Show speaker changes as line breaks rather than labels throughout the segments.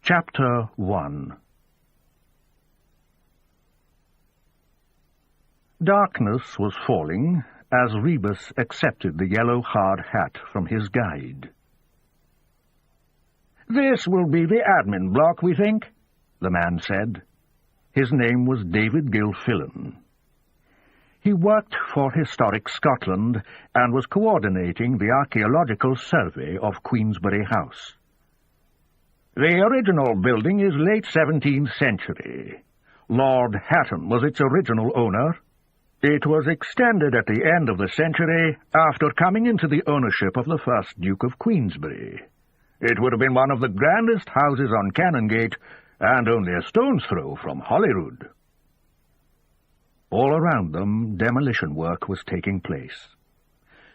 Chapter 1. Darkness was falling as Rebus accepted the yellow hard hat from his guide. "This will be the admin block, we think," the man said. His name was David Gilfillan. He worked for Historic Scotland and was coordinating the archaeological survey of Queensberry House. "The original building is late 17th century. Lord Hatton was its original owner. It was extended at the end of the century after coming into the ownership of the first Duke of Queensberry. It would have been one of the grandest houses on Canongate and only a stone's throw from Holyrood." All around them, demolition work was taking place.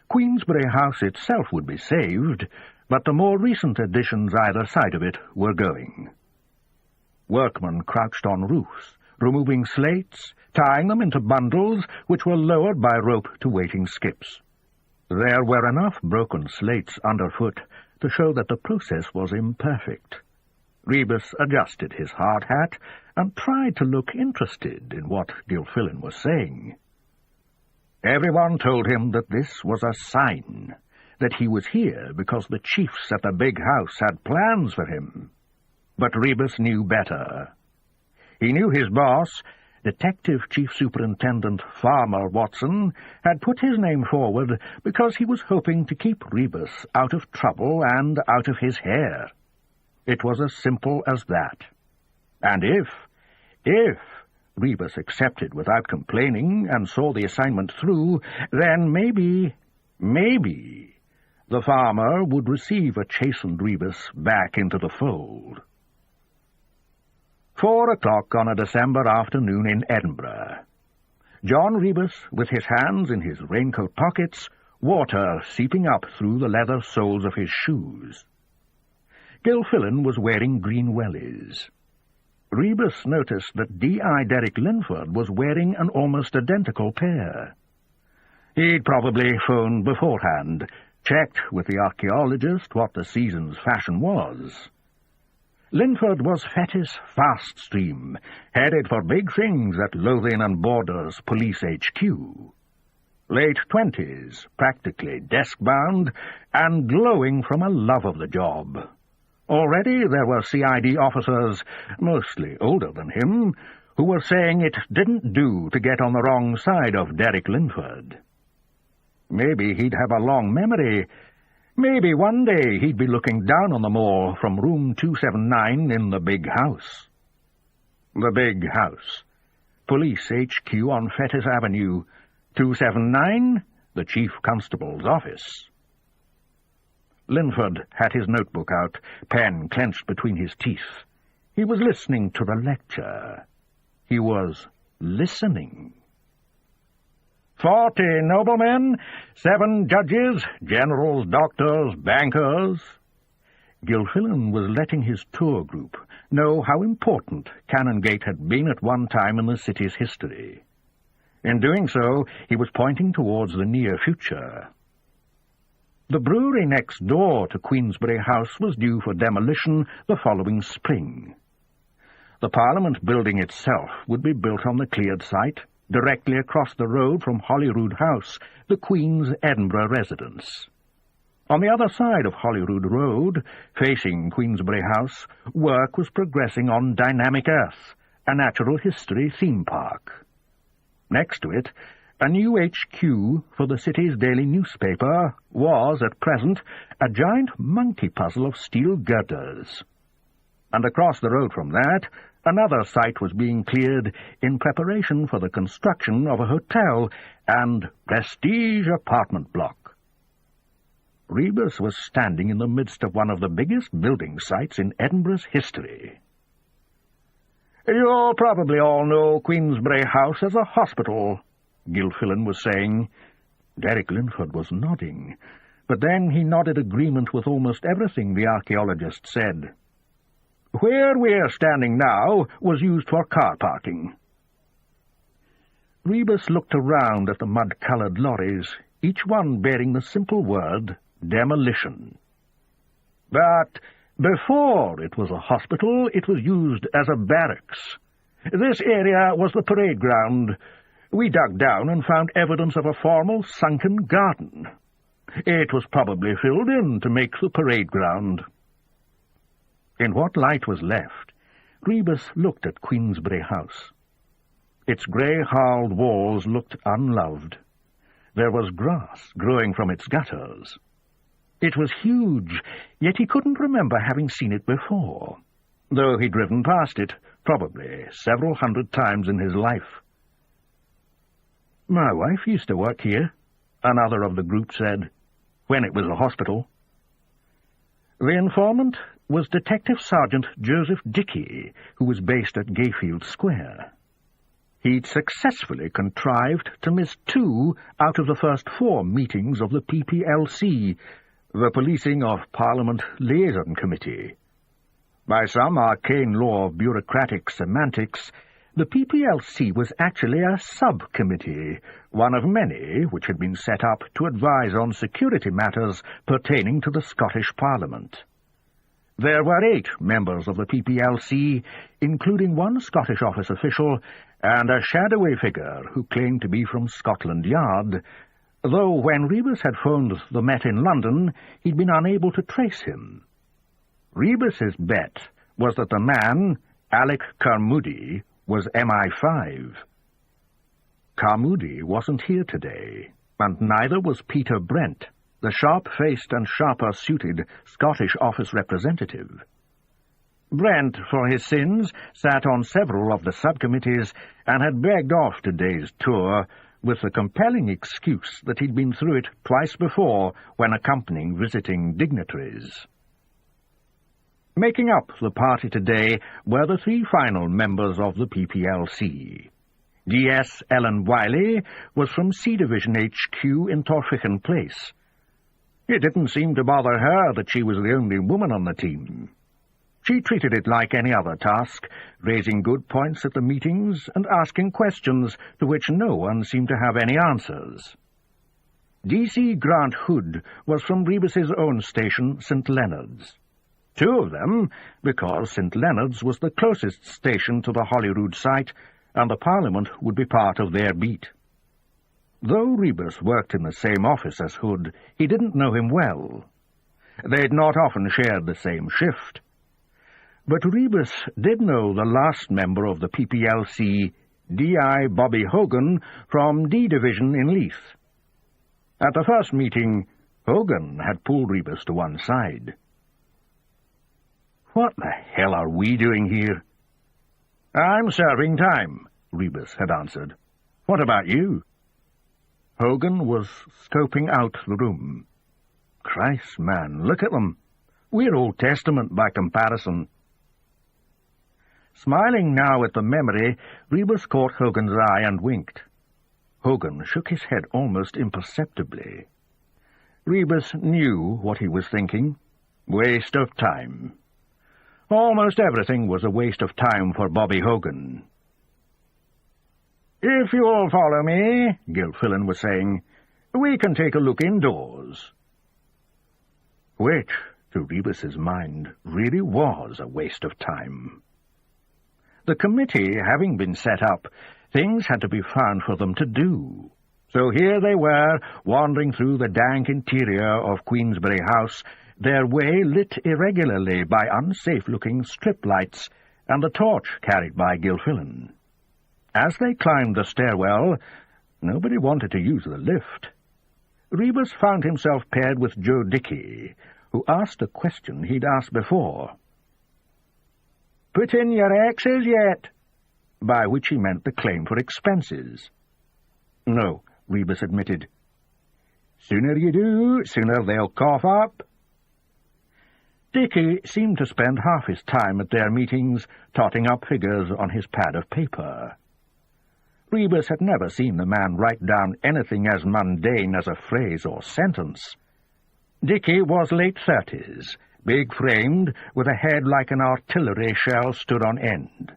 Queensberry House itself would be saved, but the more recent additions either side of it were going. Workmen crouched on roofs, removing slates, tying them into bundles which were lowered by rope to waiting skips. There were enough broken slates underfoot to show that the process was imperfect. Rebus adjusted his hard hat and tried to look interested in what Gilfillan was saying. Everyone told him that this was a sign, that he was here because the chiefs at the big house had plans for him. But Rebus knew better. He knew his boss, Detective Chief Superintendent Farmer Watson, had put his name forward because he was hoping to keep Rebus out of trouble and out of his hair. It was as simple as that. And if Rebus accepted without complaining and saw the assignment through, then maybe, the farmer would receive a chastened Rebus back into the fold. 4 o'clock on a December afternoon in Edinburgh. John Rebus, with his hands in his raincoat pockets, water seeping up through the leather soles of his shoes. Gilfillan was wearing green wellies. Rebus noticed that D.I. Derek Linford was wearing an almost identical pair. He'd probably phoned beforehand, checked with the archaeologist what the season's fashion was. Linford was Fetis Faststream, headed for big things at Lothian and Borders Police HQ. Late 20s, practically desk-bound, and glowing from a love of the job. Already there were CID officers, mostly older than him, who were saying it didn't do to get on the wrong side of Derek Linford. Maybe he'd have a long memory. Maybe one day he'd be looking down on them all from room 279 in the big house. The big house. Police HQ on Fettes Avenue. 279, the Chief Constable's office. Linford had his notebook out, pen clenched between his teeth. He was listening to the lecture. He was listening. 40 noblemen, 7 judges, generals, doctors, bankers. Gilfillan was letting his tour group know how important Canongate had been at one time in the city's history. In doing so, he was pointing towards the near future. The brewery next door to Queensberry House was due for demolition the following spring. The Parliament building itself would be built on the cleared site, directly across the road from Holyrood House, the Queen's Edinburgh residence. On the other side of Holyrood Road, facing Queensberry House, work was progressing on Dynamic Earth, a natural history theme park. Next to it, a new HQ for the city's daily newspaper was, at present, a giant monkey puzzle of steel girders. And across the road from that, another site was being cleared in preparation for the construction of a hotel and prestige apartment block. Rebus was standing in the midst of one of the biggest building sites in Edinburgh's history. "You'll probably all know Queensberry House as a hospital," Gilfillan was saying. Derek Linford was nodding, but then he nodded agreement with almost everything the archaeologist said. "Where we're standing now was used for car parking." Rebus looked around at the mud-coloured lorries, each one bearing the simple word, demolition. "But Before it was a hospital, it was used as a barracks. This area was the parade ground. We dug down and found evidence of a formal sunken garden. It was probably filled in to make the parade ground. In what light was left, Rebus looked at Queensberry House. Its grey-harled walls looked unloved. There was grass growing from its gutters. It was huge, yet he couldn't remember having seen it before, though he'd driven past it, probably several hundred times in his life. "My wife used to work here," another of the group said, "when it was a hospital." The informant was Detective Sergeant Joseph Dickey, who was based at Gayfield Square. He'd successfully contrived to miss 2 out of the first 4 meetings of the PPLC, the Policing of Parliament Liaison Committee. By some arcane law of bureaucratic semantics, the PPLC was actually a subcommittee, one of many which had been set up to advise on security matters pertaining to the Scottish Parliament. There were 8 members of the PPLC, including one Scottish office official and a shadowy figure who claimed to be from Scotland Yard, though when Rebus had phoned the Met in London, he'd been unable to trace him. Rebus's bet was that the man, Alec Carmody, was MI5. Carmody wasn't here today, and neither was Peter Brent, the sharp-faced and sharper-suited Scottish office representative. Brent, for his sins, sat on several of the subcommittees and had begged off today's tour with the compelling excuse that he'd been through it twice before when accompanying visiting dignitaries. Making up the party today were the 3 final members of the PPLC. D.S. Ellen Wiley was from C Division HQ in Torphichen Place. It didn't seem to bother her that she was the only woman on the team. She treated it like any other task, raising good points at the meetings and asking questions to which no one seemed to have any answers. D.C. Grant Hood was from Rebus's own station, St. Leonard's. 2 of them, because St. Leonard's was the closest station to the Holyrood site, and the Parliament would be part of their beat. Though Rebus worked in the same office as Hood, he didn't know him well. They'd not often shared the same shift. But Rebus did know the last member of the PPLC, D.I. Bobby Hogan, from D Division in Leith. At the first meeting, Hogan had pulled Rebus to one side. "What the hell are we doing here?" "I'm serving time," Rebus had answered. "What about you?" Hogan was scoping out the room. "Christ, man, look at them. We're Old Testament by comparison." Smiling now at the memory, Rebus caught Hogan's eye and winked. Hogan shook his head almost imperceptibly. Rebus knew what he was thinking. Waste of time. Almost everything was a waste of time for Bobby Hogan. "If you'll follow me," Gilfillan was saying, "we can take a look indoors." Which, to Rebus's mind, really was a waste of time. The committee having been set up, things had to be found for them to do. So here they were, wandering through the dank interior of Queensberry House, their way lit irregularly by unsafe-looking strip lights and the torch carried by Gilfillan. As they climbed the stairwell, nobody wanted to use the lift. Rebus found himself paired with Joe Dickey, who asked a question he'd asked before. "Put in your X's yet?" by which he meant the claim for expenses. "No," Rebus admitted. "Sooner you do, sooner they'll cough up." Dickey seemed to spend half his time at their meetings totting up figures on his pad of paper. Rebus had never seen the man write down anything as mundane as a phrase or sentence. Dickey was late 30s, big-framed, with a head like an artillery shell stood on end.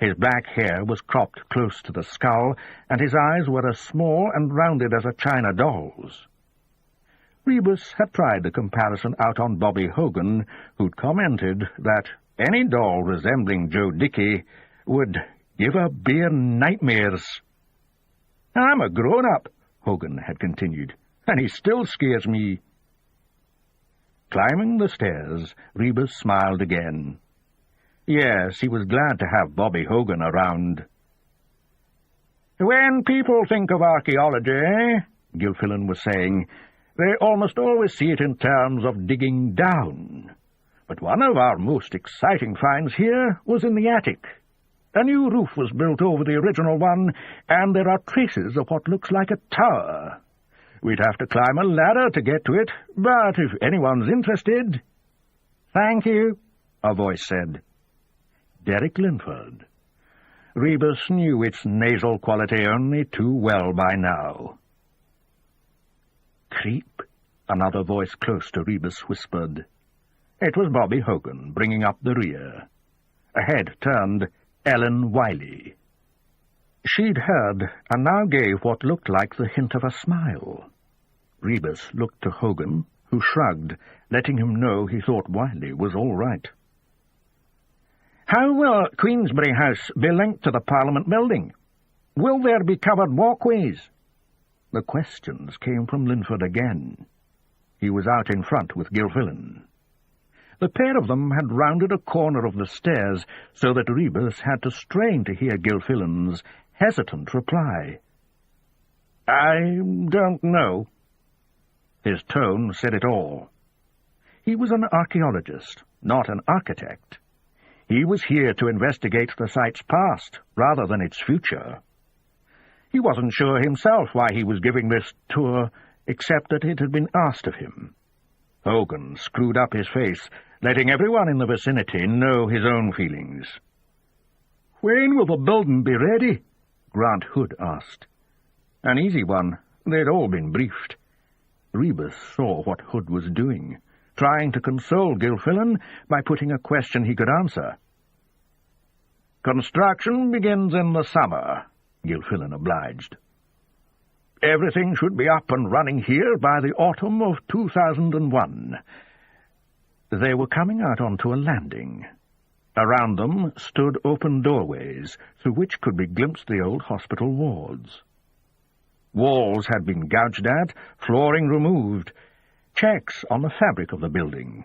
His black hair was cropped close to the skull, and his eyes were as small and rounded as a china doll's. Rebus had tried the comparison out on Bobby Hogan, who'd commented that any doll resembling Joe Dickey would give her beer nightmares. "I'm a grown-up," Hogan had continued, "and he still scares me." Climbing the stairs, Rebus smiled again. Yes, he was glad to have Bobby Hogan around. "When people think of archaeology," Gilfillan was saying, "they almost always see it in terms of digging down. But one of our most exciting finds here was in the attic. A new roof was built over the original one, and there are traces of what looks like a tower. We'd have to climb a ladder to get to it, but if anyone's interested—" "Thank you," a voice said. Derek Linford. Rebus knew its nasal quality only too well by now. "Creep," another voice close to Rebus whispered. It was Bobby Hogan, bringing up the rear. Ahead turned Ellen Wiley. She'd heard, and now gave what looked like the hint of a smile. Rebus looked to Hogan, who shrugged, letting him know he thought Wiley was all right. "How will Queensberry House be linked to the Parliament building? Will there be covered walkways?" The questions came from Linford again. He was out in front with Gilfillan. The pair of them had rounded a corner of the stairs, so that Rebus had to strain to hear Gilfillan's hesitant reply. "I don't know." His tone said it all. He was an archaeologist, not an architect. He was here to investigate the site's past, rather than its future. He wasn't sure himself why he was giving this tour, except that it had been asked of him. Hogan screwed up his face, letting everyone in the vicinity know his own feelings. "When will the building be ready?" Grant Hood asked. An easy one. They'd all been briefed. Rebus saw what Hood was doing, trying to console Gilfillan by putting a question he could answer. "Construction begins in the summer," Gilfillan obliged. "Everything should be up and running here by the autumn of 2001. They were coming out onto a landing. Around them stood open doorways, through which could be glimpsed the old hospital wards. Walls had been gouged at, flooring removed, checks on the fabric of the building.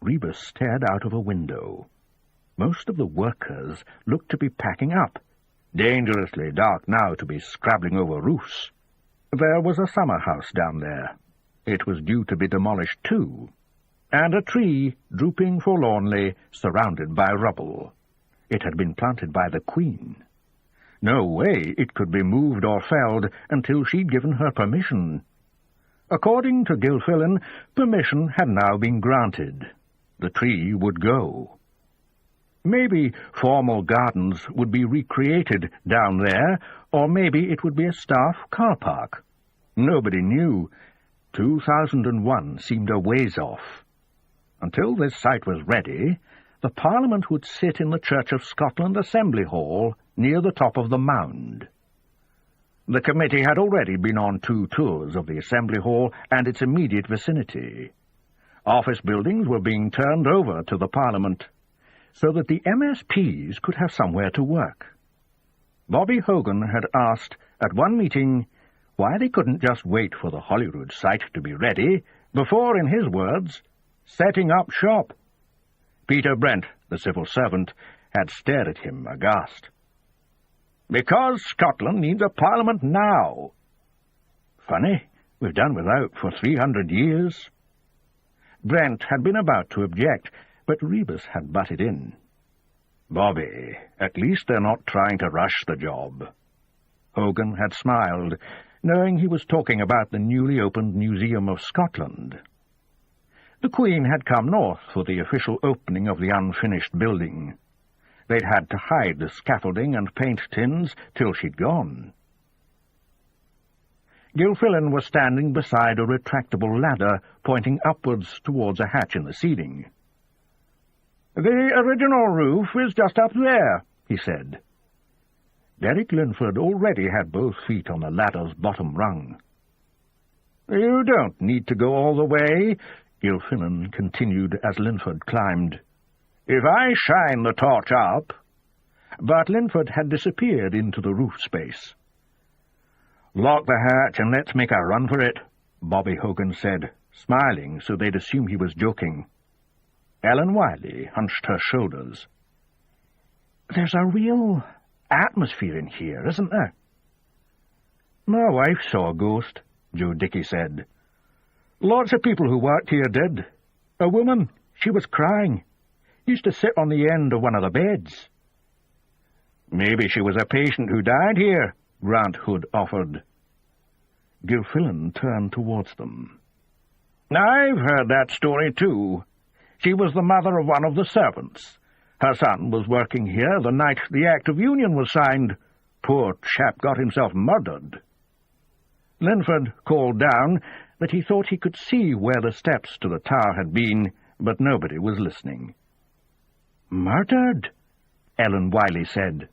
Rebus stared out of a window. Most of the workers looked to be packing up, dangerously dark now to be scrabbling over roofs. There was a summer house down there. It was due to be demolished too, and a tree drooping forlornly, surrounded by rubble. It had been planted by the Queen. No way it could be moved or felled until she'd given her permission. According to Gilfillan, permission had now been granted. The tree would go. Maybe formal gardens would be recreated down there, or maybe it would be a staff car park. Nobody knew. 2001 seemed a ways off. Until this site was ready, the Parliament would sit in the Church of Scotland Assembly Hall near the top of the mound. The committee had already been on 2 tours of the Assembly Hall and its immediate vicinity. Office buildings were being turned over to the Parliament, so that the MSPs could have somewhere to work. Bobby Hogan had asked at one meeting why they couldn't just wait for the Holyrood site to be ready before, in his words, setting up shop. Peter Brent, the civil servant, had stared at him aghast. "Because Scotland needs a parliament now." "Funny, we've done without for 300 years. Brent had been about to object, but Rebus had butted in. "Bobby, at least they're not trying to rush the job." Hogan had smiled, knowing he was talking about the newly opened Museum of Scotland. The Queen had come north for the official opening of the unfinished building. They'd had to hide the scaffolding and paint tins till she'd gone. Gilfillan was standing beside a retractable ladder pointing upwards towards a hatch in the ceiling. "The original roof is just up there," he said. Derek Linford already had both feet on the ladder's bottom rung. "You don't need to go all the way," Gilfillan continued as Linford climbed. "If I shine the torch up—" But Linford had disappeared into the roof space. "Lock the hatch and let's make a run for it," Bobby Hogan said, smiling so they'd assume he was joking. Ellen Wiley hunched her shoulders. "There's a real atmosphere in here, isn't there?" "My wife saw a ghost," Joe Dickey said. "Lots of people who worked here did. A woman, she was crying. Used to sit on the end of one of the beds." "Maybe she was a patient who died here," Grant Hood offered. Gilfillan turned towards them. "I've heard that story, too. She was the mother of one of the servants. Her son was working here the night the Act of Union was signed. Poor chap got himself murdered." Linford called down that he thought he could see where the steps to the tower had been, but nobody was listening. "Murdered?" Ellen Wiley said.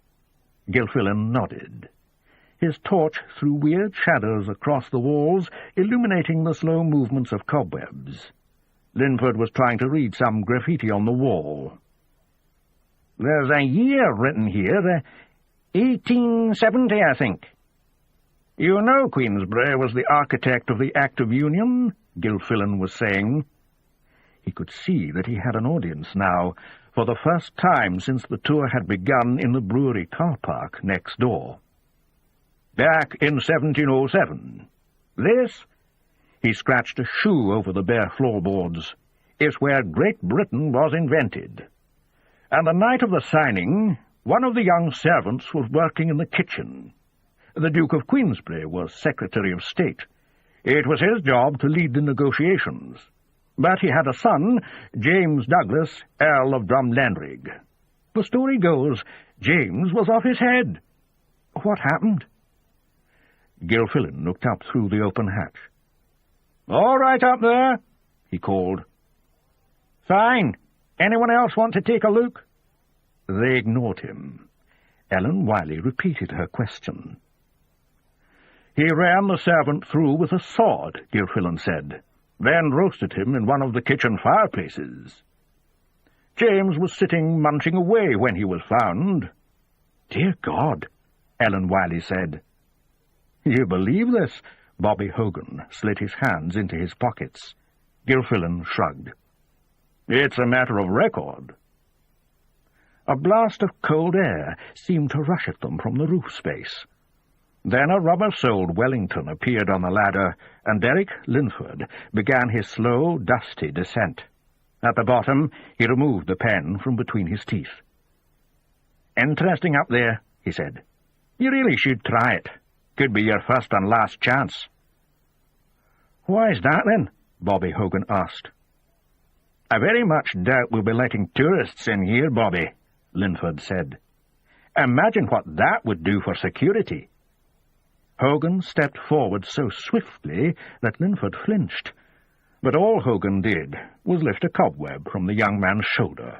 Gilfillan nodded. His torch threw weird shadows across the walls, illuminating the slow movements of cobwebs. Linford was trying to read some graffiti on the wall. "There's a year written here, 1870, I think." "You know Queensberry was the architect of the Act of Union," Gilfillan was saying. He could see that he had an audience now, for the first time since the tour had begun in the brewery car park next door. "Back in 1707. This," he scratched a shoe over the bare floorboards, "is where Great Britain was invented. And the night of the signing, one of the young servants was working in the kitchen. The Duke of Queensberry was Secretary of State. It was his job to lead the negotiations. But he had a son, James Douglas, Earl of Drumlanrig. The story goes, James was off his head. What happened?" Gilfillan looked up through the open hatch. "All right up there," he called. "Fine. Anyone else want to take a look?" They ignored him. Ellen Wiley repeated her question. "He ran the servant through with a sword," Gilfillan said, "then roasted him in one of the kitchen fireplaces. James was sitting munching away when he was found." "Dear God," Ellen Wiley said. "You believe this?" Bobby Hogan slid his hands into his pockets. Gilfillan shrugged. "It's a matter of record." A blast of cold air seemed to rush at them from the roof space. Then a rubber-soled Wellington appeared on the ladder, and Derek Linford began his slow, dusty descent. At the bottom, he removed the pen from between his teeth. "Interesting up there," he said. "You really should try it. Could be your first and last chance." "Why's that, then?" Bobby Hogan asked. "I very much doubt we'll be letting tourists in here, Bobby," Linford said. "Imagine what that would do for security." Hogan stepped forward so swiftly that Linford flinched, but all Hogan did was lift a cobweb from the young man's shoulder.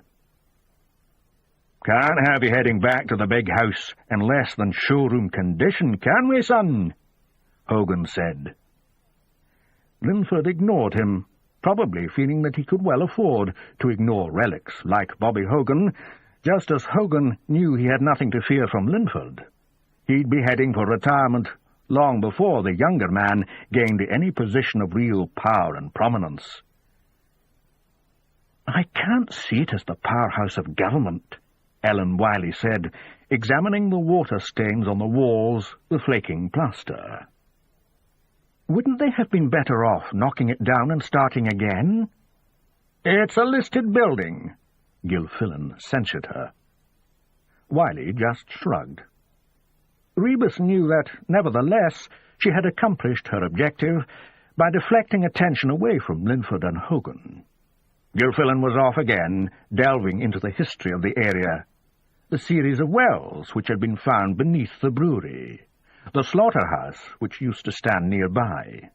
"Can't have you heading back to the big house in less than showroom condition, can we, son?" Hogan said. Linford ignored him, probably feeling that he could well afford to ignore relics like Bobby Hogan, just as Hogan knew he had nothing to fear from Linford. He'd be heading for retirement long before the younger man gained any position of real power and prominence. "I can't see it as the powerhouse of government," Ellen Wiley said, examining the water stains on the walls, the flaking plaster. "Wouldn't they have been better off knocking it down and starting again?" "It's a listed building," Gilfillan censured her. Wiley just shrugged. Rebus knew that, nevertheless, she had accomplished her objective by deflecting attention away from Linford and Hogan. Gilfillan was off again, delving into the history of the area, the series of wells which had been found beneath the brewery, the slaughterhouse which used to stand nearby.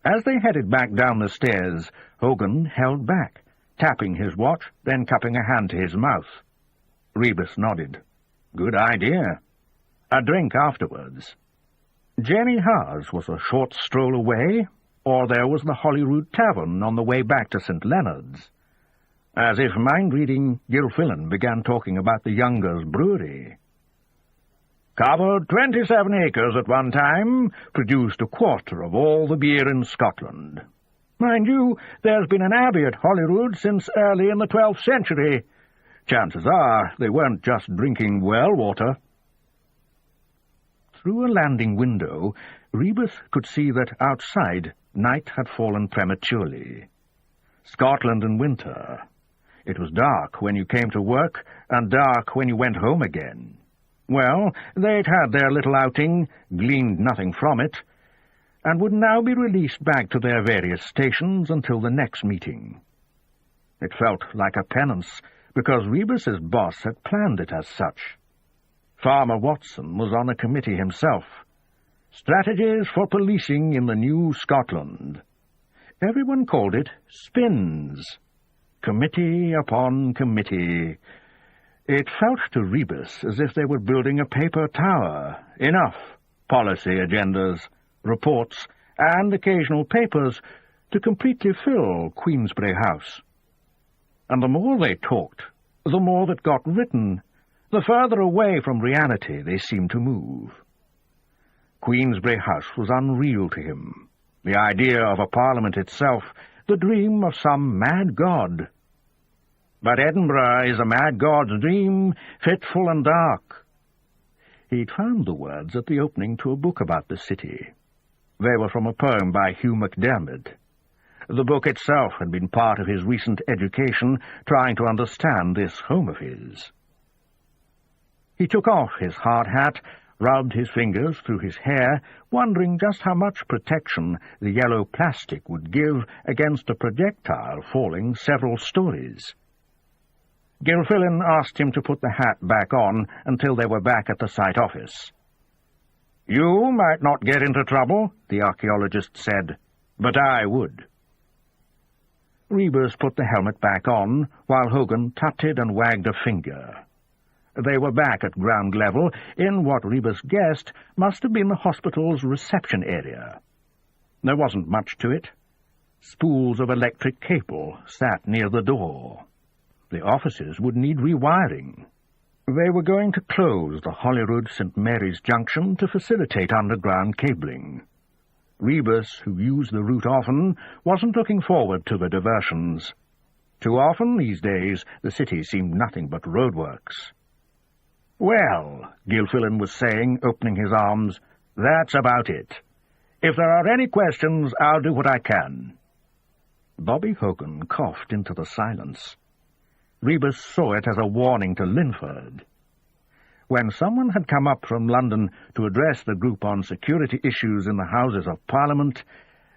As they headed back down the stairs, Hogan held back, tapping his watch, then cupping a hand to his mouth. Rebus nodded. "Good idea. A drink afterwards." Jenny Haas was a short stroll away, or there was the Holyrood Tavern on the way back to St. Leonard's. As if mind-reading, Gilfillan began talking about the Youngers' brewery. Covered 27 acres at one time, produced a quarter of all the beer in Scotland. Mind you, there's been an abbey at Holyrood since early in the 12th century. Chances are they weren't just drinking well water. Through a landing window, Rebus could see that outside night had fallen prematurely. Scotland in winter. It was dark when you came to work, and dark when you went home again. Well, they'd had their little outing, gleaned nothing from it, and would now be released back to their various stations until the next meeting. It felt like a penance, because Rebus's boss had planned it as such. Farmer Watson was on a committee himself. Strategies for Policing in the New Scotland. Everyone called it Spins. Committee upon committee. It felt to Rebus as if they were building a paper tower. Enough policy agendas, reports, and occasional papers to completely fill Queensberry House. And the more they talked, the more that got written, the further away from reality they seemed to move. Queensberry House was unreal to him. The idea of a parliament itself, the dream of some mad god. But Edinburgh is a mad god's dream, fitful and dark. He'd found the words at the opening to a book about the city. They were from a poem by Hugh MacDiarmid. The book itself had been part of his recent education, trying to understand this home of his. He took off his hard hat, rubbed his fingers through his hair, wondering just how much protection the yellow plastic would give against a projectile falling several stories. Gilfillan asked him to put the hat back on until they were back at the site office. "You might not get into trouble," the archaeologist said, "but I would." Rebus put the helmet back on, while Hogan tutted and wagged a finger. They were back at ground level, in what Rebus guessed must have been the hospital's reception area. There wasn't much to it. Spools of electric cable sat near the door. The offices would need rewiring. They were going to close the Holyrood-St. Mary's Junction to facilitate underground cabling. Rebus, who used the route often, wasn't looking forward to the diversions. Too often these days the city seemed nothing but roadworks. "Well," Gilfillan was saying, opening his arms, "that's about it. If there are any questions, I'll do what I can." Bobby Hogan coughed into the silence. Rebus saw it as a warning to Linford. When someone had come up from London to address the group on security issues in the Houses of Parliament,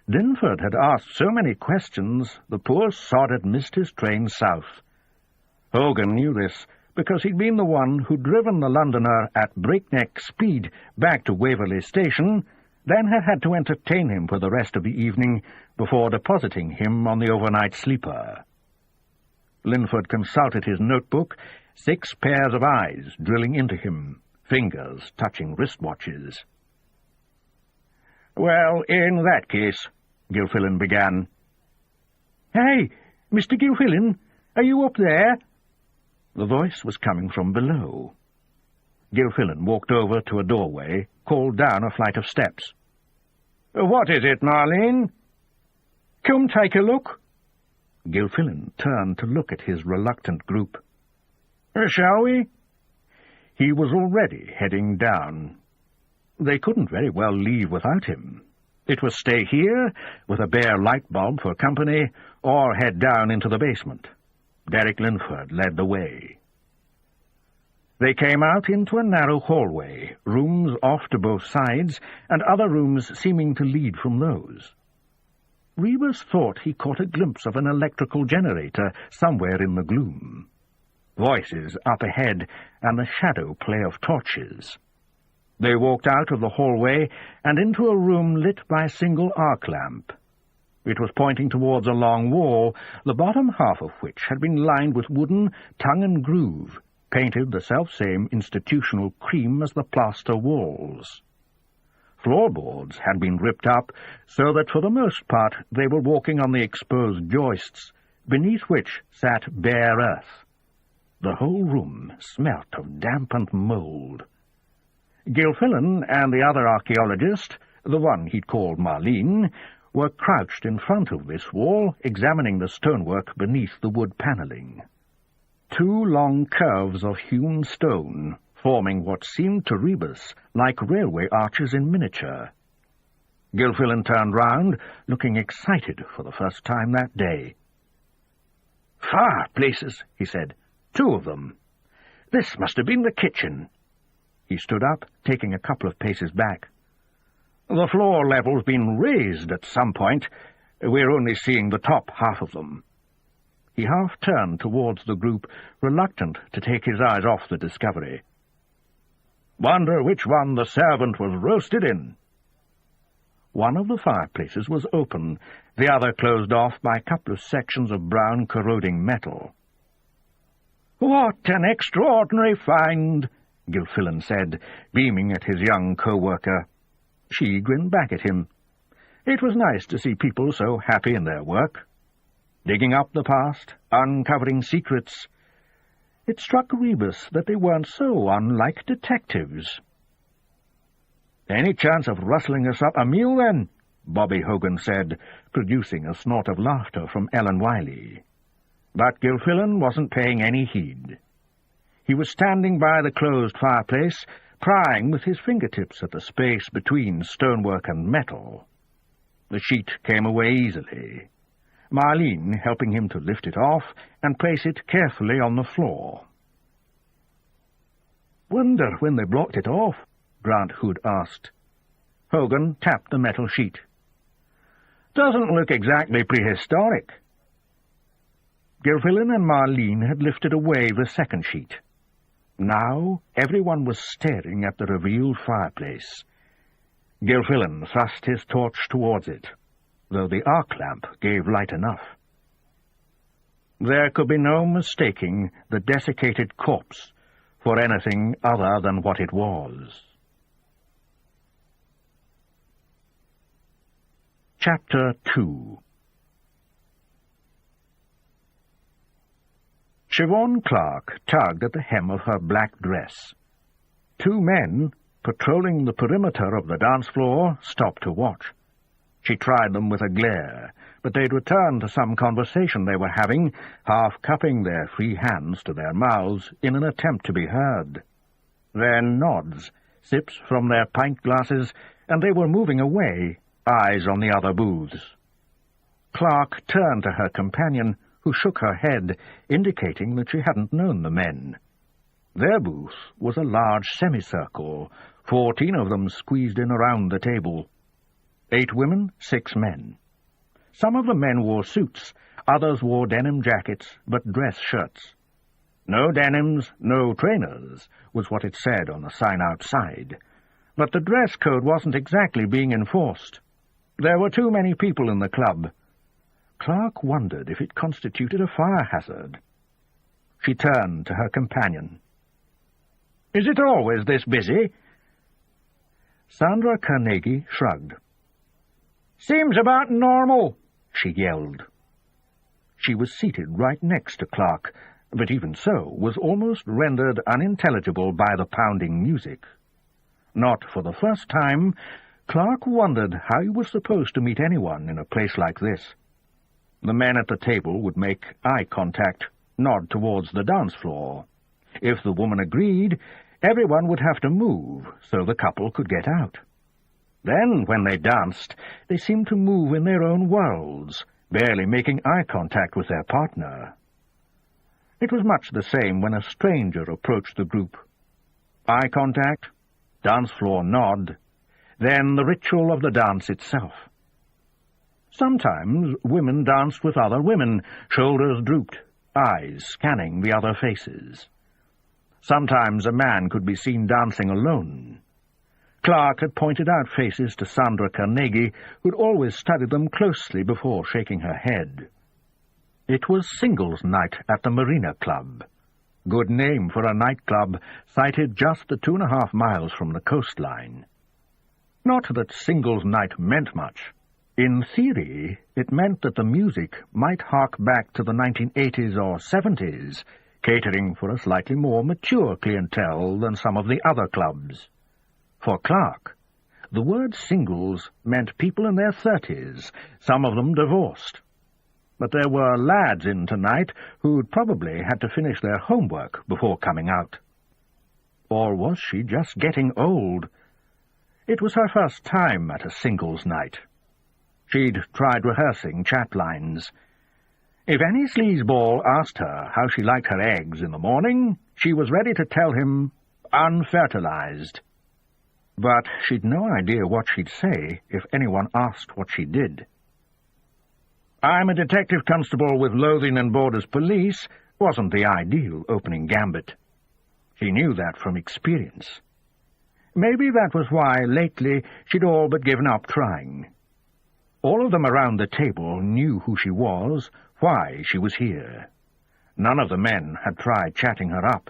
Linford had asked so many questions the poor sod had missed his train south. Hogan knew this, because he'd been the one who'd driven the Londoner at breakneck speed back to Waverley Station, then had had to entertain him for the rest of the evening before depositing him on the overnight sleeper. Linford consulted his notebook, 6 pairs of eyes drilling into him, fingers touching wristwatches. "Well, in that case," Gilfillan began. "Hey, Mr. Gilfillan, are you up there?" The voice was coming from below. Gilfillan walked over to a doorway, called down a flight of steps. "What is it, Marlene?" "Come take a look." Gilfillan turned to look at his reluctant group. "Shall we?" He was already heading down. They couldn't very well leave without him. It was stay here, with a bare light bulb for company, or head down into the basement. Derek Linford led the way. They came out into a narrow hallway, rooms off to both sides, and other rooms seeming to lead from those. Rebus thought he caught a glimpse of an electrical generator somewhere in the gloom. Voices up ahead, and the shadow play of torches. They walked out of the hallway and into a room lit by a single arc lamp. It was pointing towards a long wall, the bottom half of which had been lined with wooden tongue and groove, painted the self-same institutional cream as the plaster walls. Floorboards had been ripped up, so that for the most part they were walking on the exposed joists, beneath which sat bare earth. The whole room smelt of damp and mould. Gilfillan and the other archaeologist, the one he'd called Marlene, were crouched in front of this wall, examining the stonework beneath the wood panelling. 2 long curves of hewn stone, forming what seemed to Rebus like railway arches in miniature. Gilfillan turned round, looking excited for the first time that day. "Fireplaces," he said. 2 of them. This must have been the kitchen." He stood up, taking a couple of paces back. "The floor level's been raised at some point. We're only seeing the top half of them." He half turned towards the group, reluctant to take his eyes off the discovery. "Wonder which one the servant was roasted in." One of the fireplaces was open, the other closed off by a couple of sections of brown corroding metal. "What an extraordinary find!" Gilfillan said, beaming at his young co-worker. She grinned back at him. It was nice to see people so happy in their work. Digging up the past, uncovering secrets. It struck Rebus that they weren't so unlike detectives. "Any chance of rustling us up a meal, then?" Bobby Hogan said, producing a snort of laughter from Ellen Wiley. But Gilfillan wasn't paying any heed. He was standing by the closed fireplace, prying with his fingertips at the space between stonework and metal. The sheet came away easily, Marlene helping him to lift it off and place it carefully on the floor. "Wonder when they blocked it off?" Grant Hood asked. Hogan tapped the metal sheet. "Doesn't look exactly prehistoric." Gilfillan and Marlene had lifted away the second sheet. Now everyone was staring at the revealed fireplace. Gilfillan thrust his torch towards it, though the arc lamp gave light enough. There could be no mistaking the desiccated corpse for anything other than what it was. Chapter 2. Siobhan Clark tugged at the hem of her black dress. 2 men, patrolling the perimeter of the dance floor, stopped to watch. She tried them with a glare, but they'd returned to some conversation they were having, half cupping their free hands to their mouths in an attempt to be heard. Then nods, sips from their pint glasses, and they were moving away, eyes on the other booths. Clark turned to her companion, who shook her head, indicating that she hadn't known the men. Their booth was a large semicircle, 14 of them squeezed in around the table. 8 women, 6 men. Some of the men wore suits, others wore denim jackets, but dress shirts. No denims, no trainers, was what it said on the sign outside. But the dress code wasn't exactly being enforced. There were too many people in the club. Clark wondered if it constituted a fire hazard. She turned to her companion. "Is it always this busy?" Sandra Carnegie shrugged. "Seems about normal," she yelled. She was seated right next to Clark, but even so was almost rendered unintelligible by the pounding music. Not for the first time, Clark wondered how he was supposed to meet anyone in a place like this. The men at the table would make eye contact, nod towards the dance floor. If the woman agreed, everyone would have to move so the couple could get out. Then, when they danced, they seemed to move in their own worlds, barely making eye contact with their partner. It was much the same when a stranger approached the group. Eye contact, dance floor nod, then the ritual of the dance itself. Sometimes women danced with other women, shoulders drooped, eyes scanning the other faces. Sometimes a man could be seen dancing alone. Clark had pointed out faces to Sandra Carnegie, who'd always studied them closely before shaking her head. It was singles night at the Marina Club. Good name for a nightclub sited just the 2.5 miles from the coastline. Not that singles night meant much. In theory, it meant that the music might hark back to the 1980s or 70s, catering for a slightly more mature clientele than some of the other clubs. For Clark, the word singles meant people in their 30s, some of them divorced. But there were lads in tonight who'd probably had to finish their homework before coming out. Or was she just getting old? It was her first time at a singles night. She'd tried rehearsing chat lines. If any sleazeball asked her how she liked her eggs in the morning, she was ready to tell him unfertilized. But she'd no idea what she'd say if anyone asked what she did. "I'm a detective constable with Lothian and Borders Police," wasn't the ideal opening gambit. She knew that from experience. Maybe that was why, lately, she'd all but given up trying. All of them around the table knew who she was, why she was here. None of the men had tried chatting her up.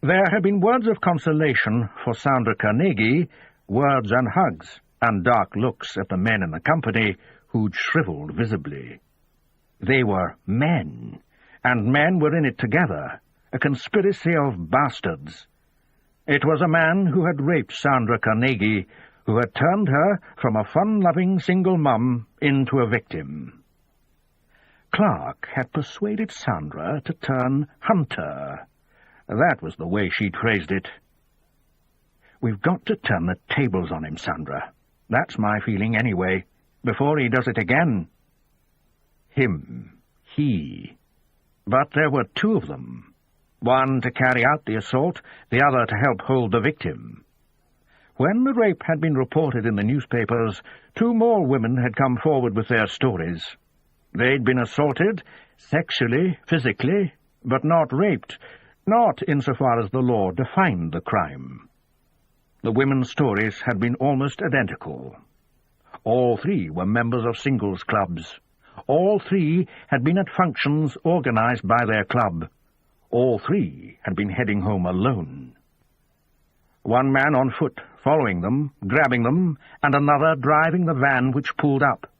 There had been words of consolation for Sandra Carnegie, words and hugs, and dark looks at the men in the company who'd shriveled visibly. They were men, and men were in it together, a conspiracy of bastards. It was a man who had raped Sandra Carnegie, who had turned her from a fun-loving single mum into a victim. Clark had persuaded Sandra to turn hunter. That was the way she'd phrased it. "We've got to turn the tables on him, Sandra. That's my feeling anyway, before he does it again." Him. He. But there were two of them. One to carry out the assault, the other to help hold the victim. When the rape had been reported in the newspapers, two more women had come forward with their stories. They'd been assaulted, sexually, physically, but not raped, not insofar as the law defined the crime. The women's stories had been almost identical. All three were members of singles clubs. All three had been at functions organized by their club. All three had been heading home alone. One man on foot, following them, grabbing them, and another driving the van which pulled up.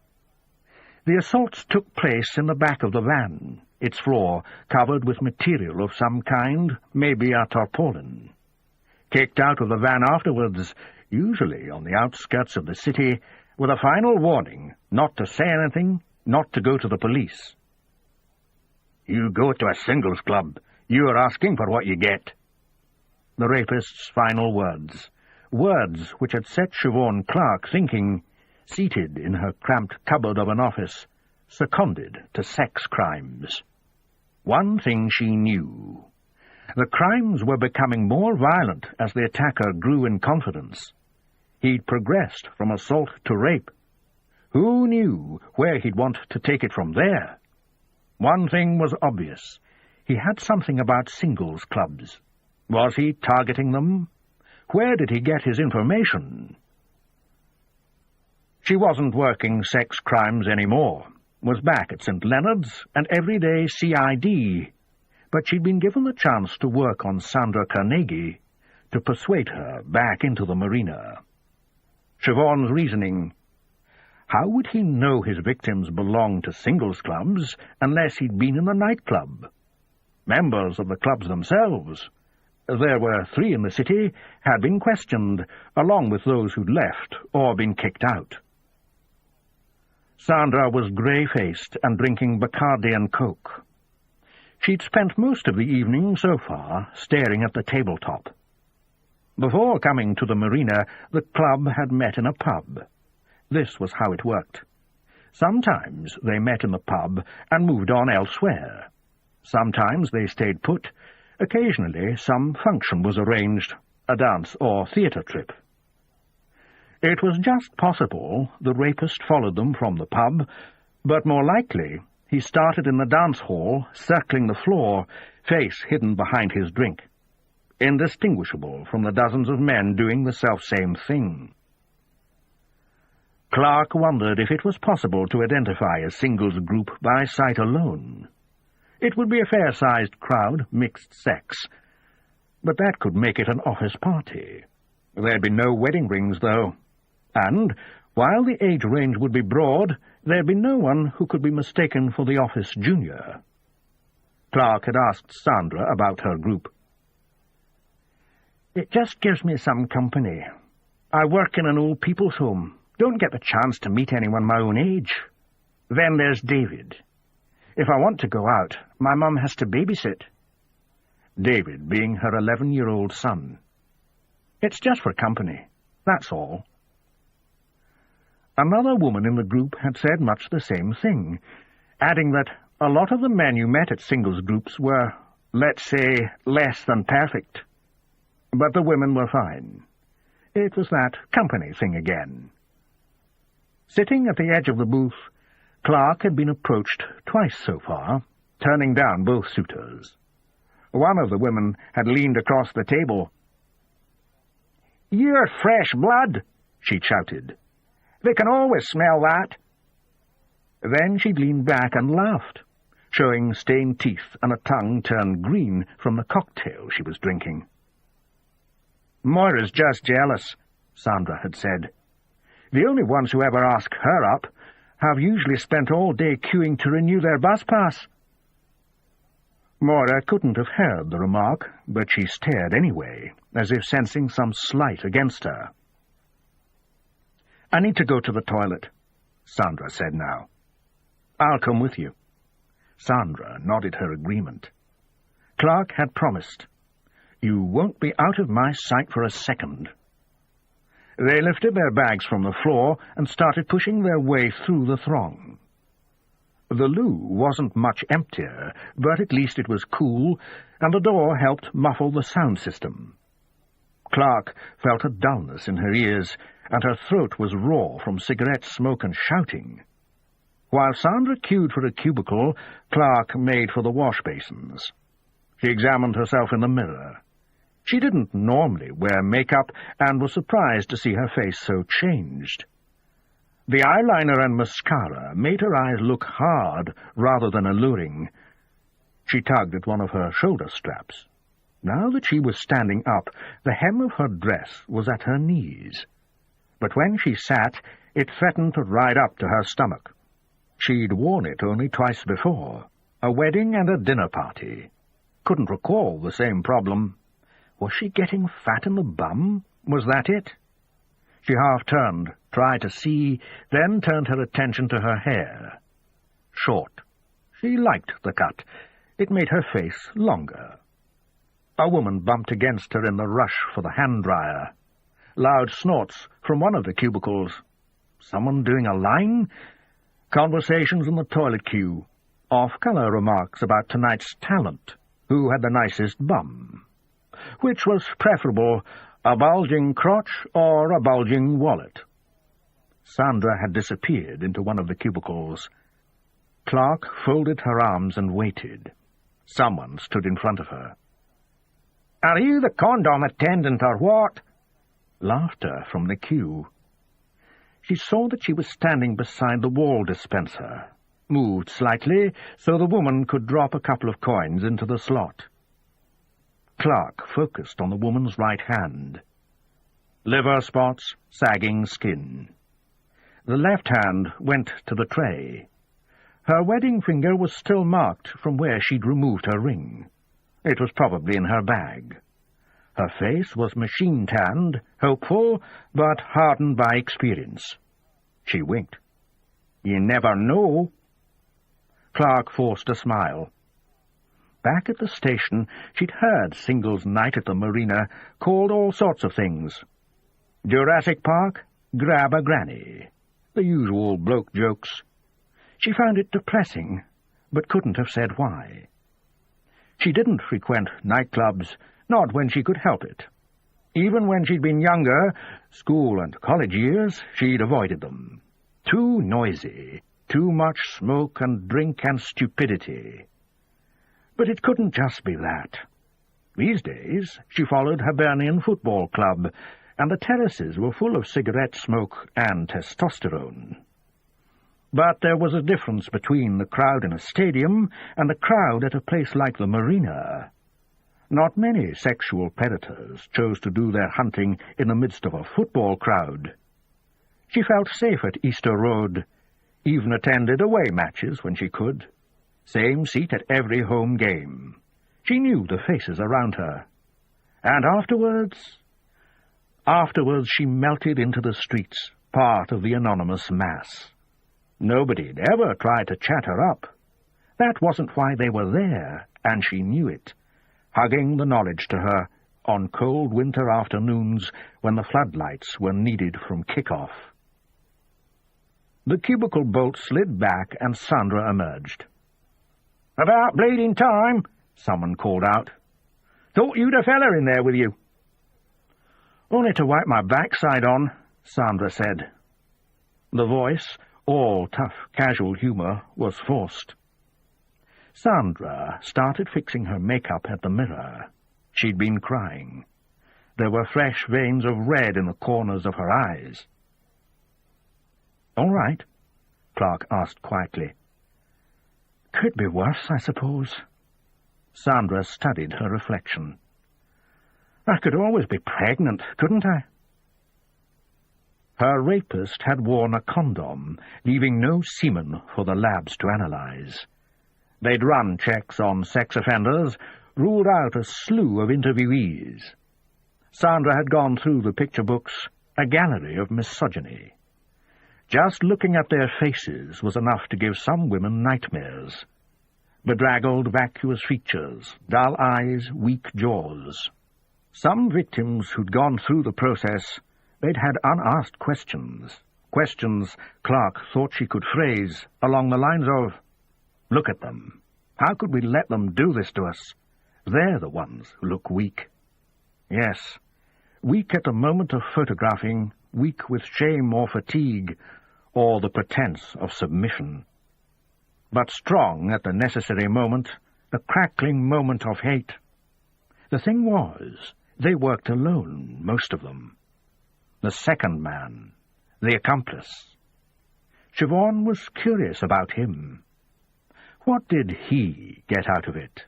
The assaults took place in the back of the van, its floor covered with material of some kind, maybe a tarpaulin. Kicked out of the van afterwards, usually on the outskirts of the city, with a final warning not to say anything, not to go to the police. "You go to a singles club. You are asking for what you get." The rapist's final words, words which had set Siobhan Clark thinking, seated in her cramped cupboard of an office, seconded to sex crimes. One thing she knew. The crimes were becoming more violent as the attacker grew in confidence. He'd progressed from assault to rape. Who knew where he'd want to take it from there? One thing was obvious. He had something about singles clubs. Was he targeting them? Where did he get his information? She wasn't working sex crimes anymore, was back at St. Leonard's and everyday CID, but she'd been given the chance to work on Sandra Carnegie, to persuade her back into the marina. Siobhan's reasoning: how would he know his victims belonged to singles clubs unless he'd been in the nightclub? Members of the clubs themselves, there were 3 in the city, had been questioned, along with those who'd left or been kicked out. Sandra was grey-faced and drinking Bacardi and Coke. She'd spent most of the evening so far staring at the tabletop. Before coming to the marina, the club had met in a pub. This was how it worked. Sometimes they met in the pub and moved on elsewhere. Sometimes they stayed put. Occasionally some function was arranged, a dance or theatre trip. It was just possible the rapist followed them from the pub, but more likely he started in the dance hall, circling the floor, face hidden behind his drink, indistinguishable from the dozens of men doing the self-same thing. Clark wondered if it was possible to identify a singles group by sight alone. It would be a fair-sized crowd, mixed sex, but that could make it an office party. There'd be no wedding rings, though. and, while the age range would be broad, there'd be no one who could be mistaken for the office junior. Clark had asked Sandra about her group. "It just gives me some company. I work in an old people's home. Don't get the chance to meet anyone my own age. Then there's David. If I want to go out, my mum has to babysit." David being her 11-year-old son. "It's just for company, that's all." Another woman in the group had said much the same thing, adding that a lot of the men you met at singles groups were, let's say, less than perfect. But the women were fine. It was that company thing again. Sitting at the edge of the booth, Clark had been approached twice so far, turning down both suitors. One of the women had leaned across the table. "You're fresh blood," she shouted. "They can always smell that." Then she leaned back and laughed, showing stained teeth and a tongue turned green from the cocktail she was drinking. "Moira's just jealous," Sandra had said. "The only ones who ever ask her up have usually spent all day queuing to renew their bus pass." Moira couldn't have heard the remark, but she stared anyway, as if sensing some slight against her. "I need to go to the toilet," Sandra said now. "I'll come with you." Sandra nodded her agreement. Clark had promised. "You won't be out of my sight for a second." They lifted their bags from the floor and started pushing their way through the throng. The loo wasn't much emptier, but at least it was cool, and the door helped muffle the sound system. Clark felt a dullness in her ears, and her throat was raw from cigarette smoke and shouting. While Sandra queued for a cubicle, Clark made for the wash basins. She examined herself in the mirror. She didn't normally wear makeup, and was surprised to see her face so changed. The eyeliner and mascara made her eyes look hard rather than alluring. She tugged at one of her shoulder straps. Now that she was standing up, the hem of her dress was at her knees. But when she sat, it threatened to ride up to her stomach. She'd worn it only twice before, a wedding and a dinner party. Couldn't recall the same problem. Was she getting fat in the bum? Was that it? She half-turned, tried to see, then turned her attention to her hair. Short. She liked the cut. It made her face longer. A woman bumped against her in the rush for the hand-dryer. Loud snorts from one of the cubicles. Someone doing a line? Conversations in the toilet queue. Off-colour remarks about tonight's talent. Who had the nicest bum? Which was preferable, a bulging crotch or a bulging wallet? Sandra had disappeared into one of the cubicles. Clark folded her arms and waited. Someone stood in front of her. "Are you the condom attendant or what?" Laughter from the queue. She saw that she was standing beside the wall dispenser, moved slightly so the woman could drop a couple of coins into the slot. Clark focused on the woman's right hand. Liver spots, sagging skin. The left hand went to the tray. Her wedding finger was still marked from where she'd removed her ring. It was probably in her bag. Her face was machine-tanned, hopeful, but hardened by experience. She winked. "You never know." Clark forced a smile. Back at the station, she'd heard singles night at the marina called all sorts of things. Jurassic Park, grab a granny. The usual bloke jokes. She found it depressing, but couldn't have said why. She didn't frequent nightclubs, not when she could help it. Even when she'd been younger, school and college years, she'd avoided them. Too noisy, too much smoke and drink and stupidity. But it couldn't just be that. These days she followed Hibernian Football Club, and the terraces were full of cigarette smoke and testosterone. But there was a difference between the crowd in a stadium and the crowd at a place like the marina. Not many sexual predators chose to do their hunting in the midst of a football crowd. She felt safe at Easter Road, even attended away matches when she could. Same seat at every home game. She knew the faces around her. And afterwards she melted into the streets, part of the anonymous mass. Nobody'd ever tried to chat her up. That wasn't why they were there, and she knew it, hugging the knowledge to her on cold winter afternoons when the floodlights were needed from kick-off. The cubicle bolt slid back and Sandra emerged. "About bleeding time," someone called out. "Thought you'd a fella in there with you." "Only to wipe my backside on," Sandra said. The voice, all tough, casual humour, was forced. Sandra started fixing her makeup at the mirror. She'd been crying. There were fresh veins of red in the corners of her eyes. "All right?" Clark asked quietly. "Could be worse, I suppose." Sandra studied her reflection. "I could always be pregnant, couldn't I?" Her rapist had worn a condom, leaving no semen for the labs to analyze. They'd run checks on sex offenders, ruled out a slew of interviewees. Sandra had gone through the picture books, a gallery of misogyny. Just looking at their faces was enough to give some women nightmares. Bedraggled, vacuous features, dull eyes, weak jaws. Some victims who'd gone through the process, they'd had unasked questions. Questions Clark thought she could phrase along the lines of, "Look at them. How could we let them do this to us? They're the ones who look weak." Yes, weak at the moment of photographing, weak with shame or fatigue, or the pretense of submission. But strong at the necessary moment, the crackling moment of hate. The thing was, they worked alone, most of them. The second man, the accomplice. Siobhan was curious about him. What did he get out of it?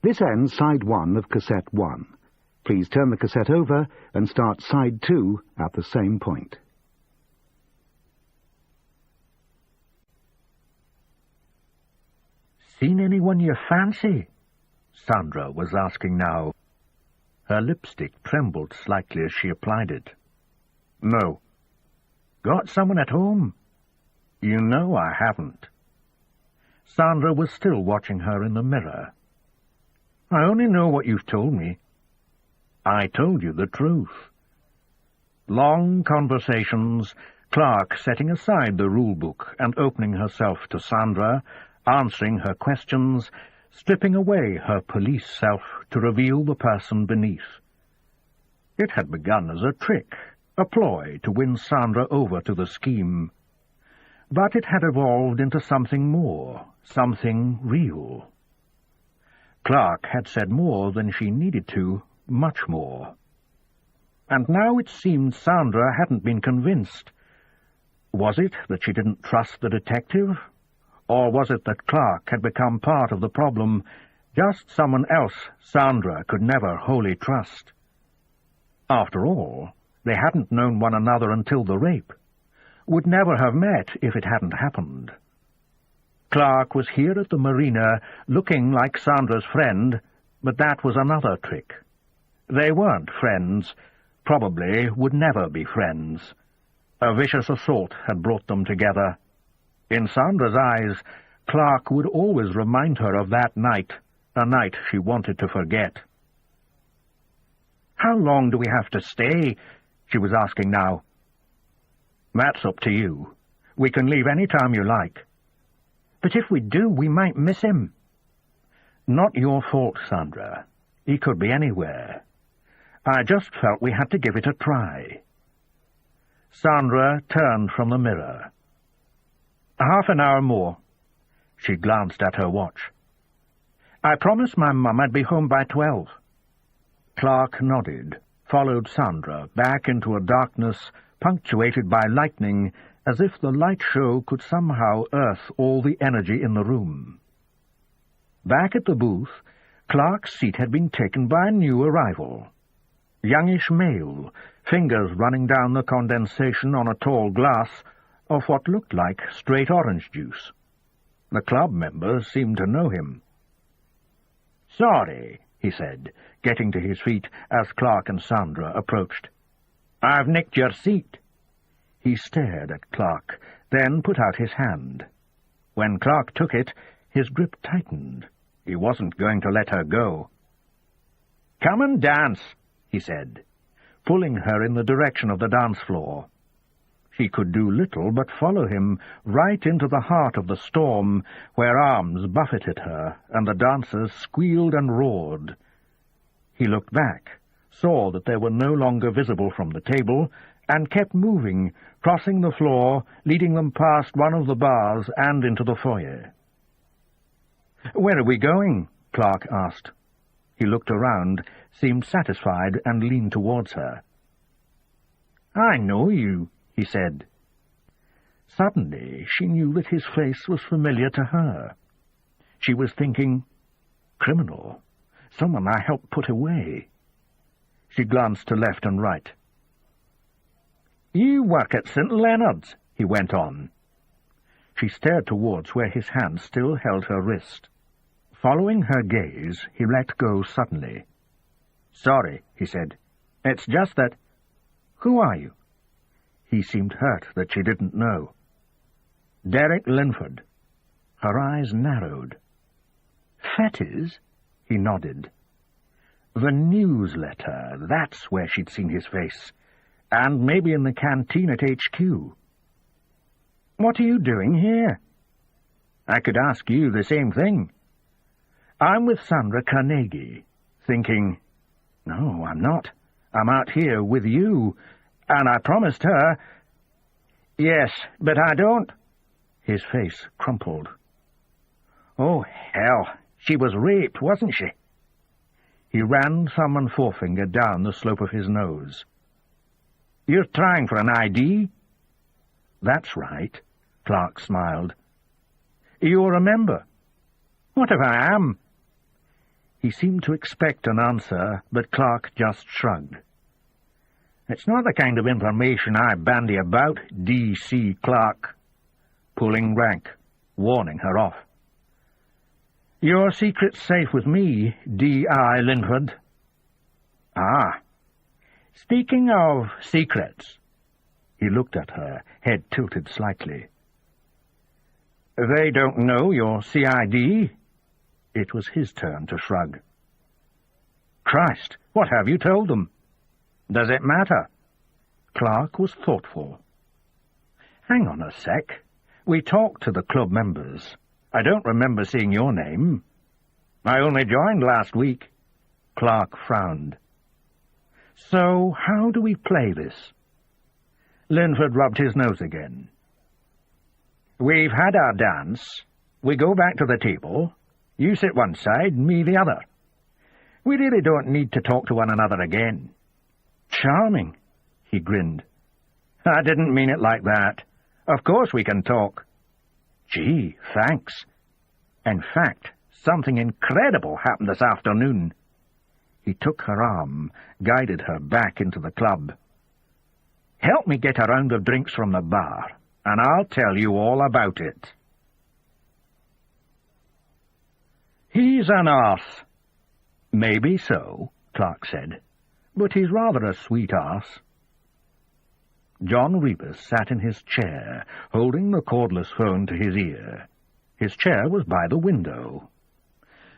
This ends side 1 of cassette 1. Please turn the cassette over and start side 2 at the same point.
"Seen anyone you fancy?" Sandra was asking now. Her lipstick trembled slightly as she applied it. "No." "Got someone at home?" "You know I haven't." Sandra was still watching her in the mirror. "I only know what you've told me." "I told you the truth." Long conversations, Clark setting aside the rule-book and opening herself to Sandra, answering her questions, stripping away her police self to reveal the person beneath. It had begun as a trick, a ploy to win Sandra over to the scheme. But it had evolved into something more, something real. Clark had said more than she needed to, much more. And now it seemed Sandra hadn't been convinced. Was it that she didn't trust the detective? Or was it that Clark had become part of the problem, just someone else Sandra could never wholly trust? After all, they hadn't known one another until the rape. Would never have met if it hadn't happened. Clark was here at the marina, looking like Sandra's friend, but that was another trick. They weren't friends, probably would never be friends. A vicious assault had brought them together. In Sandra's eyes, Clark would always remind her of that night, a night she wanted to forget. "How long do we have to stay?" she was asking now. "That's up to you. We can leave any time you like." "But if we do, we might miss him." "Not your fault, Sandra. He could be anywhere. I just felt we had to give it a try." Sandra turned from the mirror. "Half an hour more." She glanced at her watch. "I promised my mum I'd be home by 12. Clark nodded, followed Sandra back into a darkness punctuated by lightning, as if the light show could somehow earth all the energy in the room. Back at the booth, Clark's seat had been taken by a new arrival. Youngish male, fingers running down the condensation on a tall glass of what looked like straight orange juice. The club members seemed to know him. "Sorry," he said, getting to his feet as Clark and Sandra approached. "I've nicked your seat." He stared at Clark, then put out his hand. When Clark took it, his grip tightened. He wasn't going to let her go. "Come and dance," he said, pulling her in the direction of the dance floor. She could do little but follow him right into the heart of the storm, where arms buffeted her and the dancers squealed and roared. He looked back, saw that they were no longer visible from the table, and kept moving, crossing the floor, leading them past one of the bars and into the foyer. "Where are we going?" Clark asked. He looked around, seemed satisfied, and leaned towards her. "I know you," he said. Suddenly she knew that his face was familiar to her. She was thinking, criminal, someone I helped put away. She glanced to left and right. "You work at St. Leonard's," he went on. She stared towards where his hand still held her wrist. Following her gaze, he let go suddenly. "Sorry," he said. "It's just that—" "Who are you?" He seemed hurt that she didn't know. "Derek Linford." Her eyes narrowed. "Fettes?" He nodded. The newsletter, that's where she'd seen his face. And maybe in the canteen at HQ. "What are you doing here?" "I could ask you the same thing." "I'm with Sandra Carnegie," thinking, "No, I'm not. I'm out here with you, and I promised her—" "Yes, but I don't—" His face crumpled. "Oh, hell, she was raped, wasn't she?" He ran thumb and forefinger down the slope of his nose. "You're trying for an ID?" "That's right," Clark smiled. "You're a member." "What if I am?" He seemed to expect an answer, but Clark just shrugged. "It's not the kind of information I bandy about, D.C. Clark." Pulling rank, warning her off. "Your secret's safe with me, D.I. Linford." "Ah. Speaking of secrets—" He looked at her, head tilted slightly. "They don't know you're CID?" It was his turn to shrug. "Christ, what have you told them?" "Does it matter?" Clark was thoughtful. "Hang on a sec. We talked to the club members. I don't remember seeing your name." "I only joined last week." Clark frowned. "So how do we play this?" Linford rubbed his nose again. "We've had our dance. We go back to the table. You sit one side, me the other. We really don't need to talk to one another again." "Charming," he grinned. "I didn't mean it like that. Of course we can talk." "Gee, thanks. In fact, something incredible happened this afternoon." He took her arm, guided her back into the club. "Help me get a round of drinks from the bar, and I'll tell you all about it." "He's an arse." "Maybe so," Clark said, "but he's rather a sweet arse." John Rebus sat in his chair, holding the cordless phone to his ear. His chair was by the window.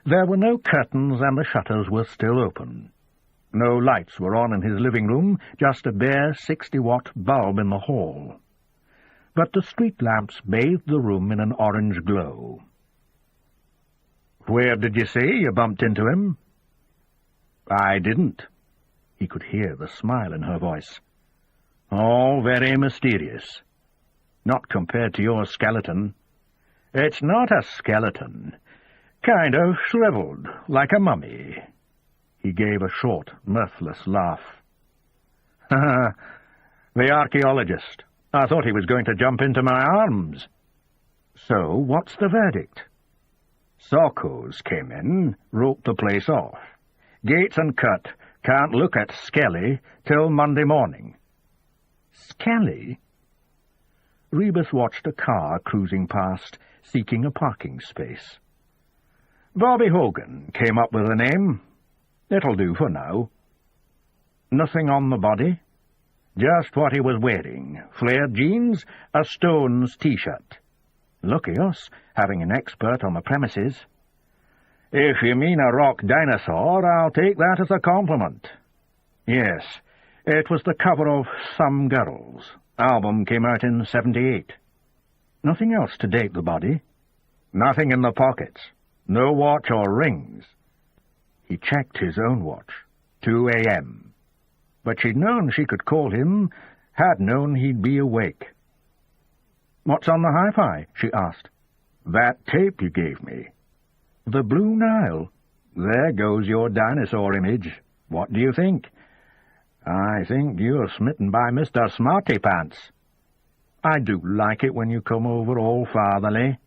There were no curtains, and the shutters were still open. No lights were on in his living room, just a bare 60-watt bulb in the hall. But the street lamps bathed the room in an orange glow. "Where did you say you bumped into him?" "I didn't." He could hear the smile in her voice. "All very mysterious. Not compared to your skeleton." "It's not a skeleton. Kind of shriveled, like a mummy." He gave a short, mirthless laugh. "Ha! The archaeologist. I thought he was going to jump into my arms." "So, what's the verdict?" "Sawco's came in, roped the place off. Gates and cut, can't look at Skelly till Monday morning." "Skelly?" Rebus watched a car cruising past, seeking a parking space. "Bobby Hogan came up with the name. It'll do for now." "Nothing on the body?" "Just what he was wearing. Flared jeans, a Stones T-shirt." "Lucky us, having an expert on the premises." "If you mean a rock dinosaur, I'll take that as a compliment." "Yes, it was the cover of Some Girls. Album came out in '78. "Nothing else to date the body?" "Nothing in the pockets. No watch or rings." He checked his own watch. 2 a.m. But she'd known she could call him, had known he'd be awake. "What's on the hi-fi?" she asked. "That tape you gave me." "The Blue Nile." "There goes your dinosaur image. What do you think?" "I think you're smitten by Mr. Smarty Pants." "I do like it when you come over all fatherly."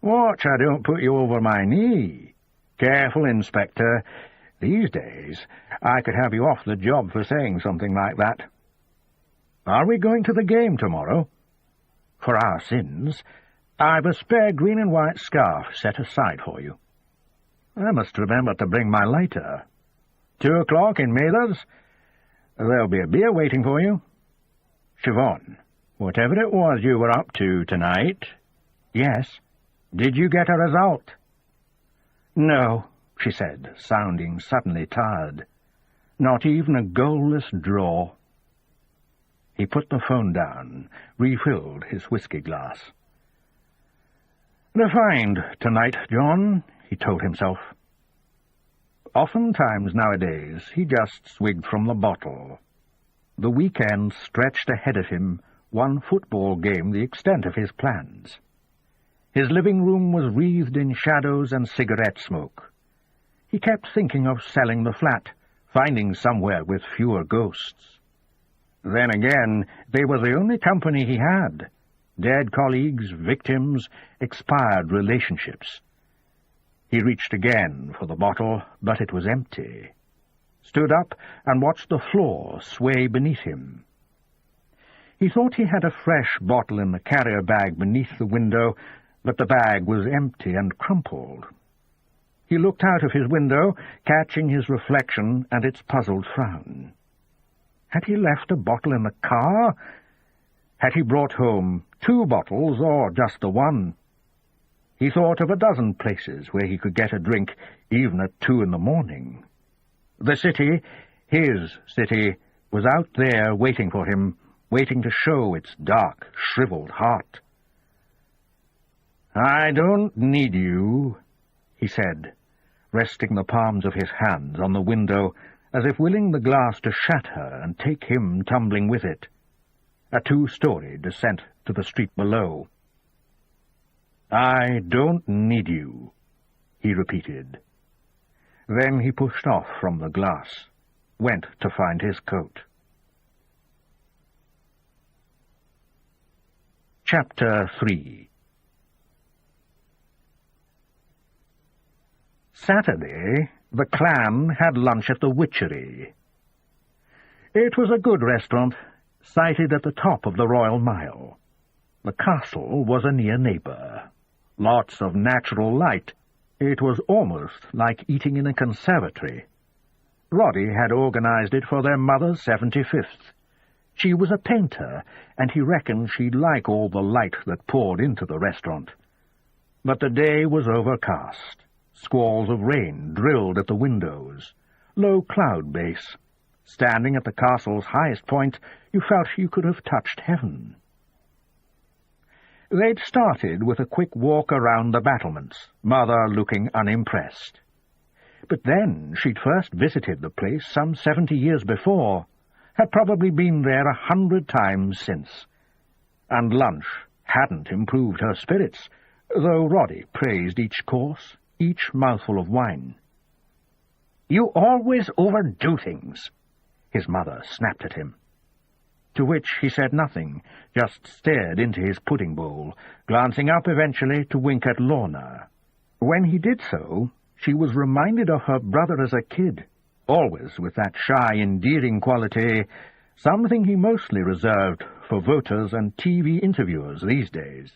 "Watch I don't put you over my knee." "Careful, Inspector. These days I could have you off the job for saying something like that." "Are we going to the game tomorrow?" "For our sins. I've a spare green and white scarf set aside for you." "I must remember to bring my lighter." 2 o'clock in Mather's. There'll be a beer waiting for you." "Siobhan, whatever it was you were up to tonight—" "Yes." "Did you get a result?" "No," she said, sounding suddenly tired. "Not even a goalless draw." He put the phone down, refilled his whiskey glass. "Refined tonight, John," he told himself. Oftentimes nowadays he just swigged from the bottle. The weekend stretched ahead of him, one football game the extent of his plans. His living room was wreathed in shadows and cigarette smoke. He kept thinking of selling the flat, finding somewhere with fewer ghosts. Then again, they were the only company he had. Dead colleagues, victims, expired relationships. He reached again for the bottle, but it was empty. Stood up and watched the floor sway beneath him. He thought he had a fresh bottle in the carrier bag beneath the window, but the bag was empty and crumpled. He looked out of his window, catching his reflection and its puzzled frown. Had he left a bottle in the car? Had he brought home 2 bottles, or just the one? He thought of a dozen places where he could get a drink, even at 2 in the morning. The city, his city, was out there waiting for him, waiting to show its dark, shriveled heart. "I don't need you," he said, resting the palms of his hands on the window, as if willing the glass to shatter and take him tumbling with it. A 2-story descent to the street below. "I don't need you," he repeated. Then he pushed off from the glass, went to find his coat. Chapter 3. Saturday, the clan had lunch at the Witchery. It was a good restaurant, sited at the top of the Royal Mile. The castle was a near neighbour. Lots of natural light. It was almost like eating in a conservatory. Roddy had organized it for their mother's 75th. She was a painter, and he reckoned she'd like all the light that poured into the restaurant. But the day was overcast. Squalls of rain drilled at the windows. Low cloud base. Standing at the castle's highest point, you felt you could have touched heaven. They'd started with a quick walk around the battlements, Mother looking unimpressed. But then she'd first visited the place some 70 years before, had probably been there 100 times since. And lunch hadn't improved her spirits, though Roddy praised each course, each mouthful of wine. "You always overdo things," his mother snapped at him. To which he said nothing, just stared into his pudding bowl, glancing up eventually to wink at Lorna. When he did so, she was reminded of her brother as a kid, always with that shy, endearing quality, something he mostly reserved for voters and TV interviewers these days.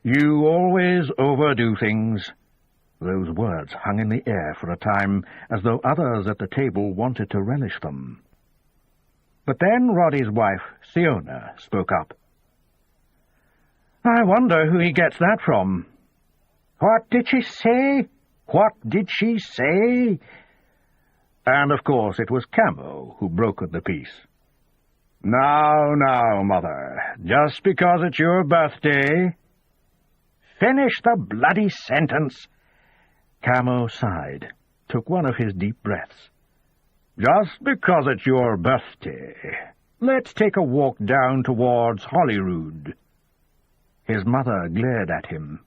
"You always overdo things." Those words hung in the air for a time, as though others at the table wanted to relish them. But then Roddy's wife, Siona, spoke up. "I wonder who he gets that from." "What did she say? What did she say?" And, of course, it was Camo who brokered the peace. "Now, now, Mother, just because it's your birthday—" "Finish the bloody sentence!" Camo sighed, took one of his deep breaths. "Just because it's your birthday, let's take a walk down towards Holyrood." His mother glared at him.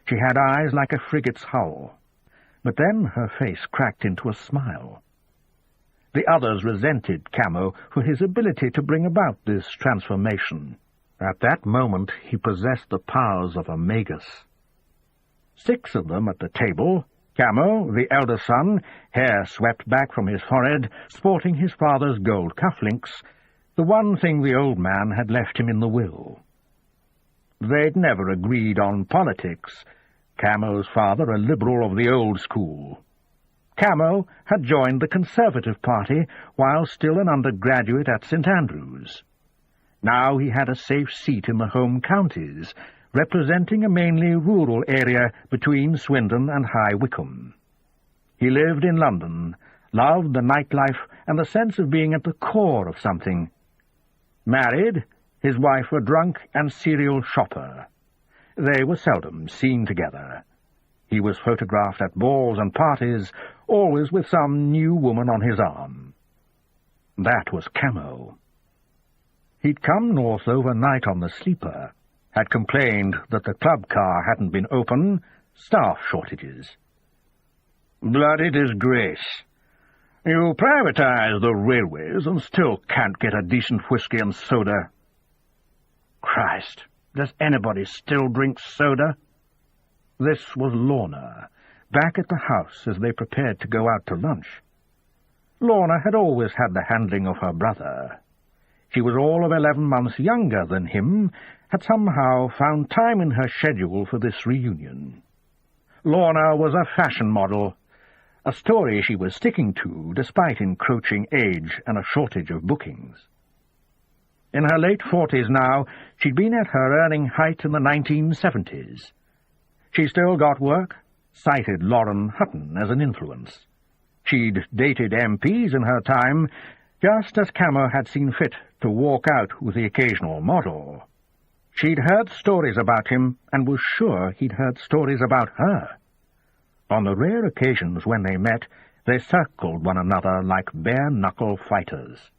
She had eyes like a frigate's hull, but then her face cracked into a smile. The others resented Camo for his ability to bring about this transformation. At that moment he possessed the powers of a magus. 6 of them at the table, Camo, the elder son, hair swept back from his forehead, sporting his father's gold cufflinks, the one thing the old man had left him in the will. They'd never agreed on politics, Camo's father a liberal of the old school. Camo had joined the Conservative Party while still an undergraduate at St. Andrews. Now he had a safe seat in the home counties, representing a mainly rural area between Swindon and High Wycombe. He lived in London, loved the nightlife and the sense of being at the core of something. Married, his wife a drunk and serial shopper. They were seldom seen together. He was photographed at balls and parties, always with some new woman on his arm. That was Camo. He'd come north overnight on the sleeper, had complained that the club car hadn't been open, staff shortages. "Bloody disgrace. You privatise the railways and still can't get a decent whisky and soda." "Christ, does anybody still drink soda?" This was Lorna, back at the house as they prepared to go out to lunch. Lorna had always had the handling of her brother. She was all of 11 months younger than him, had somehow found time in her schedule for this reunion. Lorna was a fashion model, a story she was sticking to despite encroaching age and a shortage of bookings. In her late 40s now, she'd been at her earning height in the 1970s. She still got work, cited Lauren Hutton as an influence. She'd dated MPs in her time, just as Camo had seen fit to walk out with the occasional model. She'd heard stories about him and was sure he'd heard stories about her. On the rare occasions when they met, they circled one another like bare-knuckle fighters.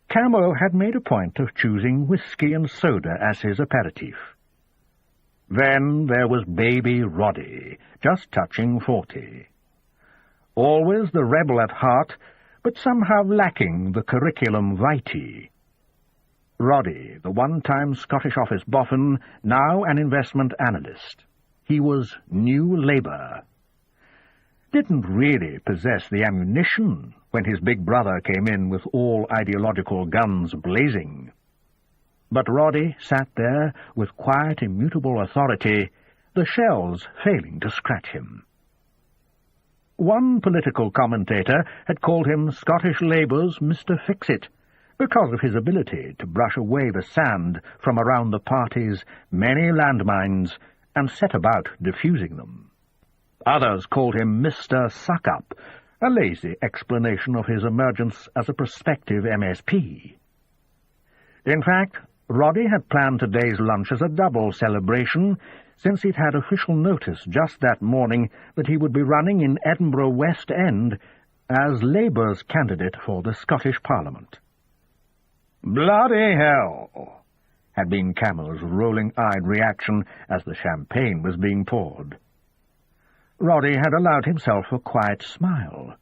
Camo had made a point of choosing whisky and soda as his aperitif. Then there was baby Roddy, just touching 40. Always the rebel at heart, but somehow lacking the curriculum vitae. Roddy, the one-time Scottish office boffin, now an investment analyst. He was New Labour. Didn't really possess the ammunition when his big brother came in with all ideological guns blazing. But Roddy sat there with quiet, immutable authority, the shells failing to scratch him. One political commentator had called him Scottish Labour's Mr. Fix-It, because of his ability to brush away the sand from around the party's many landmines and set about diffusing them. Others called him Mr. Suck-Up, a lazy explanation of his emergence as a prospective MSP. In fact, Roddy had planned today's lunch as a double celebration, since he'd had official notice just that morning that he would be running in Edinburgh West End as Labour's candidate for the Scottish Parliament. "Bloody hell!" had been Camo's rolling-eyed reaction as the champagne was being poured. Roddy had allowed himself a quiet smile,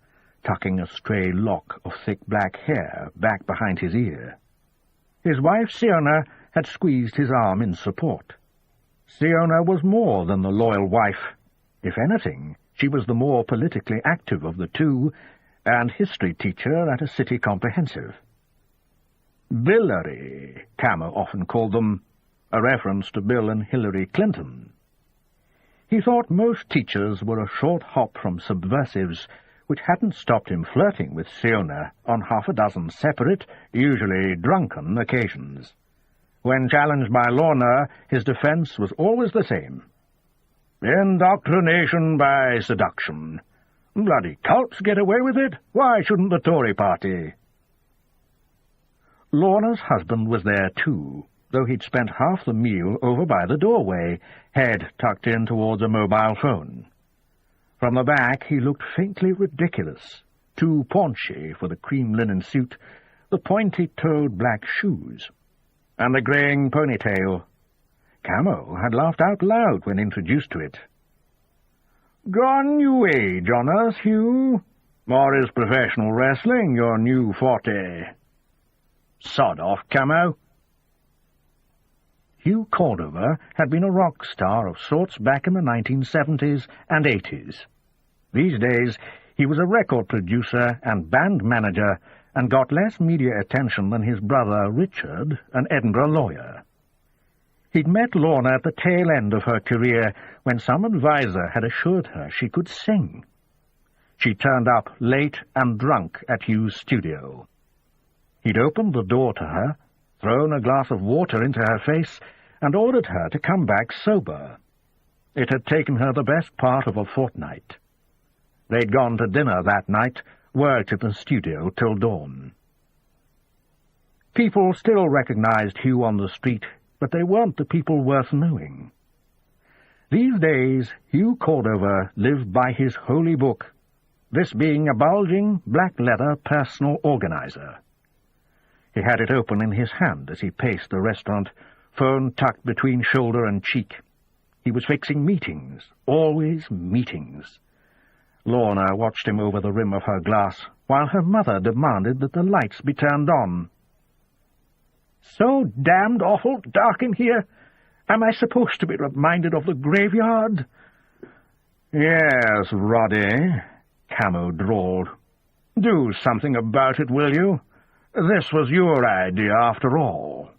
tucking a stray lock of thick black hair back behind his ear. His wife, Siona, had squeezed his arm in support. Siona was more than the loyal wife. If anything, She was the more politically active of the two, and history teacher at a city comprehensive. Billary, Camo often called them, a reference to Bill and Hillary Clinton. He thought most teachers were a short hop from subversives, which hadn't stopped him flirting with Siona on half a dozen separate, usually drunken occasions. When challenged by Lorna, his defence was always the same. Indoctrination by seduction. Bloody cults get away with it. Why shouldn't the Tory party? Lorna's husband was there too, though he'd spent half the meal over by the doorway, head tucked in towards a mobile phone. From the back he looked faintly ridiculous, too paunchy for the cream linen suit, the pointy-toed black shoes, and the greying ponytail. Camo had laughed out loud when introduced to it. "Gone new age on us, Hugh? Or is professional wrestling your new forte?" "Sod off, Camo." Hugh Cordover had been a rock star of sorts back in the 1970s and 80s. These days he was a record producer and band manager and got less media attention than his brother Richard, an Edinburgh lawyer. He'd met Lorna at the tail end of her career when some adviser had assured her she could sing. She turned up late and drunk at Hugh's studio. He'd opened the door to her, thrown a glass of water into her face, and ordered her to come back sober. It had taken her the best part of a fortnight. They'd gone to dinner that night, worked at the studio till dawn. People still recognized Hugh on the street, but they weren't the people worth knowing. These days, Hugh Cordover lived by his holy book, this being a bulging, black-leather personal organizer. He had it open in his hand as he paced the restaurant, phone tucked between shoulder and cheek. He was fixing meetings, always meetings. Lorna watched him over the rim of her glass, while her mother demanded that the lights be turned on. "So damned awful dark in here. Am I supposed to be reminded of the graveyard?" "Yes, Roddy," Camo drawled. "Do something about it, will you? This was your idea, after all."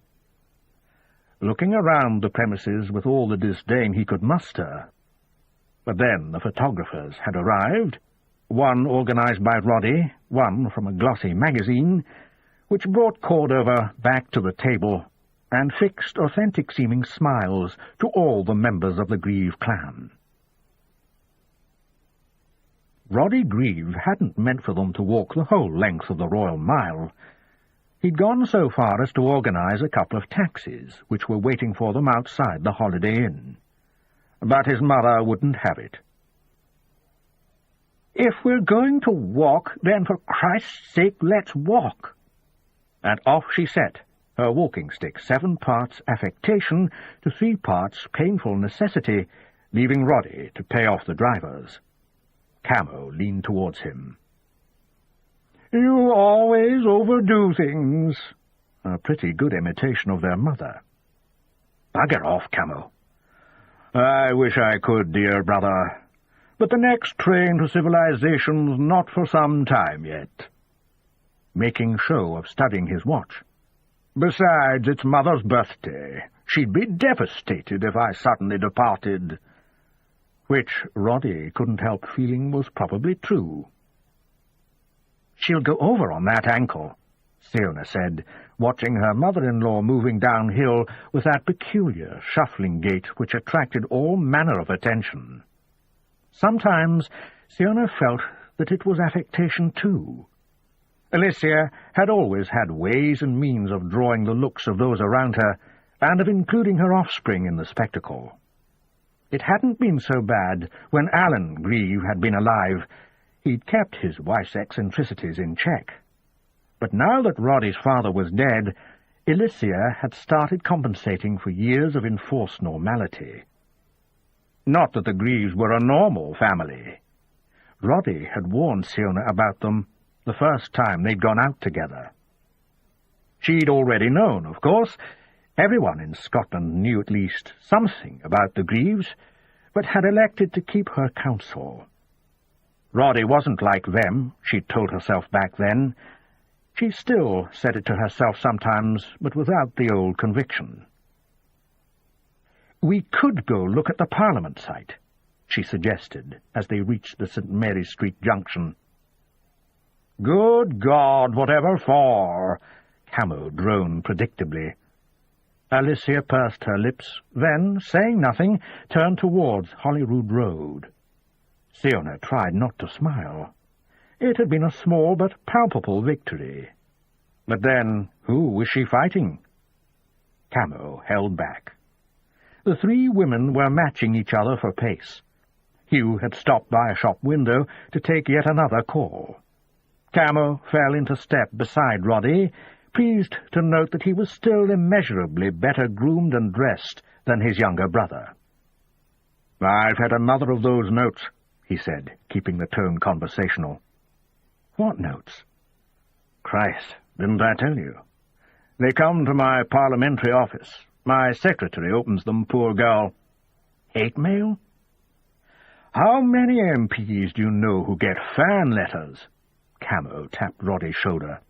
Looking around the premises with all the disdain he could muster. But then the photographers had arrived, one organized by Roddy, one from a glossy magazine, which brought Cordover back to the table and fixed authentic-seeming smiles to all the members of the Grieve clan. Roddy Grieve hadn't meant for them to walk the whole length of the Royal Mile. He'd gone so far as to organize a couple of taxis, which were waiting for them outside the Holiday Inn. But his mother wouldn't have it. "If we're going to walk, then for Christ's sake let's walk." And off she set, her walking stick 7 parts affectation to 3 parts painful necessity, leaving Roddy to pay off the drivers. Camo leaned towards him. "You always overdo things." A pretty good imitation of their mother. "Bugger off, Camo." "I wish I could, dear brother. But the next train to civilization's not for some time yet." Making show of studying his watch. "Besides, it's Mother's birthday. She'd be devastated if I suddenly departed." Which Roddy couldn't help feeling was probably true. "She'll go over on that ankle," Siona said, watching her mother-in-law moving downhill with that peculiar, shuffling gait which attracted all manner of attention. Sometimes Siona felt that it was affectation too. Alicia had always had ways and means of drawing the looks of those around her, and of including her offspring in the spectacle. It hadn't been so bad when Alan Grieve had been alive. He'd kept his wife's eccentricities in check. But now that Roddy's father was dead, Alicia had started compensating for years of enforced normality. Not that the Grieves were a normal family. Roddy had warned Siona about them the first time they'd gone out together. She'd already known, of course. Everyone in Scotland knew at least something about the Grieves, but had elected to keep her counsel, Roddy wasn't like them, she'd told herself back then. She still said it to herself sometimes, but without the old conviction. "We could go look at the Parliament site," she suggested, as they reached the St. Mary's Street junction. "Good God, whatever for?" Camo droned predictably. Alicia pursed her lips, then, saying nothing, turned towards Holyrood Road. Siona tried not to smile. It had been a small but palpable victory. But then, who was she fighting? Camo held back. The three women were matching each other for pace. Hugh had stopped by a shop window to take yet another call. Camo fell into step beside Roddy, pleased to note that he was still immeasurably better groomed and dressed than his younger brother. "I've had another of those notes," he said, keeping the tone conversational. "What notes?" "Christ, didn't I tell you? They come to my parliamentary office. My secretary opens them, poor girl." "Hate mail?" "How many MPs do you know who get fan letters?" Camo tapped Roddy's shoulder.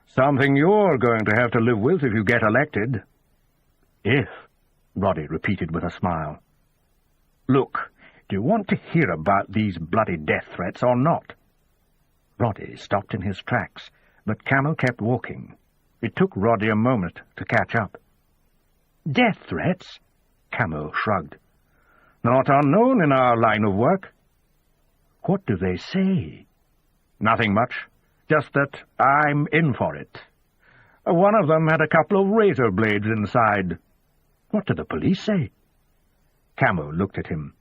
"Something you're going to have to live with if you get elected." "If," Roddy repeated with a smile. "Look, do you want to hear about these bloody death threats or not?" Roddy stopped in his tracks, but Camo kept walking. It took Roddy a moment to catch up. "Death threats?" Camo shrugged. "Not unknown in our line of work." "What do they say?" "Nothing much. Just that I'm in for it. One of them had a couple of razor blades inside." "What do the police say?" Camo looked at him.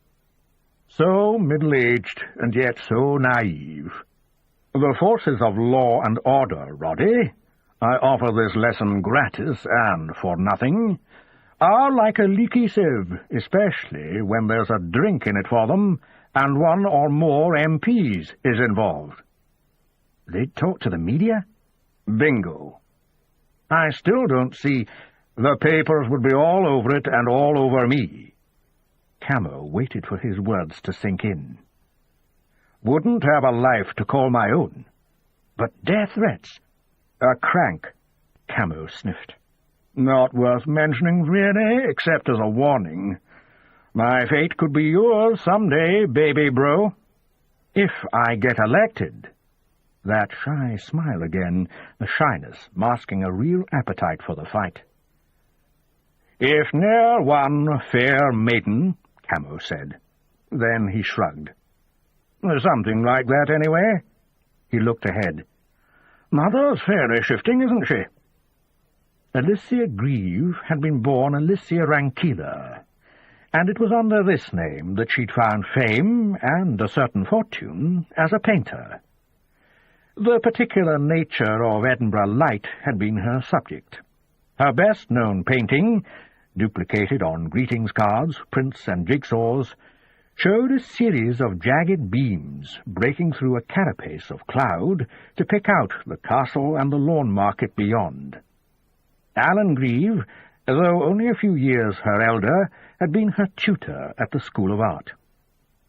"So middle-aged, and yet so naive. The forces of law and order, Roddy, I offer this lesson gratis and for nothing, are like a leaky sieve, especially when there's a drink in it for them, and one or more MPs is involved." "They'd talk to the media?" "Bingo. I still don't see. The papers would be all over it and all over me." Camo waited for his words to sink in. "Wouldn't have a life to call my own." "But death threats?" "A crank," Camo sniffed. "Not worth mentioning, really, except as a warning. My fate could be yours someday, baby bro. If I get elected." That shy smile again, the shyness masking a real appetite for the fight. "If ne'er one fair maiden," Camo said. Then he shrugged. "Something like that, anyway." He looked ahead. "Mother's fairly shifting, isn't she?" Alicia Grieve had been born Alicia Rankila, and it was under this name that she'd found fame and a certain fortune as a painter. The particular nature of Edinburgh light had been her subject. Her best-known painting, duplicated on greetings cards, prints, and jigsaws, showed a series of jagged beams breaking through a carapace of cloud to pick out the castle and the lawn market beyond. Alan Grieve, though only a few years her elder, had been her tutor at the School of Art.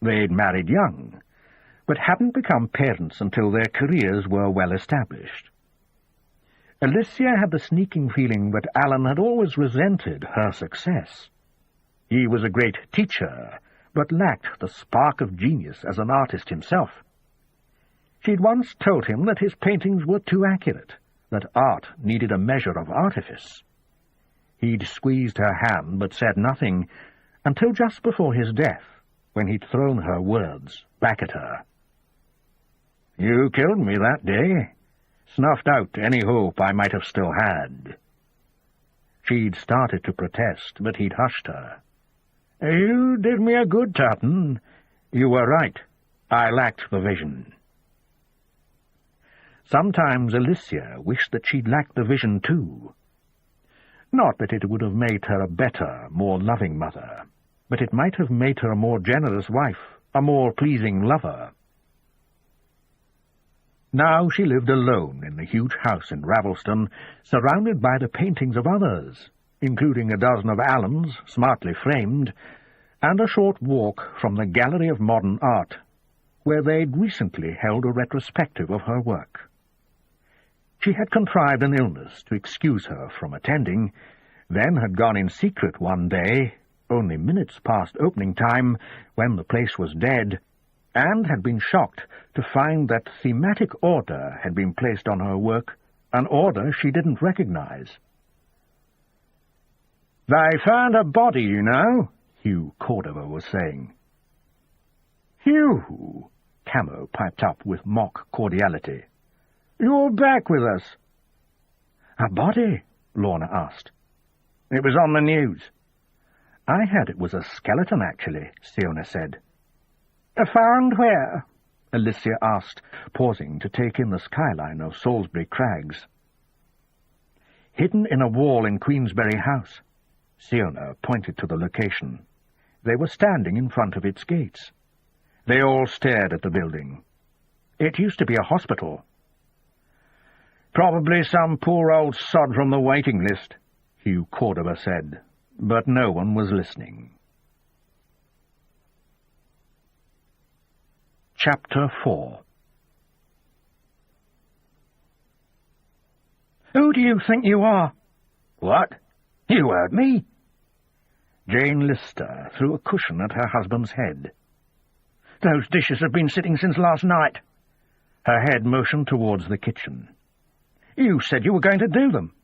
They'd married young, but hadn't become parents until their careers were well established. Alicia had the sneaking feeling that Alan had always resented her success. He was a great teacher, but lacked the spark of genius as an artist himself. She'd once told him that his paintings were too accurate, that art needed a measure of artifice. He'd squeezed her hand but said nothing, until just before his death, when he'd thrown her words back at her. "You killed me that day, snuffed out any hope I might have still had." She'd started to protest, but he'd hushed her. "You did me a good turn. You were right. I lacked the vision." Sometimes Alicia wished that she'd lacked the vision too. Not that it would have made her a better, more loving mother, but it might have made her a more generous wife, a more pleasing lover. Now she lived alone in the huge house in Ravelston, surrounded by the paintings of others, including a dozen of Alan's, smartly framed, and a short walk from the Gallery of Modern Art. where they'd recently held a retrospective of her work. She had contrived an illness to excuse her from attending, then had gone in secret one day, only minutes past opening time, when the place was dead, and had been shocked to find that thematic order had been placed on her work, an order she didn't recognize. "They found a body, you know," Hugh Cordova was saying. "Hugh," Camo piped up with mock cordiality. "You're back with us." "A body?" Lorna asked. "It was on the news." "I heard it was a skeleton, actually," Siona said. "Found where?" Alicia asked, pausing to take in the skyline of Salisbury Crags. "Hidden in a wall in Queensberry House." Siona pointed to the location. They were standing in front of its gates. They all stared at the building. "It used to be a hospital." "Probably some poor old sod from the waiting list," Hugh Cordova said, but no one was listening. Chapter 4. "Who do you think you are?" "What? You heard me?" Jane Lister threw a cushion at her husband's head. "Those dishes have been sitting since last night." Her head motioned towards the kitchen. "You said you were going to do them."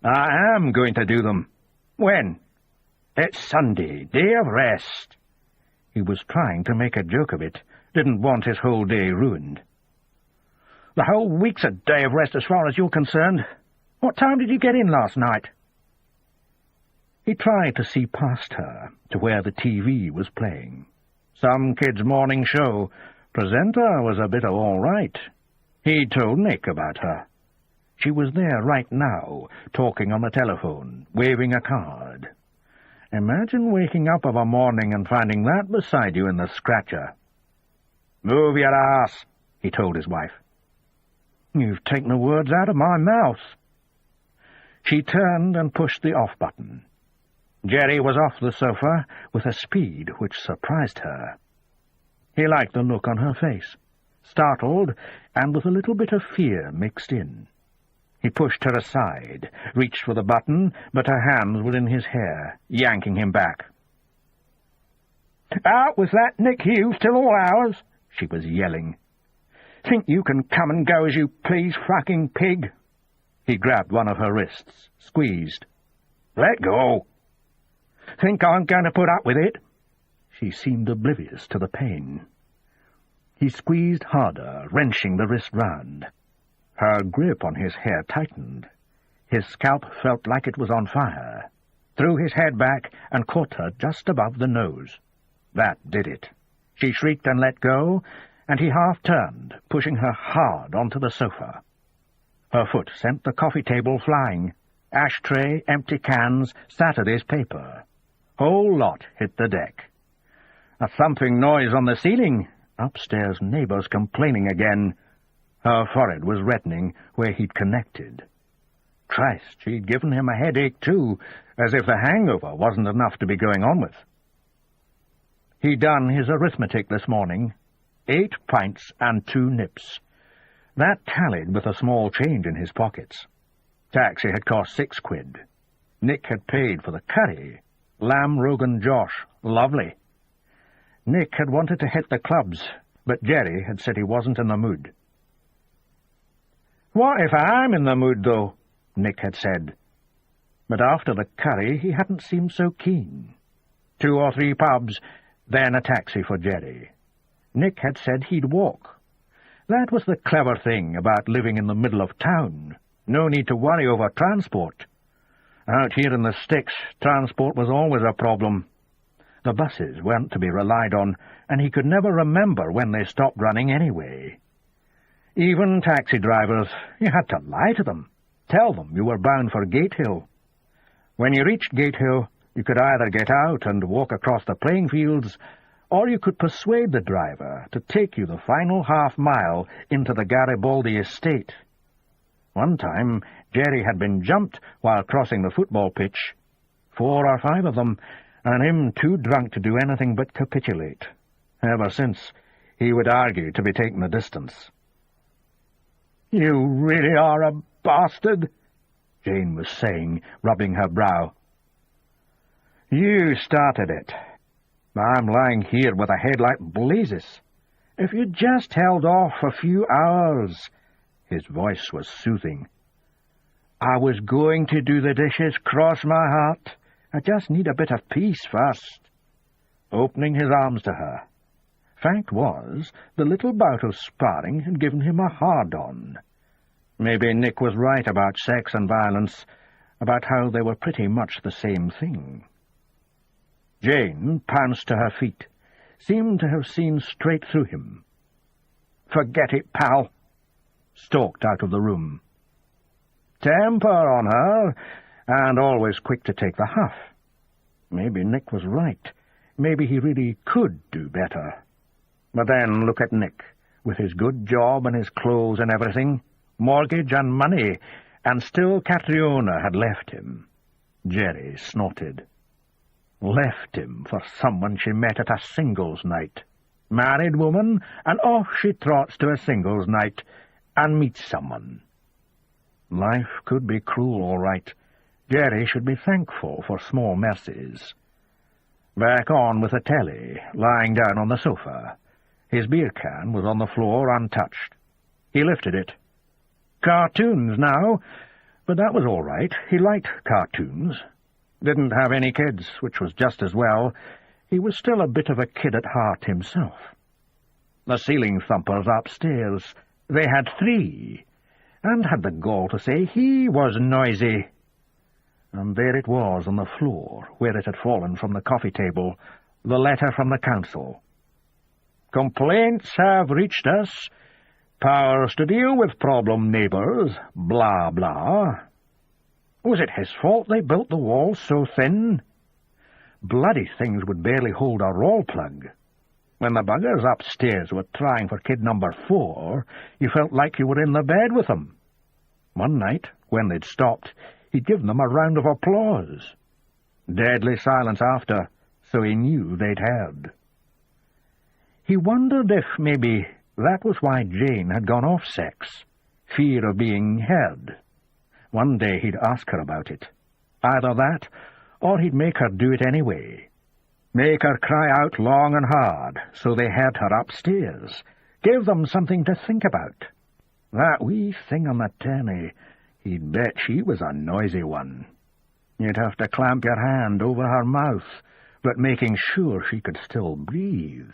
"I am going to do them." "When?" "It's Sunday, day of rest." He was trying to make a joke of it, didn't want his whole day ruined. "The whole week's a day of rest as far as you're concerned. What time did you get in last night?" He tried to see past her, to where the TV was playing. Some kid's morning show. Presenter was a bit of all right. He told Nick about her. She was there right now, talking on the telephone, waving a card. Imagine waking up of a morning and finding that beside you in the scratcher. "Move your ass," he told his wife. "You've taken the words out of my mouth." She turned and pushed the off button. Jerry was off the sofa with a speed which surprised her. He liked the look on her face, startled and with a little bit of fear mixed in. He pushed her aside, reached for the button, but her hands were in his hair, yanking him back. "Out with that, Nick Hughes, till all hours," she was yelling. "Think you can come and go as you please, fucking pig?" He grabbed one of her wrists, squeezed. "Let go." "Think I'm going to put up with it?" She seemed oblivious to the pain. He squeezed harder, wrenching the wrist round. Her grip on his hair tightened. His scalp felt like it was on fire. Threw his head back and caught her just above the nose. That did it. She shrieked and let go, and he half-turned, pushing her hard onto the sofa. Her foot sent the coffee table flying. Ashtray, empty cans, Saturday's paper. Whole lot hit the deck. A thumping noise on the ceiling. Upstairs neighbours complaining again. Her forehead was reddening where he'd connected. Christ, she'd given him a headache too, as if the hangover wasn't enough to be going on with. He'd done his arithmetic this morning. 8 pints and 2 nips. That tallied with a small change in his pockets. Taxi had cost £6. Nick had paid for the curry. Lamb Rogan Josh. Lovely. Nick had wanted to hit the clubs, but Jerry had said he wasn't in the mood. "What if I'm in the mood, though?" Nick had said. But after the curry he hadn't seemed so keen. 2 or 3 pubs, then a taxi for Jerry. Nick had said he'd walk. That was the clever thing about living in the middle of town. No need to worry over transport. Out here in the sticks, transport was always a problem. The buses weren't to be relied on, and he could never remember when they stopped running anyway. Even taxi drivers, you had to lie to them, tell them you were bound for Gatehill. When you reached Gatehill, you could either get out and walk across the playing fields, or you could persuade the driver to take you the final half-mile into the Garibaldi estate. One time, Jerry had been jumped while crossing the football pitch. 4 or 5 of them, and him too drunk to do anything but capitulate. Ever since, He would argue to be taken the distance. "You really are a bastard," Jane was saying, rubbing her brow. "You started it. I'm lying here with a head like blazes. If you'd just held off a few hours—" His voice was soothing. "I was going to do the dishes, cross my heart. I just need a bit of peace first." Opening his arms to her. Fact was, the little bout of sparring had given him a hard-on. Maybe Nick was right about sex and violence, about how they were pretty much the same thing. Jane pounced to her feet, seemed to have seen straight through him. "Forget it, pal," stalked out of the room. Temper on her, and always quick to take the huff. Maybe Nick was right. Maybe he really could do better. But then look at Nick, with his good job and his clothes and everything, mortgage and money, and still Catriona had left him. Jerry snorted. Left him for someone she met at a singles night. Married woman, and off she trots to a singles night, and meets someone. Life could be cruel, all right. Jerry should be thankful for small mercies. Back on with the telly, lying down on the sofa. His beer can was on the floor untouched. He lifted it. Cartoons now, but that was all right. He liked cartoons. Didn't have any kids, which was just as well. He was still a bit of a kid at heart himself. The ceiling thumpers upstairs, they had 3, and had the gall to say he was noisy. And there it was on the floor, where it had fallen from the coffee table, the letter from the council. "Complaints have reached us. Powers to deal with problem neighbours, blah, blah." Was it his fault they built the walls so thin? Bloody things would barely hold a roll plug. When the buggers upstairs were trying for kid number 4, you felt like you were in the bed with them. One night, when they'd stopped, he'd given them a round of applause. Deadly silence after, so he knew they'd heard. He wondered if maybe that was why Jane had gone off sex, fear of being heard. One day he'd ask her about it. Either that, or he'd make her do it anyway. Make her cry out long and hard, so they had her upstairs. Give them something to think about. That wee thing on the telly, he'd bet she was a noisy one. You'd have to clamp your hand over her mouth, but making sure she could still breathe.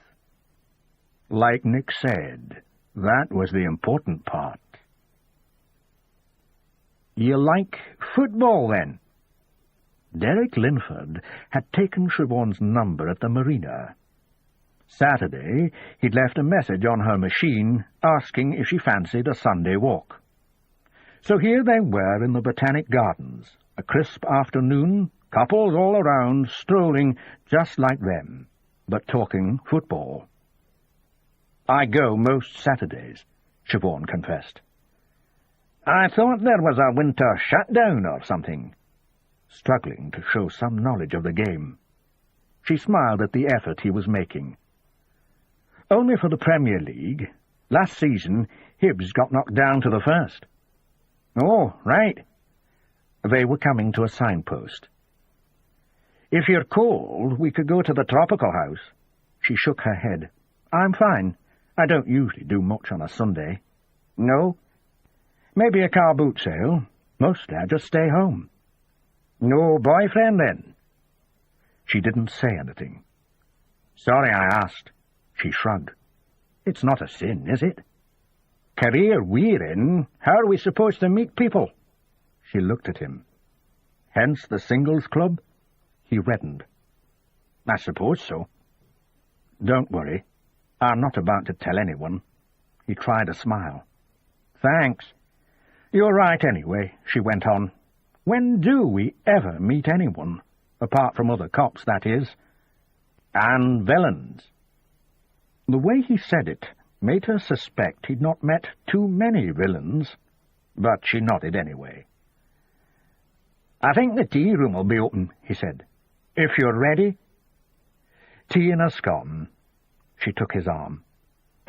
Like Nick said, that was the important part. "You like football, then?" Derek Linford had taken Siobhan's number at the marina. Saturday, he'd left a message on her machine asking if she fancied a Sunday walk. So here they were in the Botanic Gardens, a crisp afternoon, couples all around, strolling just like them, but talking football. "I go most Saturdays," Siobhan confessed. "I thought there was a winter shutdown or something," struggling to show some knowledge of the game. She smiled at the effort he was making. "Only for the Premier League. Last season, Hibs got knocked down to the first." "Oh, right." They were coming to a signpost. "If you're cold, we could go to the Tropical House." She shook her head. "I'm fine. I don't usually do much on a Sunday." "No?" "Maybe a car boot sale. Mostly I just stay home." "No boyfriend, then?" She didn't say anything. "Sorry I asked." She shrugged. "It's not a sin, is it? Career we're in, how are we supposed to meet people?" She looked at him. "Hence the singles club?" He reddened. "I suppose so." "Don't worry. I'm not about to tell anyone." He tried a smile. "Thanks. You're right anyway," she went on. "When do we ever meet anyone? Apart from other cops, that is. And villains." The way he said it made her suspect he'd not met too many villains, but she nodded anyway. "I think the tea room will be open," he said. "If you're ready." "Tea and a scone." She took his arm.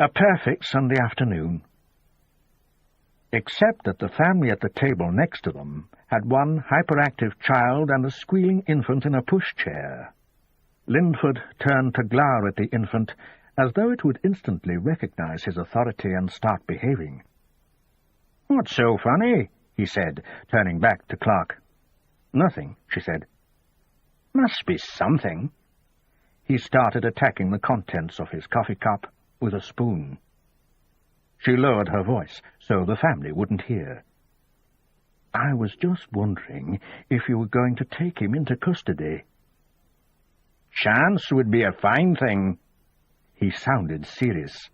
A perfect Sunday afternoon. Except that the family at the table next to them had one hyperactive child and a squealing infant in a pushchair. Linford turned to glower at the infant as though it would instantly recognize his authority and start behaving. "What's so funny?" he said, turning back to Clark. "Nothing," she said. "Must be something." He started attacking the contents of his coffee cup with a spoon. She lowered her voice so the family wouldn't hear. "I was just wondering if you were going to take him into custody." "Chance would be a fine thing." He sounded serious.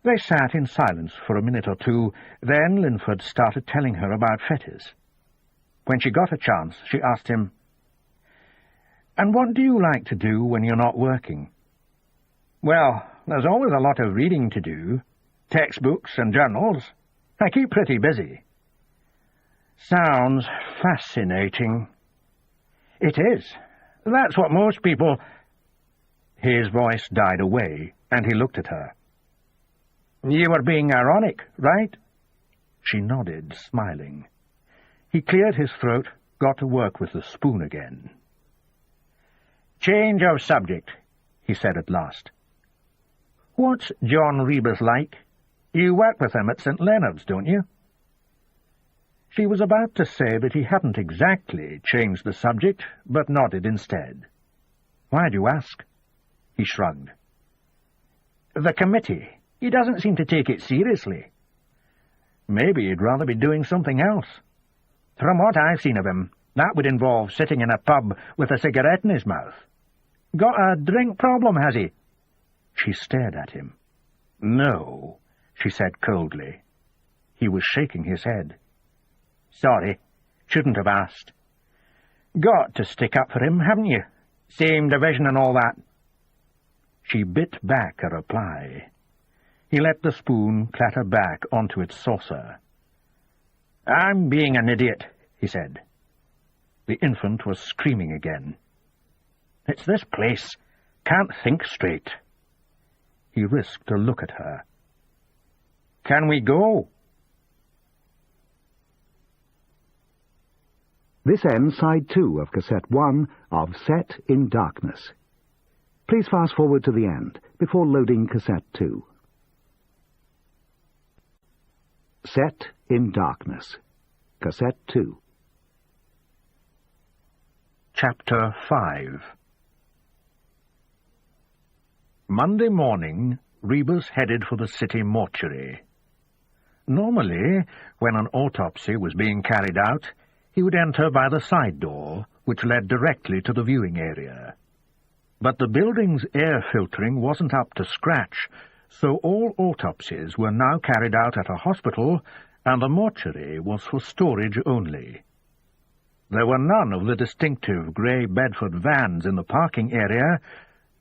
They sat in silence for a minute or two. Then Linford started telling her about fetters. When she got a chance, she asked him, "And what do you like to do when you're not working?" "Well, there's always a lot of reading to do. Textbooks and journals. I keep pretty busy." "Sounds fascinating." "It is. That's what most people—" His voice died away, and he looked at her. "You were being ironic, right?" She nodded, smiling. He cleared his throat, got to work with the spoon again. "Change of subject," he said at last. "What's John Rebus like? You work with him at St. Leonard's, don't you?" She was about to say that he hadn't exactly changed the subject, but nodded instead. "Why do you ask?" He shrugged. "The committee. He doesn't seem to take it seriously." "Maybe he'd rather be doing something else." "From what I've seen of him, that would involve sitting in a pub with a cigarette in his mouth. Got a drink problem, has he?" She stared at him. "No," she said coldly. He was shaking his head. "Sorry, shouldn't have asked." "Got to stick up for him, haven't you? Same division and all that." She bit back a reply. He let the spoon clatter back onto its saucer. "I'm being an idiot," he said. The infant was screaming again. "It's this place. Can't think straight." He risked a look at her. "Can we go?"
This ends side 2 of cassette 1 of Set in Darkness. Please fast forward to the end before loading cassette 2. Set in Darkness, cassette 2.
Chapter 5. Monday morning, Rebus headed for the city mortuary. Normally, when an autopsy was being carried out, he would enter by the side door, which led directly to the viewing area. But the building's air filtering wasn't up to scratch, so all autopsies were now carried out at a hospital, and the mortuary was for storage only. There were none of the distinctive grey Bedford vans in the parking area.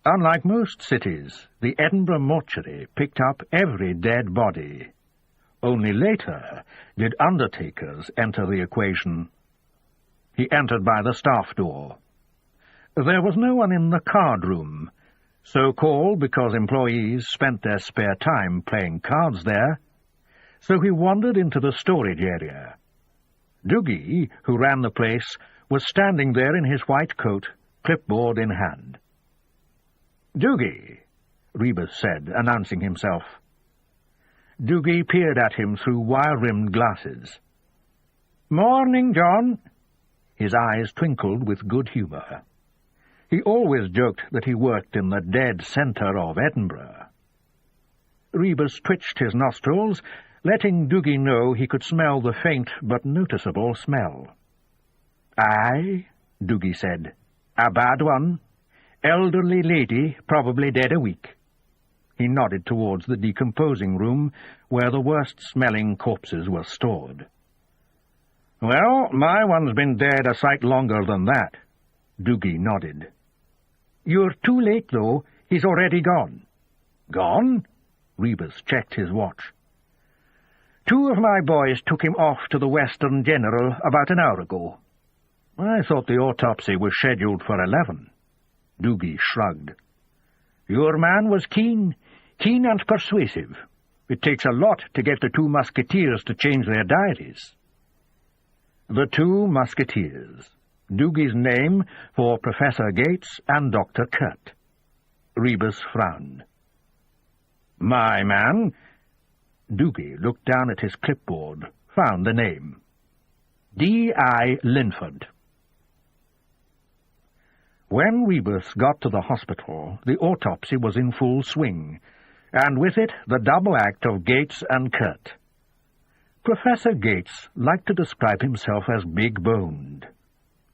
Unlike most cities, the Edinburgh mortuary picked up every dead body. Only later did undertakers enter the equation. He entered by the staff door. There was no one in the card room, so called because employees spent their spare time playing cards there, so he wandered into the storage area. Doogie, who ran the place, was standing there in his white coat, clipboard in hand. "Doogie," Rebus said, announcing himself. Doogie peered at him through wire-rimmed glasses. "Morning, John." His eyes twinkled with good humour. He always joked that he worked in the dead centre of Edinburgh. Rebus twitched his nostrils, letting Doogie know he could smell the faint but noticeable smell. "Aye," Doogie said. "A bad one. Elderly lady, probably dead a week." He nodded towards the decomposing room, where the worst-smelling corpses were stored. "Well, my one's been dead a sight longer than that." Doogie nodded. "You're too late, though. He's already gone." "Gone?" Rebus checked his watch. "Two of my boys took him off to the Western General about an hour ago." "I thought the autopsy was scheduled for 11. Doogie shrugged. "Your man was keen. Keen and persuasive. It takes a lot to get the two musketeers to change their diaries. The two musketeers. Doogie's name for Professor Gates and Dr. Kurt. Rebus frowned. My man. Doogie looked down at his clipboard, found the name. D.I. Linford. When Rebus got to the hospital, the autopsy was in full swing, and with it the double act of Gates and Kurt. Professor Gates liked to describe himself as big-boned.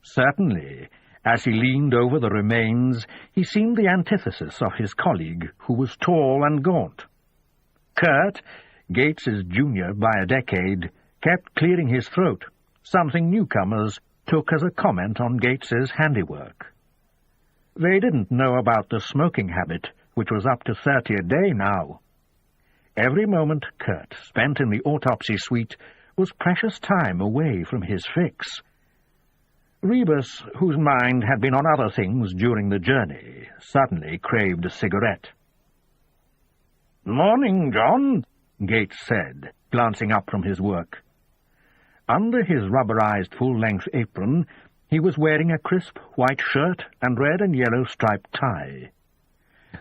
Certainly, as he leaned over the remains, he seemed the antithesis of his colleague, who was tall and gaunt. Kurt, Gates's junior by a decade, kept clearing his throat, something newcomers took as a comment on Gates's handiwork. They didn't know about the smoking habit, which was up to 30 a day now. Every moment Kurt spent in the autopsy suite was precious time away from his fix. Rebus, whose mind had been on other things during the journey, suddenly craved a cigarette. "Morning, John," Gates said, glancing up from his work. Under his rubberized full-length apron, he was wearing a crisp white shirt and red and yellow striped tie.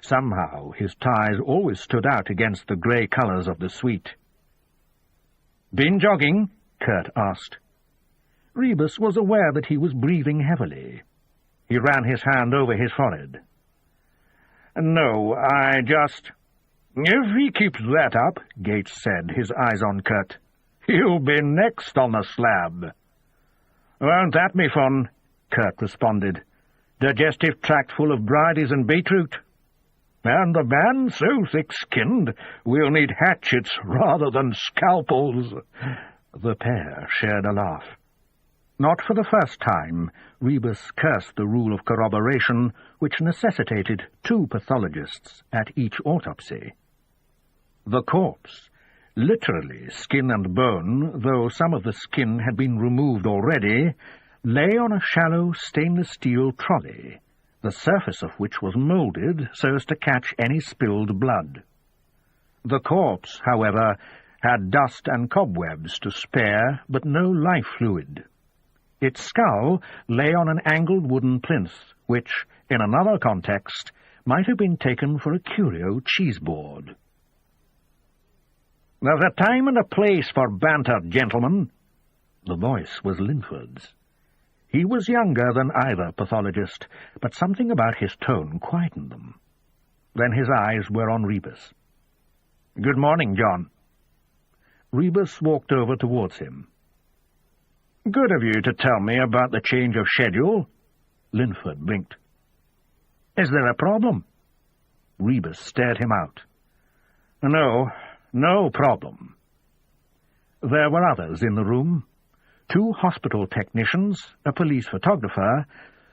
Somehow his ties always stood out against the grey colours of the suite. "Been jogging?" Kurt asked. Rebus was aware that he was breathing heavily. He ran his hand over his forehead. "No, I just—" "If he keeps that up," Gates said, his eyes on Kurt, "he'll be next on the slab." "Won't that be fun?" Kurt responded. "Digestive tract full of bridles and beetroot. And the man so thick-skinned, we'll need hatchets rather than scalpels." The pair shared a laugh. Not for the first time, Rebus cursed the rule of corroboration, which necessitated 2 pathologists at each autopsy. The corpse, literally skin and bone, though some of the skin had been removed already, lay on a shallow stainless steel trolley, the surface of which was moulded so as to catch any spilled blood. The corpse, however, had dust and cobwebs to spare, but no life fluid. Its skull lay on an angled wooden plinth, which, in another context, might have been taken for a curio cheeseboard. "There's a time and a place for banter, gentlemen." The voice was Linford's. He was younger than either pathologist, but something about his tone quietened them. Then his eyes were on Rebus. "Good morning, John." Rebus walked over towards him. "Good of you to tell me about the change of schedule." Linford blinked. "Is there a problem?" Rebus stared him out. No problem." There were others in the room. 2 hospital technicians, a police photographer,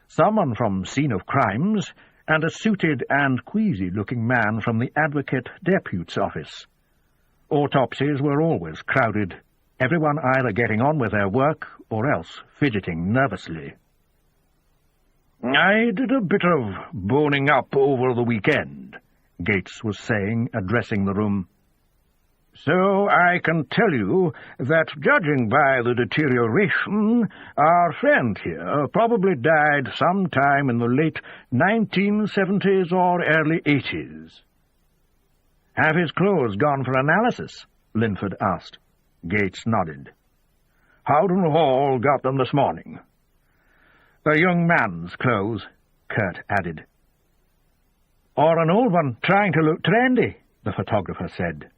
someone from Scene of Crimes, and a suited and queasy-looking man from the Advocate Depute's office. Autopsies were always crowded, everyone either getting on with their work or else fidgeting nervously. "I did a bit of boning up over the weekend," Gates was saying, addressing the room. "So I can tell you that, judging by the deterioration, our friend here probably died sometime in the late 1970s or early 80s. "Have his clothes gone for analysis?" Linford asked. Gates nodded. "Howden Hall got them this morning." "The young man's clothes," Kurt added. "Or an old one trying to look trendy," the photographer said.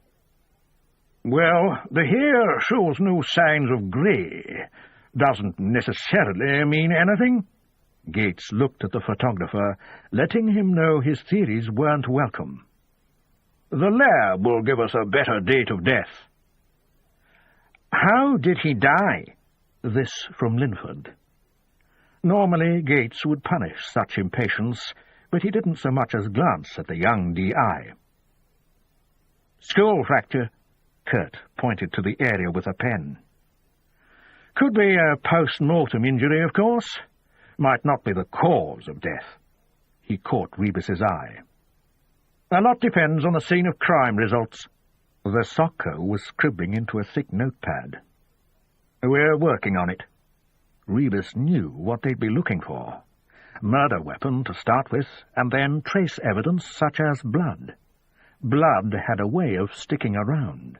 "Well, the hair shows no signs of grey. Doesn't necessarily mean anything." Gates looked at the photographer, letting him know his theories weren't welcome. "The lab will give us a better date of death." "How did he die?" This from Linford. Normally Gates would punish such impatience, but he didn't so much as glance at the young D.I. "Skull fracture." Kurt pointed to the area with a pen. "Could be a post-mortem injury, of course. Might not be the cause of death." He caught Rebus's eye. A lot depends on the scene of crime results. The Socko was scribbling into a thick notepad. We're working on it. Rebus knew what they'd be looking for. Murder weapon to start with, and then trace evidence such as blood. Blood had a way of sticking around.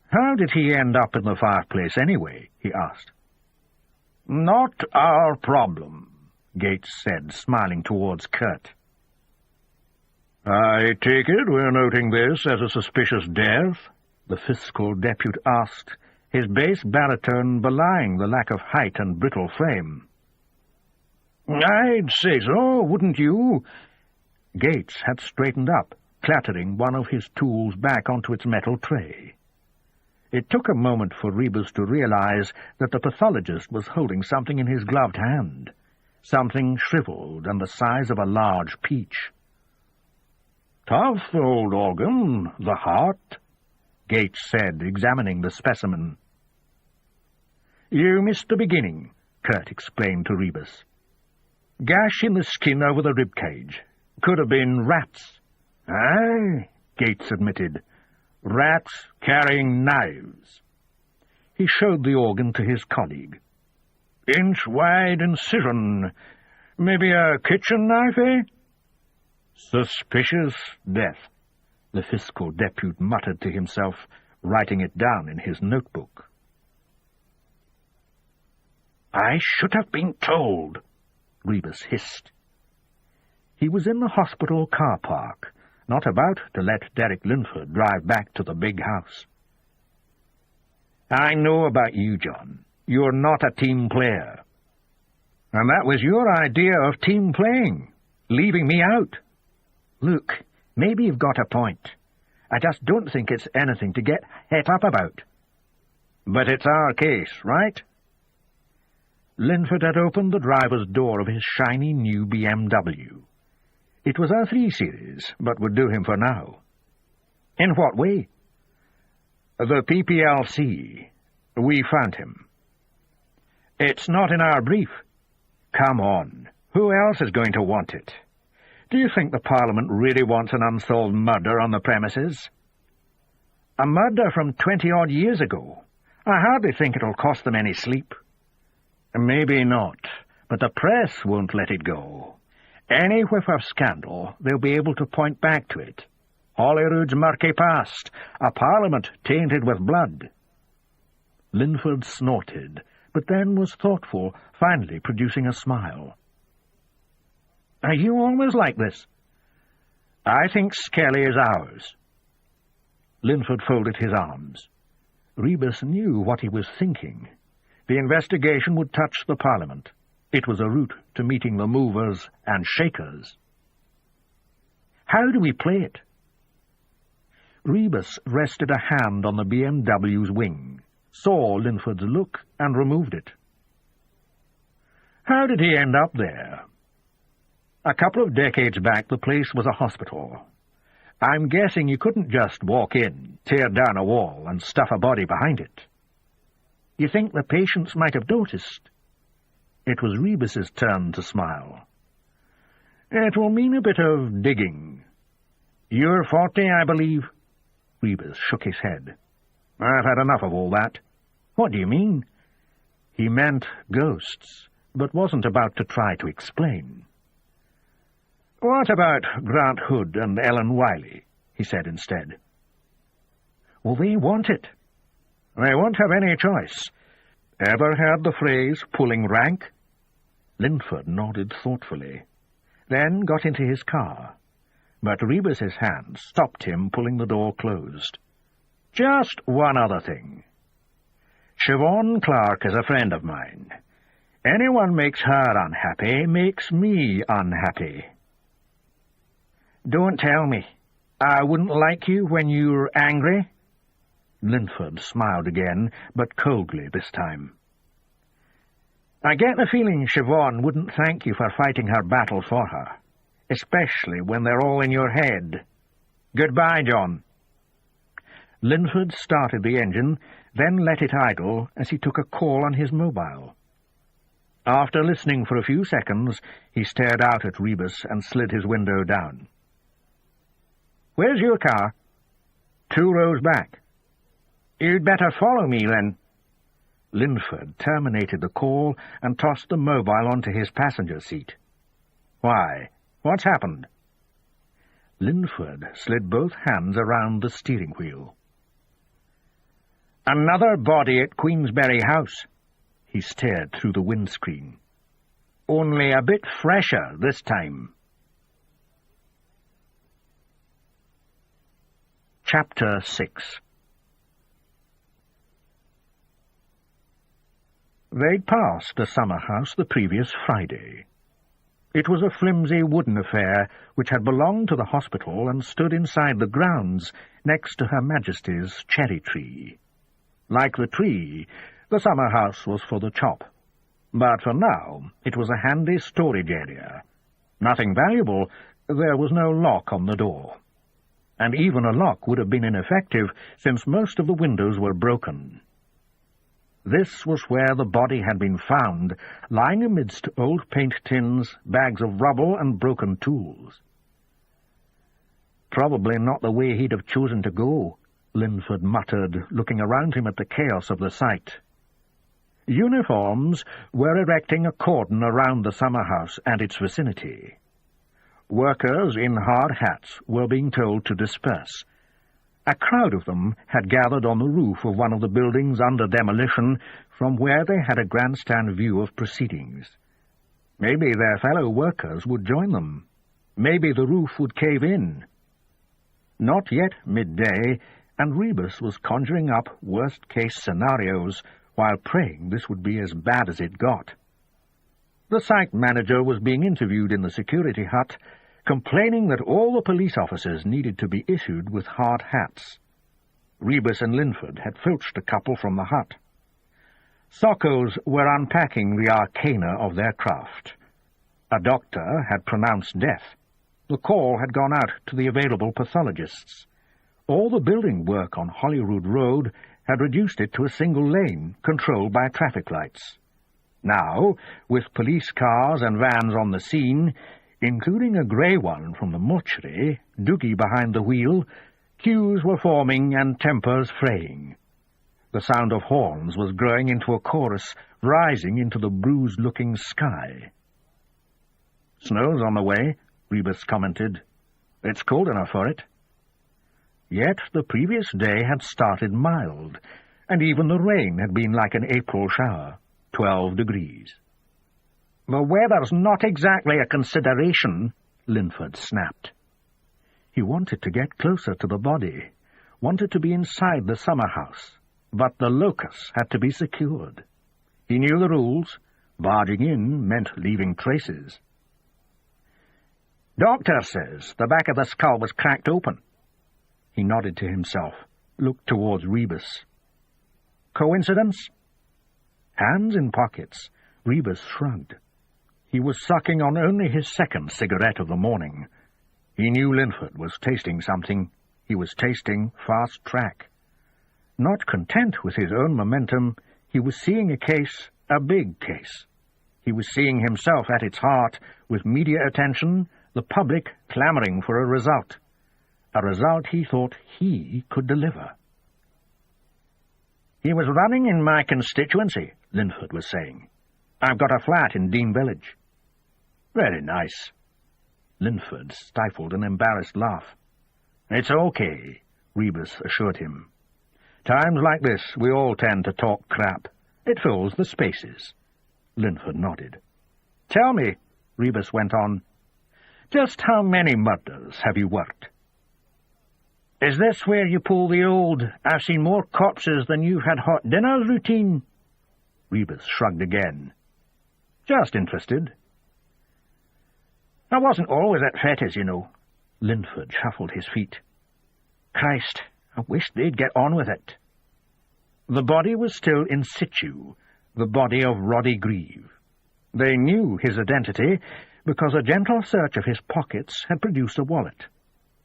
How did he end up in the fireplace anyway? He asked. Not our problem, Gates said, smiling towards Kurt. I take it we're noting this as a suspicious death? The fiscal depute asked, his bass baritone belying the lack of height and brittle frame. I'd say so, wouldn't you? Gates had straightened up, clattering one of his tools back onto its metal tray. It took a moment for Rebus to realize that the pathologist was holding something in his gloved hand, something shriveled and the size of a large peach. Tough old organ, the heart, Gates said, examining the specimen. You missed the beginning, Kurt explained to Rebus. Gash in the skin over the rib cage. Could have been rats. Aye, Gates admitted. Rats carrying knives. He showed the organ to his colleague. Inch-wide incision. Maybe a kitchen knife, eh? Suspicious death, the fiscal depute muttered to himself, writing it down in his notebook. I should have been told, Rebus hissed. He was in the hospital car park, not about to let Derek Linford drive back to the big house. I know about you, John. You're not a team player. And that was your idea of team playing, leaving me out. Look, maybe you've got a point. I just don't think it's anything to get het up about. But it's our case, right? Linford had opened the driver's door of his shiny new BMW. It was a 3 Series, but would do him for now. In what way? The PPLC. We found him. It's not in our brief. Come on. Who else is going to want it? Do you think the Parliament really wants an unsolved murder on the premises? A murder from 20-odd years ago. I hardly think it'll cost them any sleep. Maybe not, but the press won't let it go. Any whiff of scandal, they'll be able to point back to it. Holyrood's murky past, a Parliament tainted with blood. Linford snorted, but then was thoughtful, finally producing a smile. Are you always like this? I think Skelly is ours. Linford folded his arms. Rebus knew what he was thinking. The investigation would touch the Parliament. It was a route to meeting the movers and shakers. How do we play it? Rebus rested a hand on the BMW's wing, saw Linford's look, and removed it. How did he end up there? A couple of decades back, the place was a hospital. I'm guessing you couldn't just walk in, tear down a wall, and stuff a body behind it. You think the patients might have noticed? It was Rebus's turn to smile. It will mean a bit of digging. You're 40, I believe? Rebus shook his head. I've had enough of all that. What do you mean? He meant ghosts, but wasn't about to try to explain. What about Grant Hood and Ellen Wiley? He said instead. Well, they want it. They won't have any choice. Ever heard the phrase, pulling rank? Linford nodded thoughtfully, then got into his car. But Rebus's hand stopped him, pulling the door closed. Just one other thing. Siobhan Clark is a friend of mine. Anyone makes her unhappy makes me unhappy. Don't tell me. I wouldn't like you when you're angry? Linford smiled again, but coldly this time. I get the feeling Siobhan wouldn't thank you for fighting her battle for her, especially when they're all in your head. Goodbye, John. Linford started the engine, then let it idle as he took a call on his mobile. After listening for a few seconds, he stared out at Rebus and slid his window down. Where's your car?" "2 rows back." "You'd better follow me, then." Linford terminated the call and tossed the mobile onto his passenger seat. "Why? What's happened?" Linford slid both hands around the steering wheel. "Another body at Queensberry House." He stared through the windscreen. "Only a bit fresher this time." Chapter 6. They'd passed the summer house the previous Friday. It was a flimsy wooden affair which had belonged to the hospital and stood inside the grounds next to Her Majesty's cherry tree. Like the tree, the summer house was for the chop, but for now it was a handy storage area. Nothing valuable, there was no lock on the door. And even a lock would have been ineffective, since most of the windows were broken. This was where the body had been found, lying amidst old paint tins, bags of rubble, and broken tools. "Probably not the way he'd have chosen to go," Linford muttered, looking around him at the chaos of the sight. Uniforms were erecting a cordon around the summer house and its vicinity. Workers in hard hats were being told to disperse. A crowd of them had gathered on the roof of one of the buildings under demolition, from where they had a grandstand view of proceedings. Maybe their fellow workers would join them. Maybe the roof would cave in. Not yet midday, and Rebus was conjuring up worst-case scenarios while praying this would be as bad as it got. The site manager was being interviewed in the security hut, complaining that all the police officers needed to be issued with hard hats. Rebus and Linford had filched a couple from the hut. Soccos were unpacking the arcana of their craft. A doctor had pronounced death. The call had gone out to the available pathologists. All the building work on Holyrood Road had reduced it to a single lane, controlled by traffic lights. Now, with police cars and vans on the scene, including a grey one from the mortuary, Doogie behind the wheel, queues were forming and tempers fraying. The sound of horns was growing into a chorus, rising into the bruised-looking sky. "Snow's on the way," Rebus commented. "It's cold enough for it." Yet the previous day had started mild, and even the rain had been like an April shower, 12 degrees. "The weather's not exactly a consideration," Linford snapped. He wanted to get closer to the body, wanted to be inside the summer house, but the locus had to be secured. He knew the rules. Barging in meant leaving traces. "Doctor says the back of the skull was cracked open." He nodded to himself, looked towards Rebus. "Coincidence?" Hands in pockets, Rebus shrugged. He was sucking on only his second cigarette of the morning. He knew Linford was tasting something. He was tasting fast track. Not content with his own momentum, he was seeing a case, a big case. He was seeing himself at its heart, with media attention, the public clamouring for a result he thought he could deliver. "He was running in my constituency," Linford was saying. "I've got a flat in Dean Village." "Very nice." Linford stifled an embarrassed laugh. "It's okay," Rebus assured him. "Times like this, we all tend to talk crap. It fills the spaces." Linford nodded. "Tell me," Rebus went on, "just how many murders have you worked?" "Is this where you pull the old, I've seen more corpses than you've had hot dinners routine?" Rebus shrugged again. "Just interested." "I wasn't always at fetters, you know." Linford shuffled his feet. "Christ, I wish they'd get on with it." The body was still in situ, the body of Roddy Grieve. They knew his identity because a gentle search of his pockets had produced a wallet.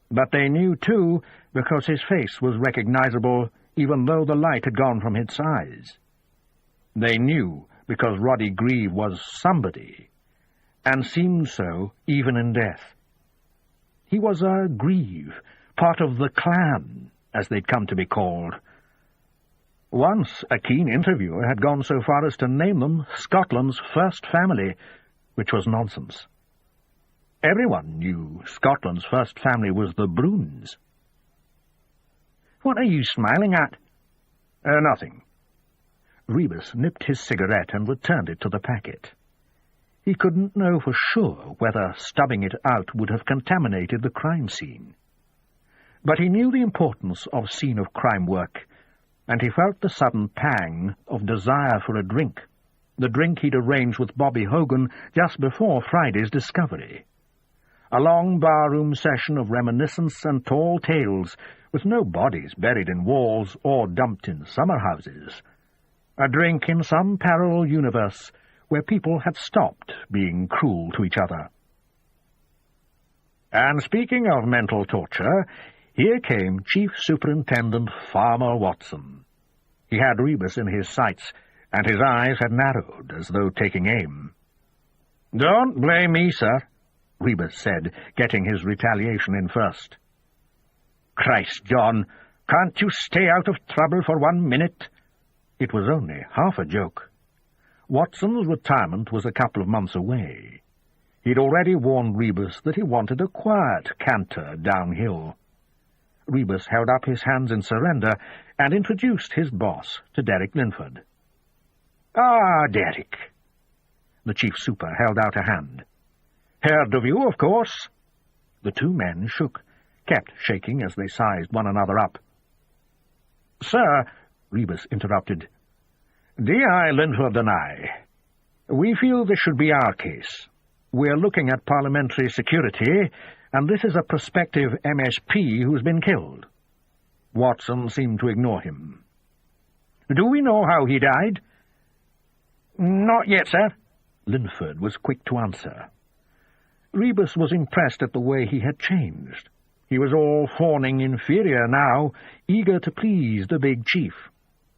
But they knew, too, because his face was recognizable even though the light had gone from its eyes. They knew because Roddy Grieve was somebody, and seemed so even in death. He was a Grieve, part of the clan, as they'd come to be called. Once a keen interviewer had gone so far as to name them Scotland's first family, which was nonsense. Everyone knew Scotland's first family was the Bruins. "What are you smiling at?" Nothing." Rebus nipped his cigarette and returned it to the packet. He couldn't know for sure whether stubbing it out would have contaminated the crime scene. But he knew the importance of scene-of-crime work, and he felt the sudden pang of desire for a drink, the drink he'd arranged with Bobby Hogan just before Friday's discovery. A long barroom session of reminiscence and tall tales, with no bodies buried in walls or dumped in summer-houses. A drink in some parallel universe where people had stopped being cruel to each other. And speaking of mental torture, here came Chief Superintendent Farmer Watson. He had Rebus in his sights, and his eyes had narrowed as though taking aim. "Don't blame me, sir," Rebus said, getting his retaliation in first. "Christ, John, can't you stay out of trouble for 1 minute?" It was only half a joke. Watson's retirement was a couple of months away. He'd already warned Rebus that he wanted a quiet canter downhill. Rebus held up his hands in surrender and introduced his boss to Derek Linford. "Ah, Derek." The chief super held out a hand. "Heard of you, of course." The two men shook, kept shaking as they sized one another up. "Sir," Rebus interrupted, "D.I. Linford and I, we feel this should be our case. We're looking at parliamentary security, and this is a prospective MSP who's been killed." Watson seemed to ignore him. "Do we know how he died?" "Not yet, sir." Linford was quick to answer. Rebus was impressed at the way he had changed. He was all fawning inferior now, eager to please the big chief.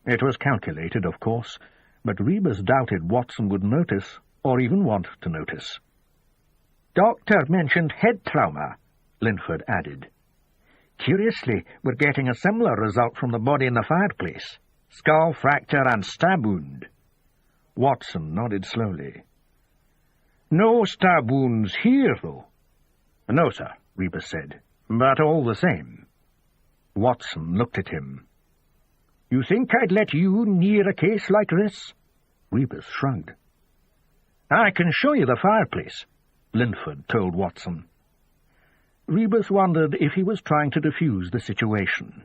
It was calculated, of course, but Rebus doubted Watson would notice, or even want to notice. "Doctor mentioned head trauma," Linford added. "Curiously, we're getting a similar result from the body in the fireplace. Skull fracture and stab wound." Watson nodded slowly. "No stab wounds here, though." "No, sir," Rebus said, "but all the same." Watson looked at him. "You think I'd let you near a case like this?" Rebus shrugged. "I can show you the fireplace," Linford told Watson. Rebus wondered if he was trying to defuse the situation.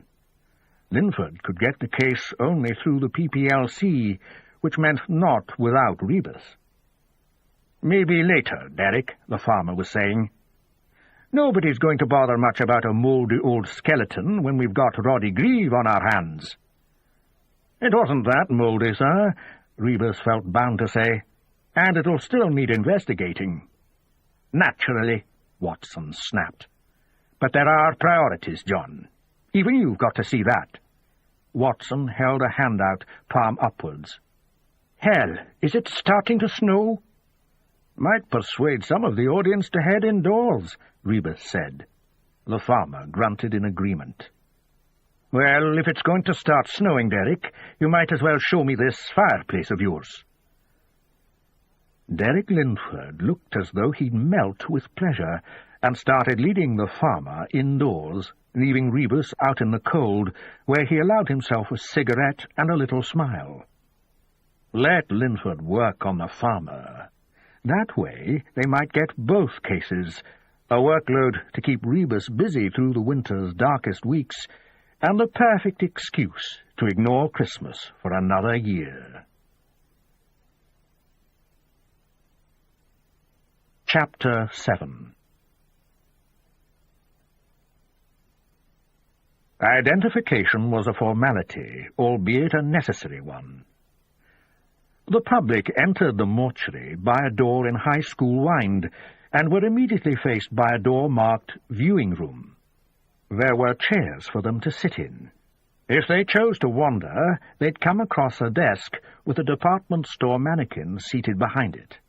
Linford could get the case only through the PPLC, which meant not without Rebus. "Maybe later, Derek," the farmer was saying. "Nobody's going to bother much about a mouldy old skeleton when we've got Roddy Grieve on our hands." "It wasn't that mouldy, sir," Rebus felt bound to say, "and it'll still need investigating." "Naturally," Watson snapped. "But there are priorities, John. Even you've got to see that." Watson held a hand out, palm upwards. "Hell, is it starting to snow?" "Might persuade some of the audience to head indoors," Rebus said. The farmer grunted in agreement. "Well, if it's going to start snowing, Derek, you might as well show me this fireplace of yours." Derek Linford looked as though he'd melt with pleasure, and started leading the farmer indoors, leaving Rebus out in the cold, where he allowed himself a cigarette and a little smile. Let Linford work on the farmer. That way they might get both cases, a workload to keep Rebus busy through the winter's darkest weeks, and the perfect excuse to ignore Christmas for another year. Chapter 7. Identification was a formality, albeit a necessary one. The public entered the mortuary by a door in High School Wynd, and were immediately faced by a door marked Viewing Room. There were chairs for them to sit in. If they chose to wander, they'd come across a desk with a department store mannequin seated behind it.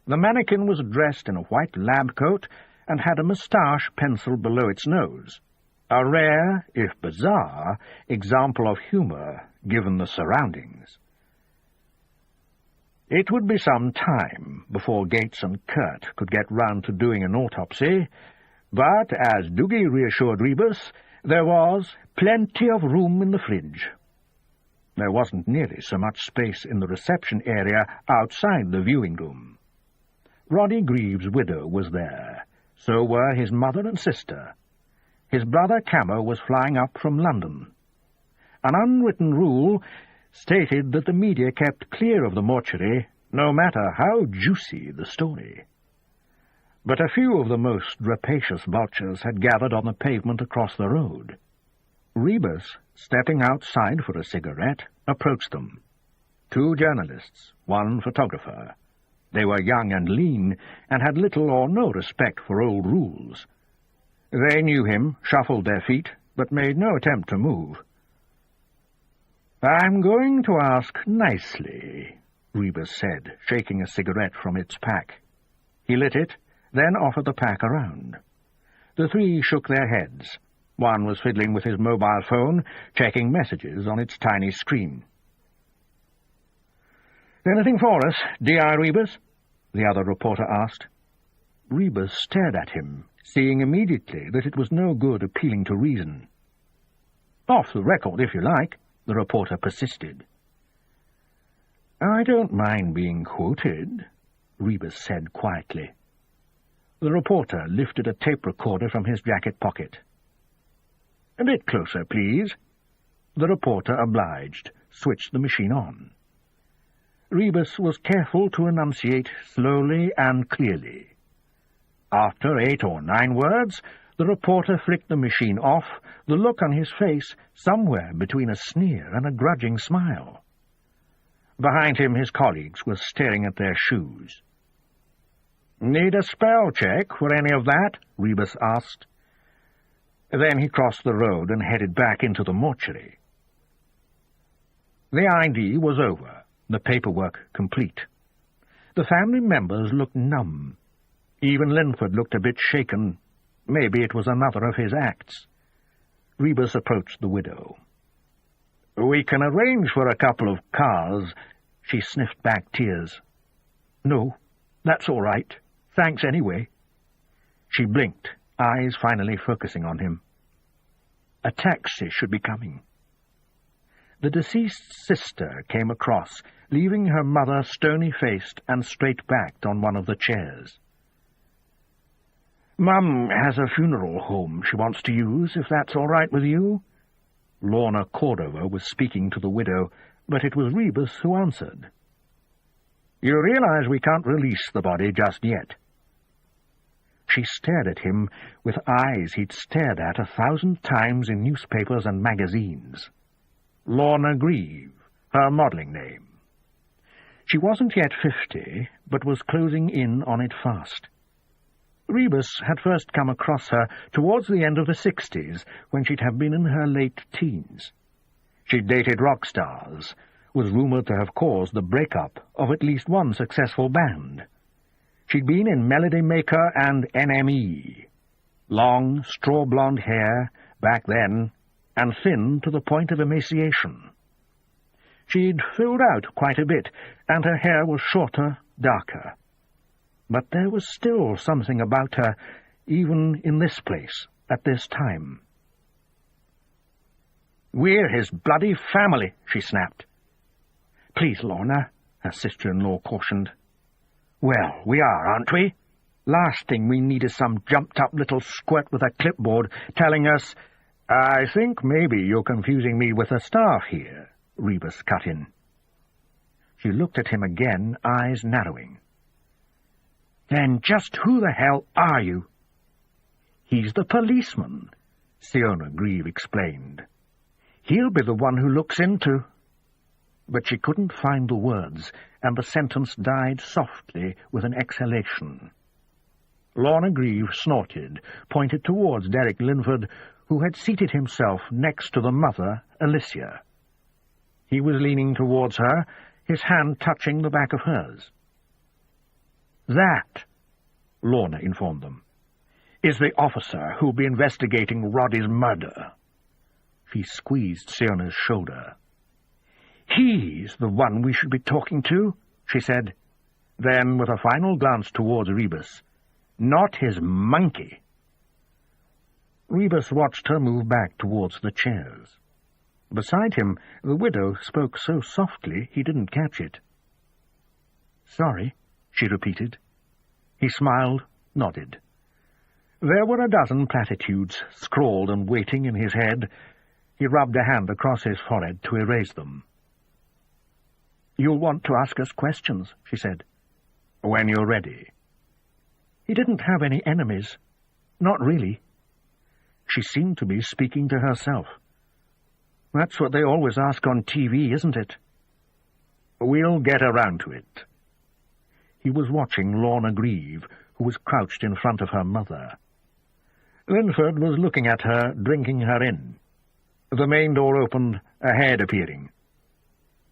The mannequin was dressed in a white lab coat and had a moustache penciled below its nose, A rare, if bizarre, example of humour, given the surroundings. It would be some time before Gates and Kurt could get round to doing an autopsy, but, as Doogie reassured Rebus, there was plenty of room in the fridge. There wasn't nearly so much space in the reception area outside the viewing room. Roddy Greaves' widow was there. So were his mother and sister. His brother Camo was flying up from London. An unwritten rule stated that the media kept clear of the mortuary, no matter how juicy the story. But a few of the most rapacious vultures had gathered on the pavement across the road. Rebus, stepping outside for a cigarette, approached them. 2 journalists, 1 photographer. They were young and lean, and had little or no respect for old rules. They knew him, shuffled their feet, but made no attempt to move. "I'm going to ask nicely," Rebus said, shaking a cigarette from its pack. He lit it, then offered the pack around. The 3 shook their heads. One was fiddling with his mobile phone, checking messages on its tiny screen. "Anything for us, D.I. Rebus?" the other reporter asked. Rebus stared at him, seeing immediately that it was no good appealing to reason. "Off the record, if you like," the reporter persisted. "I don't mind being quoted," Rebus said quietly. The reporter lifted a tape recorder from his jacket pocket. "A bit closer, please." The reporter obliged, switched the machine on. Rebus was careful to enunciate slowly and clearly. After 8 or 9 words, the reporter flicked the machine off, the look on his face somewhere between a sneer and a grudging smile. Behind him his colleagues were staring at their shoes. "Need a spell check for any of that?" Rebus asked. Then he crossed the road and headed back into the mortuary. The ID was over, the paperwork complete. The family members looked numb. Even Linford looked a bit shaken. Maybe it was another of his acts. Rebus approached the widow. "We can arrange for a couple of cars." She sniffed back tears. "No, that's all right. Thanks anyway." She blinked, eyes finally focusing on him. "A taxi should be coming." The deceased's sister came across, leaving her mother stony-faced and straight-backed on one of the chairs. "Mum has a funeral home she wants to use, if that's all right with you." Lorna Cordova was speaking to the widow, but it was Rebus who answered. "You realize we can't release the body just yet." She stared at him with eyes he'd stared at 1,000 times in newspapers and magazines. Lorna Grieve, her modelling name. She wasn't yet 50, but was closing in on it fast. Rebus had first come across her towards the end of the 60s, when she'd have been in her late teens. She'd dated rock stars, was rumoured to have caused the breakup of at least one successful band. She'd been in Melody Maker and NME. Long, straw-blonde hair, back then, and thin to the point of emaciation. She'd filled out quite a bit, and her hair was shorter, darker. But there was still something about her, even in this place, at this time. "We're his bloody family," she snapped. "Please, Lorna," her sister-in-law cautioned. "Well, we are, aren't we? Last thing we need is some jumped-up little squirt with a clipboard telling us—" "I think maybe you're confusing me with the staff here," Rebus cut in. She looked at him again, eyes narrowing. "Then just who the hell are you?" "He's the policeman," Siona Grieve explained. "He'll be the one who looks into—" But she couldn't find the words, and the sentence died softly with an exhalation. Lorna Grieve snorted, pointed towards Derek Linford, who had seated himself next to the mother, Alicia. He was leaning towards her, his hand touching the back of hers. "That," Lorna informed them, is the officer who'll be investigating Roddy's murder. She squeezed Siona's shoulder. He's the one we should be talking to, she said. Then, with a final glance towards Rebus, not his monkey. Rebus watched her move back towards the chairs. Beside him, the widow spoke so softly he didn't catch it. "Sorry," she repeated. He smiled, nodded. There were a dozen platitudes scrawled and waiting in his head. He rubbed a hand across his forehead to erase them. "You'll want to ask us questions," she said. "When you're ready." He didn't have any enemies. Not really. She seemed to be speaking to herself. That's what they always ask on TV, isn't it? "We'll get around to it." He was watching Lorna Grieve, who was crouched in front of her mother. Linford was looking at her, drinking her in. The main door opened, a head appearing.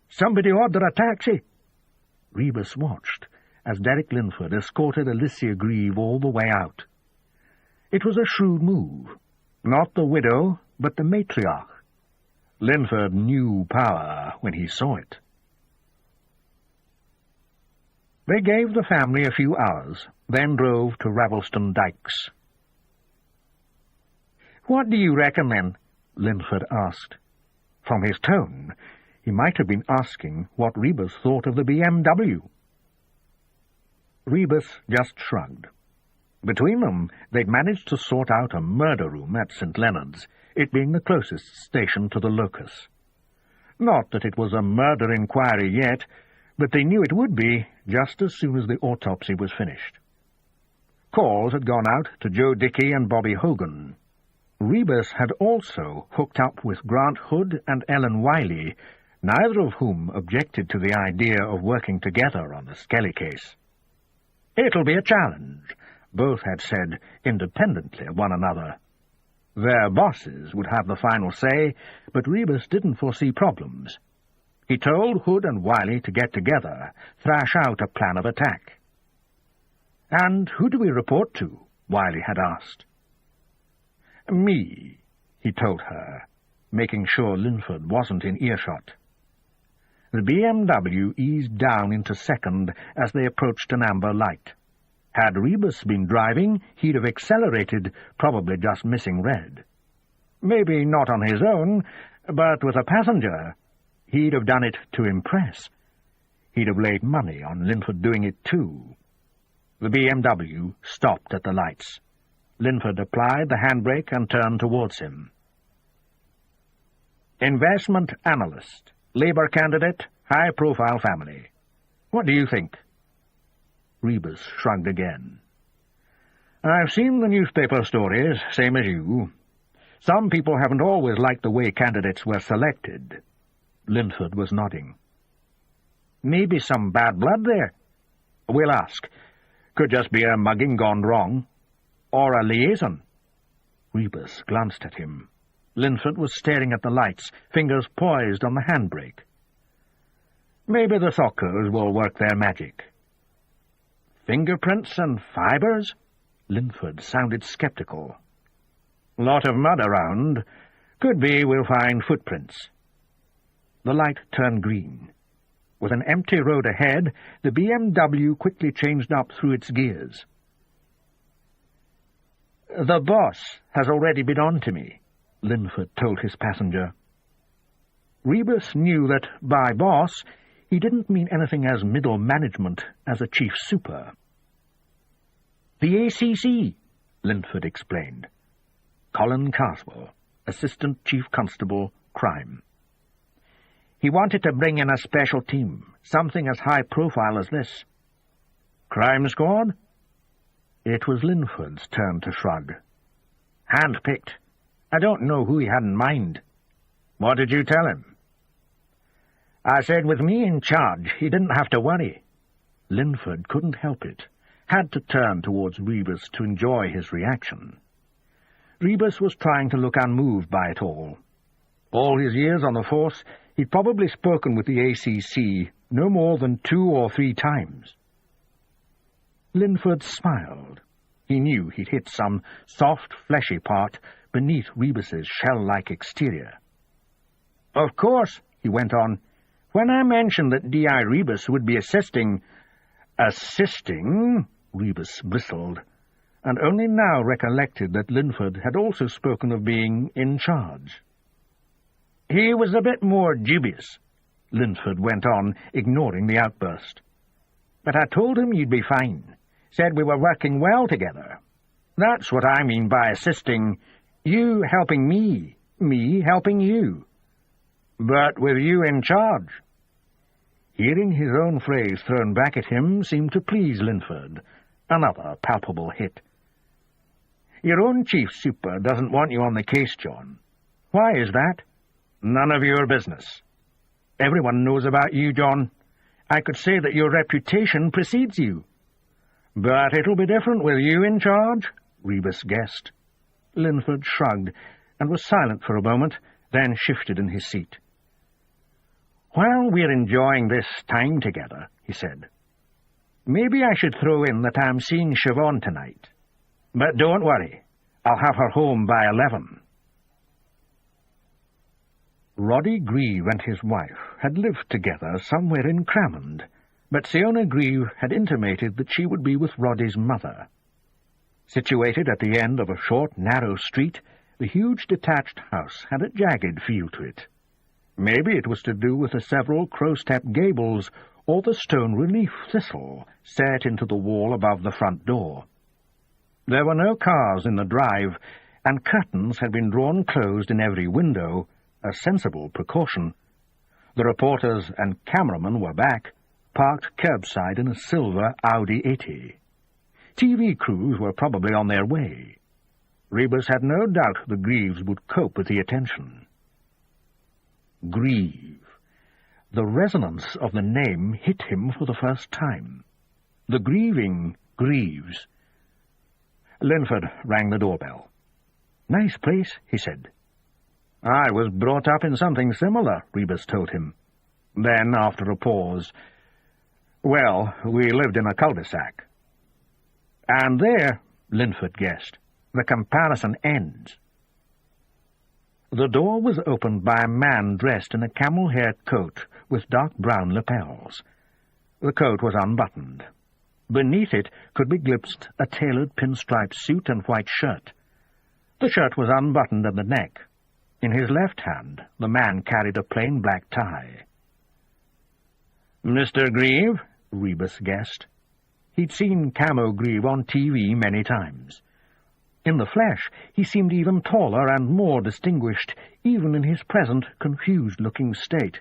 "Somebody order a taxi." Rebus watched as Derek Linford escorted Alicia Grieve all the way out. It was a shrewd move. Not the widow, but the matriarch. Linford knew power when he saw it. They gave the family a few hours, then drove to Ravelston Dykes. "What do you recommend?" Linford asked. From his tone, he might have been asking what Rebus thought of the BMW. Rebus just shrugged. Between them, they'd managed to sort out a murder room at St. Leonard's, it being the closest station to the locus. Not that it was a murder inquiry yet, but they knew it would be just as soon as the autopsy was finished. Calls had gone out to Joe Dickey and Bobby Hogan. Rebus had also hooked up with Grant Hood and Ellen Wiley, neither of whom objected to the idea of working together on the Skelly case. "It'll be a challenge," both had said independently of one another. Their bosses would have the final say, but Rebus didn't foresee problems. He told Hood and Wiley to get together, thrash out a plan of attack. "And who do we report to?" Wiley had asked. "Me," he told her, making sure Linford wasn't in earshot. The BMW eased down into second as they approached an amber light. Had Rebus been driving, he'd have accelerated, probably just missing red. Maybe not on his own, but with a passenger. He'd have done it to impress. He'd have laid money on Linford doing it too. The BMW stopped at the lights. Linford applied the handbrake and turned towards him. "Investment analyst, Labour candidate, high-profile family. What do you think?" Rebus shrugged again. "I've seen the newspaper stories, same as you. Some people haven't always liked the way candidates were selected." Linford was nodding. "Maybe some bad blood there. We'll ask. Could just be a mugging gone wrong. Or a liaison." Rebus glanced at him. Linford was staring at the lights, fingers poised on the handbrake. "Maybe the Sockers will work their magic." "Fingerprints and fibres?" Linford sounded sceptical. "Lot of mud around. Could be we'll find footprints." The light turned green. With an empty road ahead, the BMW quickly changed up through its gears. "The boss has already been on to me," Linford told his passenger. Rebus knew that, by boss, he didn't mean anything as middle management as a chief super. "The ACC," Linford explained. Colin Carswell, Assistant Chief Constable, Crime. He wanted to bring in a special team, something as high-profile as this. "Crime Squad?" It was Linford's turn to shrug. "Hand-picked. I don't know who he had in mind." "What did you tell him?" "I said with me in charge, he didn't have to worry." Linford couldn't help it, had to turn towards Rebus to enjoy his reaction. Rebus was trying to look unmoved by it all. All his years on the force, he'd probably spoken with the ACC no more than 2 or 3 times. Linford smiled. He knew he'd hit some soft, fleshy part beneath Rebus's shell-like exterior. "Of course," he went on, "when I mentioned that D.I. Rebus would be assisting—" "Assisting?" Rebus bristled, and only now recollected that Linford had also spoken of being in charge. "He was a bit more dubious," Linford went on, ignoring the outburst. "But I told him you'd be fine. Said we were working well together. That's what I mean by assisting. You helping me helping you. But with you in charge." Hearing his own phrase thrown back at him seemed to please Linford. Another palpable hit. "Your own chief super doesn't want you on the case, John. Why is that?" "None of your business. Everyone knows about you, John. I could say that your reputation precedes you." "But it'll be different with you in charge," Rebus guessed. Linford shrugged, and was silent for a moment, then shifted in his seat. "While we're enjoying this time together," he said, "maybe I should throw in that I'm seeing Siobhan tonight. But don't worry, I'll have her home by 11. Roddy Grieve and his wife had lived together somewhere in Cramond, but Siona Grieve had intimated that she would be with Roddy's mother. Situated at the end of a short, narrow street, the huge detached house had a jagged feel to it. Maybe it was to do with the several crow-step gables or the stone relief thistle set into the wall above the front door. There were no cars in the drive, and curtains had been drawn closed in every window, a sensible precaution. The reporters and cameramen were back, parked curbside in a silver Audi 80. TV crews were probably on their way. Rebus had no doubt the Grieves would cope with the attention. Grieve. The resonance of the name hit him for the first time. The grieving Grieves. Linford rang the doorbell. "Nice place," he said. "I was brought up in something similar," Rebus told him. Then, after a pause, "Well, we lived in a cul-de-sac." "And there," Linford guessed, "the comparison ends." The door was opened by a man dressed in a camel-hair coat with dark brown lapels. The coat was unbuttoned. Beneath it could be glimpsed a tailored pinstripe suit and white shirt. The shirt was unbuttoned at the neck. In his left hand, the man carried a plain black tie. "Mr. Grieve?" Rebus guessed. He'd seen Camo Grieve on TV many times. In the flesh, he seemed even taller and more distinguished, even in his present confused-looking state.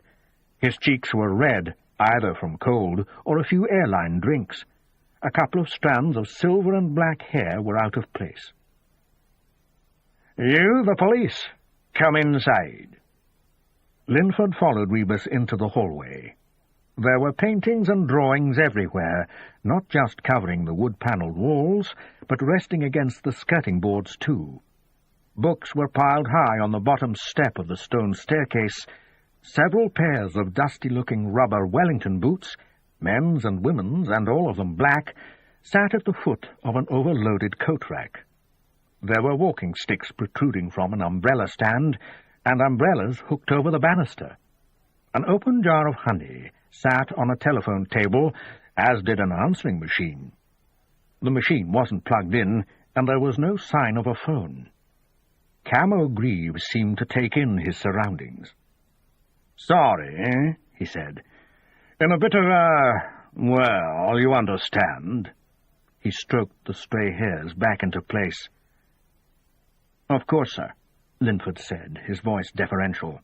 His cheeks were red, either from cold or a few airline drinks. A couple of strands of silver and black hair were out of place. "You, the police. Come inside." Linford followed Rebus into the hallway. There were paintings and drawings everywhere, not just covering the wood-panelled walls, but resting against the skirting boards too. Books were piled high on the bottom step of the stone staircase. Several pairs of dusty-looking rubber Wellington boots, men's and women's, and all of them black, sat at the foot of an overloaded coat-rack. There were walking sticks protruding from an umbrella stand, and umbrellas hooked over the banister. An open jar of honey sat on a telephone table, as did an answering machine. The machine wasn't plugged in, and there was no sign of a phone. Camo Grieve seemed to take in his surroundings. "Sorry," he said. "In a bit of well, you understand." He stroked the stray hairs back into place. "Of course, sir," Linford said, his voice deferential.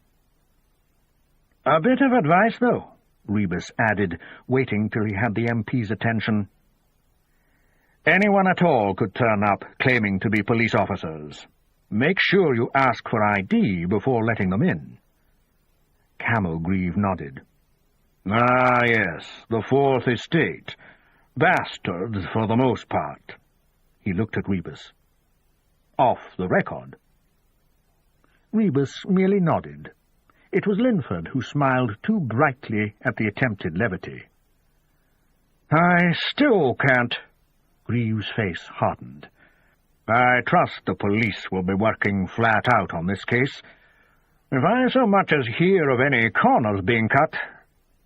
"A bit of advice, though," Rebus added, waiting till he had the MP's attention. "Anyone at all could turn up claiming to be police officers. Make sure you ask for ID before letting them in." Camo Grieve nodded. "Ah, yes, the Fourth Estate. Bastards for the most part." He looked at Rebus. "Off the record." Rebus merely nodded. It was Linford who smiled too brightly at the attempted levity. "I still can't—" Grieve's face hardened. I trust the police will be working flat out on this case. If I so much as hear of any corners being cut,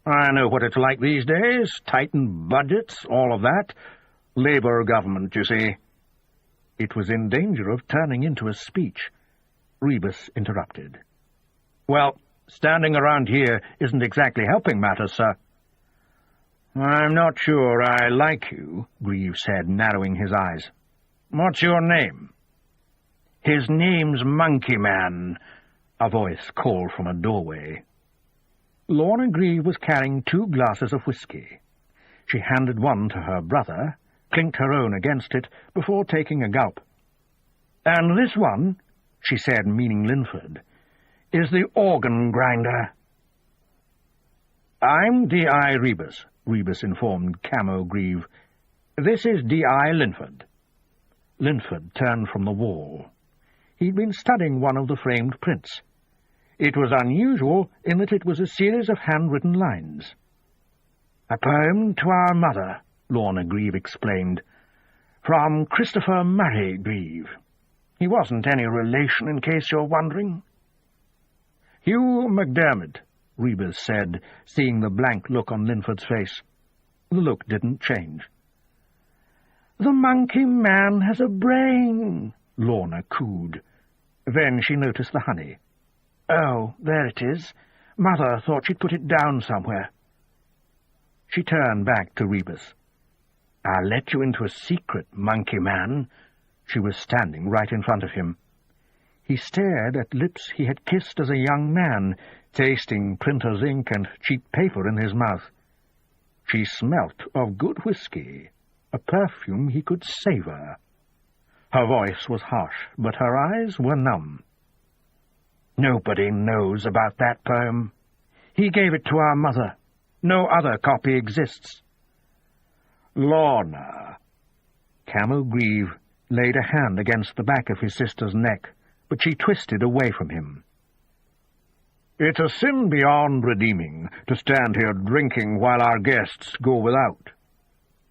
I know what it's like these days. Tightened budgets, all of that. Labour government, you see." It was in danger of turning into a speech. Rebus interrupted. "Well, standing around here isn't exactly helping matters, sir." "I'm not sure I like you," Grieve said, narrowing his eyes. "What's your name?" "His name's Monkey Man," a voice called from a doorway. Lorna Grieve was carrying 2 glasses of whisky. She handed one to her brother, clinked her own against it, before taking a gulp. "And this one," she said, meaning Linford, "is the organ grinder." "I'm D.I. Rebus," Rebus informed Camo Grieve. "This is D.I. Linford." Linford turned from the wall. He'd been studying one of the framed prints. It was unusual in that it was a series of handwritten lines. "A poem to our mother," Lorna Grieve explained, "from Christopher Murray Grieve. He wasn't any relation, in case you're wondering." "Hugh MacDermid," Rebus said, seeing the blank look on Linford's face. The look didn't change. "The Monkey Man has a brain," Lorna cooed. Then she noticed the honey. "Oh, there it is. Mother thought she'd put it down somewhere." She turned back to Rebus. "I'll let you into a secret, Monkey Man." She was standing right in front of him. He stared at lips he had kissed as a young man, tasting printer's ink and cheap paper in his mouth. She smelt of good whisky, a perfume he could savour. Her voice was harsh, but her eyes were numb. "Nobody knows about that poem. He gave it to our mother. No other copy exists." "Lorna." Camo Grieve laid a hand against the back of his sister's neck, but she twisted away from him. "It's a sin beyond redeeming to stand here drinking while our guests go without."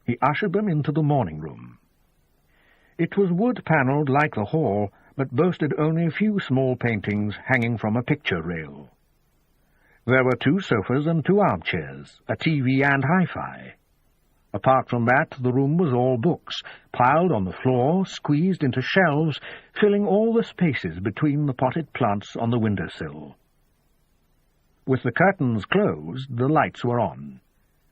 He ushered them into the morning room. It was wood-panelled like the hall, but boasted only a few small paintings hanging from a picture rail. There were 2 sofas and 2 armchairs, a TV and hi-fi. Apart from that, the room was all books, piled on the floor, squeezed into shelves, filling all the spaces between the potted plants on the windowsill. With the curtains closed, the lights were on.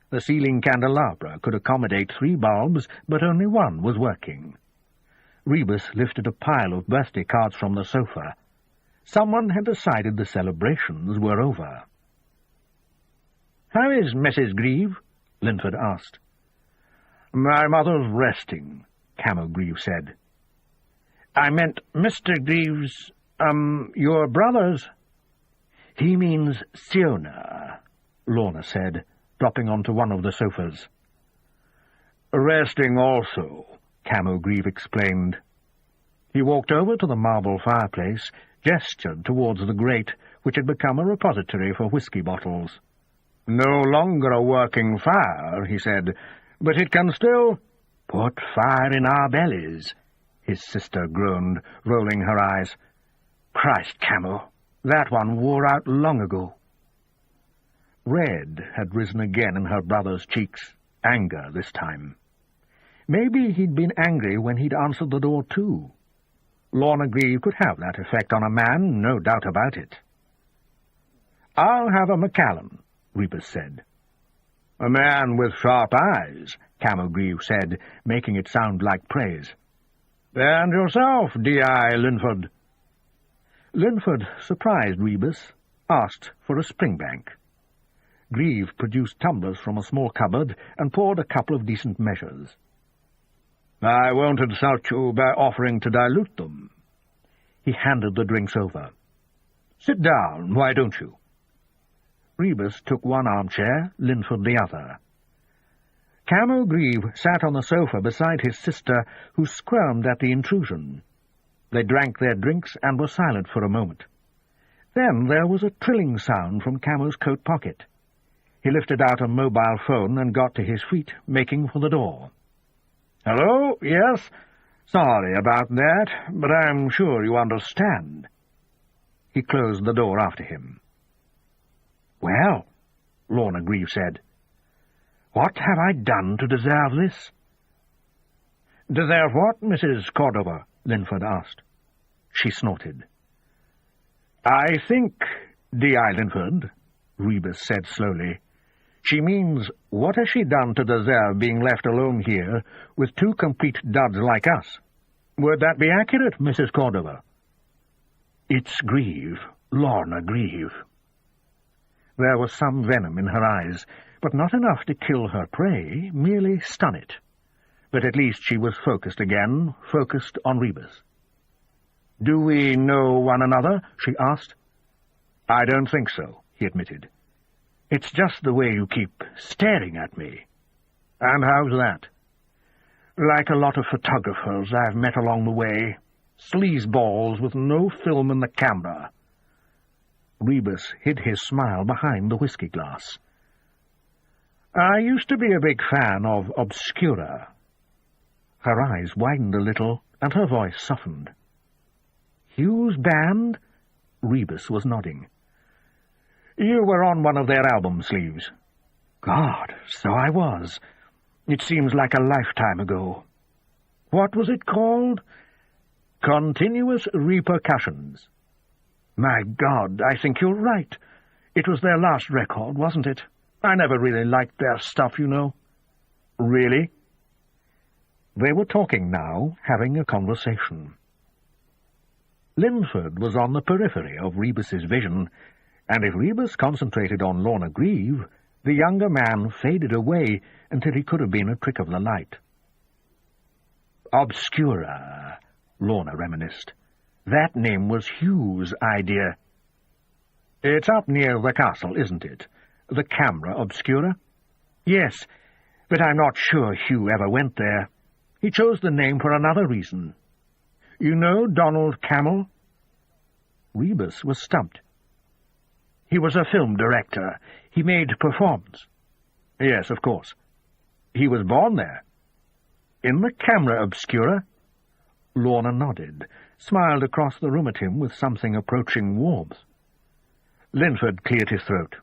The ceiling candelabra could accommodate 3 bulbs, but only one was working. Rebus lifted a pile of birthday cards from the sofa. Someone had decided the celebrations were over. "How is Mrs. Grieve?" Linford asked. "My mother's resting," Camo Grieve said. "I meant Mr. Grieve's, your brother's." "He means Siona," Lorna said, dropping onto one of the sofas. "Resting also," Camo Grieve explained. He walked over to the marble fireplace, gestured towards the grate, which had become a repository for whisky bottles. "No longer a working fire," he said, "but it can still—" "Put fire in our bellies," his sister groaned, rolling her eyes. "Christ, Camo, that one wore out long ago." Red had risen again in her brother's cheeks, anger this time. Maybe he'd been angry when he'd answered the door too. Lorna Grieve could have that effect on a man, no doubt about it. "I'll have a Macallan," Rebus said. "A man with sharp eyes," Camo Grieve said, making it sound like praise. "And yourself, D.I. Linford." Linford surprised Rebus, asked for a springbank. Grieve produced tumblers from a small cupboard and poured a couple of decent measures. "I won't insult you by offering to dilute them." He handed the drinks over. "Sit down, why don't you?" Rebus took one armchair, Linford the other. Camo Grieve sat on the sofa beside his sister, who squirmed at the intrusion. They drank their drinks and were silent for a moment. Then there was a trilling sound from Camo's coat pocket. He lifted out a mobile phone and got to his feet, making for the door. "Hello, yes? Sorry about that, but I'm sure you understand. He closed the door after him. Well, Lorna Grieve said, what have I done to deserve this? Deserve what, Mrs. Cordova? Linford asked. She snorted. I think, D.I. Linford, Rebus said slowly, she means, what has she done to deserve being left alone here with two complete duds like us? Would that be accurate, Mrs. Cordova? It's Grieve, Lorna Grieve. There was some venom in her eyes, but not enough to kill her prey, merely stun it. But at least she was focused again, focused on Rebus. Do we know one another? She asked. I don't think so, he admitted. It's just the way you keep staring at me. And how's that? Like a lot of photographers I've met along the way. Sleazeballs with no film in the camera. Rebus hid his smile behind the whiskey glass. I used to be a big fan of Obscura. Her eyes widened a little, and her voice softened. Hugh's band? Rebus was nodding. You were on one of their album sleeves. God, so I was. It seems like a lifetime ago. What was it called? Continuous Repercussions. My God, I think you're right. It was their last record, wasn't it? I never really liked their stuff, you know. Really? They were talking now, having a conversation. Linford was on the periphery of Rebus's vision, and if Rebus concentrated on Lorna Grieve, the younger man faded away until he could have been a trick of the light. Obscura, Lorna reminisced. That name was Hugh's idea. It's up near the castle, isn't it? The Camera Obscura? Yes, but I'm not sure Hugh ever went there. He chose the name for another reason. You know Donald Cammell? Rebus was stumped. He was a film director. He made performs. Yes, of course. He was born there. In the Camera Obscura? Lorna nodded, smiled across the room at him with something approaching warmth. Linford cleared his throat.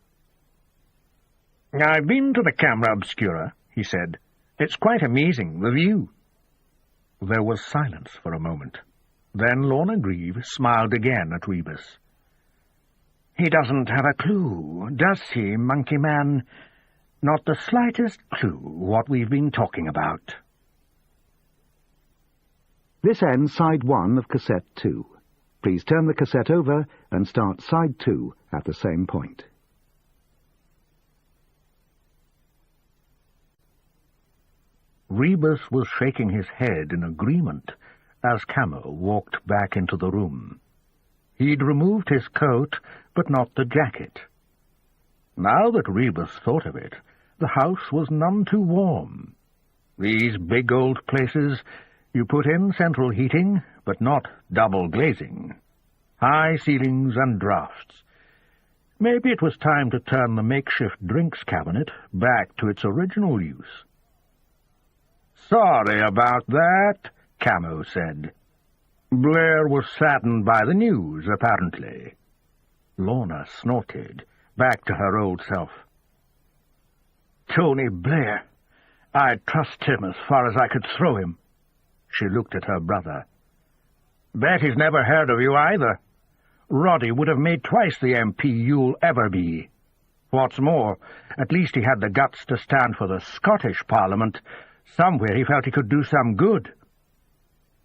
I've been to the Camera Obscura, he said. It's quite amazing, the view. There was silence for a moment. Then Lorna Grieve smiled again at Rebus. He doesn't have a clue, does he, Monkey Man? Not the slightest clue what we've been talking about.
This ends side 1 of cassette 2. Please turn the cassette over and start side 2 at the same point.
Rebus was shaking his head in agreement as Camo walked back into the room. He'd removed his coat, but not the jacket. Now that Rebus thought of it, the house was none too warm. These big old places, you put in central heating, but not double glazing. High ceilings and draughts. Maybe it was time to turn the makeshift drinks cabinet back to its original use. Sorry about that, Camo said. Blair was saddened by the news, apparently. Lorna snorted, back to her old self. Tony Blair. I'd trust him as far as I could throw him. She looked at her brother. Bet he's never heard of you either. Roddy would have made twice the MP you'll ever be. What's more, at least he had the guts to stand for the Scottish Parliament. Somewhere he felt he could do some good.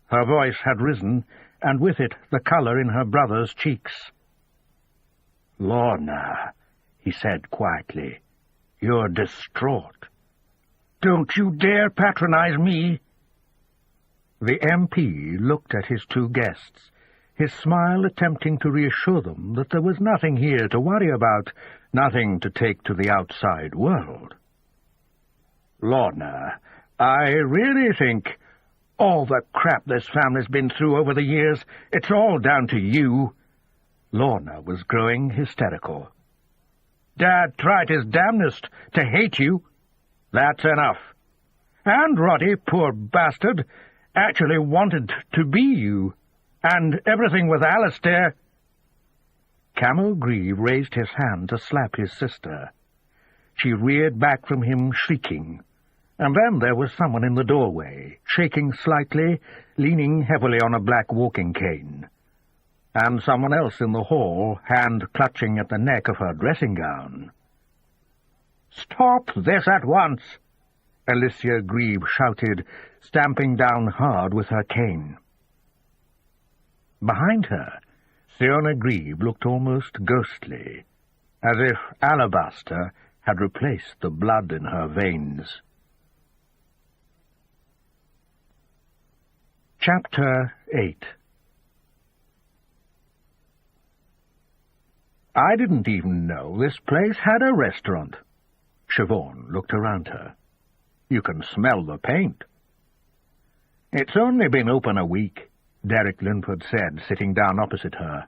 Her voice had risen, and with it the colour in her brother's cheeks. Lorna, he said quietly, you're distraught. Don't you dare patronize me. The MP looked at his two guests, his smile attempting to reassure them that there was nothing here to worry about, nothing to take to the outside world. Lorna, I really think all the crap this family's been through over the years, it's all down to you. Lorna was growing hysterical. Dad tried his damnedest to hate you. That's enough. And Roddy, poor bastard, actually wanted to be you, and everything with Alistair—" Camo Grieve raised his hand to slap his sister. She reared back from him, shrieking, and then there was someone in the doorway, shaking slightly, leaning heavily on a black walking cane, and someone else in the hall, hand clutching at the neck of her dressing gown. "Stop this at once!" Alicia Grieve shouted, stamping down hard with her cane. Behind her, Siona Grieve looked almost ghostly, as if alabaster had replaced the blood in her veins. Chapter 8. "I didn't even know this place had a restaurant." Siobhan looked around her. "You can smell the paint." "It's only been open a week," Derek Linford said, sitting down opposite her.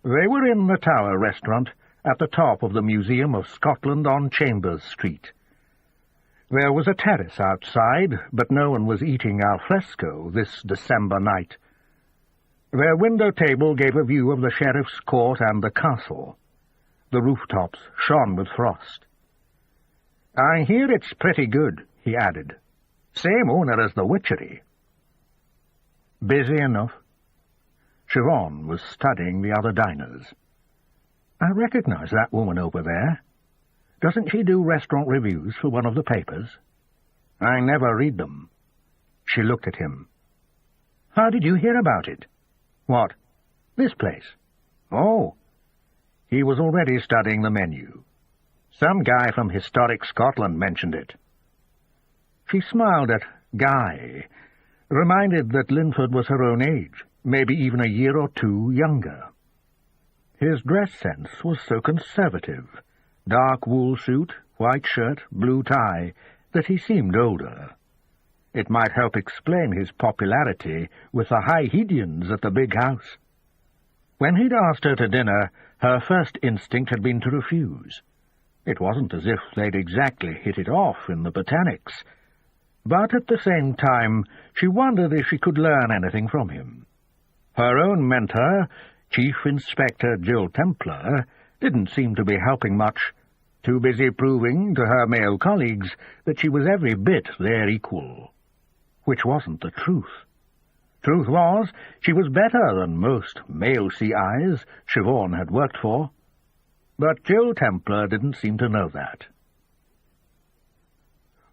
They were in the Tower restaurant at the top of the Museum of Scotland on Chambers Street. There was a terrace outside, but no one was eating al fresco this December night. Their window table gave a view of the Sheriff's Court and the castle. The rooftops shone with frost. "I hear it's pretty good," he added. "Same owner as the Witchery." "Busy enough?" Siobhan was studying the other diners. "I recognize that woman over there. Doesn't she do restaurant reviews for one of the papers?" "I never read them." She looked at him. "How did you hear about it?" "What?" "This place." "Oh." He was already studying the menu. "Some guy from Historic Scotland mentioned it." She smiled at Guy, reminded that Linford was her own age, maybe even a year or two younger. His dress sense was so conservative, dark wool suit, white shirt, blue tie, that he seemed older. It might help explain his popularity with the High-Hedians at the big house. When he'd asked her to dinner, her first instinct had been to refuse. It wasn't as if they'd exactly hit it off in the botanics, but at the same time she wondered if she could learn anything from him. Her own mentor, Chief Inspector Jill Templar, didn't seem to be helping much, too busy proving to her male colleagues that she was every bit their equal. Which wasn't the truth. Truth was, she was better than most male CIs Siobhan had worked for. But Jill Templar didn't seem to know that.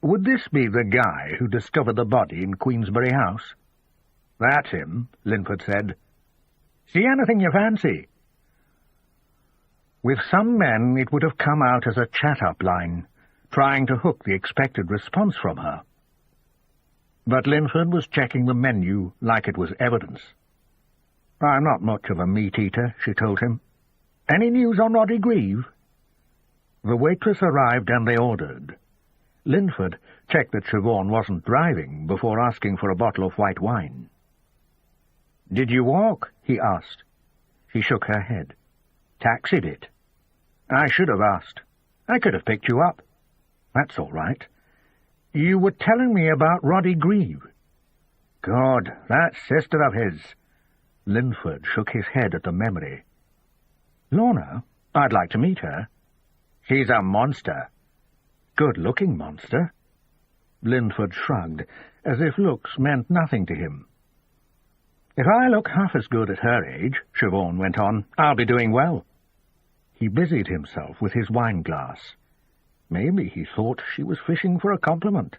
"Would this be the guy who discovered the body in Queensberry House?" "That's him," Linford said. "See anything you fancy?" With some men it would have come out as a chat-up line, trying to hook the expected response from her. But Linford was checking the menu like it was evidence. "I'm not much of a meat-eater," she told him. "Any news on Roddy Grieve?" The waitress arrived and they ordered. Linford checked that Siobhan wasn't driving before asking for a bottle of white wine. "Did you walk?" he asked. She shook her head. "Taxied it." "I should have asked. I could have picked you up." "That's all right. You were telling me about Roddy Grieve." "God, that sister of his." Linford shook his head at the memory. "Lorna? I'd like to meet her." "She's a monster." "Good-looking monster." Linford shrugged, as if looks meant nothing to him. "If I look half as good at her age," Siobhan went on, "I'll be doing well." He busied himself with his wine-glass. Maybe he thought she was fishing for a compliment.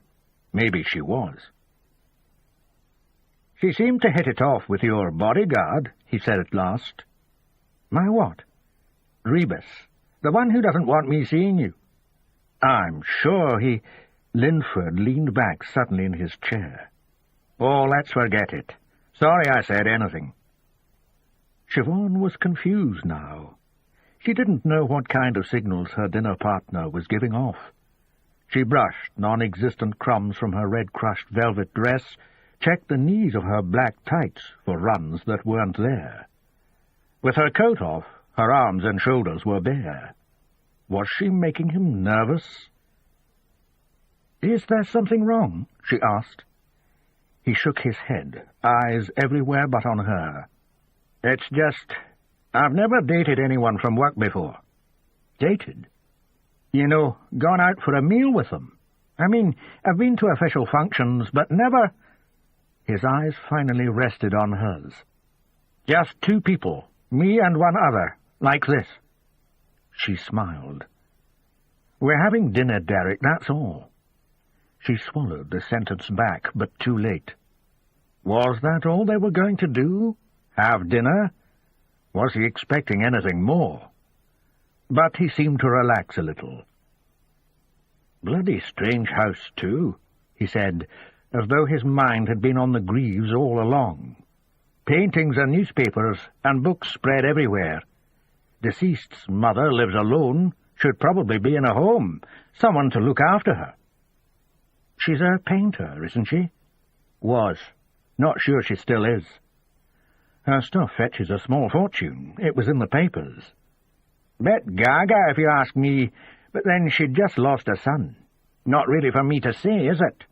Maybe she was. "She seemed to hit it off with your bodyguard," he said at last. "My what?" "Rebus, the one who doesn't want me seeing you." "I'm sure he—" Linford leaned back suddenly in his chair. "Oh, let's forget it. Sorry I said anything." Siobhan was confused now. She didn't know what kind of signals her dinner partner was giving off. She brushed non-existent crumbs from her red-crushed velvet dress, checked the knees of her black tights for runs that weren't there. With her coat off, her arms and shoulders were bare. Was she making him nervous? "Is there something wrong?" she asked. He shook his head, eyes everywhere but on her. "It's just, I've never dated anyone from work before." "Dated?" "You know, gone out for a meal with them. I mean, I've been to official functions, but never—" His eyes finally rested on hers. "Just two people, me and one other, like this." She smiled. "We're having dinner, Derek, that's all." She swallowed the sentence back, but too late. Was that all they were going to do? Have dinner? Was he expecting anything more? But he seemed to relax a little. "Bloody strange house, too," he said, as though his mind had been on the Greaves all along. "Paintings and newspapers and books spread everywhere. Deceased's mother lives alone, should probably be in a home, someone to look after her." "She's a painter, isn't she?" "Was. Not sure she still is. Her stuff fetches a small fortune. It was in the papers. Bet gaga, if you ask me, but then she'd just lost a son. Not really for me to say, is it?"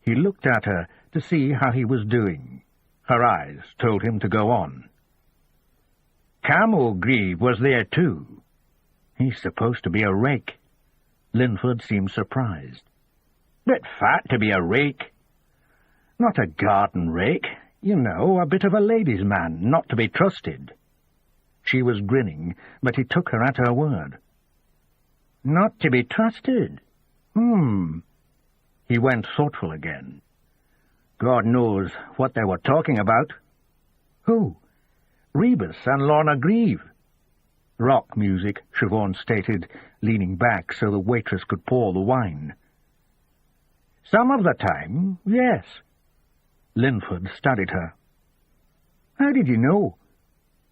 He looked at her to see how he was doing. Her eyes told him to go on. "Camo Grieve was there too. He's supposed to be a rake." Linford seemed surprised. "Bit fat to be a rake." "Not a garden rake. You know, a bit of a ladies' man, not to be trusted." She was grinning, but he took her at her word. "Not to be trusted? He went thoughtful again. God knows what they were talking about. "Who?" "Rebus and Lorna Grieve." "Rock music," Siobhan stated, leaning back so the waitress could pour the wine. "Some of the time, yes." Linford studied her. "How did you know?"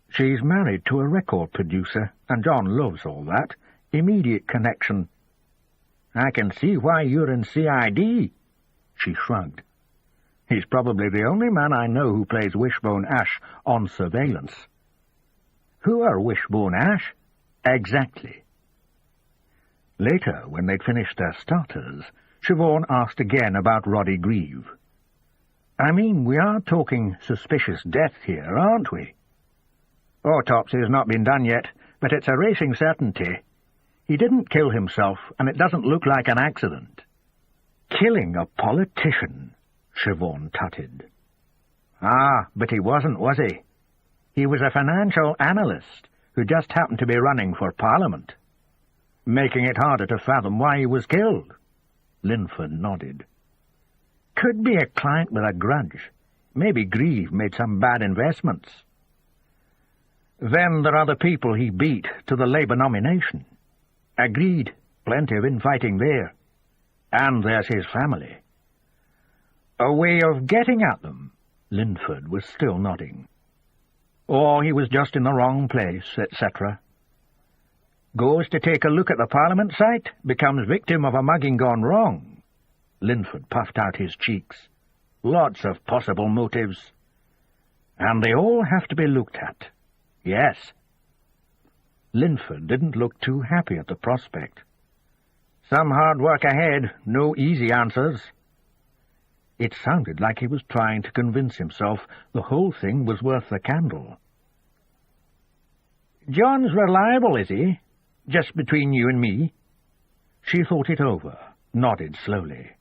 "She's married to a record producer, and John loves all that. Immediate connection." "I can see why you're in CID." She shrugged. "He's probably the only man I know who plays Wishbone Ash on surveillance." "Who are Wishbone Ash?" "Exactly." Later, when they'd finished their starters, Siobhan asked again about Roddy Grieve. "I mean, we are talking suspicious death here, aren't we?" "Autopsy's not been done yet, but it's a racing certainty. He didn't kill himself, and it doesn't look like an accident." "Killing a politician," Siobhan tutted. "Ah, but he wasn't, was he? He was a financial analyst who just happened to be running for Parliament." "Making it harder to fathom why he was killed." Linford nodded. "Could be a client with a grudge. Maybe Grieve made some bad investments." "Then there are the people he beat to the Labour nomination." "Agreed. Plenty of infighting there. And there's his family." "A way of getting at them?" Linford was still nodding. "Or he was just in the wrong place, etc. Goes to take a look at the Parliament site, becomes victim of a mugging gone wrong." Linford puffed out his cheeks. "Lots of possible motives. And they all have to be looked at." "Yes." Linford didn't look too happy at the prospect. "Some hard work ahead, no easy answers." It sounded like he was trying to convince himself the whole thing was worth the candle. "John's reliable, is he? Just between you and me?" She thought it over, nodded slowly.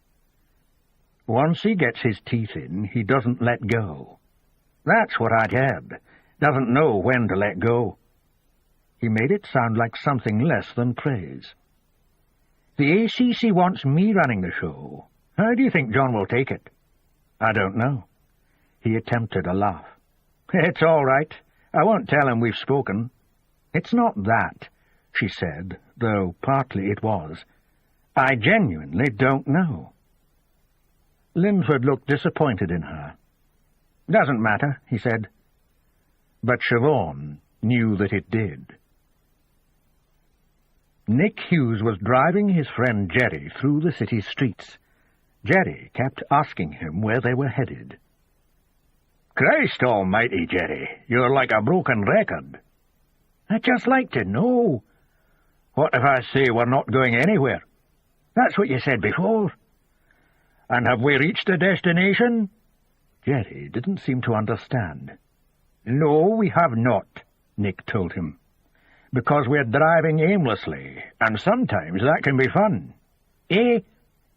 "Once he gets his teeth in, he doesn't let go." "That's what I'd heard. Doesn't know when to let go." He made it sound like something less than praise. "The ACC wants me running the show. How do you think John will take it?" "I don't know." He attempted a laugh. "It's all right. I won't tell him we've spoken." "It's not that," she said, though partly it was. "I genuinely don't know." Linford looked disappointed in her. "Doesn't matter," he said. But Siobhan knew that it did. Nick Hughes was driving his friend Jerry through the city streets. Jerry kept asking him where they were headed. "Christ almighty, Jerry, you're like a broken record." "I'd just like to know." "What if I say we're not going anywhere?" "That's what you said before." And have we reached a destination? Jerry didn't seem to understand. No, we have not, Nick told him. Because we're driving aimlessly, and sometimes that can be fun. Eh?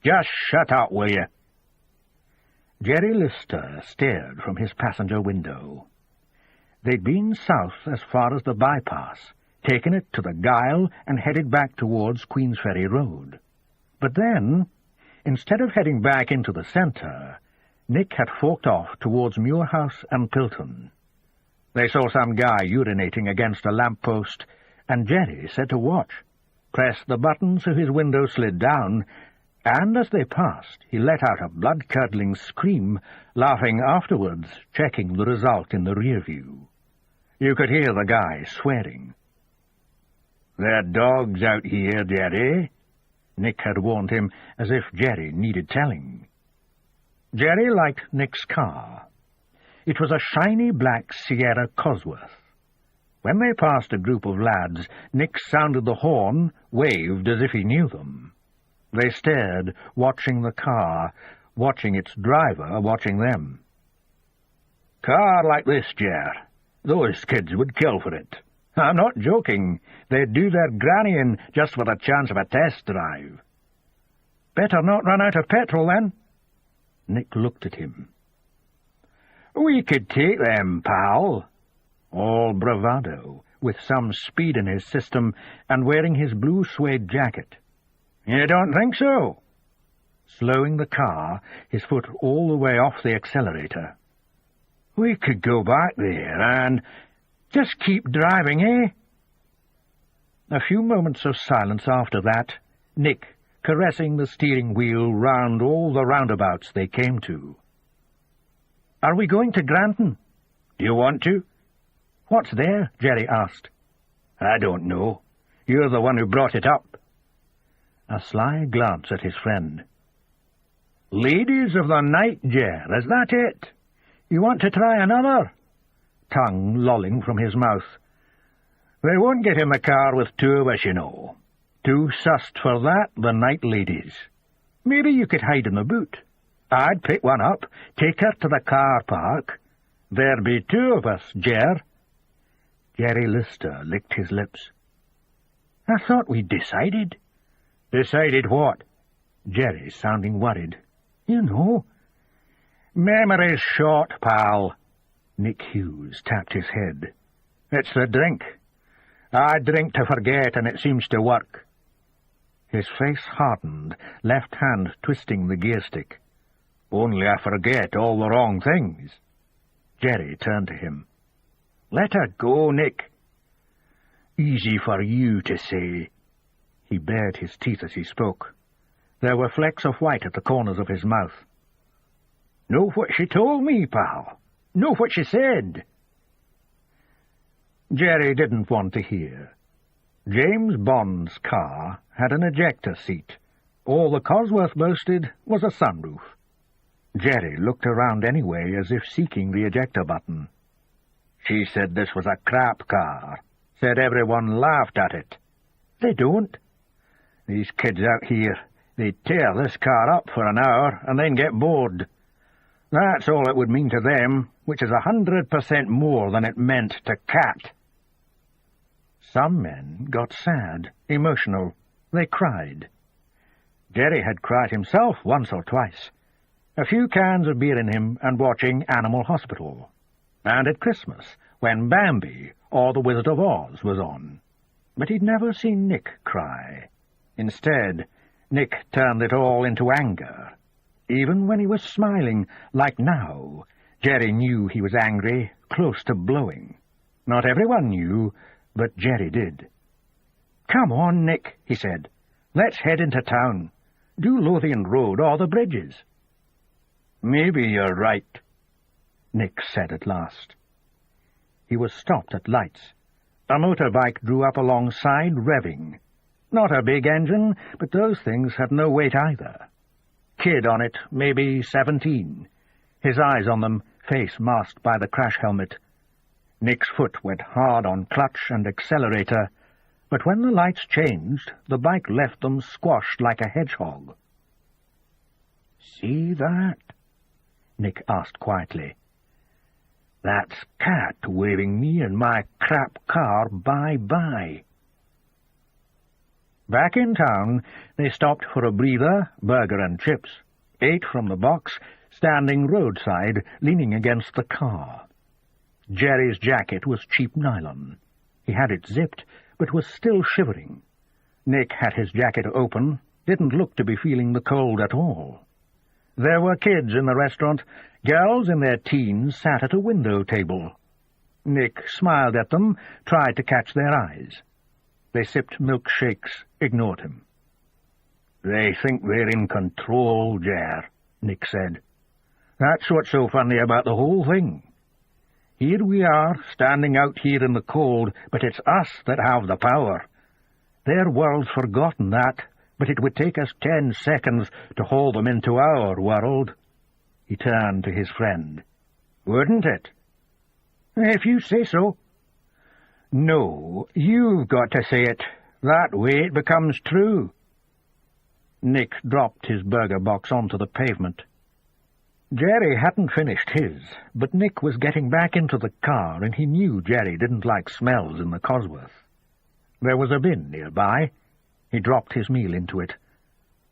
Just shut up, will you? Jerry Lister stared from his passenger window. They'd been south as far as the bypass, taken it to the Gyle, and headed back towards Queensferry Road. But then, instead of heading back into the centre, Nick had forked off towards Muirhouse and Pilton. They saw some guy urinating against a lamp-post, and Jerry said to watch, pressed the button so his window slid down, and as they passed, he let out a blood-curdling scream, laughing afterwards, checking the result in the rear view. You could hear the guy swearing. "There are dogs out here, Jerry," Nick had warned him, as if Jerry needed telling. Jerry liked Nick's car. It was a shiny black Sierra Cosworth. When they passed a group of lads, Nick sounded the horn, waved as if he knew them. They stared, watching the car, watching its driver, watching them. "Car like this, Jer. Those kids would kill for it. I'm not joking. They'd do their granny in just for the chance of a test drive." "Better not run out of petrol, then." Nick looked at him. "We could take them, pal." All bravado, with some speed in his system, and wearing his blue suede jacket. "You don't think so?" Slowing the car, his foot all the way off the accelerator. "We could go back there and just keep driving, eh?" A few moments of silence after that, Nick caressing the steering wheel round all the roundabouts they came to. "Are we going to Granton?" "Do you want to?" "What's there?" Jerry asked. "I don't know. You're the one who brought it up." A sly glance at his friend. "Ladies of the night, Jer, is that it? You want to try another?" Tongue lolling from his mouth. "They won't get in the car with two of us, you know. Too sussed for that, the night ladies. Maybe you could hide in the boot. I'd pick one up, take her to the car park. There'd be two of us, Jer." Jerry Lister licked his lips. "I thought we'd decided." "Decided what?" Jerry sounding worried. "You know." "Memory's short, pal." Nick Hughes tapped his head. "It's the drink. I drink to forget, and it seems to work." His face hardened, left hand twisting the gear stick. "Only I forget all the wrong things." Jerry turned to him. "Let her go, Nick." "Easy for you to say." He bared his teeth as he spoke. There were flecks of white at the corners of his mouth. "Know what she told me, pal. Know what she said." Jerry didn't want to hear. James Bond's car had an ejector seat. All the Cosworth boasted was a sunroof. Jerry looked around anyway, as if seeking the ejector button. "She said this was a crap car. Said everyone laughed at it." "They don't." "These kids out here, they tear this car up for an hour and then get bored. That's all it would mean to them, which is 100% more than it meant to Cat." Some men got sad, emotional. They cried. Jerry had cried himself once or twice. A few cans of beer in him and watching Animal Hospital. And at Christmas, when Bambi or The Wizard of Oz was on. But he'd never seen Nick cry. Instead, Nick turned it all into anger. Even when he was smiling, like now, Jerry knew he was angry, close to blowing. Not everyone knew, but Jerry did. "Come on, Nick," he said. "Let's head into town. Do Lothian Road or the bridges." "Maybe you're right," Nick said at last. He was stopped at lights. A motorbike drew up alongside, revving. Not a big engine, but those things had no weight either. Kid on it, maybe 17. His eyes on them, face masked by the crash helmet. Nick's foot went hard on clutch and accelerator, but when the lights changed, the bike left them squashed like a hedgehog. "See that?" Nick asked quietly. "That's Cat waving me and my crap car bye-bye." Back in town, they stopped for a breather, burger and chips, ate from the box, standing roadside, leaning against the car. Jerry's jacket was cheap nylon. He had it zipped, but was still shivering. Nick had his jacket open, didn't look to be feeling the cold at all. There were kids in the restaurant. Girls in their teens sat at a window table. Nick smiled at them, tried to catch their eyes. They sipped milkshakes, ignored him. "They think they're in control, Jer," Nick said. "That's what's so funny about the whole thing. Here we are, standing out here in the cold, but it's us that have the power. Their world's forgotten that, but it would take us 10 seconds to haul them into our world." He turned to his friend. "Wouldn't it?" "If you say so." "No, you've got to say it. That way it becomes true." Nick dropped his burger box onto the pavement. Jerry hadn't finished his, but Nick was getting back into the car, and he knew Jerry didn't like smells in the Cosworth. There was a bin nearby. He dropped his meal into it.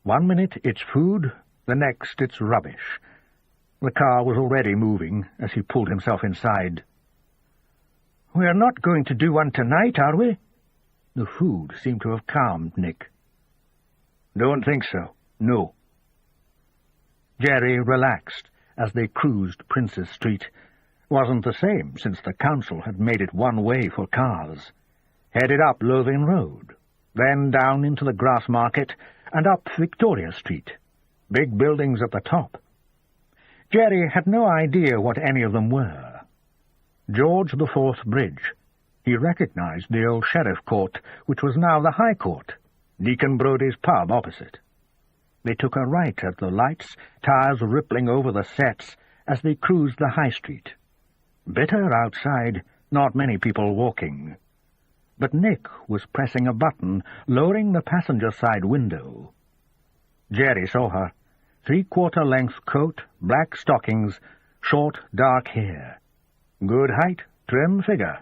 1 minute it's food, the next it's rubbish. The car was already moving as he pulled himself inside. "We're not going to do one tonight, are we?" The food seemed to have calmed Nick. "Don't think so, no." Jerry relaxed as they cruised Princes Street. Wasn't the same since the council had made it one way for cars. Headed up Lothian Road, then down into the Grass Market and up Victoria Street. Big buildings at the top. Jerry had no idea what any of them were. George IV Bridge. He recognized the old Sheriff Court, which was now the High Court, Deacon Brodie's pub opposite. They took a right at the lights, tires rippling over the sets as they cruised the High Street. Bitter outside, not many people walking. But Nick was pressing a button, lowering the passenger side window. Jerry saw her. 3/4-length coat, black stockings, short, dark hair. Good height, trim figure.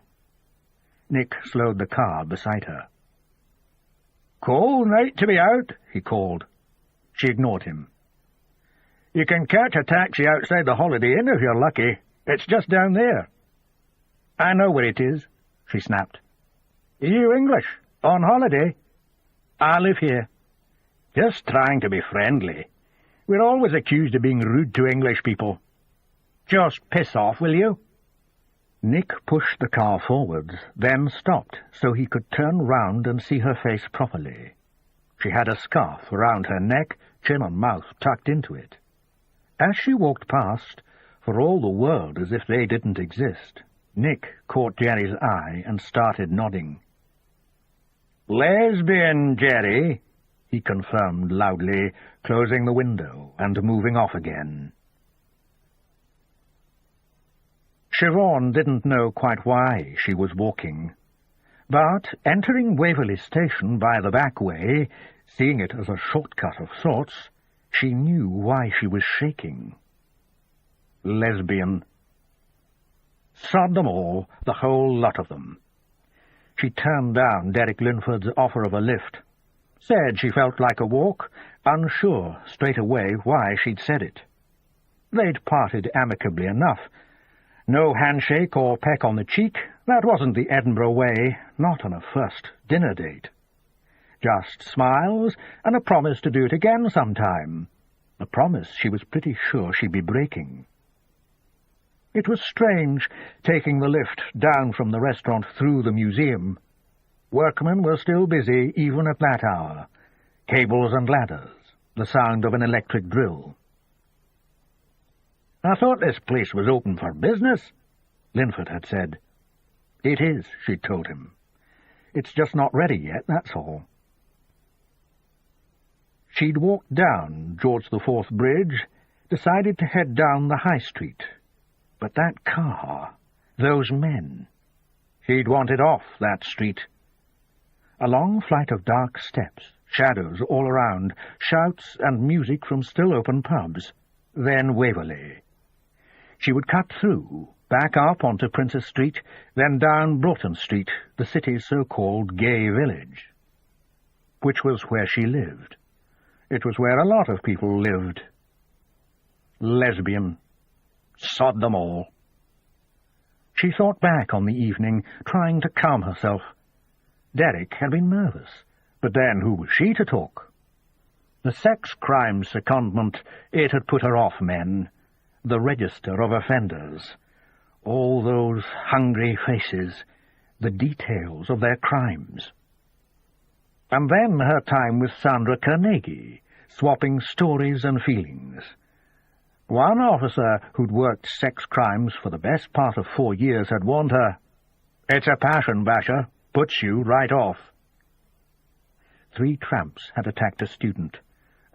Nick slowed the car beside her. "Cold night to be out," he called. She ignored him. "You can catch a taxi outside the Holiday Inn if you're lucky. It's just down there." "I know where it is," she snapped. "Are you English? On holiday?" "I live here." "Just trying to be friendly. We're always accused of being rude to English people." "Just piss off, will you?" Nick pushed the car forwards, then stopped so he could turn round and see her face properly. She had a scarf around her neck, chin and mouth tucked into it. As she walked past, for all the world as if they didn't exist, Nick caught Jerry's eye and started nodding. "Lesbian, Jerry," he confirmed loudly, closing the window and moving off again. Siobhan didn't know quite why she was walking. But, entering Waverley Station by the back way, seeing it as a shortcut of sorts, she knew why she was shaking. Lesbian. Sod them all, the whole lot of them. She turned down Derek Linford's offer of a lift. Said she felt like a walk, unsure straight away why she'd said it. They'd parted amicably enough. No handshake or peck on the cheek, that wasn't the Edinburgh way, not on a first dinner date. Just smiles and a promise to do it again sometime. A promise she was pretty sure she'd be breaking. It was strange, taking the lift down from the restaurant through the museum. Workmen were still busy even at that hour. Cables and ladders, the sound of an electric drill. "I thought this place was open for business," Linford had said. "It is," she told him. "It's just not ready yet, that's all." She'd walked down George IV Bridge, decided to head down the High Street. But that car, those men, she'd wanted off that street. A long flight of dark steps shadows all around, shouts and music from still-open pubs. Then Waverley. She would cut through, back up onto Princess Street, then down Broughton Street, the city's so-called gay village. Which was where she lived. It was where a lot of people lived. Lesbian. Sod them all. She thought back on the evening, trying to calm herself. Derek had been nervous, but then who was she to talk? The sex crimes secondment, it had put her off men. The register of offenders. All those hungry faces, the details of their crimes. And then her time with Sandra Carnegie, swapping stories and feelings. One officer who'd worked sex crimes for the best part of 4 years had warned her, "It's a passion basher, puts you right off." 3 tramps had attacked a student.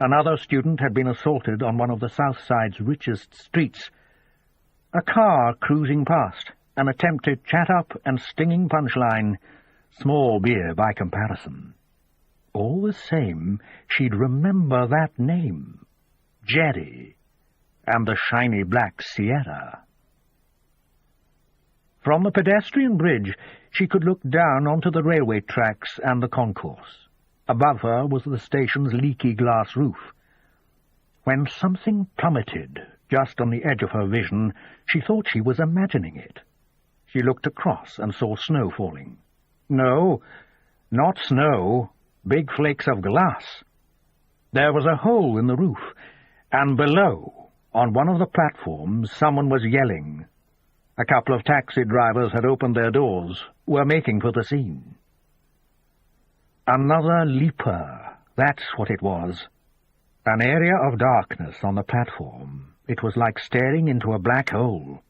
Another student had been assaulted on one of the South Side's richest streets. A car cruising past, an attempted chat-up and stinging punchline, small beer by comparison. All the same, she'd remember that name, Jerry, and the shiny black Sierra. From the pedestrian bridge, she could look down onto the railway tracks and the concourse. Above her was the station's leaky glass roof. When something plummeted just on the edge of her vision, she thought she was imagining it. She looked across and saw snow falling. No, not snow, big flakes of glass. There was a hole in the roof, and below, on one of the platforms, someone was yelling. A couple of taxi drivers had opened their doors, were making for the scene. Another leaper, that's what it was. An area of darkness on the platform. It was like staring into a black hole.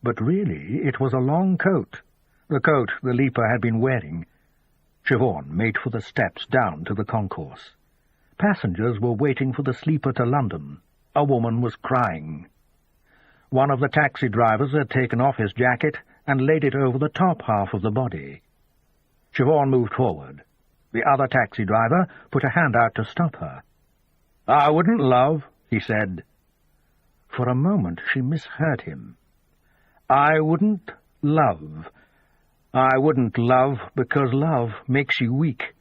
But really, it was a long coat, the coat the leaper had been wearing. Siobhan made for the steps down to the concourse. Passengers were waiting for the sleeper to London. A woman was crying. One of the taxi drivers had taken off his jacket and laid it over the top half of the body. Siobhan moved forward. The other taxi driver put a hand out to stop her. "I wouldn't, love," he said. For a moment she misheard him. "I wouldn't love. I wouldn't love because love makes you weak.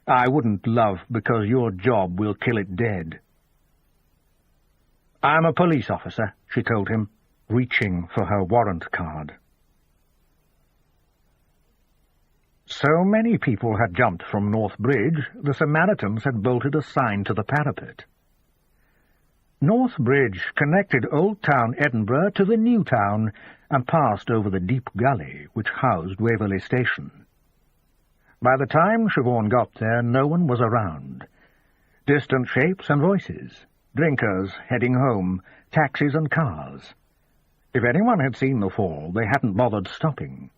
I wouldn't love because your job will kill it dead." "I'm a police officer," she told him, reaching for her warrant card. So many people had jumped from North Bridge, the Samaritans had bolted a sign to the parapet. North Bridge connected Old Town Edinburgh to the New Town and passed over the deep gully which housed Waverley Station. By the time Siobhan got there, no one was around. Distant shapes and voices, drinkers heading home, taxis and cars. If anyone had seen the fall, they hadn't bothered stopping.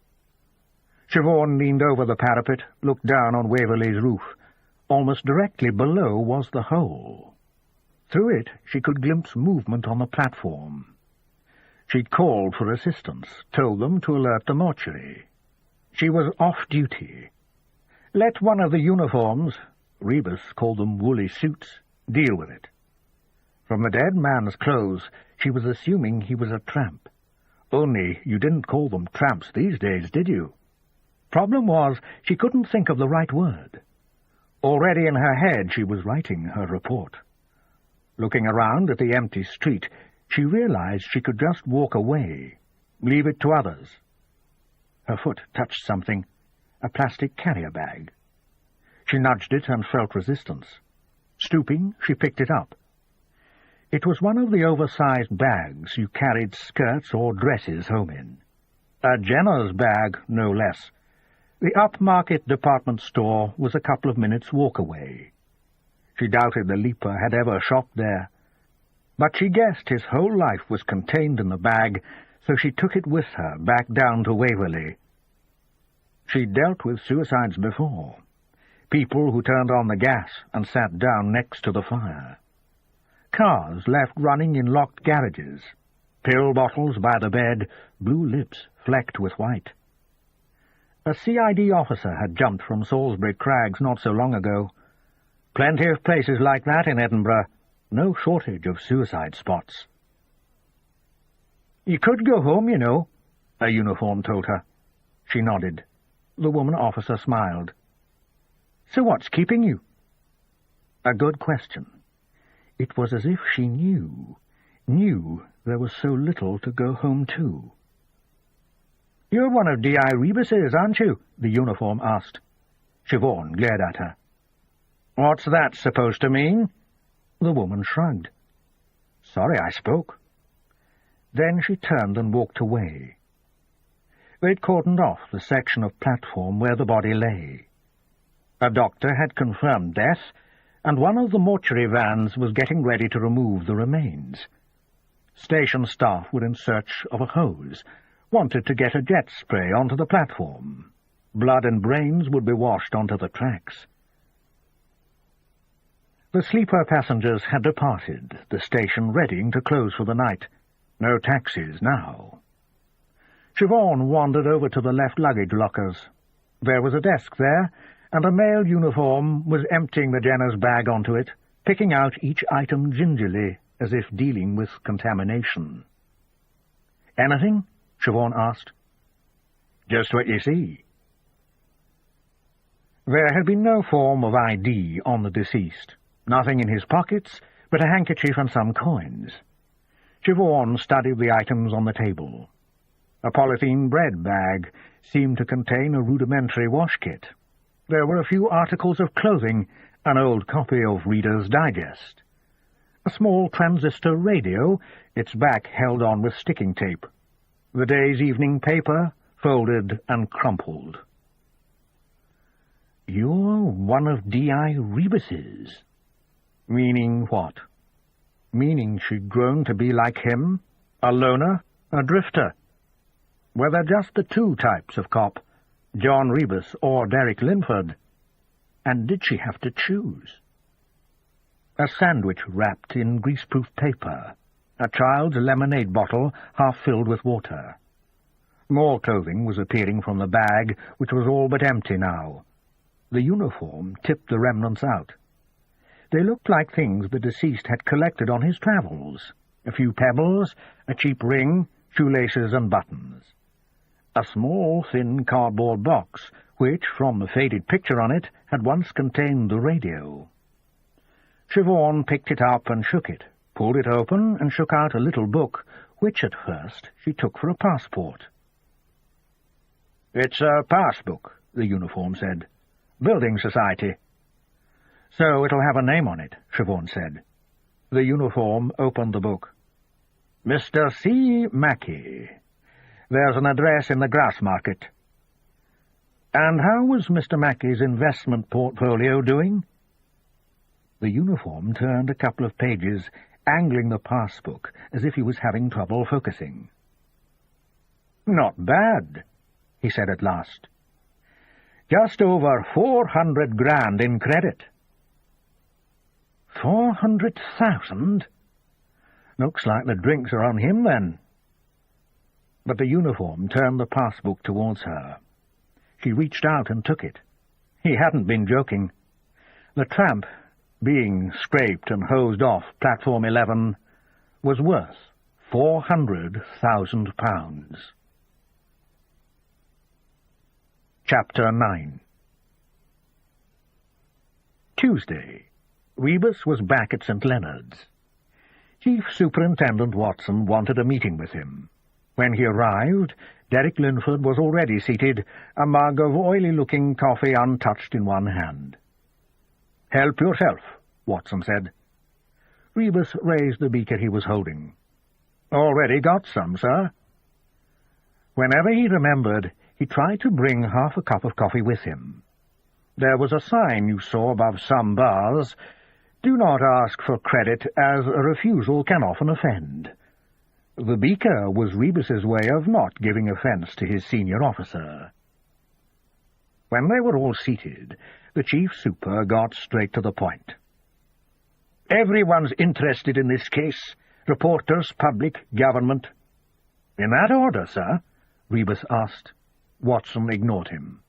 Siobhan leaned over the parapet, looked down on Waverley's roof. Almost directly below was the hole. Through it she could glimpse movement on the platform. She'd called for assistance, told them to alert the mortuary. She was off duty. Let one of the uniforms, Rebus called them woolly suits, deal with it. From the dead man's clothes, she was assuming he was a tramp. Only you didn't call them tramps these days, did you? Problem was, she couldn't think of the right word. Already in her head she was writing her report. Looking around at the empty street, she realized she could just walk away, leave it to others. Her foot touched something, a plastic carrier bag. She nudged it and felt resistance. Stooping, she picked it up. It was one of the oversized bags you carried skirts or dresses home in. A Jenner's bag, no less. The upmarket department store was a couple of minutes' walk away. She doubted the leaper had ever shopped there, but she guessed his whole life was contained in the bag, so she took it with her back down to Waverley. She'd dealt with suicides before, people who turned on the gas and sat down next to the fire. Cars left running in locked garages, pill bottles by the bed, blue lips flecked with white. A CID officer had jumped from Salisbury Crags not so long ago. Plenty of places like that in Edinburgh. No shortage of suicide spots. You could go home, you know, a uniform told her. She nodded. The woman officer smiled. So what's keeping you? A good question. It was as if she knew there was so little to go home to. You're one of D.I. Rebus's, aren't you? The uniform asked. Siobhan glared at her. What's that supposed to mean? The woman shrugged. Sorry I spoke. Then she turned and walked away. They'd cordoned off the section of platform where the body lay. A doctor had confirmed death, and one of the mortuary vans was getting ready to remove the remains. Station staff were in search of a hose, wanted to get a jet spray onto the platform. Blood and brains would be washed onto the tracks. The sleeper passengers had departed, the station readying to close for the night. No taxis now. Siobhan wandered over to the left luggage lockers. There was a desk there, and a male uniform was emptying the Jenner's bag onto it, picking out each item gingerly, as if dealing with contamination. Anything? Siobhan asked. Just what you see. There had been no form of ID on the deceased. Nothing in his pockets but a handkerchief and some coins. Siobhan studied the items on the table. A polythene bread bag seemed to contain a rudimentary wash kit. There were a few articles of clothing, an old copy of Reader's Digest. A small transistor radio, its back held on with sticking tape. The day's evening paper, folded and crumpled. You're one of D.I. Rebus's. Meaning what? Meaning she'd grown to be like him? A loner? A drifter? Were there just the two types of cop, John Rebus or Derek Linford? And did she have to choose? A sandwich wrapped in greaseproof paper, a child's lemonade bottle half filled with water. More clothing was appearing from the bag, which was all but empty now. The uniform tipped the remnants out. They looked like things the deceased had collected on his travels. A few pebbles, a cheap ring, shoelaces and buttons. A small, thin cardboard box, which, from the faded picture on it, had once contained the radio. Siobhan picked it up and shook it, pulled it open and shook out a little book, which at first she took for a passport. "It's a passbook," the uniform said. "Building Society." "So it'll have a name on it," Siobhan said. The uniform opened the book. "Mr. C. Mackey. There's an address in the Grassmarket." "And how was Mr. Mackey's investment portfolio doing?" The uniform turned a couple of pages, angling the passbook as if he was having trouble focusing. "Not bad," he said at last. "Just over 400 grand in credit." 400,000? Looks like the drinks are on him, then. But the uniform turned the passbook towards her. She reached out and took it. He hadn't been joking. The tramp, being scraped and hosed off Platform 11, was worth £400,000. Chapter 9. Tuesday. Rebus was back at St. Leonard's. Chief Superintendent Watson wanted a meeting with him. When he arrived, Derek Linford was already seated, a mug of oily-looking coffee untouched in one hand. "Help yourself," Watson said. Rebus raised the beaker he was holding. "Already got some, sir." Whenever he remembered, he tried to bring half a cup of coffee with him. There was a sign you saw above some bars, "Do not ask for credit, as a refusal can often offend." The beaker was Rebus's way of not giving offence to his senior officer. When they were all seated, the chief super got straight to the point. "Everyone's interested in this case. Reporters, public, government." "In that order, sir?" Rebus asked. Watson ignored him.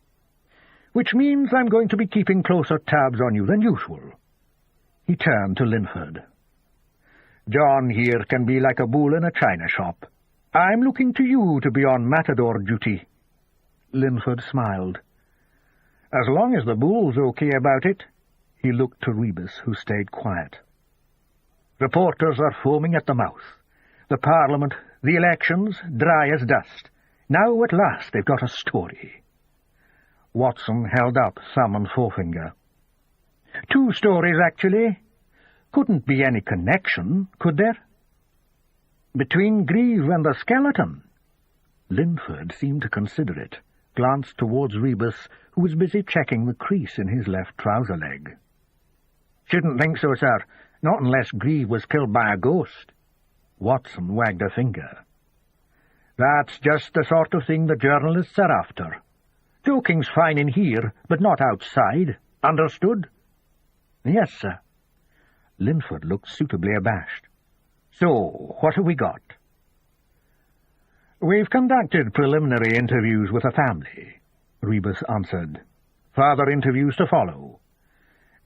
"Which means I'm going to be keeping closer tabs on you than usual. He turned to Linford. "John here can be like a bull in a china shop. I'm looking to you to be on matador duty." Linford smiled. "As long as the bull's okay about it." He looked to Rebus, who stayed quiet. "Reporters are foaming at the mouth. The Parliament, the elections, dry as dust. Now at last they've got a story." Watson held up thumb and forefinger. "Two stories, actually. Couldn't be any connection, could there? Between Grieve and the skeleton?" Linford seemed to consider it, glanced towards Rebus, who was busy checking the crease in his left trouser leg. "Shouldn't think so, sir. Not unless Grieve was killed by a ghost." Watson wagged a finger. "That's just the sort of thing the journalists are after. Joking's fine in here, but not outside. Understood?" "Yes, sir." Linford looked suitably abashed. "So, what have we got?" "We've conducted preliminary interviews with the family," Rebus answered. "Further interviews to follow.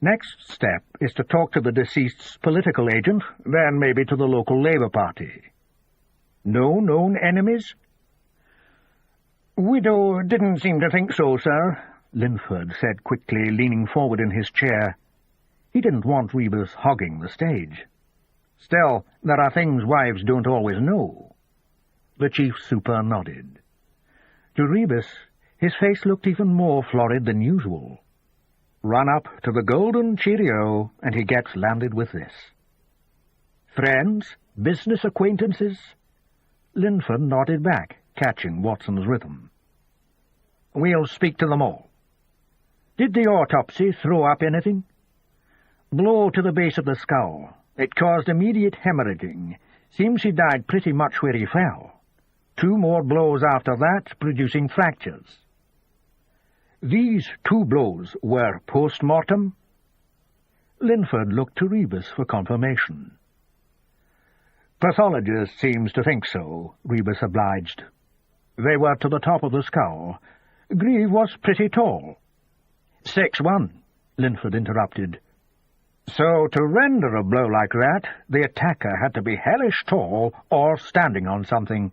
Next step is to talk to the deceased's political agent, then maybe to the local Labour Party." "No known enemies?" "Widow didn't seem to think so, sir," Linford said quickly, leaning forward in his chair. He didn't want Rebus hogging the stage. "Still, there are things wives don't always know." The chief super nodded. To Rebus, his face looked even more florid than usual. Run up to the golden cheerio, and he gets landed with this. "Friends? Business acquaintances?" Linford nodded back, catching Watson's rhythm. "We'll speak to them all. Did the autopsy throw up anything?" "Blow to the base of the skull. It caused immediate hemorrhaging. Seems he died pretty much where he fell. 2 more blows after that, producing fractures." "These 2 blows were post-mortem?" Linford looked to Rebus for confirmation. "Pathologist seems to think so," Rebus obliged. "They were to the top of the skull. Grieve was pretty tall." 6'1", Linford interrupted. "So to render a blow like that, the attacker had to be hellish tall or standing on something."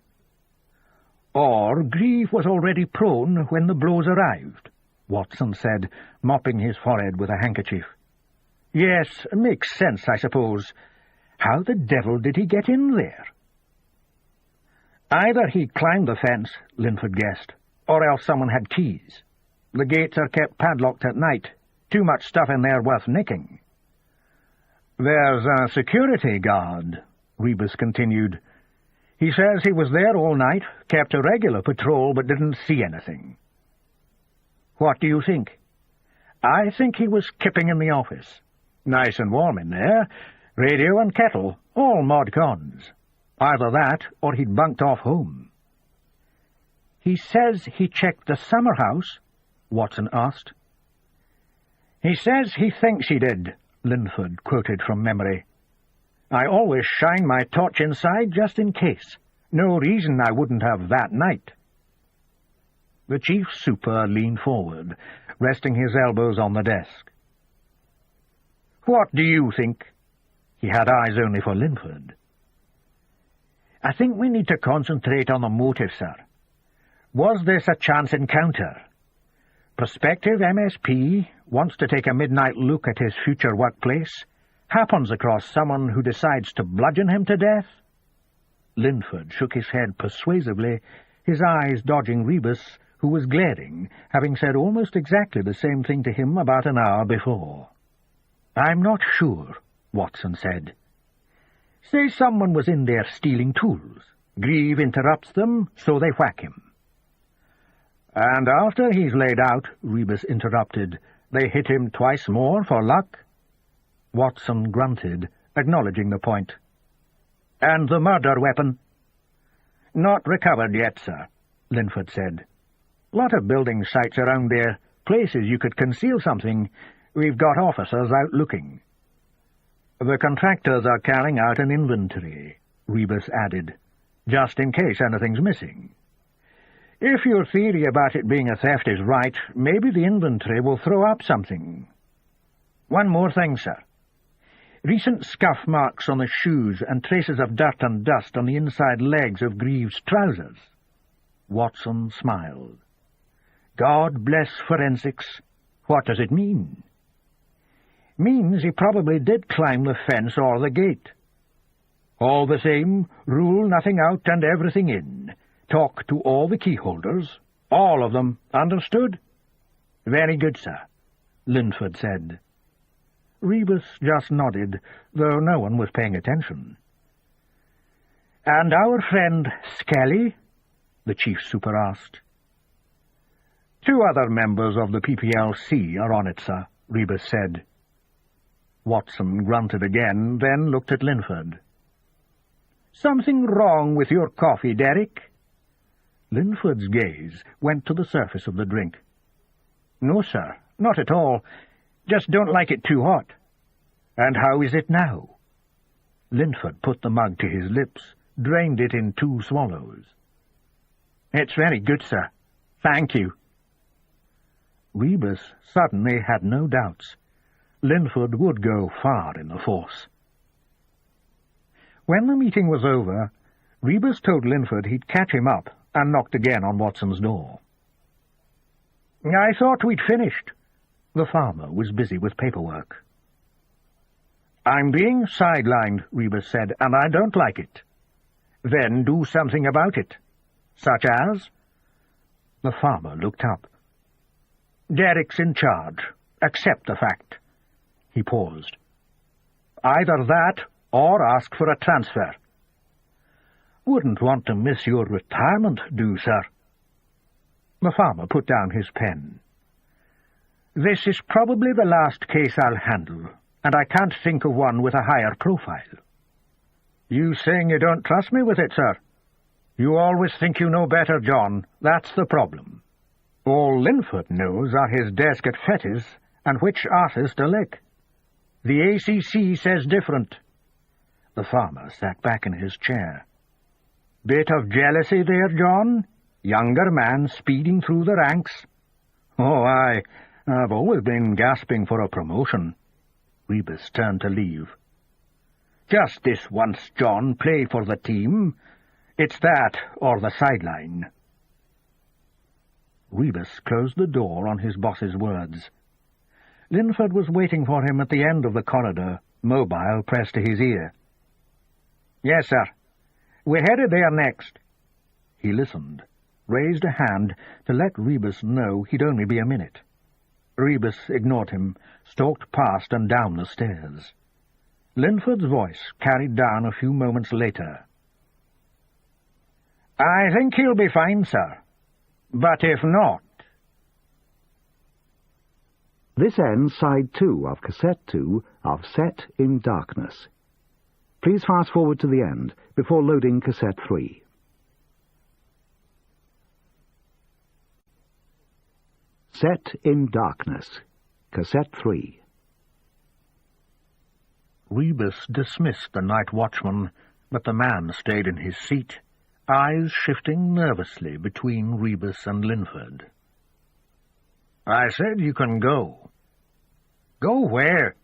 "Or Grieve was already prone when the blows arrived," Watson said, mopping his forehead with a handkerchief. "Yes, makes sense, I suppose. How the devil did he get in there?" "Either he climbed the fence," Linford guessed, "or else someone had keys. The gates are kept padlocked at night. Too much stuff in there worth nicking." "There's a security guard," Rebus continued. "He says he was there all night, kept a regular patrol, but didn't see anything." "What do you think?" "I think he was kipping in the office. Nice and warm in there. Radio and kettle, all mod cons. Either that, or he'd bunked off home." "He says he checked the summer house?" Watson asked. "He says he thinks he did," Linford quoted from memory. "I always shine my torch inside just in case. No reason I wouldn't have that night." The chief super leaned forward, resting his elbows on the desk. "What do you think?" He had eyes only for Linford. "I think we need to concentrate on the motive, sir. Was this a chance encounter? Prospective MSP wants to take a midnight look at his future workplace, happens across someone who decides to bludgeon him to death?" Linford shook his head persuasively, his eyes dodging Rebus, who was glaring, having said almost exactly the same thing to him about an hour before. "I'm not sure," Watson said. "Say someone was in there stealing tools. Grieve interrupts them, so they whack him." "And after he's laid out," Rebus interrupted, "they hit him twice more for luck?" Watson grunted, acknowledging the point. "And the murder weapon?" "Not recovered yet, sir," Linford said. "Lot of building sites around there, places you could conceal something. We've got officers out looking." "The contractors are carrying out an inventory," Rebus added, "just in case anything's missing. If your theory about it being a theft is right, maybe the inventory will throw up something. One more thing, sir. Recent scuff marks on the shoes and traces of dirt and dust on the inside legs of Greaves' trousers. Watson smiled. God bless forensics. What does it mean? Means he probably did climb the fence or the gate. All the same, rule nothing out and everything in. Talk to all the keyholders. All of them. Understood? Very good, sir, Linford said. Rebus just nodded, though no one was paying attention. And our friend Skelly? The chief super asked. 2 other members of the PPLC are on it, sir, Rebus said. Watson grunted again, then looked at Linford. Something wrong with your coffee, Derek? Linford's gaze went to the surface of the drink. No, sir, not at all. Just don't like it too hot. And how is it now? Linford put the mug to his lips, drained it in 2 swallows. It's very good, sir. Thank you. Rebus suddenly had no doubts. Linford would go far in the force. When the meeting was over, Rebus told Linford he'd catch him up and knocked again on Watson's door. I thought we'd finished. The farmer was busy with paperwork. I'm being sidelined, Rebus said, and I don't like it. Then do something about it. Such as? The farmer looked up. Derek's in charge. Accept the fact. He paused. Either that or ask for a transfer. Wouldn't want to miss your retirement, do, sir? The farmer put down his pen. This is probably the last case I'll handle, and I can't think of one with a higher profile. You saying you don't trust me with it, sir? You always think you know better, John. That's the problem. All Linford knows are his desk at Fettes and which artist to lick. The ACC says different. The farmer sat back in his chair. Bit of jealousy there, John? Younger man speeding through the ranks? Oh, I've always been gasping for a promotion. Rebus turned to leave. Just this once, John, play for the team. It's that or the sideline. Rebus closed the door on his boss's words. Linford was waiting for him at the end of the corridor, mobile pressed to his ear. Yes, sir. We're headed there next. He listened, raised a hand to let Rebus know he'd only be a minute. Rebus ignored him, stalked past and down the stairs. Linford's voice carried down a few moments later. I think he'll be fine, sir. But if not...
This ends Side 2 of Cassette 2 of Set in Darkness. Please fast forward to the end before loading Cassette 3. Set in Darkness, Cassette 3.
Rebus dismissed the night watchman, but the man stayed in his seat, eyes shifting nervously between Rebus and Linford. I said you can go. Go where?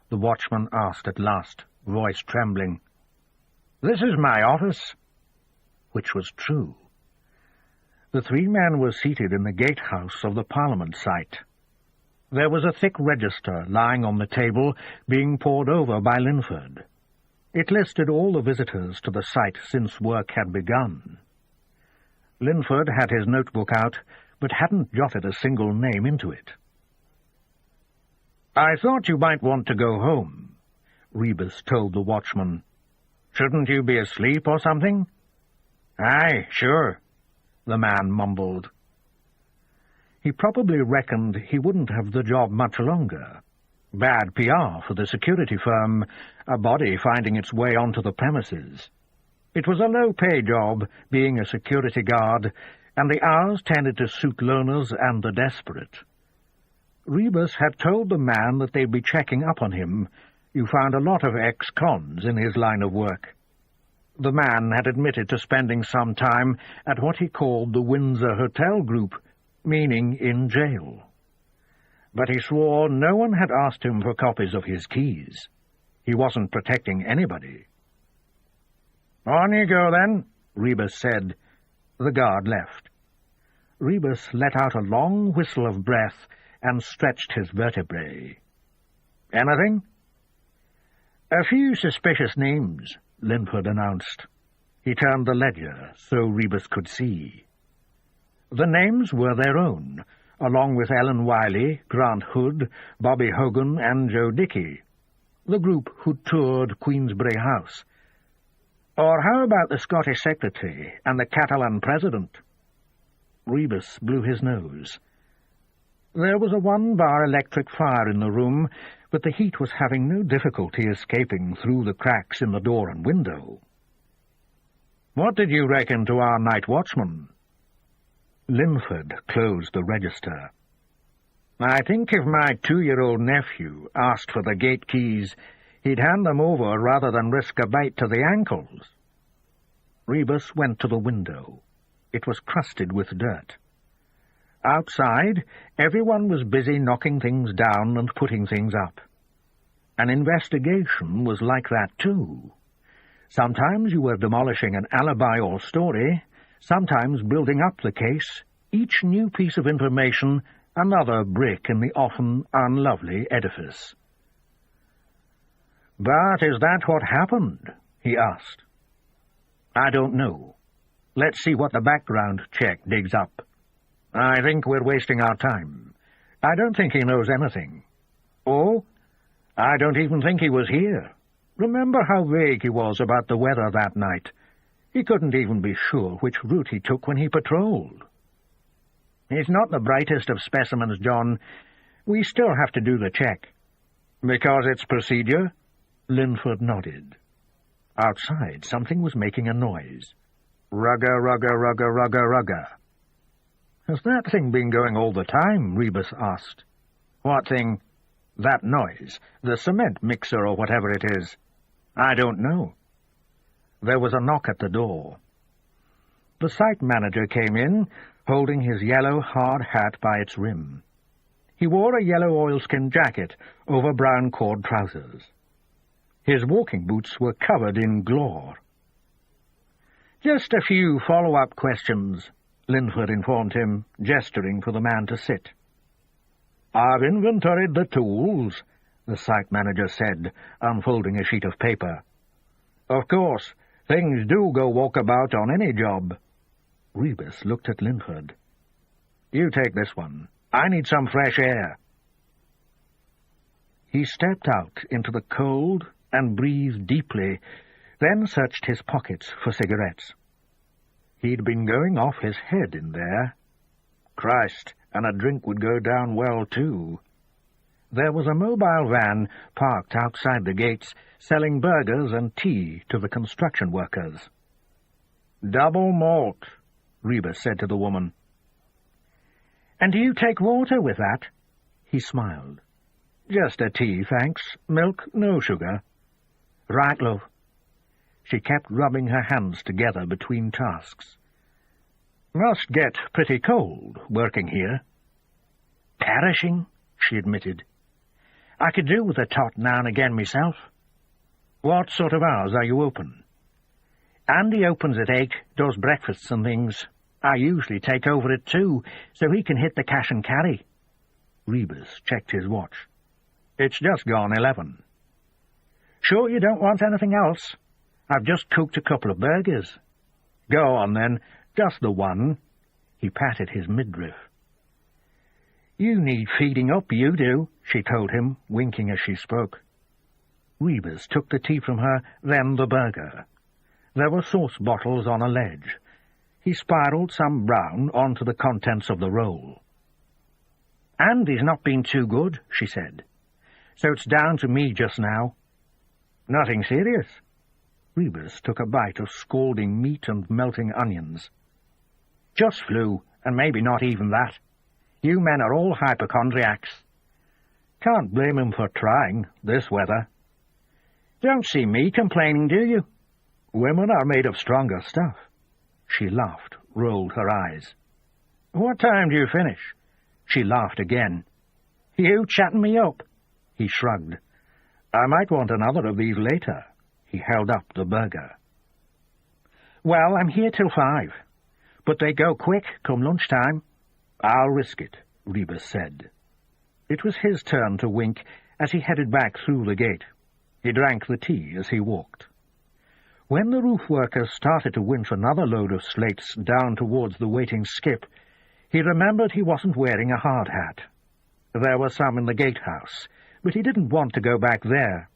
The watchman asked at last, voice trembling. This is my office. Which was true. The 3 men were seated in the gatehouse of the Parliament site. There was a thick register lying on the table, being pored over by Linford. It listed all the visitors to the site since work had begun. Linford had his notebook out, but hadn't jotted a single name into it. I thought you might want to go home, Rebus told the watchman. Shouldn't you be asleep or something? Aye, sure, the man mumbled. He probably reckoned he wouldn't have the job much longer. Bad PR for the security firm, a body finding its way onto the premises. It was a low-pay job, being a security guard, and the hours tended to suit loners and the desperate. Rebus had told the man that they'd be checking up on him. You found a lot of ex-cons in his line of work. The man had admitted to spending some time at what he called the Windsor Hotel Group, meaning in jail. But he swore no one had asked him for copies of his keys. He wasn't protecting anybody. "On you go, then," Rebus said. The guard left. Rebus let out a long whistle of breath and stretched his vertebrae. "Anything?" "A few suspicious names," Linford announced. He turned the ledger so Rebus could see. The names were their own, along with Ellen Wiley, Grant Hood, Bobby Hogan, and Joe Dickey, the group who toured Queensberry House. Or how about the Scottish Secretary and the Catalan President? Rebus blew his nose. There was a one-bar electric fire in the room, but the heat was having no difficulty escaping through the cracks in the door and window. "What did you reckon to our night watchman?" Linford closed the register. "I think if my 2-year-old nephew asked for the gate keys, he'd hand them over rather than risk a bite to the ankles." Rebus went to the window. It was crusted with dirt. Outside, everyone was busy knocking things down and putting things up. An investigation was like that, too. Sometimes you were demolishing an alibi or story, sometimes building up the case, each new piece of information another brick in the often unlovely edifice. "But is that what happened?" he asked. "I don't know. Let's see what the background check digs up. I think we're wasting our time. I don't think he knows anything. Oh, I don't even think he was here. Remember how vague he was about the weather that night? He couldn't even be sure which route he took when he patrolled." "He's not the brightest of specimens, John. We still have to do the check." "Because it's procedure?" Linford nodded. Outside, something was making a noise. Rugger, rugger, rugger, rugger, rugger. "Has that thing been going all the time?" Rebus asked. "What thing?" "That noise. The cement mixer or whatever it is." "I don't know." There was a knock at the door. The site manager came in, holding his yellow hard hat by its rim. He wore a yellow oilskin jacket over brown cord trousers. His walking boots were covered in glaur. "Just a few follow-up questions," Linford informed him, gesturing for the man to sit. "I've inventoried the tools," the site manager said, unfolding a sheet of paper. "Of course, things do go walkabout on any job." Rebus looked at Linford. "You take this one. I need some fresh air." He stepped out into the cold and breathed deeply, then searched his pockets for cigarettes. He'd been going off his head in there. Christ, and a drink would go down well, too. There was a mobile van parked outside the gates, selling burgers and tea to the construction workers. "Double malt," Rebus said to the woman. "And do you take water with that?" He smiled. "Just a tea, thanks. Milk, no sugar." "Right, love." She kept rubbing her hands together between tasks. "Must get pretty cold, working here." "Perishing," she admitted. "I could do with a tot now and again myself." "What sort of hours are you open?" "Andy opens at 8, does breakfasts and things. I usually take over at 2, so he can hit the cash and carry." Rebus checked his watch. "It's just gone 11. "Sure you don't want anything else? I've just cooked a couple of burgers." "Go on, then. Just the one." He patted his midriff. "You need feeding up, you do," she told him, winking as she spoke. Rebus took the tea from her, then the burger. There were sauce bottles on a ledge. He spiraled some brown onto the contents of the roll. "Andy's not been too good," she said. "So it's down to me just now." "Nothing serious?" Rebus took a bite of scalding meat and melting onions. "Just flu, and maybe not even that. You men are all hypochondriacs." "Can't blame him for trying, this weather." "Don't see me complaining, do you?" "Women are made of stronger stuff." She laughed, rolled her eyes. "What time do you finish?" She laughed again. "You chatting me up?" He shrugged. I might want another of these later. He held up the burger. Well, I'm here till 5, but they go quick come lunchtime. I'll risk it, Rebus said. It was his turn to wink as he headed back through the gate. He drank the tea as he walked. When the roof workers started to winch another load of slates down towards the waiting skip, he remembered he wasn't wearing a hard hat. There were some in the gatehouse, but he didn't want to go back there.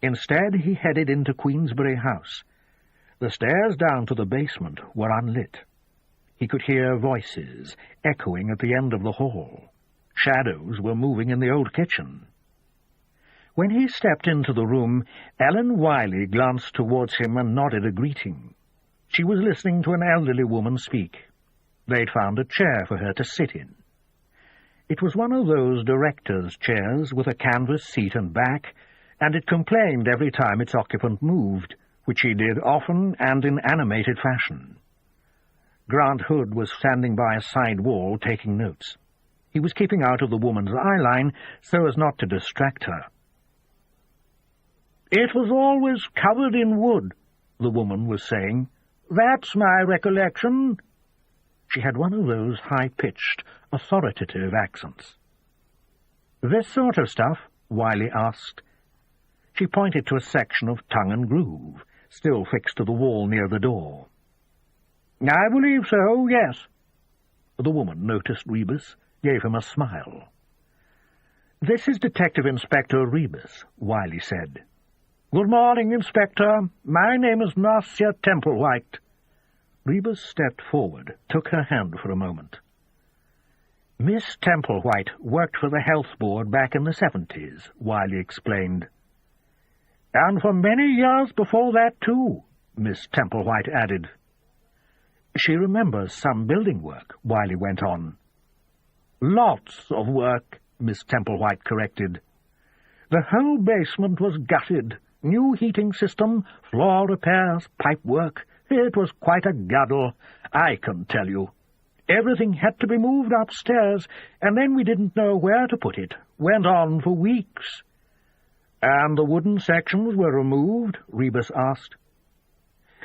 Instead, he headed into Queensberry House. The stairs down to the basement were unlit. He could hear voices echoing at the end of the hall. Shadows were moving in the old kitchen. When he stepped into the room, Ellen Wiley glanced towards him and nodded a greeting. She was listening to an elderly woman speak. They'd found a chair for her to sit in. It was one of those directors' chairs with a canvas seat and back, and it complained every time its occupant moved, which he did often and in animated fashion. Grant Hood was standing by a side wall taking notes. He was keeping out of the woman's eye line so as not to distract her. "It was always covered in wood," the woman was saying. "That's my recollection." She had one of those high-pitched, authoritative accents. "This sort of stuff?" Wiley asked. She pointed to a section of tongue and groove, still fixed to the wall near the door. "I believe so, yes." The woman noticed Rebus, gave him a smile. "This is Detective Inspector Rebus," Wiley said. "Good morning, Inspector. My name is Marcia Templewhite." Rebus stepped forward, took her hand for a moment. "Miss Templewhite worked for the Health Board back in the 70s, Wiley explained. "And for many years before that, too," Miss Templewhite added. "She remembers some building work," Wiley went on. "Lots of work," Miss Templewhite corrected. "The whole basement was gutted. New heating system, floor repairs, pipe work. It was quite a guddle, I can tell you. Everything had to be moved upstairs, and then we didn't know where to put it. Went on for weeks." "And the wooden sections were removed?" Rebus asked.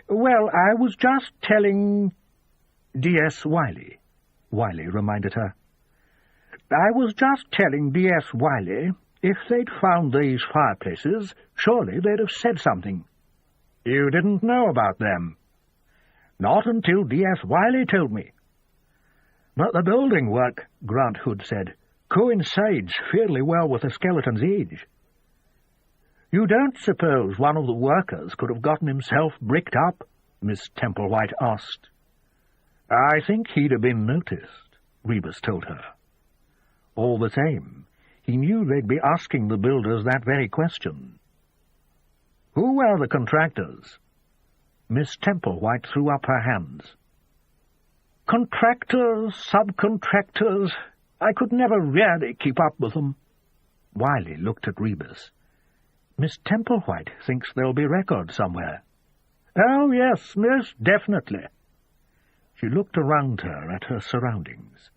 "Well, I was just telling—" D.S. Wiley, Wiley reminded her. "I was just telling D.S. Wiley if they'd found these fireplaces, surely they'd have said something." "You didn't know about them?" "Not until D.S. Wiley told me." "But the building work," Grant Hood said, "coincides fairly well with the skeleton's age." "You don't suppose one of the workers could have gotten himself bricked up?" Miss Templewhite asked. "I think he'd have been noticed," Rebus told her. All the same, he knew they'd be asking the builders that very question. "Who were the contractors?" Miss Templewhite threw up her hands. "Contractors, subcontractors, I could never really keep up with them." Wiley looked at Rebus. "Miss Templewhite thinks there'll be records somewhere." "Oh, yes, miss, definitely." She looked around her at her surroundings.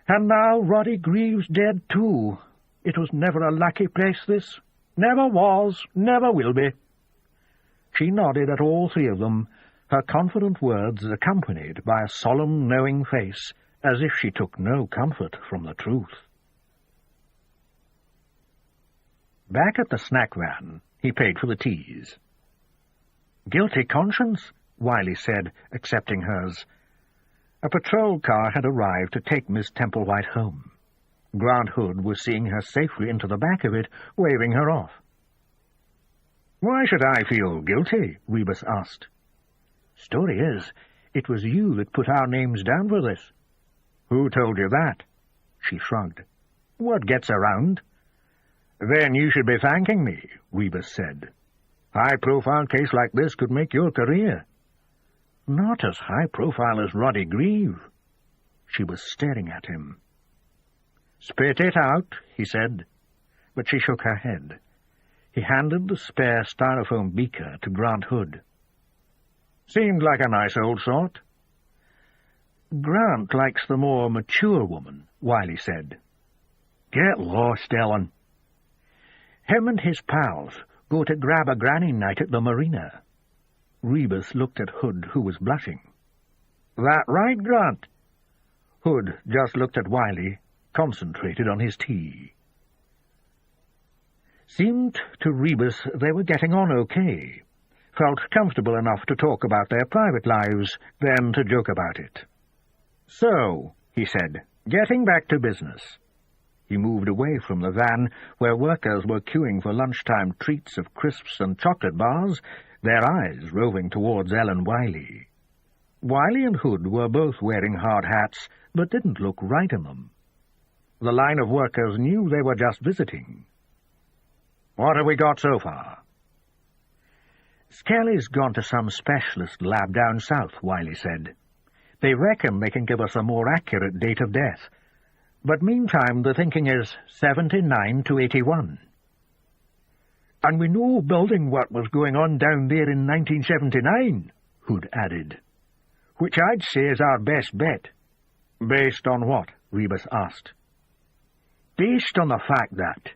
"And now Roddy Greaves dead, too. It was never a lucky place, this. Never was, never will be." She nodded at all three of them, her confident words accompanied by a solemn, knowing face, as if she took no comfort from the truth. Back at the snack van, he paid for the teas. "Guilty conscience," Wiley said, accepting hers. A patrol car had arrived to take Miss Templewhite home. Grant Hood was seeing her safely into the back of it, waving her off. "Why should I feel guilty?" Rebus asked. "Story is, it was you that put our names down for this." "Who told you that?" She shrugged. "What gets around?" "Then you should be thanking me," Rebus said. "High-profile case like this could make your career." "Not as high-profile as Roddy Greaves." She was staring at him. "Spit it out," he said, but she shook her head. He handed the spare styrofoam beaker to Grant Hood. "Seemed like a nice old sort." "Grant likes the more mature woman," Wiley said. "Get lost, Ellen." Him and his pals go to grab a granny night at the marina. Rebus looked at Hood, who was blushing. That right, Grant? Hood just looked at Wiley, concentrated on his tea. Seemed to Rebus they were getting on okay. Felt comfortable enough to talk about their private lives, then to joke about it. So, he said, getting back to business. He moved away from the van, where workers were queuing for lunchtime treats of crisps and chocolate bars, their eyes roving towards Ellen Wiley. Wiley and Hood were both wearing hard hats, but didn't look right in them. The line of workers knew they were just visiting. What have we got so far? Skelly's gone to some specialist lab down south, Wiley said. They reckon they can give us a more accurate date of death. But meantime, the thinking is 79 to 81. And we know building work was going on down there in 1979, Hood added. Which I'd say is our best bet. Based on what? Rebus asked. Based on the fact that,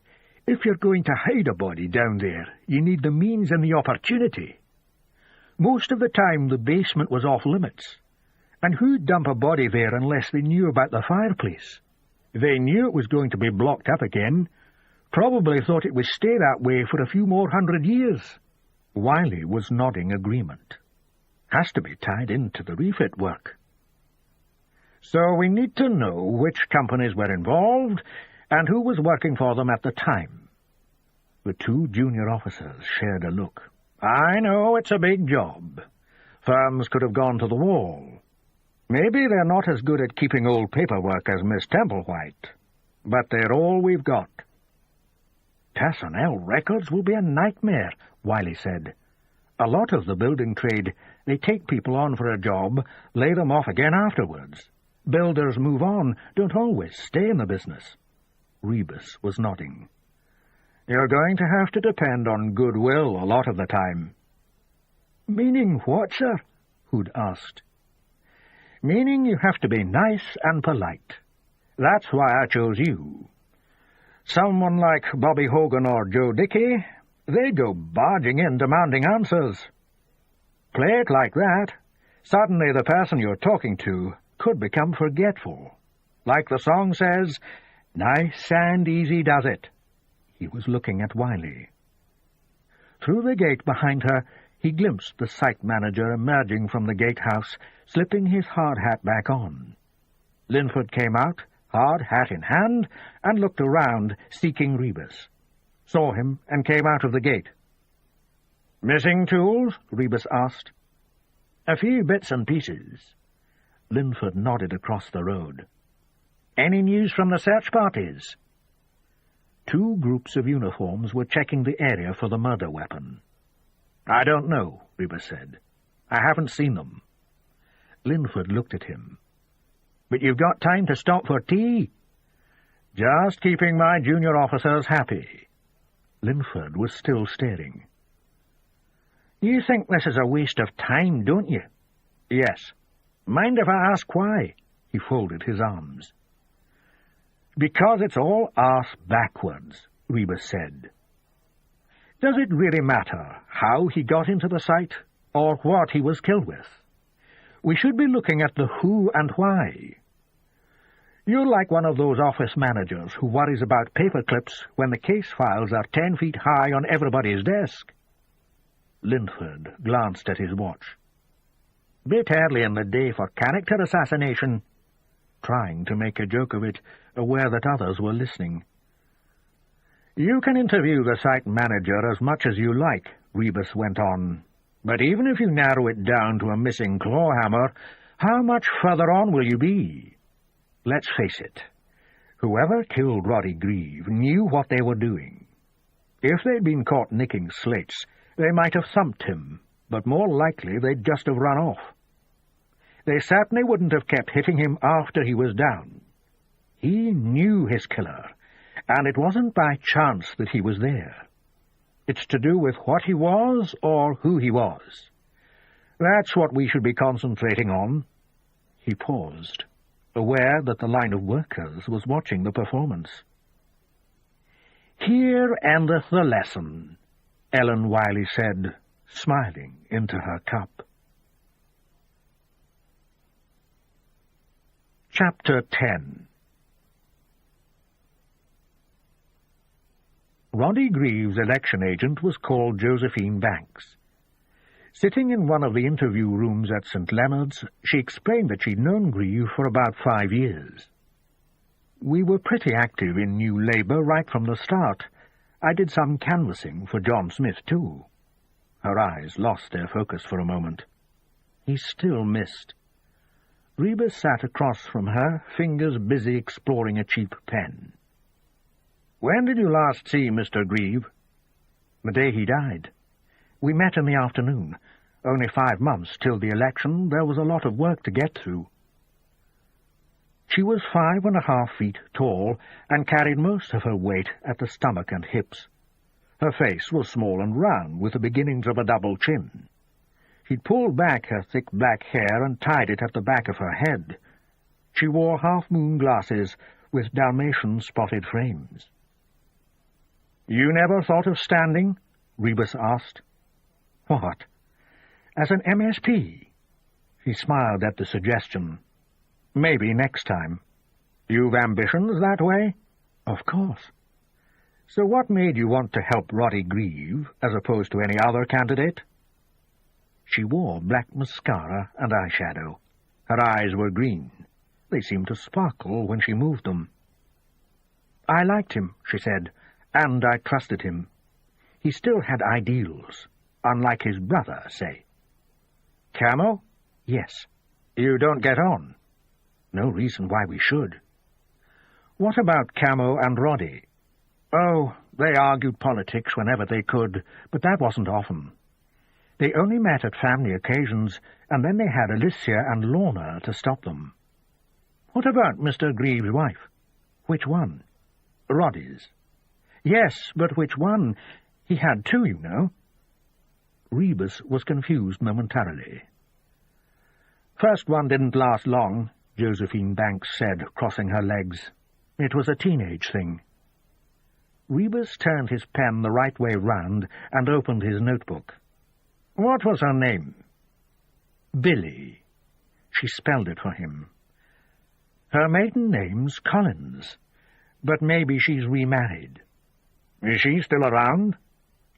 if you're going to hide a body down there, you need the means and the opportunity. Most of the time the basement was off limits. And who'd dump a body there unless they knew about the fireplace? They knew it was going to be blocked up again, probably thought it would stay that way for a few more 100 years. Wiley was nodding agreement. Has to be tied into the refit work. So we need to know which companies were involved and who was working for them at the time. The two junior officers shared a look. I know it's a big job. Firms could have gone to the wall. Maybe they're not as good at keeping old paperwork as Miss Templewhite, but they're all we've got. Personnel records will be a nightmare, Wiley said. A lot of the building trade, they take people on for a job, lay them off again afterwards. Builders move on, don't always stay in the business. Rebus was nodding. You're going to have to depend on goodwill a lot of the time. Meaning what, sir? Hood asked. Meaning you have to be nice and polite. That's why I chose you. Someone like Bobby Hogan or Joe Dickey, they go barging in demanding answers. Play it like that, suddenly the person you're talking to could become forgetful. Like the song says, nice and easy does it. He was looking at Wiley. Through the gate behind her, he glimpsed the site manager emerging from the gatehouse, slipping his hard hat back on. Linford came out, hard hat in hand, and looked around, seeking Rebus. Saw him, and came out of the gate. "Missing tools?" Rebus asked. "A few bits and pieces." Linford nodded across the road. "Any news from the search parties?" Two groups of uniforms were checking the area for the murder weapon. "I don't know," Rebus said. "I haven't seen them." Linford looked at him. "But you've got time to stop for tea?" "Just keeping my junior officers happy." Linford was still staring. "You think this is a waste of time, don't you?" "Yes." "Mind if I ask why?" He folded his arms. "Because it's all arse backwards," Rebus said. "Does it really matter how he got into the site, or what he was killed with? We should be looking at the who and why. You're like one of those office managers who worries about paper clips when the case files are 10 feet high on everybody's desk." Linford glanced at his watch. "Bit early in the day for character assassination," trying to make a joke of it, aware that others were listening. "You can interview the site manager as much as you like," Rebus went on, "but even if you narrow it down to a missing clawhammer, how much further on will you be? Let's face it, whoever killed Roddy Grieve knew what they were doing. If they'd been caught nicking slates, they might have thumped him, but more likely they'd just have run off. They certainly wouldn't have kept hitting him after he was down. He knew his killer, and it wasn't by chance that he was there. It's to do with what he was or who he was. That's what we should be concentrating on." He paused, aware that the line of workers was watching the performance. "Here endeth the lesson," Ellen Wiley said, smiling into her cup. Chapter 10. Roddy Greaves' election agent was called Josephine Banks. Sitting in one of the interview rooms at St. Leonard's, she explained that she'd known Greaves for about 5 years. "We were pretty active in New Labour right from the start. I did some canvassing for John Smith, too." Her eyes lost their focus for a moment. He still missed. Rebus sat across from her, fingers busy exploring a cheap pen. "When did you last see Mr. Greaves?" "The day he died. We met in the afternoon. Only 5 months till the election. There was a lot of work to get through." She was 5.5 feet tall and carried most of her weight at the stomach and hips. Her face was small and round, with the beginnings of a double chin. She'd pulled back her thick black hair and tied it at the back of her head. She wore half-moon glasses with Dalmatian spotted frames. "You never thought of standing?" Rebus asked. "What? As an MSP?" She smiled at the suggestion. "Maybe next time." "You've ambitions that way?" "Of course." "So what made you want to help Roddy Greaves, as opposed to any other candidate?" She wore black mascara and eyeshadow. Her eyes were green. They seemed to sparkle when she moved them. "I liked him," she said, "and I trusted him. He still had ideals, unlike his brother, say." "Camo?" "Yes." "You don't get on?" "No reason why we should." "What about Camo and Roddy?" "Oh, they argued politics whenever they could, but that wasn't often. They only met at family occasions, and then they had Alicia and Lorna to stop them." "What about Mr. Greaves' wife?" "Which one?" "Roddy's." "Yes, but which one? He had 2, you know." Rebus was confused momentarily. "First one didn't last long," Josephine Banks said, crossing her legs. "It was a teenage thing." Rebus turned his pen the right way round and opened his notebook. "What was her name?" "Billy." She spelled it for him. "Her maiden name's Collins, but maybe she's remarried." "Is she still around?"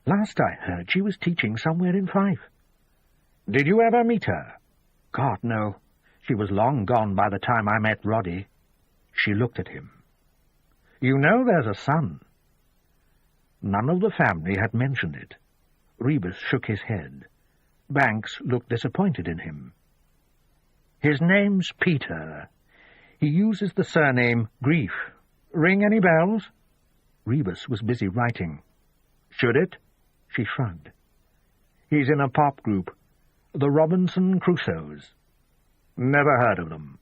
"Last I heard, she was teaching somewhere in Fife." "Did you ever meet her?" "God, no. She was long gone by the time I met Roddy." She looked at him. "You know there's a son." None of the family had mentioned it. Rebus shook his head. Banks looked disappointed in him. "His name's Peter. He uses the surname Grief. Ring any bells?" Rebus was busy writing. "Should it?" She shrugged. "He's in a pop group, the Robinson Crusoes." "Never heard of them."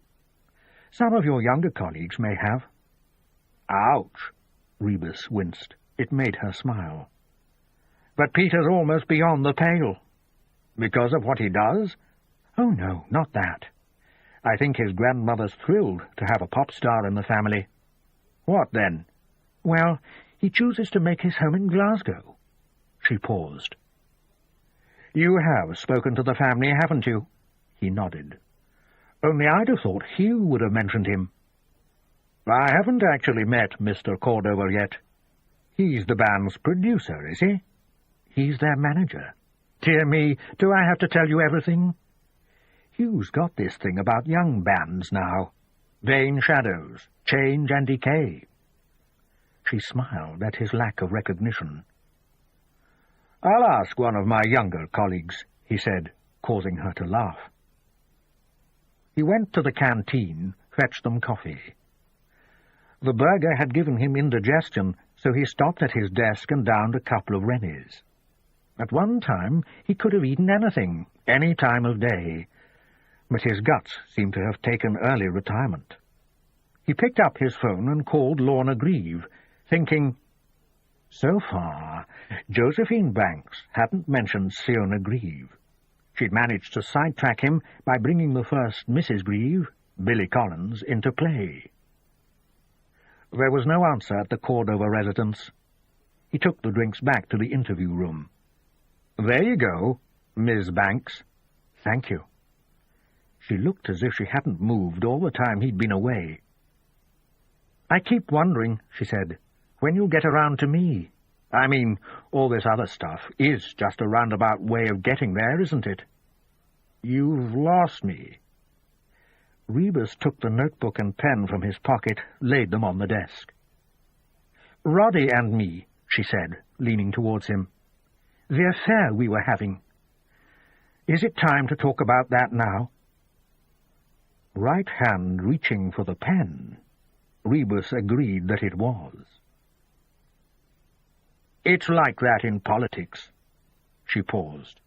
"Some of your younger colleagues may have." "Ouch!" Rebus winced. It made her smile. "But Peter's almost beyond the pale." "Because of what he does?" "Oh, no, not that. I think his grandmother's thrilled to have a pop star in the family." "What, then?" "Well, he chooses to make his home in Glasgow." She paused. "You have spoken to the family, haven't you?" He nodded. "Only I'd have thought Hugh would have mentioned him." "I haven't actually met Mr. Cordover yet." "He's the band's producer, is he?" "He's their manager." "Dear me, do I have to tell you everything?" "Hugh's got this thing about young bands now. Vain shadows, change and decay." She smiled at his lack of recognition. "I'll ask one of my younger colleagues," he said, causing her to laugh. He went to the canteen, fetched them coffee. The burger had given him indigestion, so he stopped at his desk and downed a couple of Rennies. At one time he could have eaten anything, any time of day, but his guts seemed to have taken early retirement. He picked up his phone and called Lorna Greaves, thinking, so far, Josephine Banks hadn't mentioned Siona Greaves. She'd managed to sidetrack him by bringing the first Mrs. Greaves, Billy Collins, into play. There was no answer at the Cordover residence. He took the drinks back to the interview room. "There you go, Miss Banks." "Thank you." She looked as if she hadn't moved all the time he'd been away. "I keep wondering," she said, "when you'll get around to me. I mean, all this other stuff is just a roundabout way of getting there, isn't it?" "You've lost me." Rebus took the notebook and pen from his pocket, laid them on the desk. "Roddy and me," she said, leaning towards him. "The affair we were having. Is it time to talk about that now?" Right hand reaching for the pen, Rebus agreed that it was. "It's like that in politics." She paused.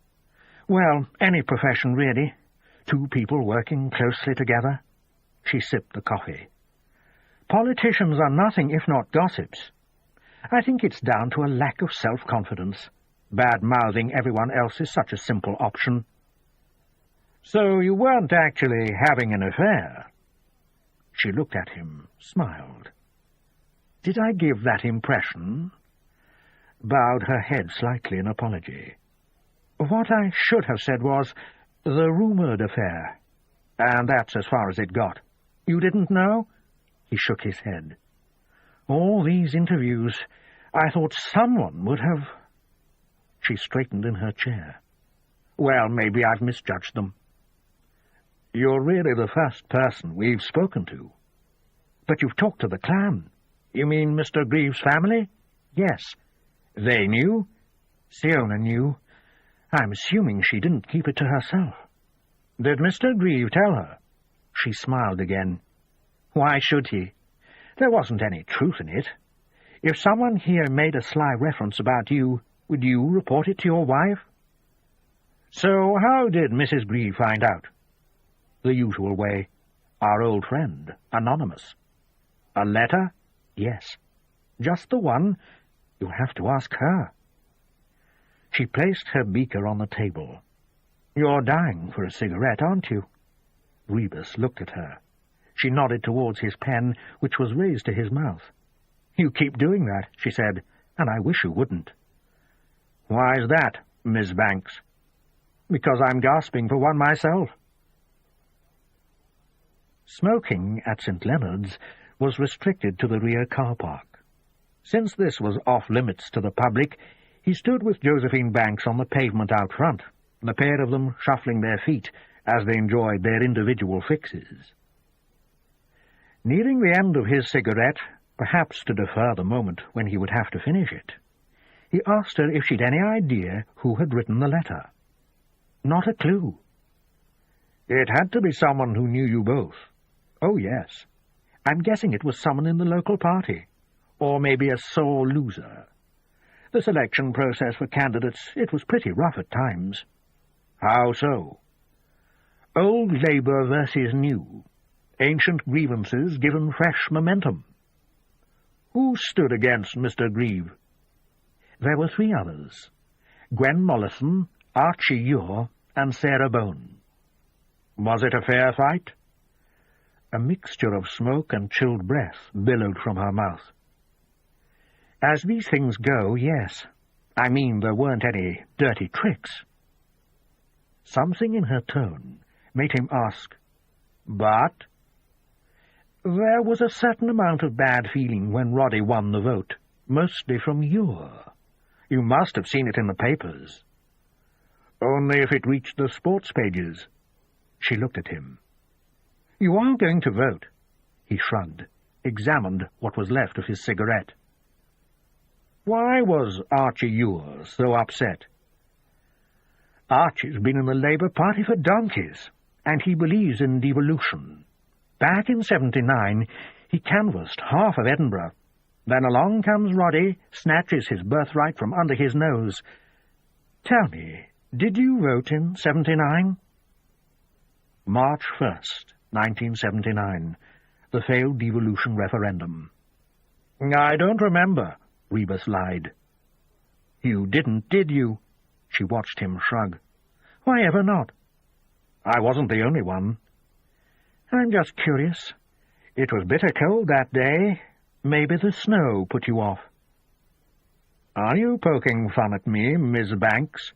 "Well, any profession, really. Two people working closely together." She sipped the coffee. "Politicians are nothing if not gossips. I think it's down to a lack of self-confidence. Bad-mouthing everyone else is such a simple option." "So you weren't actually having an affair?" She looked at him, smiled. "Did I give that impression?" Bowed her head slightly in apology. "What I should have said was, the rumoured affair. And that's as far as it got. You didn't know?" He shook his head. "All these interviews, I thought someone would have—" She straightened in her chair. "Well, maybe I've misjudged them." "You're really the first person we've spoken to." "But you've talked to the clan." "You mean Mr. Greaves' family?" "Yes." "They knew?" "Siona knew. I'm assuming she didn't keep it to herself." "Did Mr. Greaves tell her?" She smiled again. "Why should he? There wasn't any truth in it. If someone here made a sly reference about you, would you report it to your wife?" "So how did Mrs. Greaves find out?" "The usual way. Our old friend, anonymous." "A letter?" "Yes. Just the one. You'll have to ask her." She placed her beaker on the table. "You're dying for a cigarette, aren't you?" Rebus looked at her. She nodded towards his pen, which was raised to his mouth. "You keep doing that," she said, "and I wish you wouldn't." "Why's that, Miss Banks?" "Because I'm gasping for one myself." Smoking at St. Leonard's was restricted to the rear car park. Since this was off-limits to the public, he stood with Josephine Banks on the pavement out front, the pair of them shuffling their feet as they enjoyed their individual fixes. Nearing the end of his cigarette, perhaps to defer the moment when he would have to finish it, he asked her if she'd any idea who had written the letter. "Not a clue." "It had to be someone who knew you both." "Oh, yes. I'm guessing it was someone in the local party. Or maybe a sore loser. The selection process for candidates, it was pretty rough at times." "How so?" "Old Labour versus new. Ancient grievances given fresh momentum." "Who stood against Mr. Greaves?" "There were 3 others. Gwen Mollison, Archie Ure, and Sarah Bone." "Was it a fair fight?" A mixture of smoke and chilled breath billowed from her mouth. "As these things go, yes. I mean, there weren't any dirty tricks." Something in her tone made him ask, "But?" "There was a certain amount of bad feeling when Roddy won the vote, mostly from Ure. You must have seen it in the papers." "Only if it reached the sports pages." She looked at him. "You are going to vote?" He shrugged, examined what was left of his cigarette. "Why was Archie Ure so upset?" "Archie's been in the Labour Party for donkeys, and he believes in devolution. Back in 79, he canvassed half of Edinburgh. Then along comes Roddy, snatches his birthright from under his nose. Tell me, did you vote in 79? March 1st, 1979, the failed devolution referendum. I don't remember, Rebus lied. You didn't, did you? She watched him shrug. Why ever not? I wasn't the only one. I'm just curious. It was bitter cold that day. Maybe the snow put you off. "Are you poking fun at me, Miss Banks?"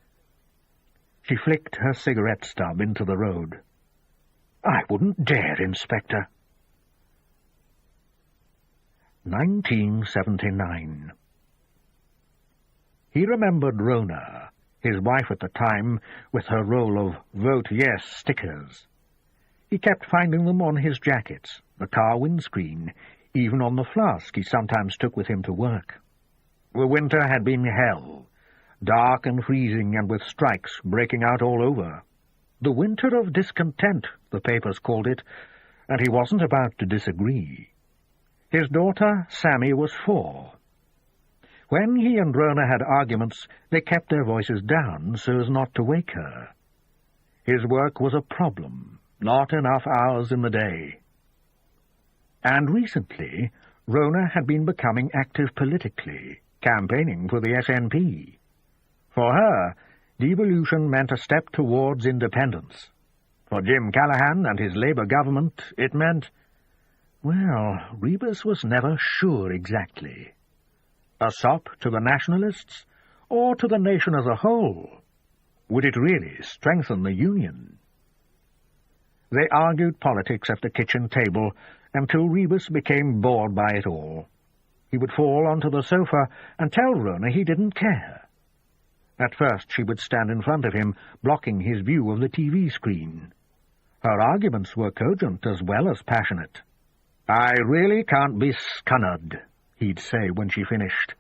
She flicked her cigarette stub into the road. "I wouldn't dare, Inspector." 1979. He remembered Rona, his wife at the time, with her roll of "Vote Yes" stickers. He kept finding them on his jackets, the car windscreen, even on the flask he sometimes took with him to work. The winter had been hell, dark and freezing, and with strikes breaking out all over. The winter of discontent, the papers called it, and he wasn't about to disagree. His daughter, Sammy, was 4. When he and Rona had arguments, they kept their voices down so as not to wake her. His work was a problem, not enough hours in the day. And recently, Rona had been becoming active politically, campaigning for the SNP. For her, devolution meant a step towards independence. For Jim Callaghan and his Labour government, it meant, well, Rebus was never sure exactly. A sop to the nationalists, or to the nation as a whole? Would it really strengthen the Union? They argued politics at the kitchen table until Rebus became bored by it all. He would fall onto the sofa and tell Rona he didn't care. At first she would stand in front of him, blocking his view of the TV screen. Her arguments were cogent as well as passionate. "I really can't be scunnered," he'd say when she finished,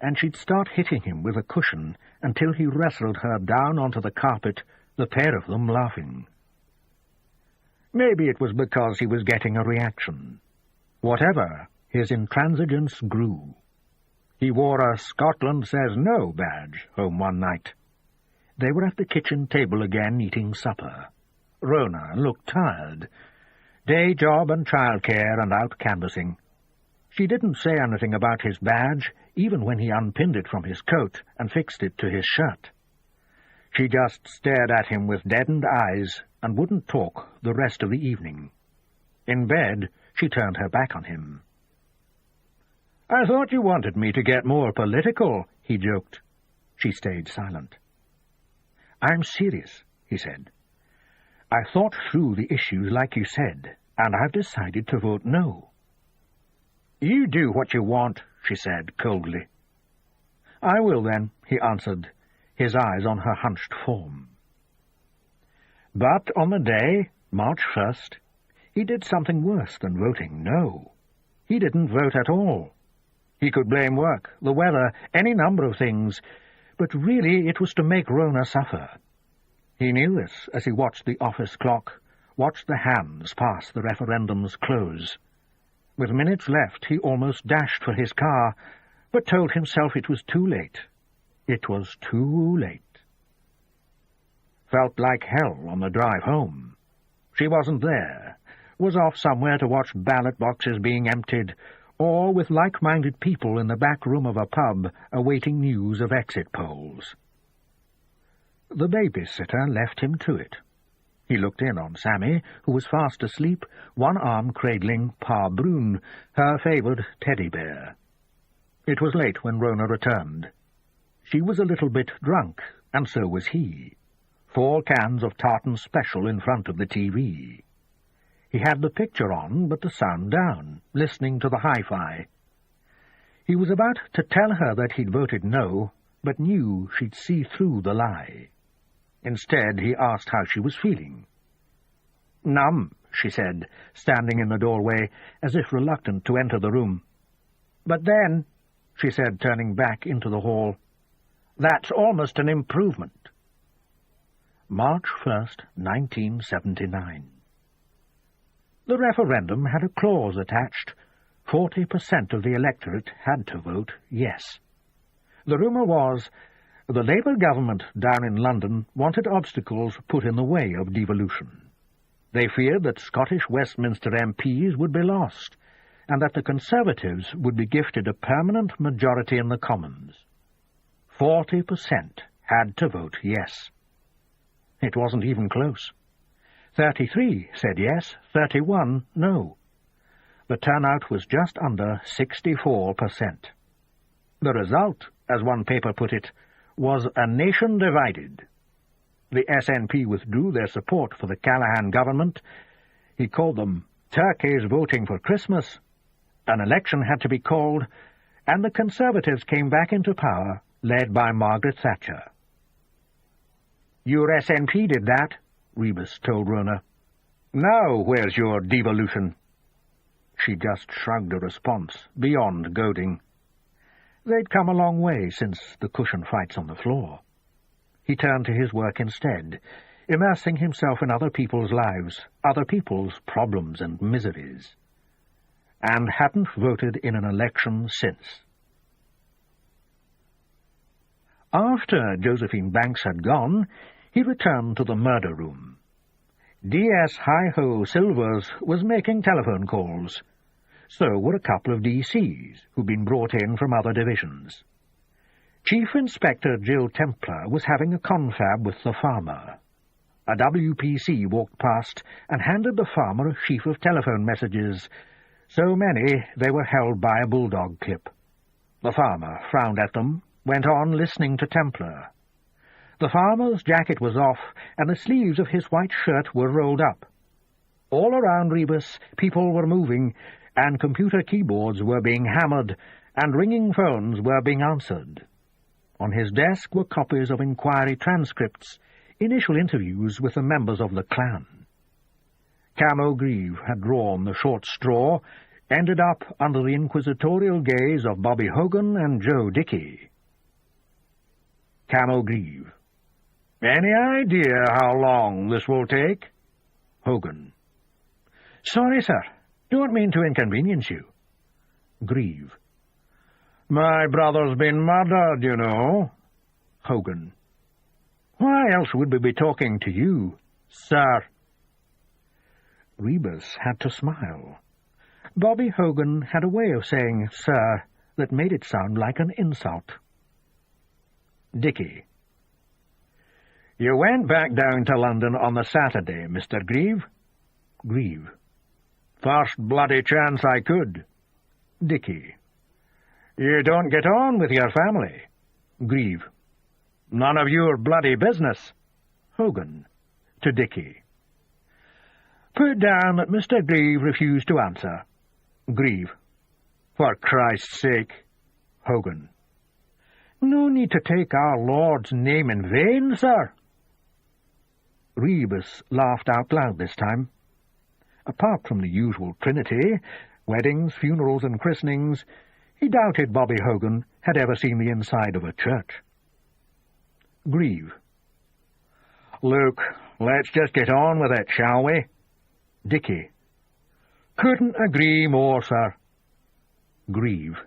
and she'd start hitting him with a cushion until he wrestled her down onto the carpet, the pair of them laughing. Maybe it was because he was getting a reaction. Whatever, his intransigence grew. He wore a "Scotland Says No" badge home one night. They were at the kitchen table again eating supper. Rona looked tired. Day job and childcare and out canvassing. She didn't say anything about his badge, even when he unpinned it from his coat and fixed it to his shirt. She just stared at him with deadened eyes and wouldn't talk the rest of the evening. In bed, she turned her back on him. "I thought you wanted me to get more political," he joked. She stayed silent. "I'm serious," he said. "I thought through the issues like you said, and I've decided to vote no." "You do what you want," she said coldly. "I will then," he answered, his eyes on her hunched form. But on the day, March 1st, he did something worse than voting no. He didn't vote at all. He could blame work, the weather, any number of things, but really it was to make Rona suffer. He knew this as he watched the office clock, watched the hands pass the referendum's close. With minutes left, he almost dashed for his car, but told himself it was too late. It was too late. Felt like hell on the drive home. She wasn't there, was off somewhere to watch ballot boxes being emptied, or with like-minded people in the back room of a pub awaiting news of exit polls. The babysitter left him to it. He looked in on Sammy, who was fast asleep, one arm cradling Pa Brune, her favoured teddy bear. It was late when Rona returned. She was a little bit drunk, and so was he. 4 cans of tartan special in front of the TV. He had the picture on, but the sound down, listening to the hi-fi. He was about to tell her that he'd voted no, but knew she'd see through the lie. Instead, he asked how she was feeling. "Numb," she said, standing in the doorway, as if reluctant to enter the room. "But then," she said, turning back into the hall, "that's almost an improvement." March 1st, 1979. The referendum had a clause attached. 40% of the electorate had to vote yes. The rumour was the Labour government down in London wanted obstacles put in the way of devolution. They feared that Scottish Westminster MPs would be lost, and that the Conservatives would be gifted a permanent majority in the Commons. 40% had to vote yes. It wasn't even close. 33 said yes, 31 no. The turnout was just under 64%. The result, as one paper put it, was a nation divided. The SNP withdrew their support for the Callaghan government. He called them turkeys voting for Christmas. An election had to be called, and the Conservatives came back into power, led by Margaret Thatcher. "Your SNP did that," Rebus told Rona. "Now where's your devolution?" She just shrugged a response, beyond goading. They'd come a long way since the cushion fights on the floor. He turned to his work instead, immersing himself in other people's lives, other people's problems and miseries, and hadn't voted in an election since. After Josephine Banks had gone, he returned to the murder room. D.S. Hi-Ho Silvers was making telephone calls. So were a couple of D.C.s who'd been brought in from other divisions. Chief Inspector Jill Templar was having a confab with the farmer. A WPC walked past and handed the farmer a sheaf of telephone messages, so many they were held by a bulldog clip. The farmer frowned at them, went on listening to Templar. The farmer's jacket was off, and the sleeves of his white shirt were rolled up. All around Rebus, people were moving, and computer keyboards were being hammered, and ringing phones were being answered. On his desk were copies of inquiry transcripts, initial interviews with the members of the clan. Camo Grieve had drawn the short straw, ended up under the inquisitorial gaze of Bobby Hogan and Joe Dickey. Camo Grieve. "Any idea how long this will take?" Hogan. "Sorry, sir. Don't mean to inconvenience you." Grieve. "My brother's been murdered, you know." Hogan. "Why else would we be talking to you, sir?" Rebus had to smile. Bobby Hogan had a way of saying sir that made it sound like an insult. Dickey. "You went back down to London on the Saturday, Mr. Grieve?" Grieve. "First bloody chance I could." Dickey. "You don't get on with your family?" Grieve. "None of your bloody business." Hogan. To Dickey. "Put down that Mr. Grieve refused to answer." Grieve. "For Christ's sake." Hogan. "No need to take our Lord's name in vain, sir." Rebus laughed out loud this time. Apart from the usual trinity, weddings, funerals, and christenings, he doubted Bobby Hogan had ever seen the inside of a church. Grieve. "Look, let's just get on with it, shall we?" Dickey. "Couldn't agree more, sir." Grieve.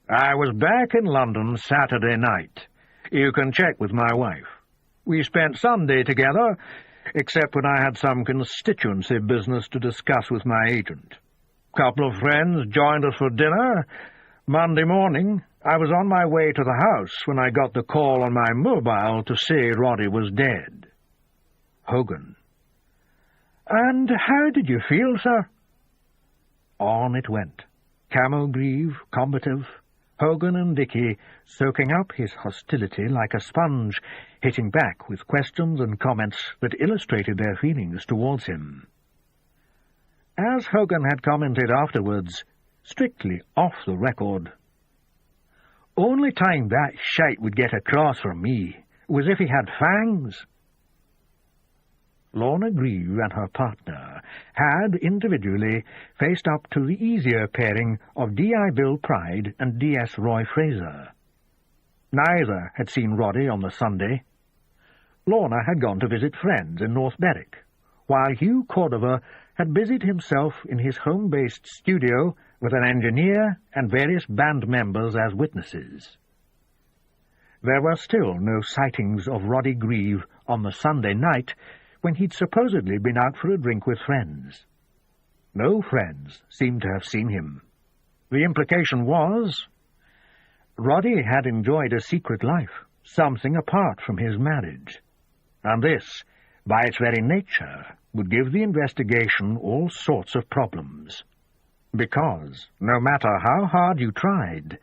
"I was back in London Saturday night. You can check with my wife. We spent Sunday together, except when I had some constituency business to discuss with my agent. Couple of friends joined us for dinner. Monday morning, I was on my way to the house when I got the call on my mobile to say Roddy was dead." Hogan. "And how did you feel, sir?" On it went. Camo Grieve, combative, Hogan and Dickey soaking up his hostility like a sponge, hitting back with questions and comments that illustrated their feelings towards him. As Hogan had commented afterwards, strictly off the record, "Only time that shite would get across for me was if he had fangs." Lorna Grieve and her partner had, individually, faced up to the easier pairing of D.I. Bill Pride and D.S. Roy Fraser. Neither had seen Roddy on the Sunday. Lorna had gone to visit friends in North Berwick, while Hugh Cordova had busied himself in his home-based studio with an engineer and various band members as witnesses. There were still no sightings of Roddy Grieve on the Sunday night when he'd supposedly been out for a drink with friends. No friends seemed to have seen him. The implication was, Roddy had enjoyed a secret life, something apart from his marriage, and this, by its very nature, would give the investigation all sorts of problems. Because, no matter how hard you tried,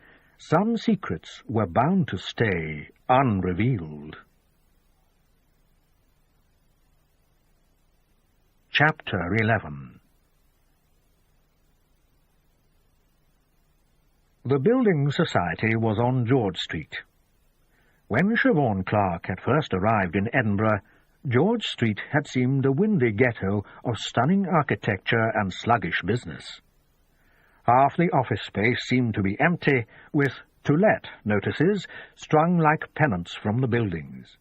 some secrets were bound to stay unrevealed. Chapter 11. The Building Society was on George Street. When Siobhan Clark had first arrived in Edinburgh, George Street had seemed a windy ghetto of stunning architecture and sluggish business. Half the office space seemed to be empty, with "To Let" notices strung like pennants from the buildings.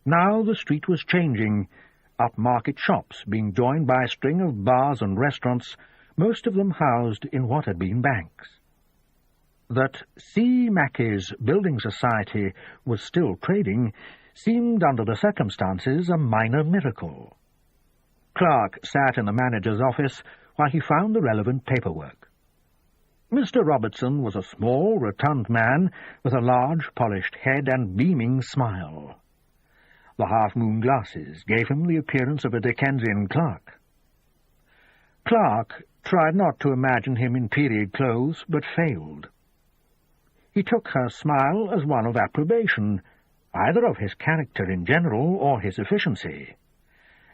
Now the street was changing, upmarket shops being joined by a string of bars and restaurants, most of them housed in what had been banks. That C. Mackey's Building Society was still trading seemed, under the circumstances, a minor miracle. Clark sat in the manager's office while he found the relevant paperwork. Mr. Robertson was a small, rotund man with a large, polished head and beaming smile. The half-moon glasses gave him the appearance of a Dickensian clerk. Clark tried not to imagine him in period clothes, but failed. He took her smile as one of approbation, either of his character in general or his efficiency,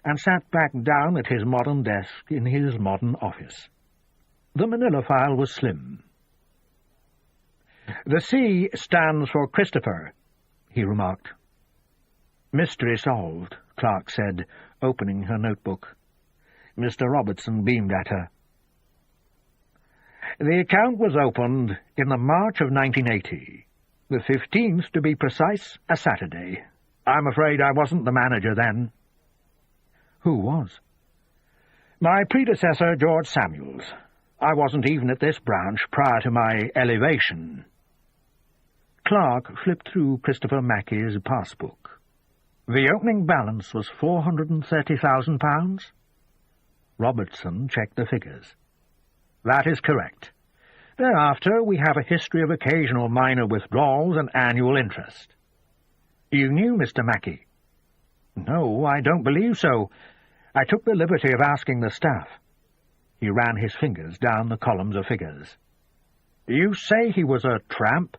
and sat back down at his modern desk in his modern office. The manila file was slim. "The C stands for Christopher," he remarked. "Mystery solved," Clark said, opening her notebook. Mr. Robertson beamed at her. "The account was opened in the March of 1980, the 15th to be precise, a Saturday. I'm afraid I wasn't the manager then." "Who was?" "My predecessor, George Samuels. I wasn't even at this branch prior to my elevation." Clark flipped through Christopher Mackey's passbook. "The opening balance was £430,000? Robertson checked the figures. "That is correct. Thereafter we have a history of occasional minor withdrawals and annual interest." "You knew Mr. Mackey?" "No, I don't believe so. I took the liberty of asking the staff." He ran his fingers down the columns of figures. "You say he was a tramp?"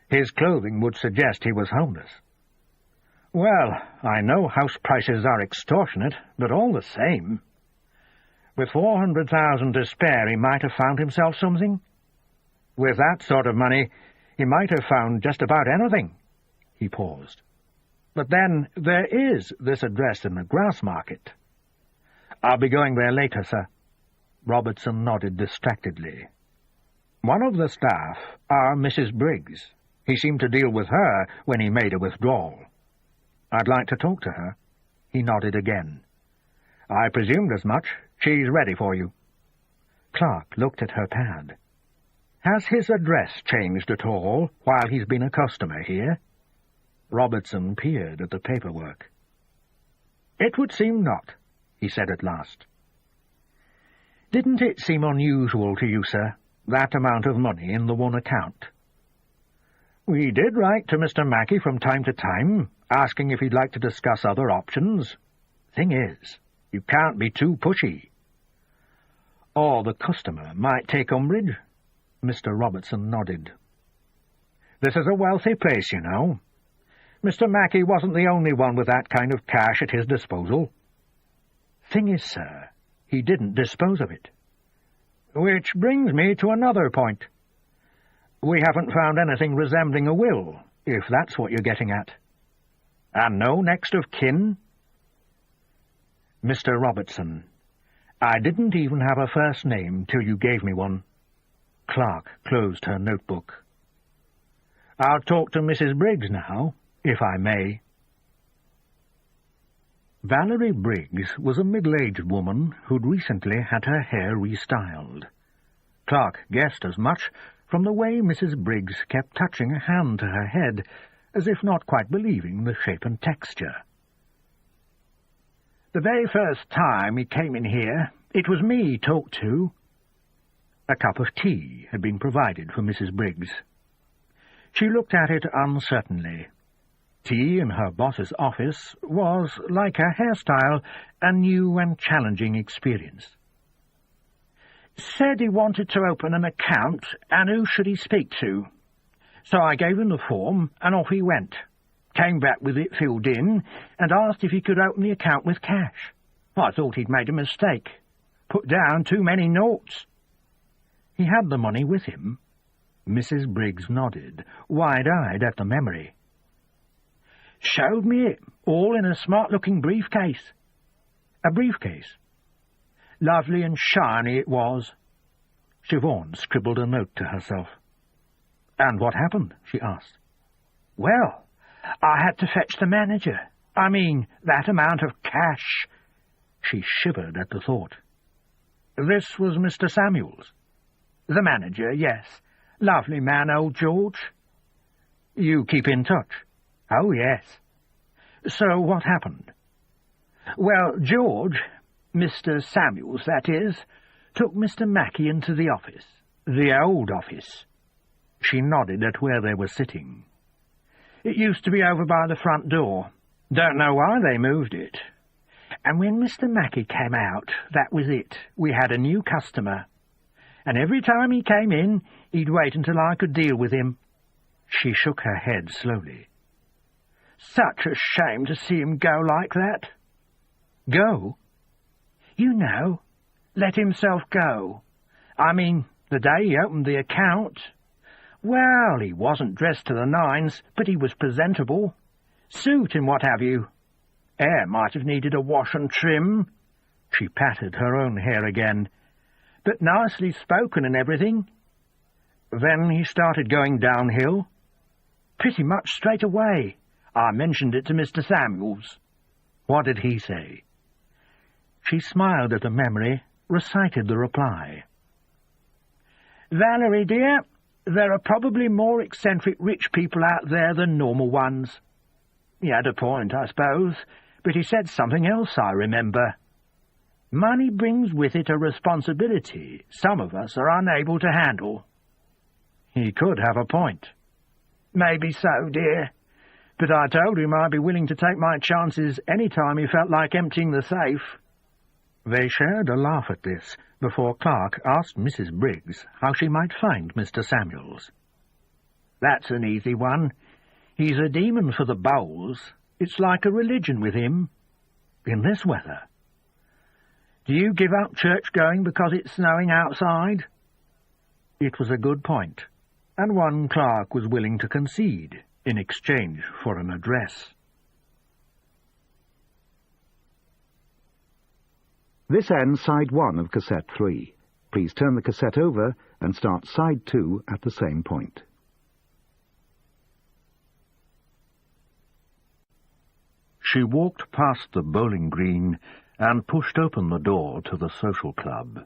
"His clothing would suggest he was homeless." "Well, I know house prices are extortionate, but all the same. With 400,000 to spare, he might have found himself something. With that sort of money, he might have found just about anything." He paused. "But then there is this address in the Grassmarket." "I'll be going there later, sir." Robertson nodded distractedly. "One of the staff are Mrs. Briggs. He seemed to deal with her when he made a withdrawal." "I'd like to talk to her." He nodded again. "I presumed as much. She's ready for you." Clark looked at her pad. "Has his address changed at all while he's been a customer here?" Robertson peered at the paperwork. "It would seem not," he said at last. "Didn't it seem unusual to you, sir, that amount of money in the one account?" "We did write to Mr. Mackey from time to time, asking if he'd like to discuss other options. Thing is, you can't be too pushy." "Or the customer might take umbrage." Mr. Robertson nodded. "This is a wealthy place, you know. Mr. Mackey wasn't the only one with that kind of cash at his disposal." "Thing is, sir, he didn't dispose of it." "Which brings me to another point. We haven't found anything resembling a will, if that's what you're getting at. And no next of kin?" "Mr. Robertson, I didn't even have a first name till you gave me one." Clark closed her notebook. "I'll talk to Mrs. Briggs now, if I may." Valerie Briggs was a middle-aged woman who'd recently had her hair restyled. Clark guessed as much from the way Mrs. Briggs kept touching a hand to her head, as if not quite believing the shape and texture. "The very first time he came in here, it was me he talked to." A cup of tea had been provided for Mrs. Briggs. She looked at it uncertainly. Tea in her boss's office was, like her hairstyle, a new and challenging experience. Said he wanted to open an account, and who should he speak to? So I gave him the form, and off he went. Came back with it filled in, and asked if he could open the account with cash. I thought he'd made a mistake. Put down too many noughts. He had the money with him. Mrs. Briggs nodded, wide-eyed at the memory. Showed me it, all in a smart-looking briefcase. A briefcase? Lovely and shiny it was. Siobhan scribbled a note to herself. And what happened? She asked. Well, I had to fetch the manager. I mean, that amount of cash. She shivered at the thought. This was Mr. Samuels? The manager, yes. Lovely man, old George. You keep in touch? Oh, yes. So what happened? Well, George, Mr. Samuels, that is, took Mr. Mackey into the office. The old office. She nodded at where they were sitting. It used to be over by the front door. Don't know why they moved it. And when Mr. Mackey came out, that was it. We had a new customer. And every time he came in, he'd wait until I could deal with him. She shook her head slowly. Such a shame to see him go like that. Go? You know, let himself go. I mean, the day he opened the account. Well, he wasn't dressed to the nines, but he was presentable. Suit and what have you. Hair might have needed a wash and trim. She patted her own hair again. But nicely spoken and everything. Then he started going downhill. Pretty much straight away. I mentioned it to Mr. Samuels. What did he say? She smiled at the memory, recited the reply. Valerie, dear, there are probably more eccentric rich people out there than normal ones. He had a point, I suppose, but he said something else, I remember. Money brings with it a responsibility some of us are unable to handle. He could have a point. Maybe so, dear, but I told him I'd be willing to take my chances any time he felt like emptying the safe. They shared a laugh at this before Clark asked Mrs. Briggs how she might find Mr. Samuels. That's an easy one. He's a demon for the bowls. It's like a religion with him. In this weather. Do you give up church-going because it's snowing outside? It was a good point, and one Clark was willing to concede in exchange for an address.
This ends side 1 of cassette 3. Please turn the cassette over and start side 2 at the same point.
She walked past the bowling green and pushed open the door to the social club.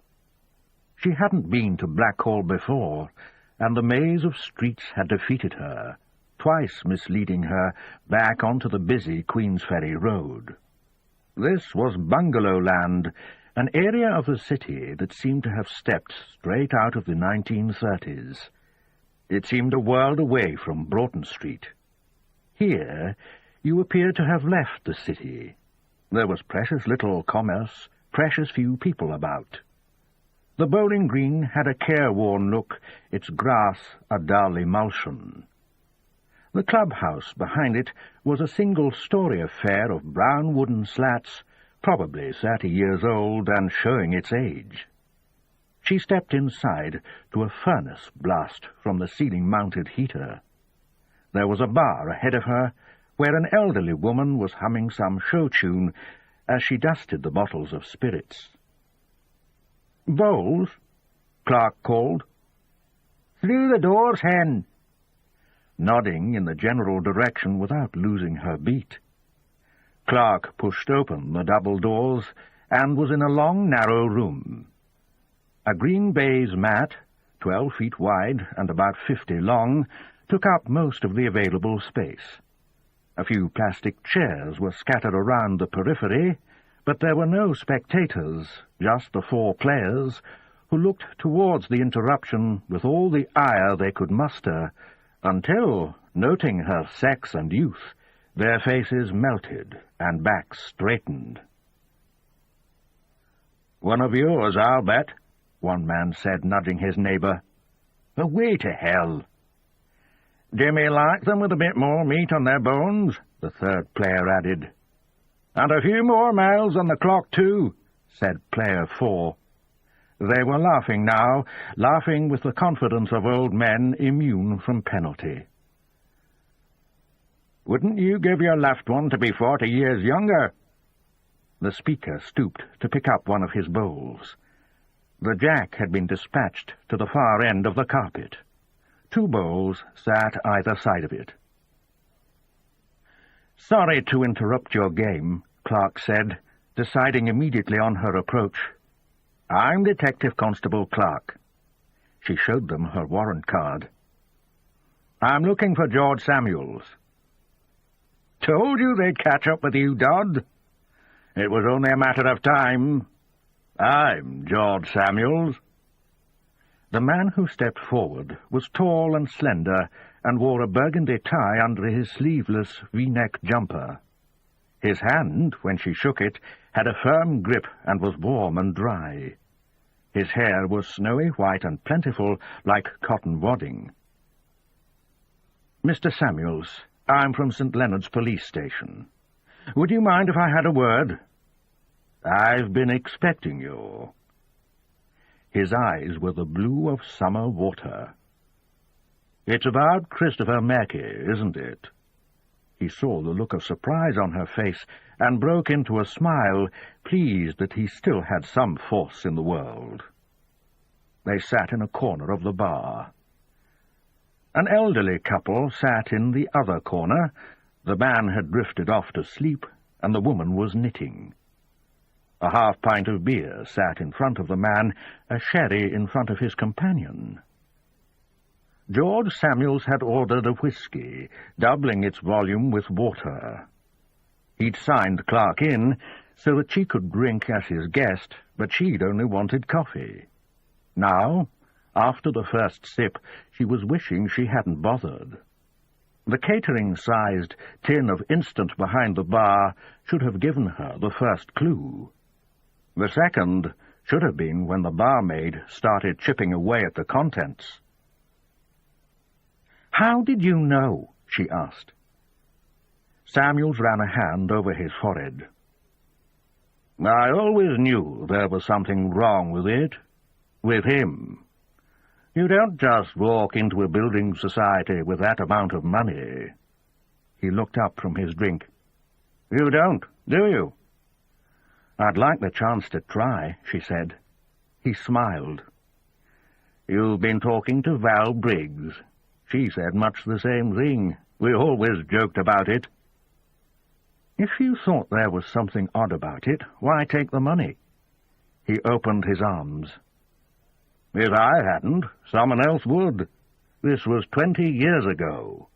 She hadn't been to Blackhall before, and the maze of streets had defeated her, twice misleading her back onto the busy Queensferry Road. This was Bungalow Land, an area of the city that seemed to have stepped straight out of the 1930s. It seemed a world away from Broughton Street. Here you appeared to have left the city. There was precious little commerce, precious few people about. The bowling green had a careworn look, its grass a dull emulsion. The clubhouse behind it was a single-story affair of brown wooden slats, probably 30 years old and showing its age. She stepped inside to a furnace blast from the ceiling-mounted heater. There was a bar ahead of her, where an elderly woman was humming some show tune as she dusted the bottles of spirits. "Bowls?" Clark called. "Through the doors, hen," nodding in the general direction without losing her beat. Clark pushed open the double doors and was in a long, narrow room. A green baize mat, 12 feet wide and about 50 long, took up most of the available space. A few plastic chairs were scattered around the periphery, but there were no spectators, just the 4 players, who looked towards the interruption with all the ire they could muster, until, noting her sex and youth, their faces melted and backs straightened. "One of yours, I'll bet," one man said, nudging his neighbour. Away to hell. Jimmy liked them with a bit more meat on their bones, the third player added. And a few more miles on the clock, too, said player 4. They were laughing now, laughing with the confidence of old men immune from penalty. Wouldn't you give your left one to be 40 years younger? The speaker stooped to pick up one of his bowls. The jack had been dispatched to the far end of the carpet. 2 bowls sat either side of it. Sorry to interrupt your game, Clark said, deciding immediately on her approach. I'm Detective Constable Clark. She showed them her warrant card. I'm looking for George Samuels. Told you they'd catch up with you, Dodd. It was only a matter of time. I'm George Samuels. The man who stepped forward was tall and slender and wore a burgundy tie under his sleeveless V-neck jumper. His hand, when she shook it, had a firm grip and was warm and dry. His hair was snowy white and plentiful, like cotton wadding. Mr. Samuels, I'm from St. Leonard's police station. Would you mind if I had a word? I've been expecting you. His eyes were the blue of summer water. It's about Christopher Mackey, isn't it? He saw the look of surprise on her face and broke into a smile, pleased that he still had some force in the world. They sat in a corner of the bar. An elderly couple sat in the other corner. The man had drifted off to sleep, and the woman was knitting. A half-pint of beer sat in front of the man, a sherry in front of his companion. George Samuels had ordered a whisky, doubling its volume with water. He'd signed Clark in so that she could drink as his guest, but she'd only wanted coffee. Now, after the first sip, she was wishing she hadn't bothered. The catering-sized tin of instant behind the bar should have given her the first clue. The second should have been when the barmaid started chipping away at the contents. "How did you know?" she asked. Samuels ran a hand over his forehead. "I always knew there was something wrong with it. With him. You don't just walk into a building society with that amount of money." He looked up from his drink. "You don't, do you?" "I'd like the chance to try," she said. He smiled. "You've been talking to Val Briggs. She said much the same thing. We always joked about it." "If you thought there was something odd about it, why take the money?" He opened his arms. "If I hadn't, someone else would. This was 20 years ago.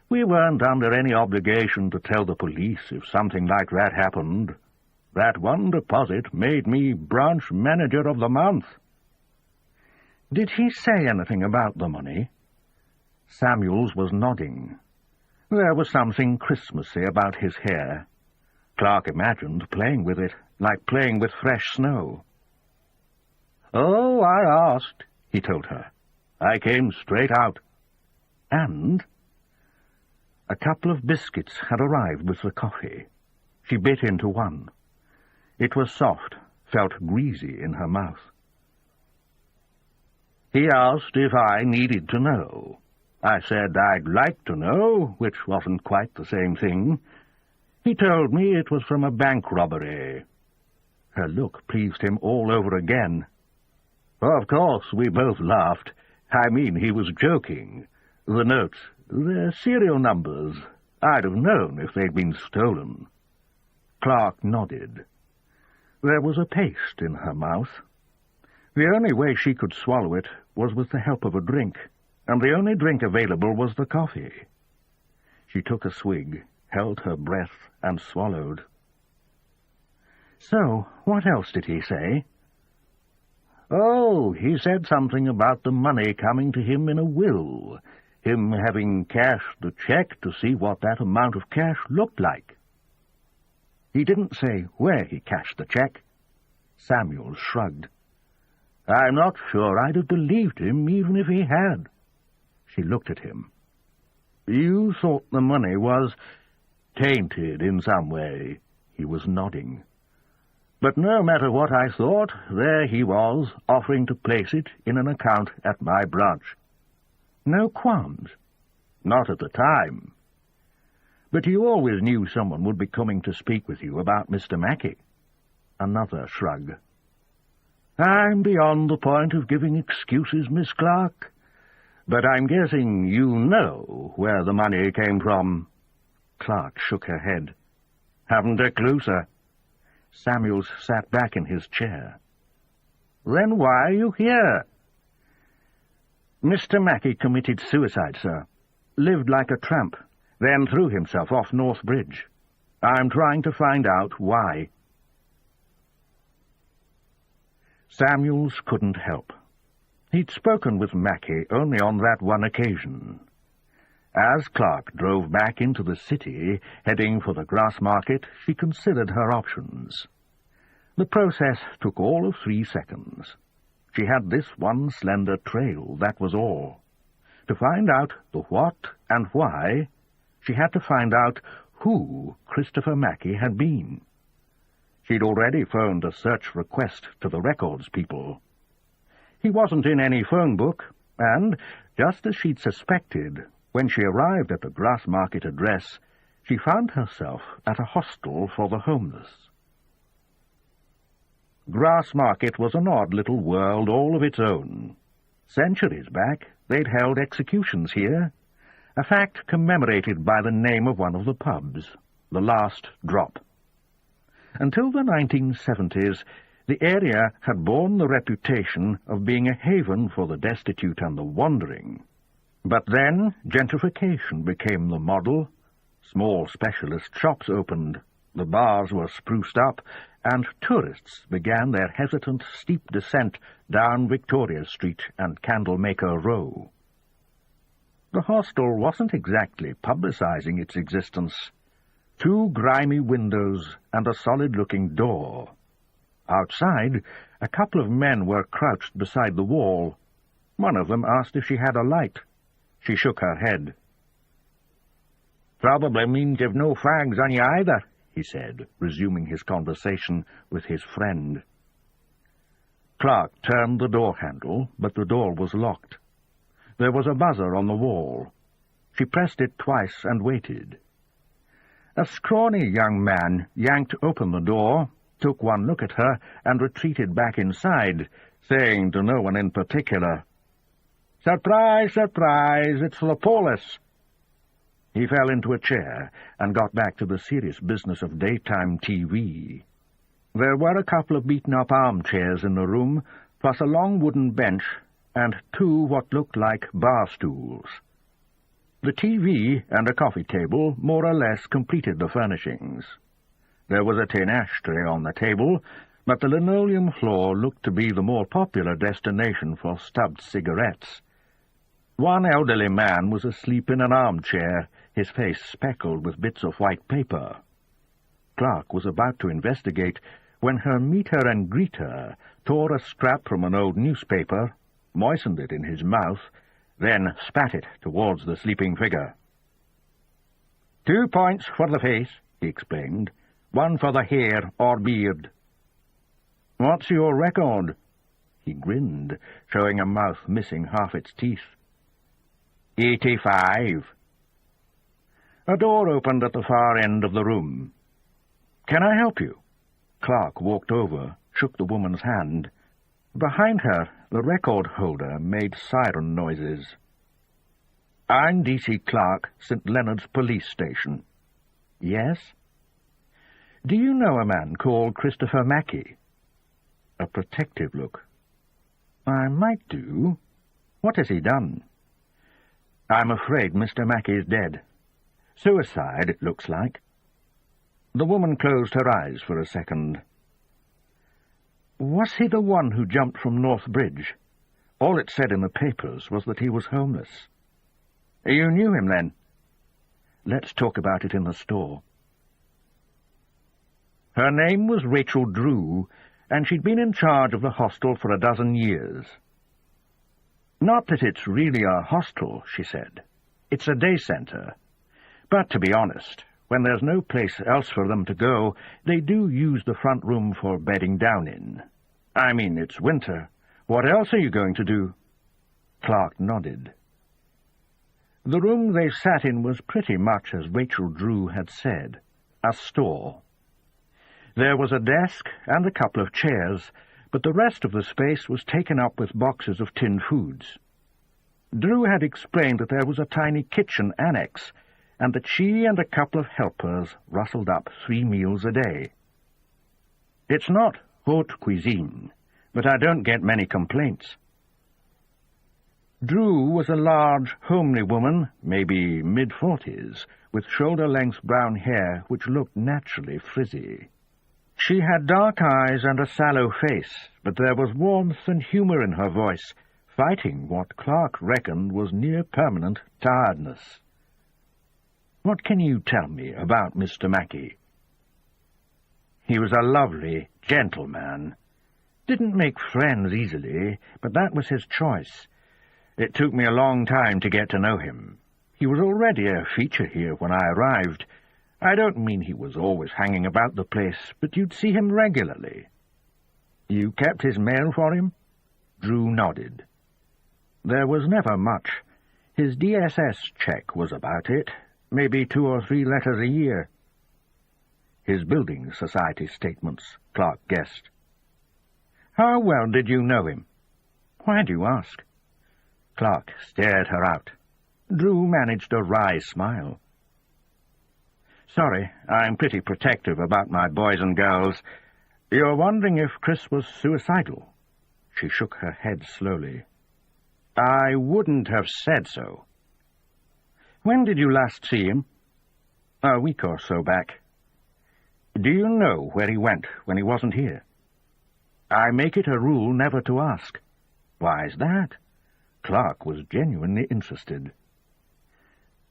We weren't under any obligation to tell the police if something like that happened. That one deposit made me branch manager of the month." "Did he say anything about the money?" Samuels was nodding. There was something Christmassy about his hair. Clark imagined playing with it, like playing with fresh snow. "Oh, I asked," he told her. "I came straight out." And a couple of biscuits had arrived with the coffee. She bit into one. It was soft, felt greasy in her mouth. "He asked if I needed to know. I said I'd like to know, which wasn't quite the same thing. He told me it was from a bank robbery." Her look pleased him all over again. Of course, we both laughed. I mean, he was joking. The notes, their serial numbers, I'd have known if they'd been stolen. Clark nodded. There was a paste in her mouth. The only way she could swallow it was with the help of a drink, and the only drink available was the coffee. She took a swig, held her breath, and swallowed. "So, what else did he say?" "Oh, he said something about the money coming to him in a will, him having cashed the check to see what that amount of cash looked like." "He didn't say where he cashed the check." Samuels shrugged. I'm not sure I'd have believed him even if he had. She looked at him. You thought the money was tainted in some way. He was nodding. But no matter what I thought, there he was, offering to place it in an account at my branch. No qualms. Not at the time. But you always knew someone would be coming to speak with you about Mr. Mackey. Another shrug. I'm beyond the point of giving excuses, Miss Clark. But I'm guessing you know where the money came from. Clark shook her head. Haven't a clue, sir. Samuels sat back in his chair. Then why are you here? Mr. Mackey committed suicide, sir. Lived like a tramp, then threw himself off North Bridge. I'm trying to find out why. Samuels couldn't help. He'd spoken with Mackey only on that one occasion. As Clark drove back into the city, heading for the grass market, she considered her options. The process took all of 3 seconds. She had this one slender trail, that was all. To find out the what and why, she had to find out who Christopher Mackey had been. She'd already phoned a search request to the records people. He wasn't in any phone book, and, just as she'd suspected, when she arrived at the grass market address, she found herself at a hostel for the homeless. Grass Market was an odd little world all of its own. Centuries back, they'd held executions here, a fact commemorated by the name of one of the pubs, the Last Drop. Until the 1970s, the area had borne the reputation of being a haven for the destitute and the wandering. But then gentrification became the model. Small specialist shops opened, the bars were spruced up, and tourists began their hesitant, steep descent down Victoria Street and Candlemaker Row. The hostel wasn't exactly publicizing its existence. 2 grimy windows and a solid-looking door. Outside, a couple of men were crouched beside the wall. One of them asked if she had a light. She shook her head. "Probably means you've no fags on you either," he said, resuming his conversation with his friend. Clark turned the door handle, but the door was locked. There was a buzzer on the wall. She pressed it twice and waited. A scrawny young man yanked open the door, took one look at her, and retreated back inside, saying to no one in particular, "Surprise, surprise, it's the police." He fell into a chair and got back to the serious business of daytime TV. There were a couple of beaten-up armchairs in the room, plus a long wooden bench and 2 what looked like bar stools. The TV and a coffee table more or less completed the furnishings. There was a tin ashtray on the table, but the linoleum floor looked to be the more popular destination for stubbed cigarettes. One elderly man was asleep in an armchair, his face speckled with bits of white paper. Clark was about to investigate when her meter and greeter tore a scrap from an old newspaper, moistened it in his mouth, then spat it towards the sleeping figure. 2 points for the face, he explained. 1 for the hair or beard. What's your record? He grinned, showing a mouth missing half its teeth. 85. A door opened at the far end of the room. Can I help you? Clark walked over, shook the woman's hand. Behind her, the record holder made siren noises. I'm D.C. Clark, St. Leonard's Police Station. Yes? Do you know a man called Christopher Mackey? A protective look. I might do. What has he done? I'm afraid Mr. Mackey is dead. Suicide, it looks like. The woman closed her eyes for a second. Was he the one who jumped from North Bridge? All it said in the papers was that he was homeless. You knew him, then? Let's talk about it in the store. Her name was Rachel Drew, and she'd been in charge of the hostel for 12 years. "Not that it's really a hostel," she said. "It's a day centre. But, to be honest, when there's no place else for them to go, they do use the front room for bedding down in. I mean, it's winter. What else are you going to do?" Clark nodded. The room they sat in was pretty much as Rachel Drew had said, a store. There was a desk and a couple of chairs, but the rest of the space was taken up with boxes of tinned foods. Drew had explained that there was a tiny kitchen annex, and that she and a couple of helpers rustled up 3 meals a day. "It's not haute cuisine, but I don't get many complaints." Drew was a large, homely woman, maybe mid-40s, with shoulder-length brown hair which looked naturally frizzy. She had dark eyes and a sallow face, but there was warmth and humour in her voice, fighting what Clark reckoned was near-permanent tiredness. "What can you tell me about Mr. Mackey?" "He was a lovely, gentle man. Didn't make friends easily, but that was his choice. It took me a long time to get to know him. He was already a feature here when I arrived. I don't mean he was always hanging about the place, but you'd see him regularly." "You kept his mail for him?" Drew nodded. "There was never much. His DSS check was about it, maybe 2 or 3 letters a year." "His building society statements," Clark guessed. "How well did you know him?" "Why do you ask?" Clark stared her out. Drew managed a wry smile. "Sorry, I'm pretty protective about my boys and girls. You're wondering if Chris was suicidal?" She shook her head slowly. "I wouldn't have said so." "When did you last see him?" "A week or so back." "Do you know where he went when he wasn't here?" "I make it a rule never to ask." "Why's that?" Clark was genuinely interested.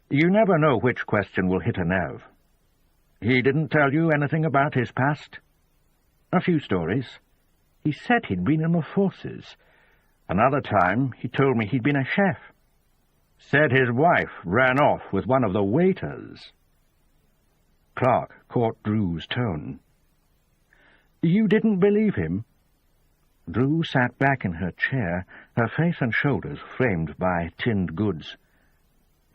"You never know which question will hit a nerve." "He didn't tell you anything about his past?" "A few stories. He said he'd been in the forces. Another time he told me he'd been a chef. Said his wife ran off with one of the waiters." Clark caught Drew's tone. "You didn't believe him?" Drew sat back in her chair, her face and shoulders framed by tinned goods.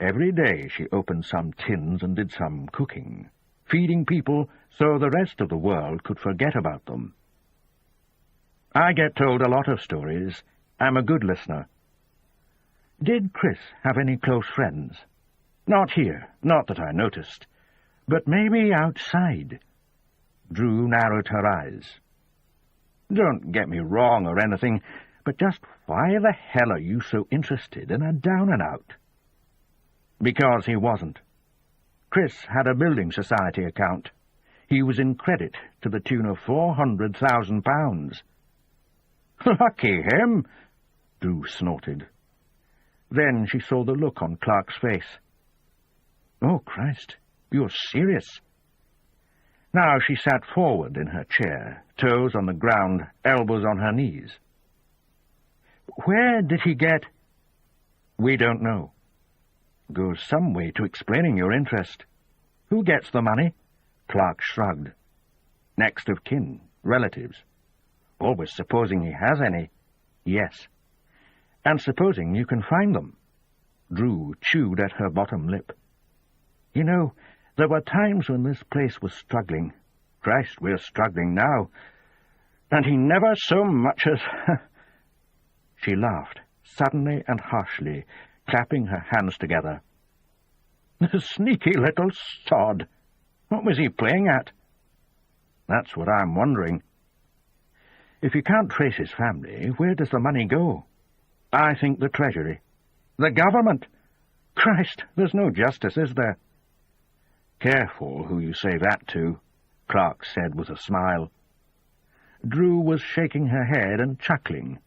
Every day she opened some tins and did some cooking, feeding people so the rest of the world could forget about them. "I get told a lot of stories. I'm a good listener." "Did Chris have any close friends?" "Not here, not that I noticed. But maybe outside." Drew narrowed her eyes. "Don't get me wrong or anything, but just why the hell are you so interested in a down-and-out?" "Because he wasn't. Chris had a building society account. He was in credit to the tune of £400,000. "Lucky him!" Drew snorted. Then she saw the look on Clark's face. "Oh, Christ, you're serious?" Now she sat forward in her chair, toes on the ground, elbows on her knees. "Where did he get—" "We don't know." "Goes some way to explaining your interest." "Who gets the money?" Clark shrugged. "Next of kin, relatives." "Always supposing he has any." "Yes." "And supposing you can find them." Drew chewed at her bottom lip. "You know, there were times when this place was struggling. Christ, we're struggling now. And he never so much as—" She laughed, suddenly and harshly, clapping her hands together. "The sneaky little sod! What was he playing at?" "That's what I'm wondering." "If you can't trace his family, where does the money go?" "I think the Treasury." "The government! Christ, there's no justice, is there?" "Careful who you say that to," Clark said with a smile. Drew was shaking her head and chuckling.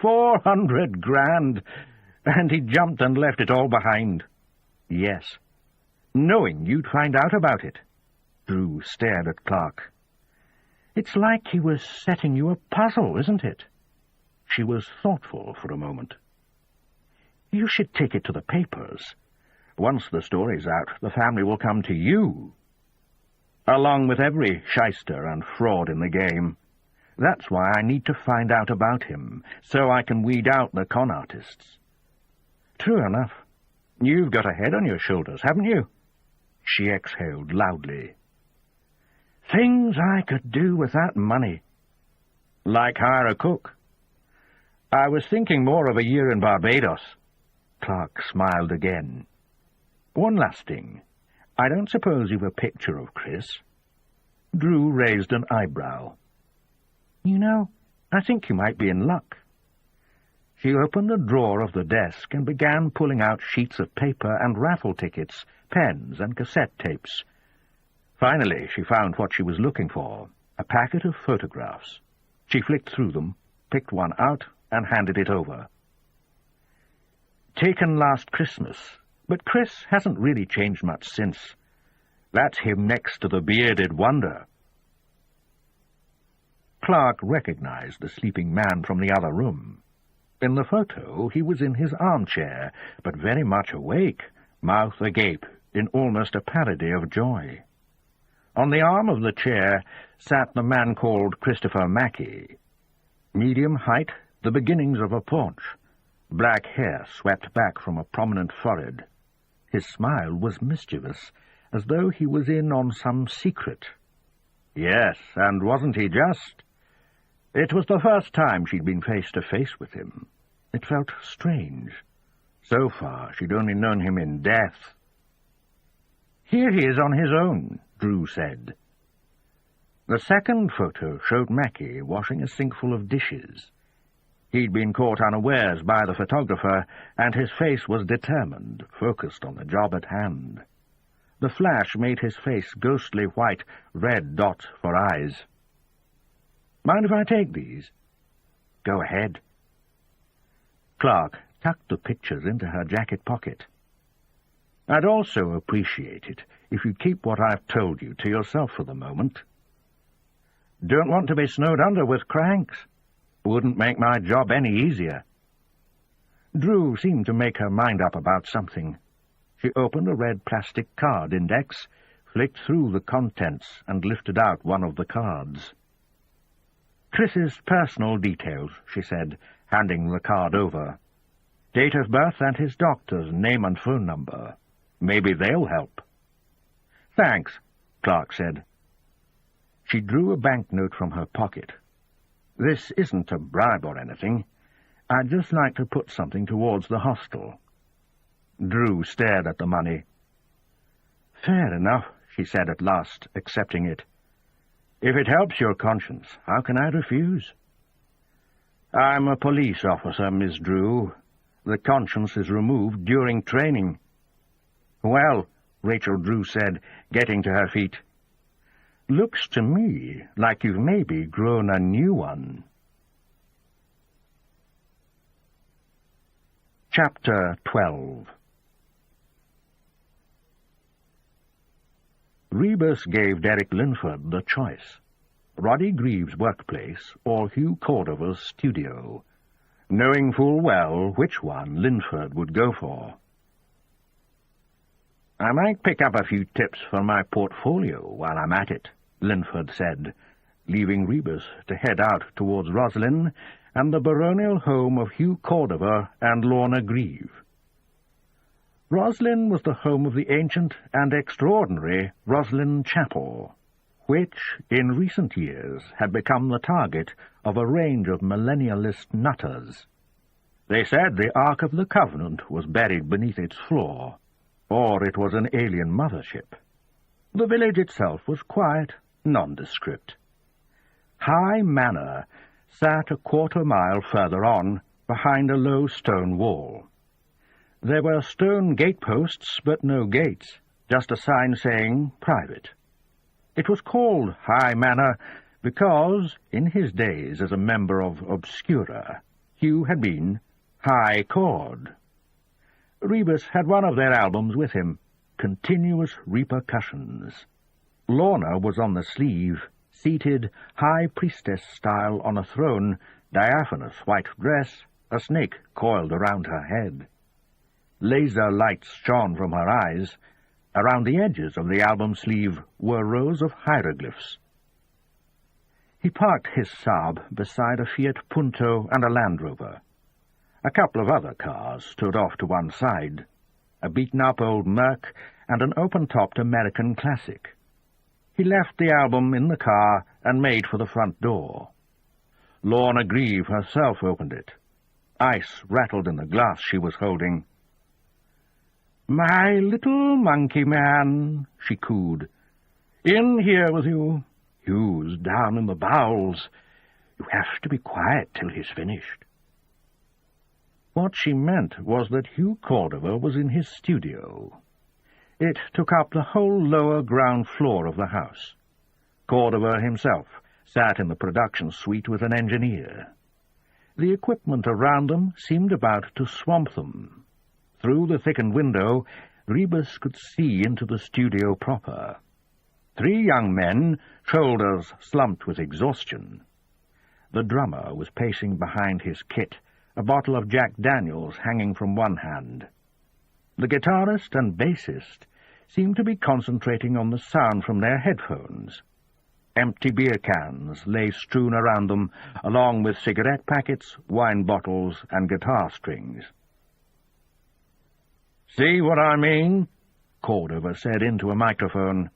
400 grand! And he jumped and left it all behind." "Yes." "Knowing you'd find out about it." Drew stared at Clark. It's like he was setting you a puzzle, isn't it? She was thoughtful for a moment. You should take it to the papers. Once the story's out, the family will come to you, along with every shyster and fraud in the game. That's why I need to find out about him, so I can weed out the con artists. True enough. You've got a head on your shoulders, haven't you? She exhaled loudly. Things I could do with that money. Like hire a cook. I was thinking more of a year in Barbados. Clark smiled again. One last thing. I don't suppose you've a picture of Chris? Drew raised an eyebrow. You know, I think you might be in luck. She opened a drawer of the desk and began pulling out sheets of paper and raffle tickets, pens and cassette tapes. Finally, she found what she was looking for, a packet of photographs. She flicked through them, picked one out, and handed it over. Taken last Christmas, but Chris hasn't really changed much since. That's him next to the bearded wonder. Clark recognized the sleeping man from the other room. In the photo, he was in his armchair, but very much awake, mouth agape, in almost a parody of joy. On the arm of the chair sat the man called Christopher Mackey. Medium height, the beginnings of a paunch. Black hair swept back from a prominent forehead. His smile was mischievous, as though he was in on some secret. Yes, and wasn't he just? It was the first time she'd been face to face with him. It felt strange. So far, she'd only known him in death. Here he is on his own, Drew said. The second photo showed Mackey washing a sinkful of dishes. He'd been caught unawares by the photographer, and his face was determined, focused on the job at hand. The flash made his face ghostly white, red dots for eyes. Mind if I take these? Go ahead. Clark tucked the pictures into her jacket pocket. I'd also appreciate it if you'd keep what I've told you to yourself for the moment. Don't want to be snowed under with cranks. Wouldn't make my job any easier. Drew seemed to make her mind up about something. She opened a red plastic card index, flicked through the contents, and lifted out one of the cards. Chris's personal details, she said, handing the card over. Date of birth and his doctor's name and phone number. Maybe they'll help. Thanks, Clark said. She drew a banknote from her pocket. This isn't a bribe or anything. I'd just like to put something towards the hostel. Drew stared at the money. Fair enough, she said at last, accepting it. If it helps your conscience, how can I refuse? I'm a police officer, Miss Drew. The conscience is removed during training. Well, Rachel Drew said, getting to her feet. Looks to me like you've maybe grown a new one. Chapter 12. Rebus gave Derek Linford the choice. Roddy Greaves' workplace or Hugh Cordover's studio, knowing full well which one Linford would go for. I might pick up a few tips for my portfolio while I'm at it, Linford said, leaving Rebus to head out towards Roslyn and the baronial home of Hugh Cordover and Lorna Grieve. Roslyn was the home of the ancient and extraordinary Roslyn Chapel, which, in recent years, had become the target of a range of millennialist nutters. They said the Ark of the Covenant was buried beneath its floor, or it was an alien mothership. The village itself was quiet, nondescript. High Manor sat a quarter-mile further on, behind a low stone wall. There were stone gateposts, but no gates, just a sign saying, private. It was called High Manor because, in his days as a member of Obscura, Hugh had been High Chord. Rebus had one of their albums with him, Continuous Repercussions. Lorna was on the sleeve, seated high priestess-style on a throne, diaphanous white dress, a snake coiled around her head. Laser lights shone from her eyes. Around the edges of the album sleeve were rows of hieroglyphs. He parked his Saab beside a Fiat Punto and a Land Rover. A couple of other cars stood off to one side, a beaten-up old Merc and an open-topped American Classic. He left the album in the car and made for the front door. Lorna Grieve herself opened it. Ice rattled in the glass she was holding. "My little monkey man," she cooed. "In here with you. Hugh's down in the bowels. You have to be quiet till he's finished." What she meant was that Hugh Cordova was in his studio. It took up the whole lower ground floor of the house. Cordova himself sat in the production suite with an engineer. The equipment around them seemed about to swamp them. Through the thickened window, Rebus could see into the studio proper. 3 young men, shoulders slumped with exhaustion. The drummer was pacing behind his kit, a bottle of Jack Daniels hanging from one hand. The guitarist and bassist seemed to be concentrating on the sound from their headphones. Empty beer cans lay strewn around them, along with cigarette packets, wine bottles, and guitar strings. "See what I mean?" Cordova said into a microphone.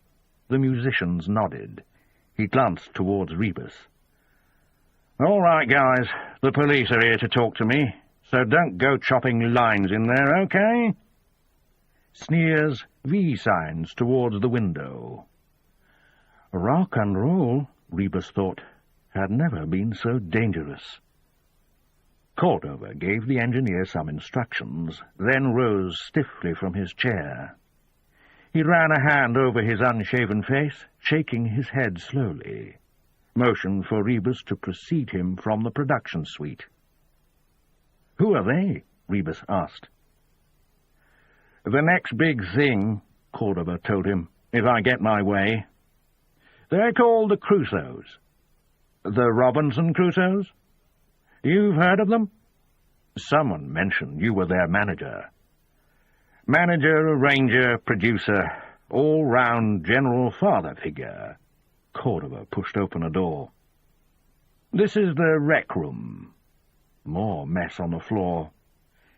The musicians nodded. He glanced towards Rebus. "All right, guys, the police are here to talk to me, so don't go chopping lines in there, okay?" Sneers, V-signs towards the window. Rock and roll, Rebus thought, had never been so dangerous. Cordova gave the engineer some instructions, then rose stiffly from his chair. He ran a hand over his unshaven face, shaking his head slowly, motioned for Rebus to precede him from the production suite. "Who are they?" Rebus asked. "The next big thing," Cordova told him, "if I get my way. They're called the Crusoes. The Robinson Crusoes? You've heard of them? Someone mentioned you were their manager. Manager, arranger, producer, all-round general father figure." Cordova pushed open a door. "This is the rec room." More mess on the floor.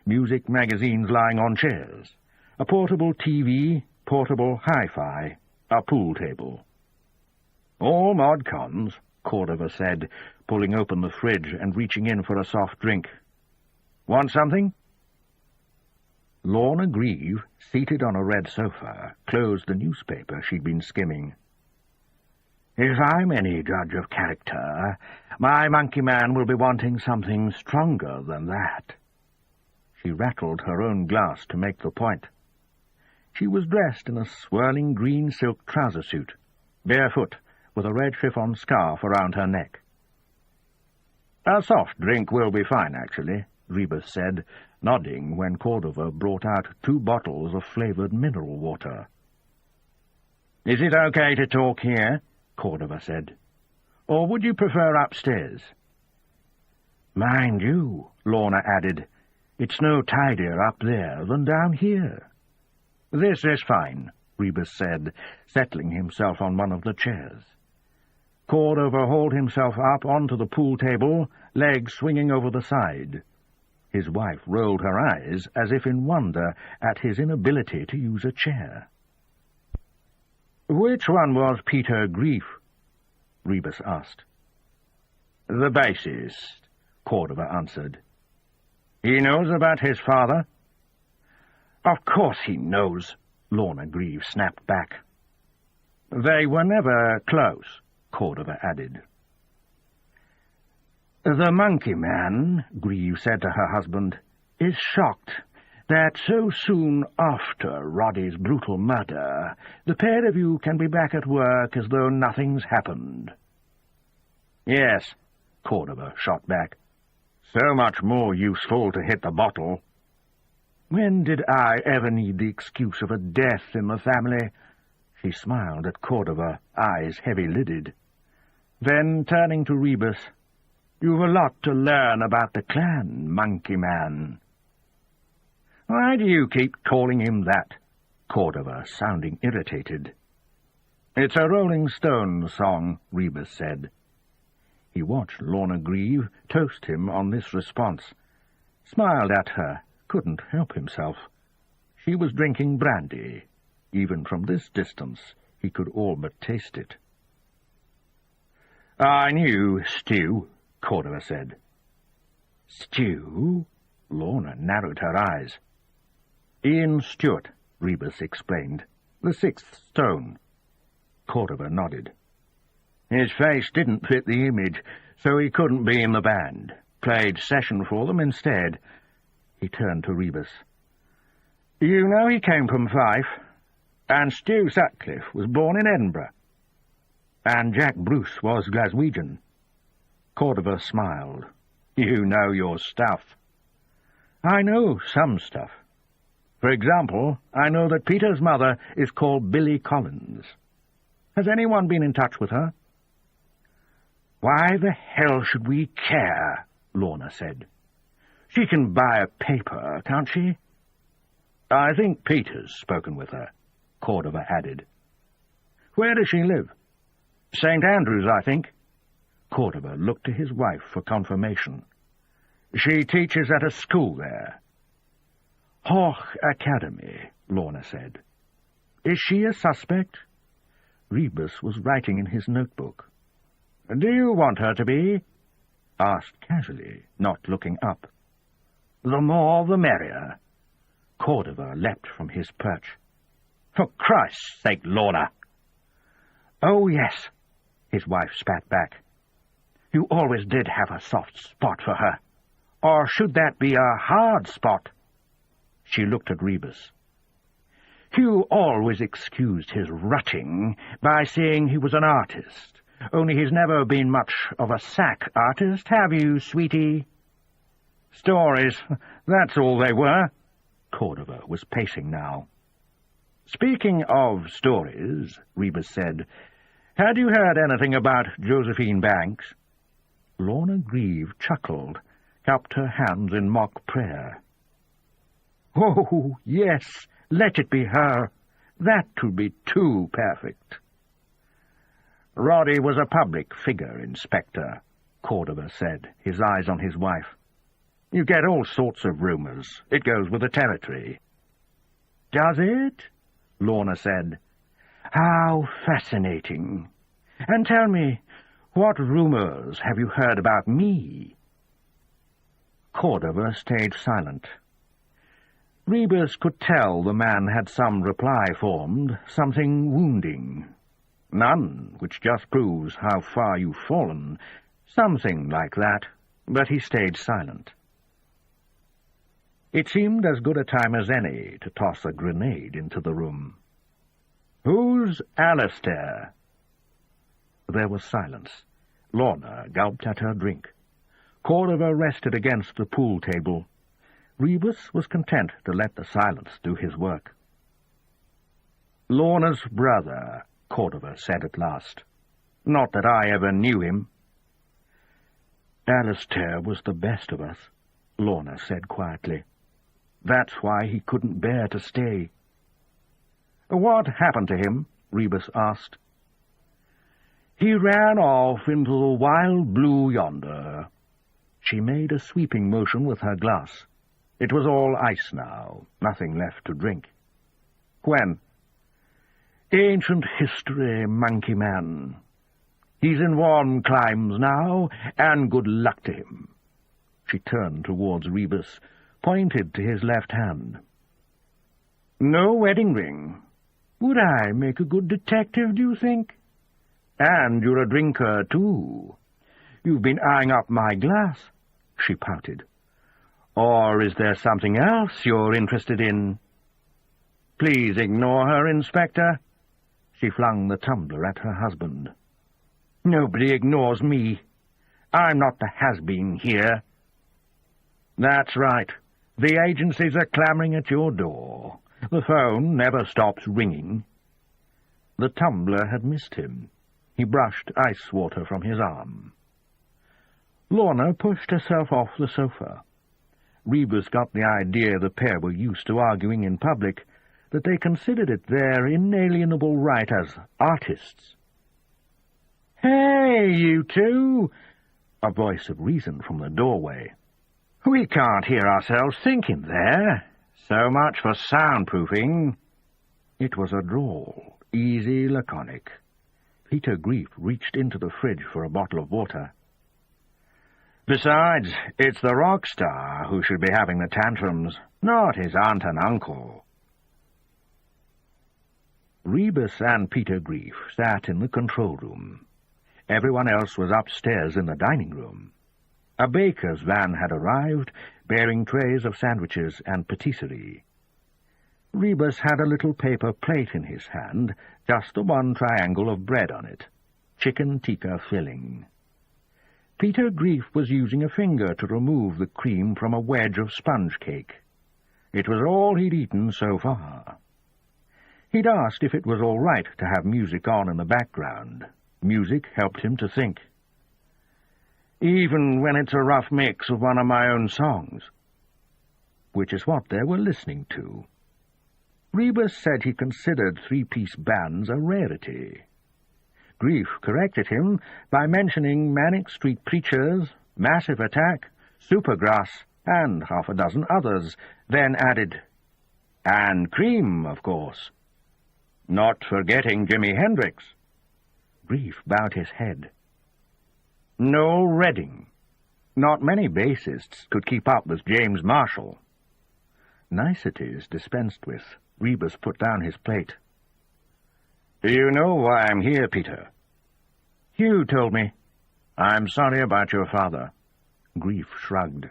Music magazines lying on chairs. A portable TV, portable hi-fi, a pool table. "All mod cons," Cordova said, pulling open the fridge and reaching in for a soft drink. "Want something?" Lorna Grieve, seated on a red sofa, closed the newspaper she'd been skimming. "If I'm any judge of character, my monkey man will be wanting something stronger than that." She rattled her own glass to make the point. She was dressed in a swirling green silk trouser suit, barefoot, with a red chiffon scarf around her neck. "A soft drink will be fine, actually," Rebus said, nodding when Cordova brought out 2 bottles of flavoured mineral water. "Is it okay to talk here?" Cordova said. "Or would you prefer upstairs?" "Mind you," Lorna added, "it's no tidier up there than down here." "This is fine," Rebus said, settling himself on one of the chairs. Cordova hauled himself up onto the pool table, legs swinging over the side. His wife rolled her eyes as if in wonder at his inability to use a chair. "Which one was Peter Grief?" Rebus asked. "The bassist," Cordova answered. "He knows about his father?" "Of course he knows," Lorna Grieve snapped back. "They were never close," Cordova added. "The monkey man," Grieve said to her husband, "is shocked that so soon after Roddy's brutal murder, the pair of you can be back at work as though nothing's happened." "Yes," Cordova shot back. "So much more useful to hit the bottle." "When did I ever need the excuse of a death in the family?" She smiled at Cordova, eyes heavy-lidded. Then, turning to Rebus, "You've a lot to learn about the clan, Monkey Man." "Why do you keep calling him that?" Cordova, sounding irritated. "It's a Rolling Stones song," Rebus said. He watched Lorna Grieve toast him on this response, smiled at her, couldn't help himself. She was drinking brandy. Even from this distance he could all but taste it. "I knew Stew," Cordova said. "Stew?" Lorna narrowed her eyes. "Ian Stewart," Rebus explained. "The Sixth Stone." Cordova nodded. "His face didn't fit the image, so he couldn't be in the band. Played session for them instead." He turned to Rebus. "You know he came from Fife, and Stew Sutcliffe was born in Edinburgh, and Jack Bruce was Glaswegian." Cordova smiled. "You know your stuff." "I know some stuff. For example, I know that Peter's mother is called Billy Collins. Has anyone been in touch with her?" "Why the hell should we care?" Lorna said. "She can buy a paper, can't she?" "I think Peter's spoken with her," Cordova added. "Where does she live?" "St. Andrews, I think." Cordova looked to his wife for confirmation. "She teaches at a school there." "Hoch Academy," Lorna said. "Is she a suspect?" Rebus was writing in his notebook. "Do you want her to be?" asked casually, not looking up. "The more the merrier." Cordova leapt from his perch. "For Christ's sake, Lorna!" "Oh, yes," his wife spat back. "You always did have a soft spot for her. Or should that be a hard spot?" She looked at Rebus. "You always excused his rutting by saying he was an artist. Only he's never been much of a sack artist, have you, sweetie?" "Stories, that's all they were." Cordova was pacing now. "Speaking of stories," Rebus said, "had you heard anything about Josephine Banks?" Lorna Grieve chuckled, cupped her hands in mock prayer. "Oh, yes, let it be her. That would be too perfect." "Roddy was a public figure, Inspector," Cordova said, his eyes on his wife. "You get all sorts of rumours. It goes with the territory." "Does it?" Lorna said. "How fascinating. And tell me, what rumours have you heard about me?" Cordova stayed silent. Rebus could tell the man had some reply formed, something wounding. None, which just proves how far you've fallen. Something like that, but he stayed silent. It seemed as good a time as any to toss a grenade into the room. "Who's Alistair?" There was silence. Lorna gulped at her drink. Cordova rested against the pool table. Rebus was content to let the silence do his work. "Lorna's brother," Cordova said at last. "Not that I ever knew him." "Alistair was the best of us," Lorna said quietly. "That's why he couldn't bear to stay." "What happened to him?" Rebus asked. "He ran off into the wild blue yonder." She made a sweeping motion with her glass. It was all ice now, nothing left to drink. "When?" "Ancient history, Monkey Man. He's in warm climes now, and good luck to him." She turned towards Rebus, pointed to his left hand. "No wedding ring. Would I make a good detective, do you think? And you're a drinker, too. You've been eyeing up my glass," she pouted. "Or is there something else you're interested in?" "Please ignore her, Inspector." She flung the tumbler at her husband. "Nobody ignores me. I'm not the has-been here." "That's right. The agencies are clamouring at your door. The phone never stops ringing." The tumbler had missed him. He brushed ice water from his arm. Lorna pushed herself off the sofa. Rebus got the idea the pair were used to arguing in public, that they considered it their inalienable right as artists. "Hey, you two!" a voice of reason from the doorway. "We can't hear ourselves thinking there. So much for soundproofing." It was a drawl, easy, laconic. Peter Grief reached into the fridge for a bottle of water. "Besides, it's the rock star who should be having the tantrums, not his aunt and uncle." Rebus and Peter Grief sat in the control room. Everyone else was upstairs in the dining room. A baker's van had arrived, bearing trays of sandwiches and patisserie. Rebus had a little paper plate in his hand, just the one triangle of bread on it, chicken tikka filling. Peter Grief was using a finger to remove the cream from a wedge of sponge cake. It was all he'd eaten so far. He'd asked if it was all right to have music on in the background. Music helped him to think. "Even when it's a rough mix of one of my own songs." Which is what they were listening to. Rebus said he considered three-piece bands a rarity. Grief corrected him by mentioning Manic Street Preachers, Massive Attack, Supergrass, and half a dozen others, then added, "And Cream, of course. Not forgetting Jimi Hendrix." Grief bowed his head. "No Redding. Not many bassists could keep up with James Marshall." Niceties dispensed with, Rebus put down his plate. "You know why I'm here, Peter?" "Hugh told me." "I'm sorry about your father." Grief shrugged.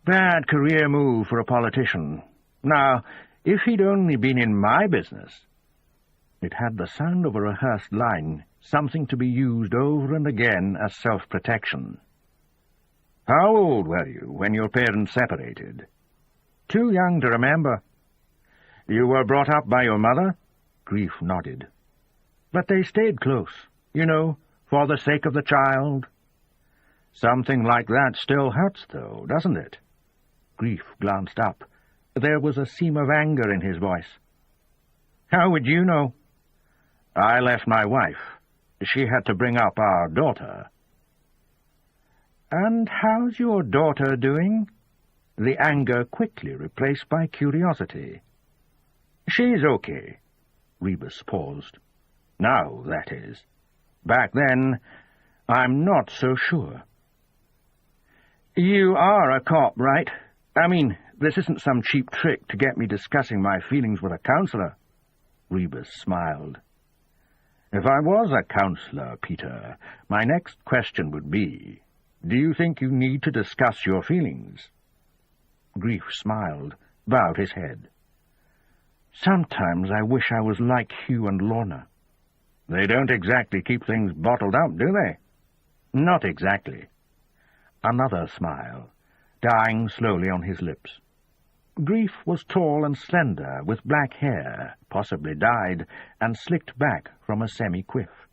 "Bad career move for a politician. Now, if he'd only been in my business—" It had the sound of a rehearsed line, something to be used over and again as self-protection. "How old were you when your parents separated?" "Too young to remember." "You were brought up by your mother?" Grief nodded. "But they stayed close, you know, for the sake of the child." "Something like that still hurts, though, doesn't it?" Grief glanced up. There was a seam of anger in his voice. "How would you know?" "I left my wife. She had to bring up our daughter." "And how's your daughter doing?" The anger quickly replaced by curiosity. "She's okay." Rebus paused. "Now, that is. Back then, I'm not so sure." "You are a cop, right? I mean, this isn't some cheap trick to get me discussing my feelings with a counsellor." Rebus smiled. "If I was a counsellor, Peter, my next question would be, do you think you need to discuss your feelings?" Grief smiled, bowed his head. "Sometimes I wish I was like Hugh and Lorna." "They don't exactly keep things bottled up, do they?" "Not exactly." Another smile, dying slowly on his lips. Grief was tall and slender, with black hair, possibly dyed, and slicked back from a semi-quiff.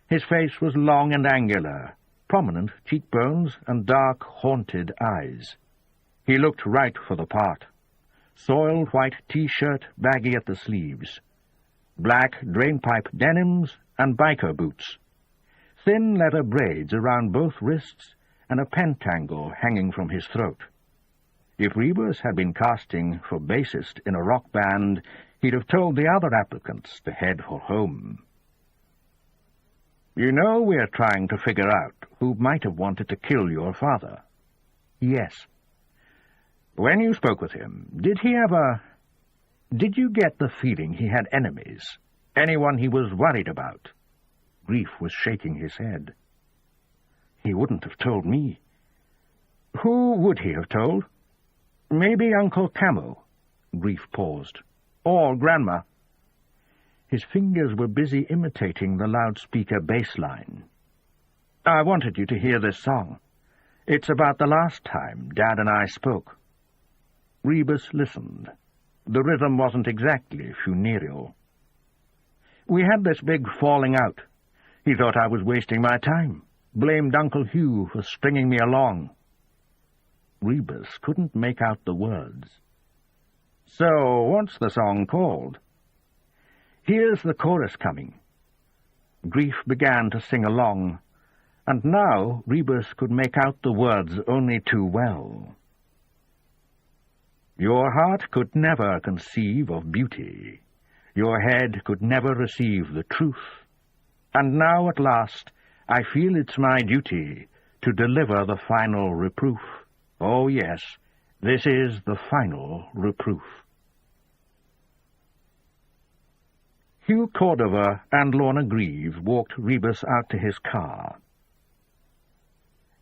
His face was long and angular, prominent cheekbones and dark, haunted eyes. He looked right for the part. Soiled white T-shirt, baggy at the sleeves. Black drainpipe denims and biker boots. Thin leather braids around both wrists and a pentangle hanging from his throat. If Rebus had been casting for bassist in a rock band, he'd have told the other applicants to head for home. "You know we're trying to figure out who might have wanted to kill your father." "Yes." "When you spoke with him, did you get the feeling he had enemies? Anyone he was worried about?" Grief was shaking his head. "He wouldn't have told me." "Who would he have told?" "Maybe Uncle Camo." Grief paused. "Or Grandma." His fingers were busy imitating the loudspeaker bass line. "I wanted you to hear this song. It's about the last time Dad and I spoke." Rebus listened. The rhythm wasn't exactly funereal. "We had this big falling out. He thought I was wasting my time, blamed Uncle Hugh for stringing me along. Rebus couldn't make out the words. So, what's the song called? Here's the chorus coming. Grief began to sing along, and now Rebus could make out the words only too well. Your heart could never conceive of beauty, your head could never receive the truth, and now at last I feel it's my duty to deliver the final reproof. Oh yes, this is the final reproof. Hugh Cordova and Lorna Grieve walked Rebus out to his car.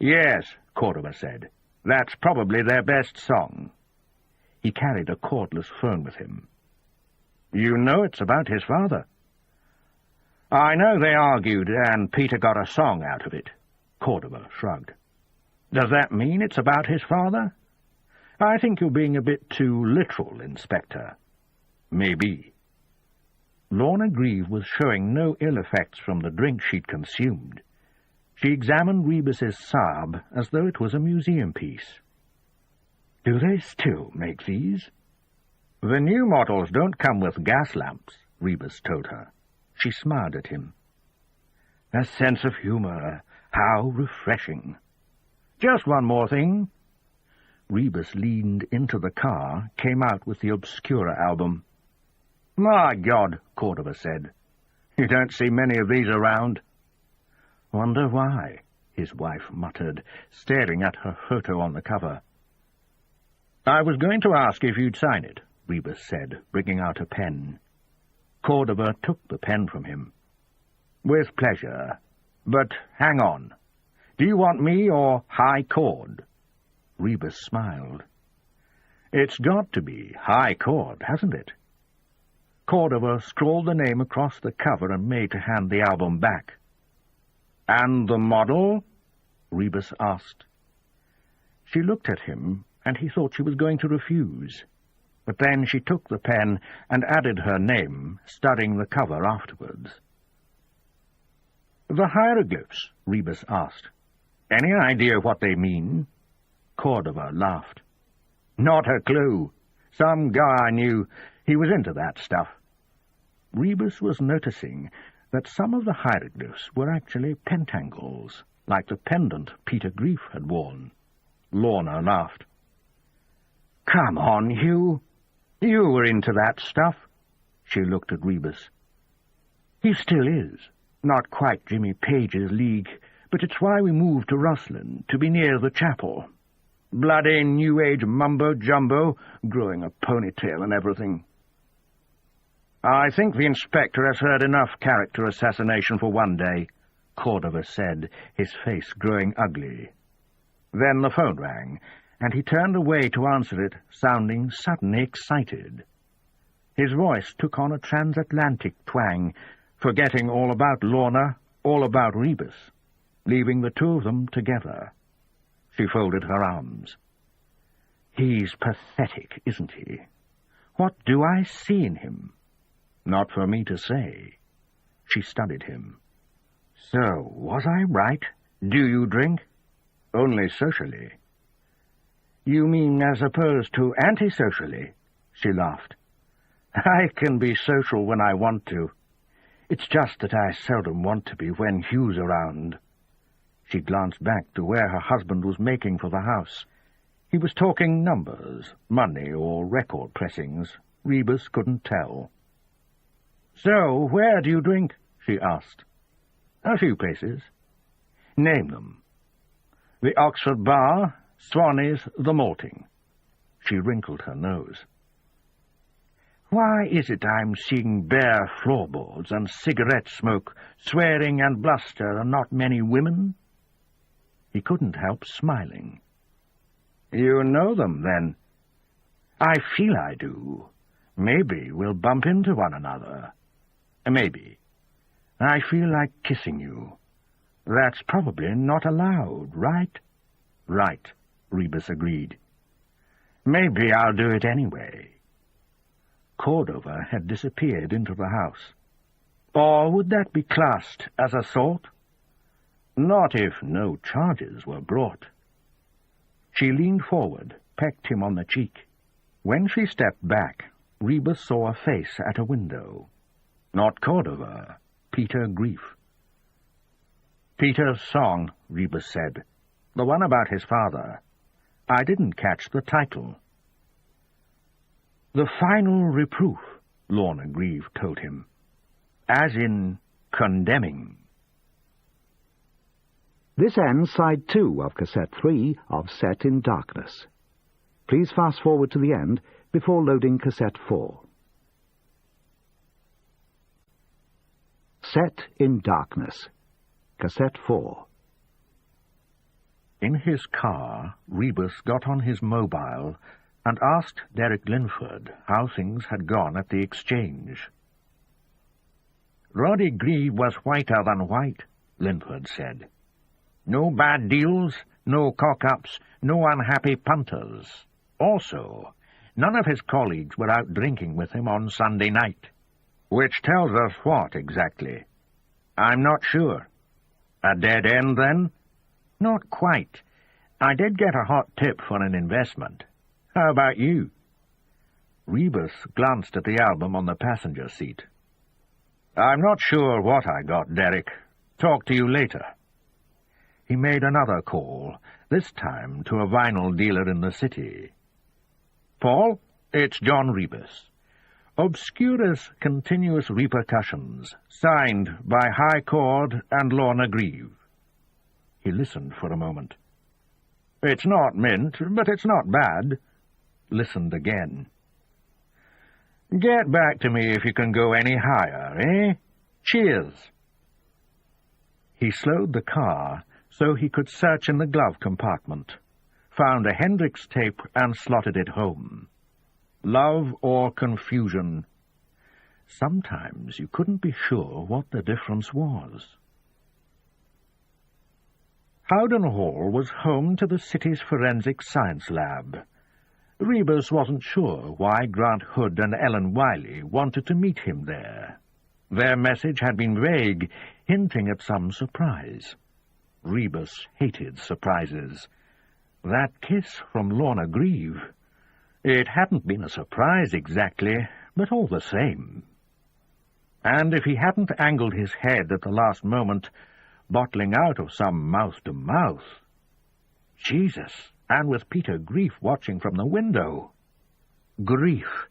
Yes, Cordova said, that's probably their best song. He carried a cordless phone with him. You know it's about his father. I know they argued, and Peter got a song out of it. Cordova shrugged. Does that mean it's about his father? I think you're being a bit too literal, Inspector. Maybe. Lorna Grieve was showing no ill effects from the drink she'd consumed. She examined Rebus's Saab as though it was a museum piece. Do they still make these? The new models don't come with gas lamps, Rebus told her. She smiled at him. A sense of humor. How refreshing. Just one more thing. Rebus leaned into the car, came out with the Obscura album. My God, Cordova said. You don't see many of these around. Wonder why, his wife muttered, staring at her photo on the cover. I was going to ask if you'd sign it, Rebus said, bringing out a pen. Cordova took the pen from him. With pleasure. But hang on. Do you want me or High Cord? Rebus smiled. It's got to be High Cord, hasn't it? Cordova scrawled the name across the cover and made to hand the album back. And the model? Rebus asked. She looked at him, and he thought she was going to refuse. But then she took the pen and added her name, studying the cover afterwards. The hieroglyphs, Rebus asked. Any idea what they mean? Cordova laughed. Not a clue. Some guy I knew, he was into that stuff. Rebus was noticing that some of the hieroglyphs were actually pentangles, like the pendant Peter Grief had worn. Lorna laughed. Come on, Hugh. You were into that stuff. She looked at Rebus. He still is. Not quite Jimmy Page's league, but it's why we moved to Rosslyn, to be near the chapel. Bloody New Age mumbo-jumbo, growing a ponytail and everything. I think the inspector has heard enough character assassination for one day, Cordova said, his face growing ugly. Then the phone rang, and he turned away to answer it, sounding suddenly excited. His voice took on a transatlantic twang, forgetting all about Lorna, all about Rebus, leaving the two of them together. She folded her arms. He's pathetic, isn't he? What do I see in him? Not for me to say. She studied him. So, was I right? Do you drink? Only socially. You mean as opposed to antisocially? She laughed. I can be social when I want to. It's just that I seldom want to be when Hugh's around. She glanced back to where her husband was making for the house. He was talking numbers, money, or record pressings. Rebus couldn't tell. So, where do you drink? She asked. A few places. Name them. The Oxford Bar, Swannie's, the Malting. She wrinkled her nose. Why is it I'm seeing bare floorboards and cigarette smoke, swearing and bluster, and not many women? He couldn't help smiling. You know them, then? I feel I do. Maybe we'll bump into one another. Maybe. I feel like kissing you. That's probably not allowed, right? Right, Rebus agreed. Maybe I'll do it anyway. Cordova had disappeared into the house. Or would that be classed as assault? Not if no charges were brought. She leaned forward, pecked him on the cheek. When she stepped back, Rebus saw a face at a window. Not Cordova, Peter Grief. "Peter's song," Rebus said. "The one about his father. I didn't catch the title." "The Final Reproof," Lorna Grieve told him. "As in condemning."
This ends side 2 of cassette 3 of Set in Darkness. Please fast forward to the end before loading cassette 4. Set in Darkness, cassette 4.
In his car, Rebus got on his mobile and asked Derek Linford how things had gone at the exchange. "Roddy Grieve was whiter than white," Linford said. "No bad deals, no cock-ups, no unhappy punters. Also, none of his colleagues were out drinking with him on Sunday night." "Which tells us what, exactly?" "I'm not sure." "A dead end, then?" "Not quite. I did get a hot tip for an investment. How about you?" Rebus glanced at the album on the passenger seat. "I'm not sure what I got, Derek. Talk to you later." He made another call, this time to a vinyl dealer in the city. "Paul, it's John Rebus. Obscurus Continuous Repercussions, signed by High Chord and Lorna Grieve." He listened for a moment. "It's not mint, but it's not bad." Listened again. "Get back to me if you can go any higher, eh? Cheers." He slowed the car so he could search in the glove compartment, found a Hendrix tape and slotted it home. Love or confusion. Sometimes you couldn't be sure what the difference was. Howden Hall was home to the city's forensic science lab. Rebus wasn't sure why Grant Hood and Ellen Wiley wanted to meet him there. Their message had been vague, hinting at some surprise. Rebus hated surprises. That kiss from Lorna Grieve. It hadn't been a surprise exactly, but all the same. And if he hadn't angled his head at the last moment, bottling out of some mouth-to-mouth. Jesus, and with Peter Grief watching from the window. Grief.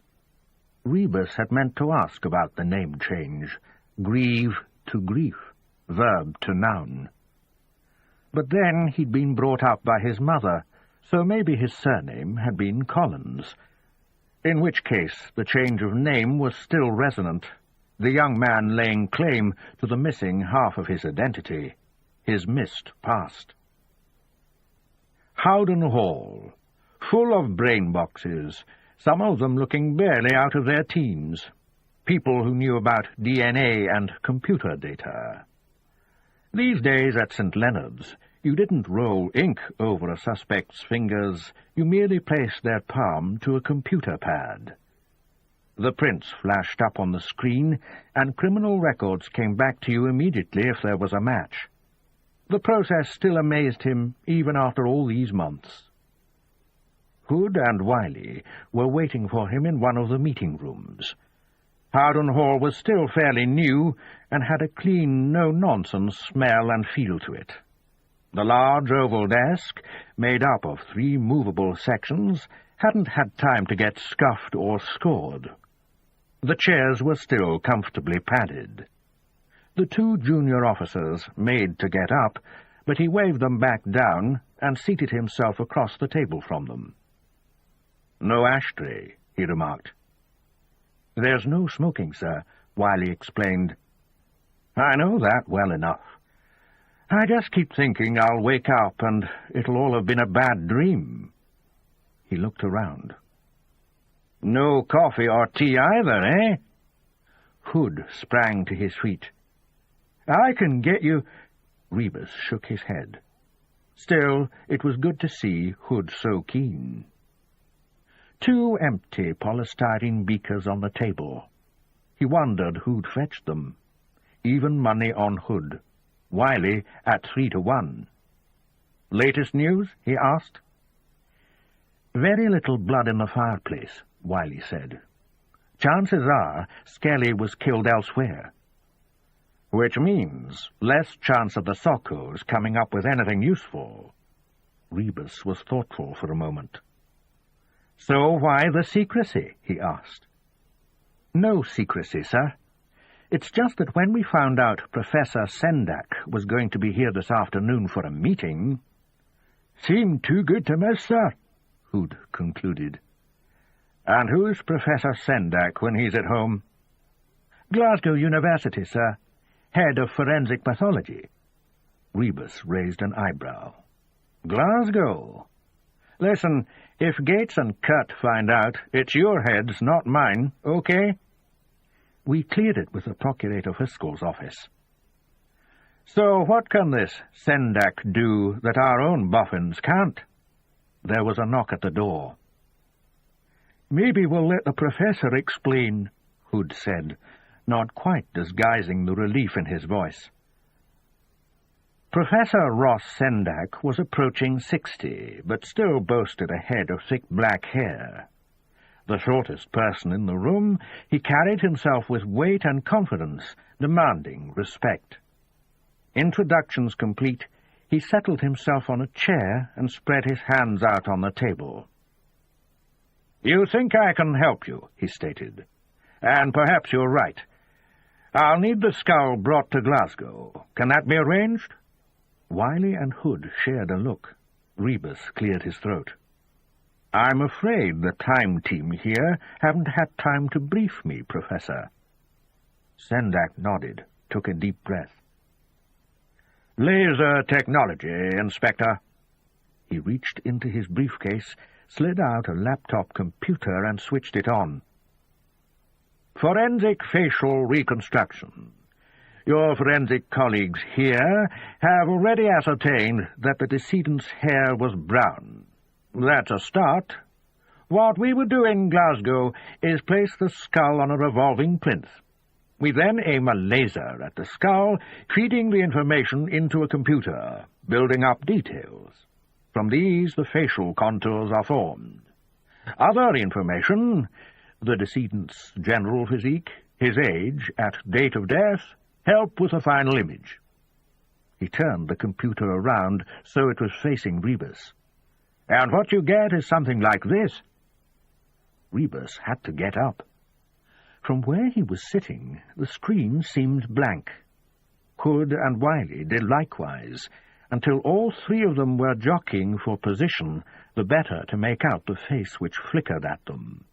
Rebus had meant to ask about the name change. Grieve to Grief, verb to noun. But then he'd been brought up by his mother, so maybe his surname had been Collins. In which case the change of name was still resonant, the young man laying claim to the missing half of his identity, his missed past. Howden Hall, full of brain boxes, some of them looking barely out of their teens, people who knew about DNA and computer data. These days at St. Leonard's, you didn't roll ink over a suspect's fingers, you merely placed their palm to a computer pad. The prints flashed up on the screen, and criminal records came back to you immediately if there was a match. The process still amazed him, even after all these months. Hood and Wiley were waiting for him in one of the meeting rooms. Howden Hall was still fairly new, and had a clean, no-nonsense smell and feel to it. The large oval desk, made up of 3 movable sections, hadn't had time to get scuffed or scored. The chairs were still comfortably padded. The 2 junior officers made to get up, but he waved them back down and seated himself across the table from them. "No ashtray," he remarked. "There's no smoking, sir," Wiley explained. "I know that well enough. I just keep thinking I'll wake up and it'll all have been a bad dream." He looked around. "No coffee or tea either, eh?" Hood sprang to his feet. "I can get you—" Rebus shook his head. Still, it was good to see Hood so keen. 2 empty polystyrene beakers on the table. He wondered who'd fetched them. even money on Hood. Wiley at 3-1. "Latest news?" he asked. "Very little blood in the fireplace," Wiley said. "Chances are Skelly was killed elsewhere." "Which means less chance of the Soccos coming up with anything useful." Rebus was thoughtful for a moment. "So why the secrecy?" he asked. "No secrecy, sir. It's just that when we found out Professor Sendak was going to be here this afternoon for a meeting—" "Seemed too good to miss, sir," Hood concluded. "And who's Professor Sendak when he's at home?" "Glasgow University, sir. Head of forensic pathology." Rebus raised an eyebrow. "Glasgow? Listen, if Gates and Kurt find out, it's your heads, not mine, okay?" "We cleared it with the Procurator Fiscal's office." "So what can this Sendak do that our own boffins can't?" There was a knock at the door. "Maybe we'll let the Professor explain," Hood said, not quite disguising the relief in his voice. Professor Ross Sendak was approaching 60, but still boasted a head of thick black hair. The shortest person in the room, he carried himself with weight and confidence, demanding respect. Introductions complete, he settled himself on a chair and spread his hands out on the table. "You think I can help you," he stated. "And perhaps you're right. I'll need the skull brought to Glasgow. Can that be arranged?" Wiley and Hood shared a look. Rebus cleared his throat. "I'm afraid the time team here haven't had time to brief me, Professor." Sendak nodded, took a deep breath. "Laser technology, Inspector." He reached into his briefcase, slid out a laptop computer and switched it on. "Forensic facial reconstruction. Your forensic colleagues here have already ascertained that the decedent's hair was brown. That's a start. What we would do in Glasgow is place the skull on a revolving plinth. We then aim a laser at the skull, feeding the information into a computer, building up details. From these, the facial contours are formed. Other information, the decedent's general physique, his age, at date of death, help with a final image." He turned the computer around so it was facing Rebus. "And what you get is something like this." Rebus had to get up. From where he was sitting, the screen seemed blank. Hood and Wiley did likewise, until all three of them were jockeying for position, the better to make out the face which flickered at them.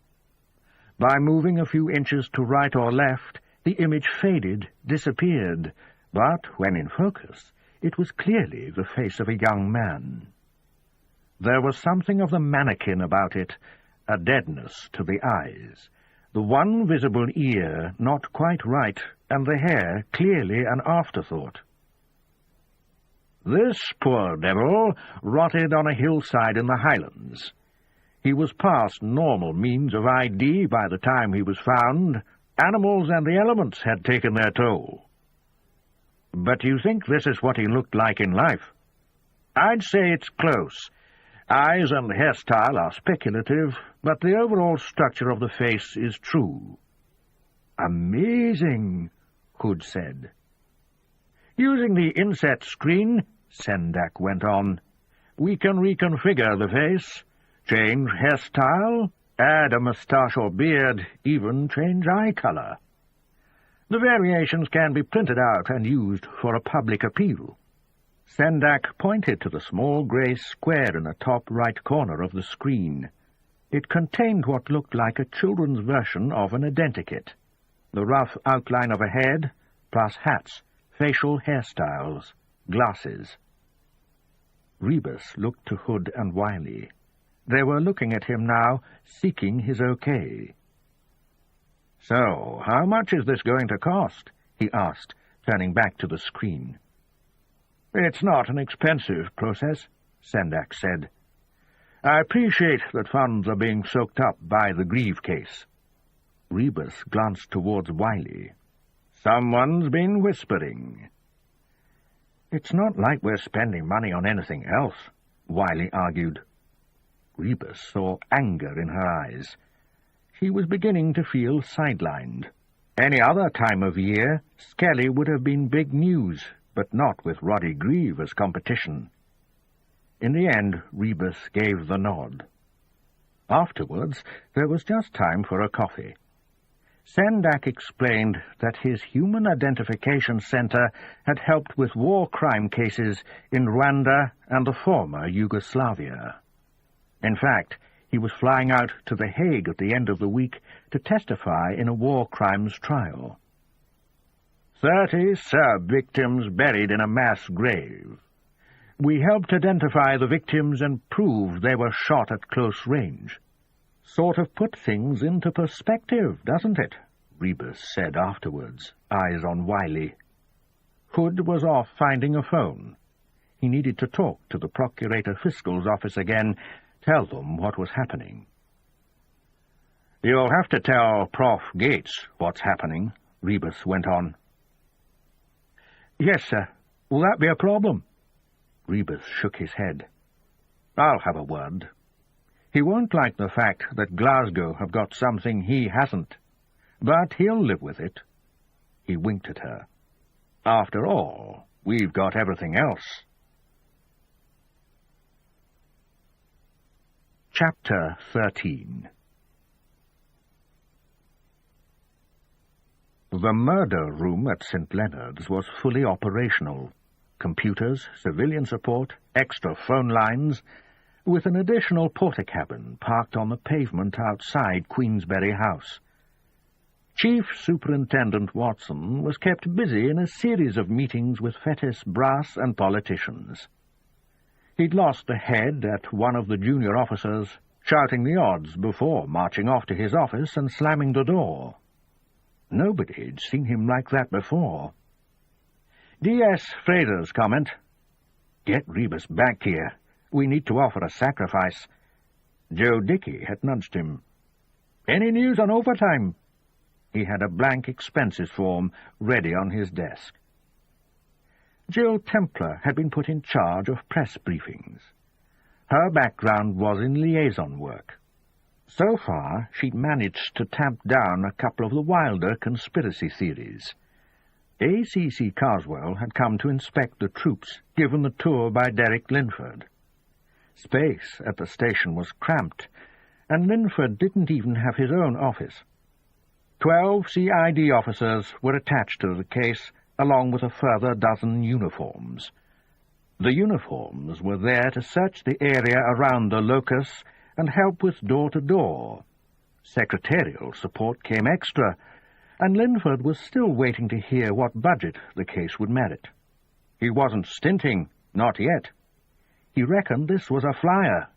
By moving a few inches to right or left, the image faded, disappeared, but when in focus, it was clearly the face of a young man. There was something of the mannequin about it, a deadness to the eyes, the one visible ear not quite right, and the hair clearly an afterthought. This poor devil rotted on a hillside in the Highlands. He was past normal means of ID by the time he was found. Animals and the elements had taken their toll. But you think this is what he looked like in life? I'd say it's close. Eyes and hairstyle are speculative, but the overall structure of the face is true. Amazing, Hood said. Using the inset screen, Sendak went on, we can reconfigure the face, change hairstyle, add a moustache or beard, even change eye color. The variations can be printed out and used for a public appeal. Sendak pointed to the small grey square in the top right corner of the screen. It contained what looked like a children's version of an identikit, the rough outline of a head, plus hats, facial hairstyles, glasses. Rebus looked to Hood and Wiley. They were looking at him now, seeking his okay. "So, how much is this going to cost?" he asked, turning back to the screen. "It's not an expensive process," Sendak said. "I appreciate that funds are being soaked up by the Grieve case." Rebus glanced towards Wiley. Someone's been whispering. It's not like we're spending money on anything else, Wiley argued. Rebus saw anger in her eyes. She was beginning to feel sidelined. Any other time of year, Skelly would have been big news, but not with Roddy Grieve as competition. In the end, Rebus gave the nod. Afterwards, there was just time for a coffee. Sendak explained that his Human Identification Center had helped with war crime cases in Rwanda and the former Yugoslavia. In fact, he was flying out to The Hague at the end of the week to testify in a war crimes trial. 30 Serb victims buried in a mass grave. We helped identify the victims and prove they were shot at close range. Sort of put things into perspective, doesn't it? Rebus said afterwards, eyes on Wiley. Hood was off finding a phone. He needed to talk to the Procurator Fiscal's office again, tell them what was happening. You'll have to tell Prof. Gates what's happening, Rebus went on. Yes, sir. Will that be a problem? Rebus shook his head. I'll have a word. He won't like the fact that Glasgow have got something he hasn't, but he'll live with it. He winked at her. After all, we've got everything else. Chapter 13. The murder room at St. Leonard's was fully operational. Computers, civilian support, extra phone lines, with an additional porter-cabin parked on the pavement outside Queensberry House. Chief Superintendent Watson was kept busy in a series of meetings with Fettes brass and politicians. He'd lost the head at one of the junior officers, shouting the odds before marching off to his office and slamming the door. Nobody'd seen him like that before. D.S. Fraser's comment. Get Rebus back here. We need to offer a sacrifice. Joe Dickey had nudged him. Any news on overtime? He had a blank expenses form ready on his desk. Jill Templar had been put in charge of press briefings. Her background was in liaison work. So far, she'd managed to tamp down a couple of the wilder conspiracy theories. A.C.C. Carswell had come to inspect the troops, given the tour by Derek Linford. Space at the station was cramped, and Linford didn't even have his own office. 12 CID officers were attached to the case, along with a further dozen uniforms. The uniforms were there to search the area around the locus and help with door-to-door. Secretarial support came extra, and Linford was still waiting to hear what budget the case would merit. He wasn't stinting, not yet. He reckoned this was a flyer,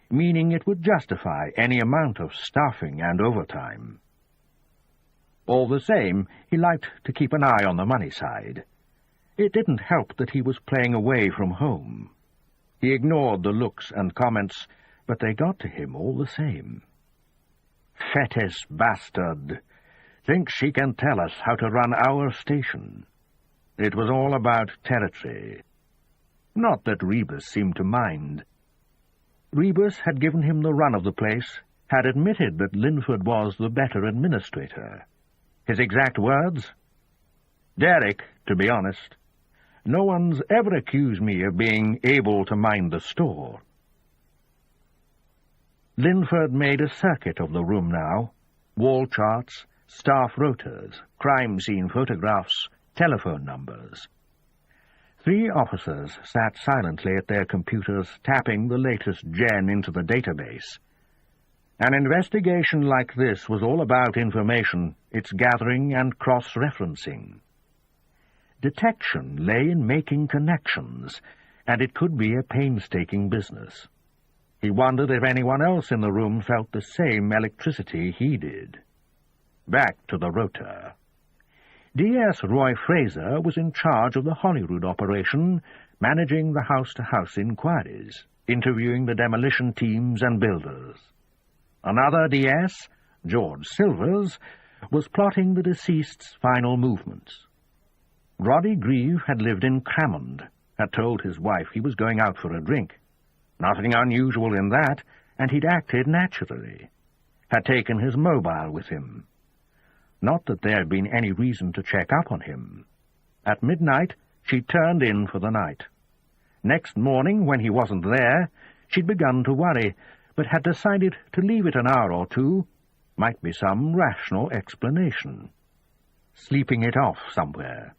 meaning it would justify any amount of staffing and overtime. All the same, he liked to keep an eye on the money side. It didn't help that he was playing away from home. He ignored the looks and comments, but they got to him all the same. Fettes bastard! Thinks she can tell us how to run our station. It was all about territory. Not that Rebus seemed to mind. Rebus had given him the run of the place, had admitted that Linford was the better administrator. His exact words? Derek, to be honest. No one's ever accused me of being able to mind the store. Linford made a circuit of the room now. Wall charts, staff rotors, crime scene photographs, telephone numbers. 3 officers sat silently at their computers, tapping the latest gen into the database. An investigation like this was all about information, its gathering and cross-referencing. Detection lay in making connections, and it could be a painstaking business. He wondered if anyone else in the room felt the same electricity he did. Back to the rota. D.S. Roy Fraser was in charge of the Holyrood operation, managing the house-to-house inquiries, interviewing the demolition teams and builders. Another D.S., George Silvers, was plotting the deceased's final movements. Roddy Grieve had lived in Crammond, had told his wife he was going out for a drink. Nothing unusual in that, and he'd acted naturally. Had taken his mobile with him. Not that there had been any reason to check up on him. At midnight, she'd turned in for the night. Next morning, when he wasn't there, she'd begun to worry, but had decided to leave it an hour or two. Might be some rational explanation. Sleeping it off somewhere.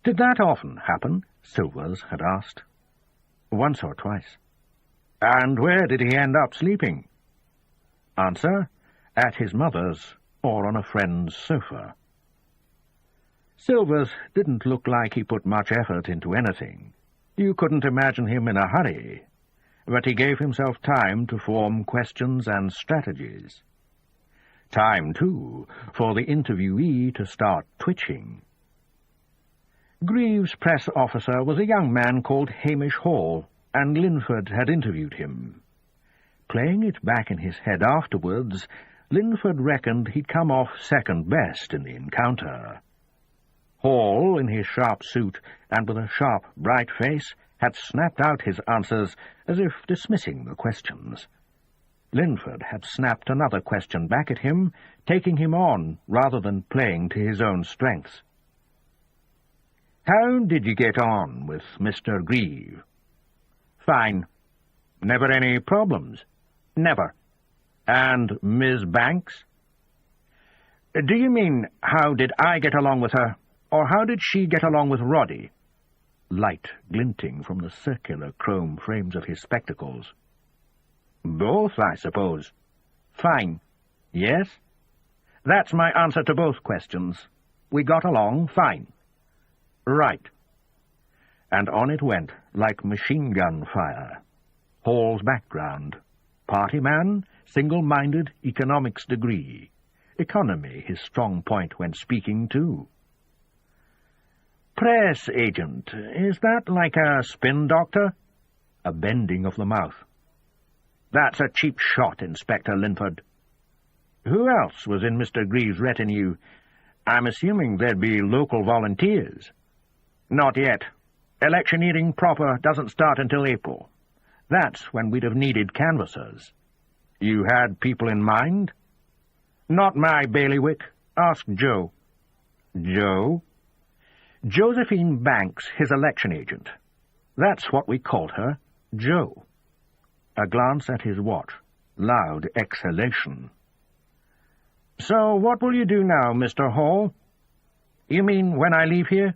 Did that often happen? Silvers had asked. Once or twice. And where did he end up sleeping? Answer, at his mother's or on a friend's sofa. Silvers didn't look like he put much effort into anything. You couldn't imagine him in a hurry, but he gave himself time to form questions and strategies. Time, too, for the interviewee to start twitching. Grieve's press officer was a young man called Hamish Hall, and Linford had interviewed him. Playing it back in his head afterwards, Linford reckoned he'd come off second best in the encounter. Hall, in his sharp suit and with a sharp, bright face, had snapped out his answers as if dismissing the questions. Linford had snapped another question back at him, taking him on rather than playing to his own strengths. "How did you get on with Mr. Grieve?" "Fine." "Never any problems?" "Never." "And Miss Banks?" "Do you mean, how did I get along with her, or how did she get along with Roddy?" Light glinting from the circular chrome frames of his spectacles. "Both, I suppose." "Fine." "Yes?" "That's my answer to both questions. We got along fine." "Right." And on it went, like machine-gun fire. Hall's background. Party man, single-minded, economics degree. Economy, his strong point when speaking, too. "Press agent, is that like a spin doctor?" A bending of the mouth. "That's a cheap shot, Inspector Linford." "Who else was in Mr. Grieve's retinue? I'm assuming there'd be local volunteers." "Not yet. Electioneering proper doesn't start until April. That's when we'd have needed canvassers." "You had people in mind?" "Not my bailiwick. Ask Joe." "Joe?" "Josephine Banks, his election agent. That's what we called her, Joe." A glance at his watch. Loud exhalation. "So what will you do now, Mr. Hall?" "You mean when I leave here?"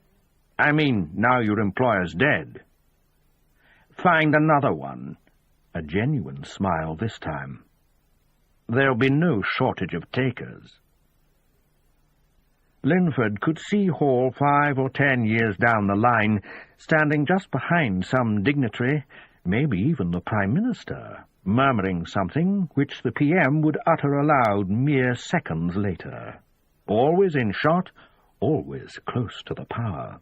"I mean now your employer's dead." "Find another one." A genuine smile this time. "There'll be no shortage of takers." Linford could see Hall 5 or 10 years down the line, standing just behind some dignitary, maybe even the Prime Minister, murmuring something which the PM would utter aloud mere seconds later. Always in shot, always close to the power.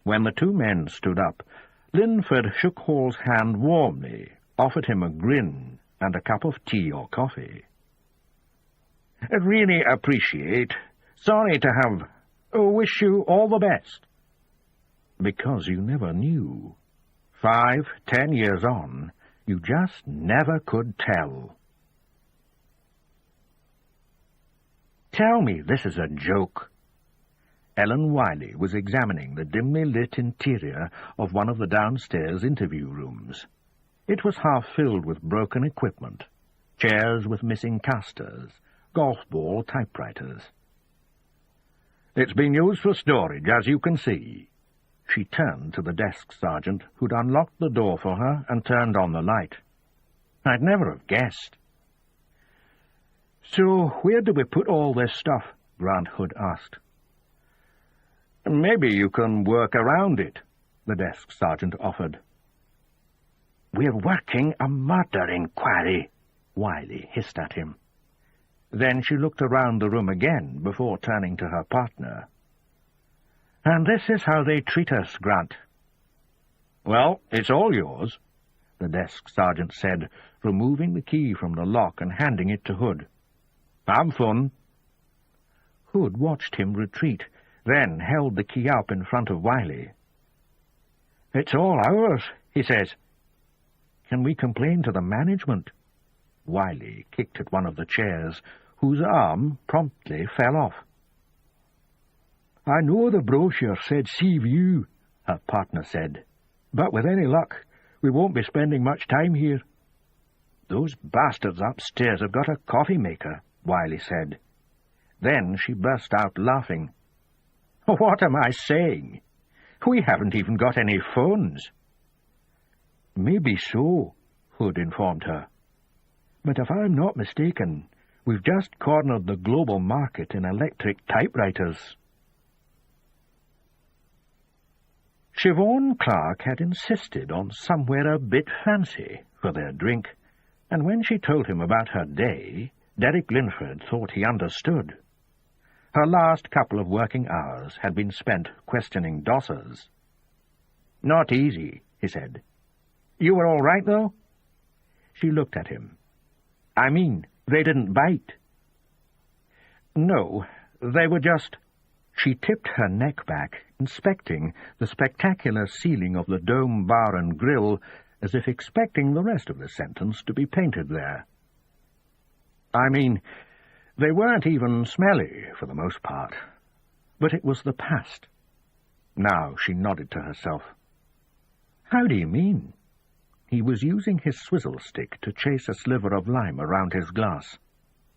When the two men stood up, Linford shook Hall's hand warmly, offered him a grin and a cup of tea or coffee. "Really appreciate. Sorry to have... wish you all the best." Because you never knew. 5, 10 years on, you just never could tell. "Tell me this is a joke." Ellen Wiley was examining the dimly lit interior of one of the downstairs interview rooms. It was half filled with broken equipment, chairs with missing casters, golf ball typewriters. "It's been used for storage, as you can see." She turned to the desk sergeant, who'd unlocked the door for her and turned on the light. "I'd never have guessed." "So where do we put all this stuff?" Grant Hood asked. "Maybe you can work around it," the desk sergeant offered. "We're working a murder inquiry," Wiley hissed at him. Then she looked around the room again before turning to her partner. "And this is how they treat us, Grant." "Well, it's all yours," the desk sergeant said, removing the key from the lock and handing it to Hood. Have fun." Hood watched him retreat, then held the key up in front of Wiley. "It's all ours," he says. "Can we complain to the management?" Wiley kicked at one of the chairs, whose arm promptly fell off. "I know the brochure said Sea View," her partner said, "but with any luck, we won't be spending much time here." "Those bastards upstairs have got a coffee-maker," Wiley said. Then she burst out laughing. "What am I saying? We haven't even got any phones." "Maybe so," Hood informed her. "But if I'm not mistaken, we've just cornered the global market in electric typewriters." Siobhan Clark had insisted on somewhere a bit fancy for their drink, and when she told him about her day, Derek Linford thought he understood. Her last couple of working hours had been spent questioning dossers. "Not easy," he said. "You were all right, though?" She looked at him. "I mean, they didn't bite." "No, they were just—" She tipped her neck back, inspecting the spectacular ceiling of the dome bar and grill, as if expecting the rest of the sentence to be painted there. "I mean, they weren't even smelly, for the most part. But it was the past." Now she nodded to herself. "How do you mean?" He was using his swizzle stick to chase a sliver of lime around his glass.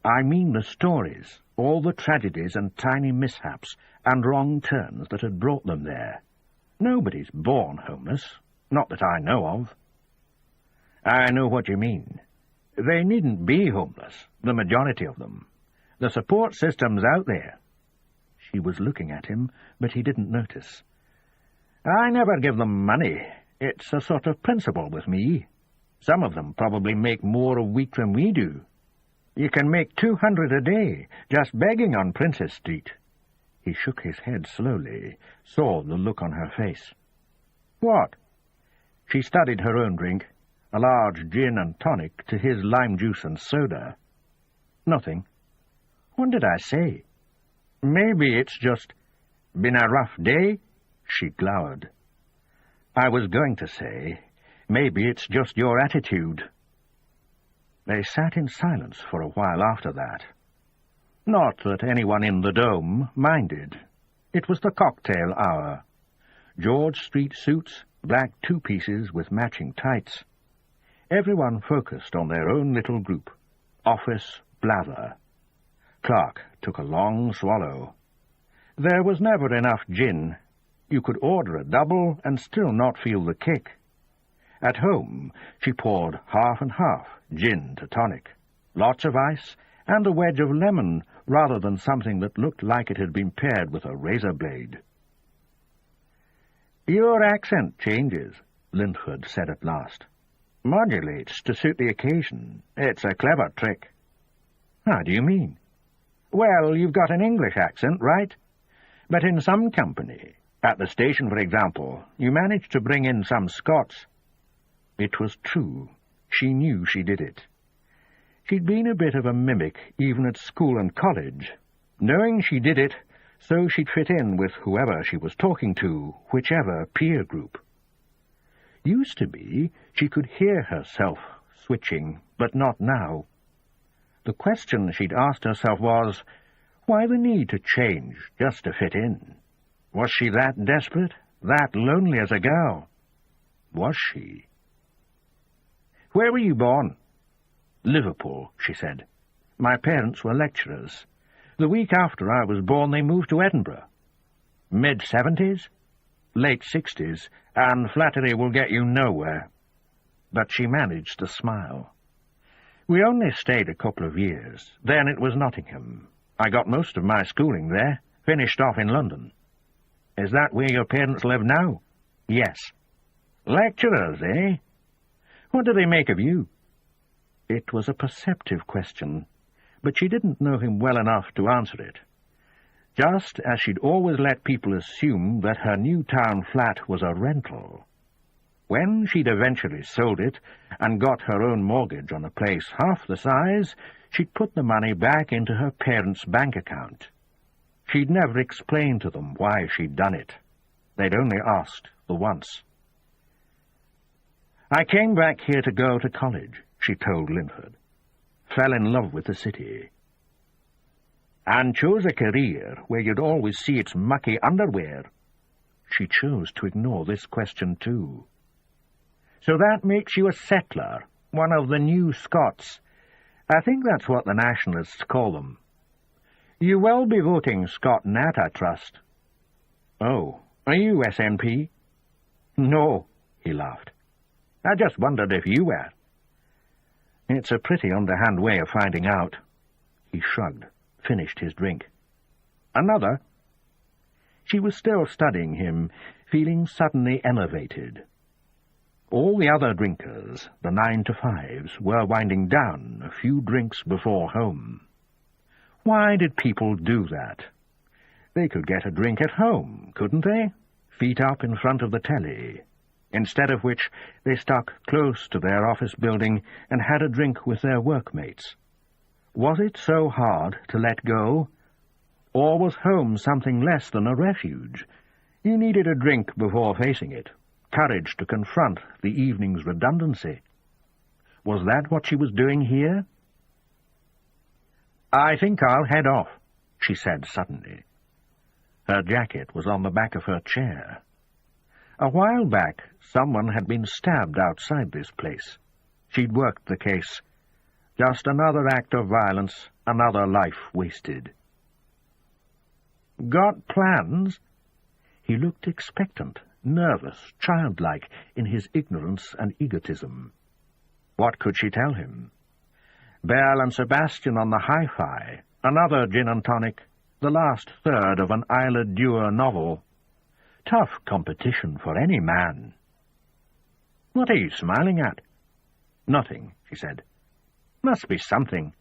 "I mean the stories, all the tragedies and tiny mishaps and wrong turns that had brought them there. Nobody's born homeless, not that I know of." "I know what you mean. They needn't be homeless, the majority of them. The support system's out there." She was looking at him, but he didn't notice. "I never give them money. It's a sort of principle with me. Some of them probably make more a week than we do. You can make 200 a day, just begging on Princess Street." He shook his head slowly, saw the look on her face. "What?" She studied her own drink, a large gin and tonic to his lime juice and soda. "Nothing. What did I say? Maybe it's just been a rough day?" She glowered. "I was going to say, maybe it's just your attitude." They sat in silence for a while after that. Not that anyone in the dome minded. It was the cocktail hour. George Street suits, black two-pieces with matching tights. Everyone focused on their own little group. Office blather. Clark took a long swallow. There was never enough gin. You could order a double and still not feel the kick. At home, she poured half and half, gin to tonic, lots of ice, and a wedge of lemon, rather than something that looked like it had been pared with a razor blade. "Your accent changes," Linford said at last. "Modulates to suit the occasion. It's a clever trick." "How do you mean?" "Well, you've got an English accent, right? But in some company, at the station, for example, you manage to bring in some Scots." It was true. She knew she did it. She'd been a bit of a mimic, even at school and college. Knowing she did it, so she'd fit in with whoever she was talking to, whichever peer group. Used to be, she could hear herself switching, but not now. The question she'd asked herself was, why the need to change just to fit in? Was she that desperate, that lonely as a girl? Was she? "Where were you born?" "Liverpool," she said. "My parents were lecturers. The week after I was born they moved to Edinburgh." "Mid-70s?" "Late 60s, and flattery will get you nowhere." But she managed to smile. "We only stayed a couple of years. Then it was Nottingham. I got most of my schooling there, finished off in London." "Is that where your parents live now?" "Yes." "Lecturers, eh? What do they make of you?" It was a perceptive question, but she didn't know him well enough to answer it. Just as she'd always let people assume that her new town flat was a rental. When she'd eventually sold it and got her own mortgage on a place half the size, she'd put the money back into her parents' bank account. She'd never explained to them why she'd done it. They'd only asked the once. "I came back here to go to college," she told Linford. "Fell in love with the city. And chose a career where you'd always see its mucky underwear." She chose to ignore this question too. "So that makes you a settler, one of the new Scots. I think that's what the Nationalists call them. You will be voting Scot Nat, I trust." "Oh, are you SNP?" "No," he laughed. "I just wondered if you were." "It's a pretty underhand way of finding out." He shrugged, finished his drink. "Another?" She was still studying him, feeling suddenly elevated. All the other drinkers, the 9-to-5s, were winding down a few drinks before home. Why did people do that? They could get a drink at home, couldn't they? Feet up in front of the telly. Instead of which they stuck close to their office building and had a drink with their workmates. Was it so hard to let go? Or was home something less than a refuge? You needed a drink before facing it, courage to confront the evening's redundancy. Was that what she was doing here? "I think I'll head off," she said suddenly. Her jacket was on the back of her chair. A while back, someone had been stabbed outside this place. She'd worked the case. Just another act of violence, another life wasted. "Got plans?" He looked expectant, nervous, childlike in his ignorance and egotism. What could she tell him? Belle and Sebastian on the hi-fi, another gin and tonic, the last third of an Isla Dewar novel. Tough competition for any man. "What are you smiling at?" "Nothing," she said. "Must be something."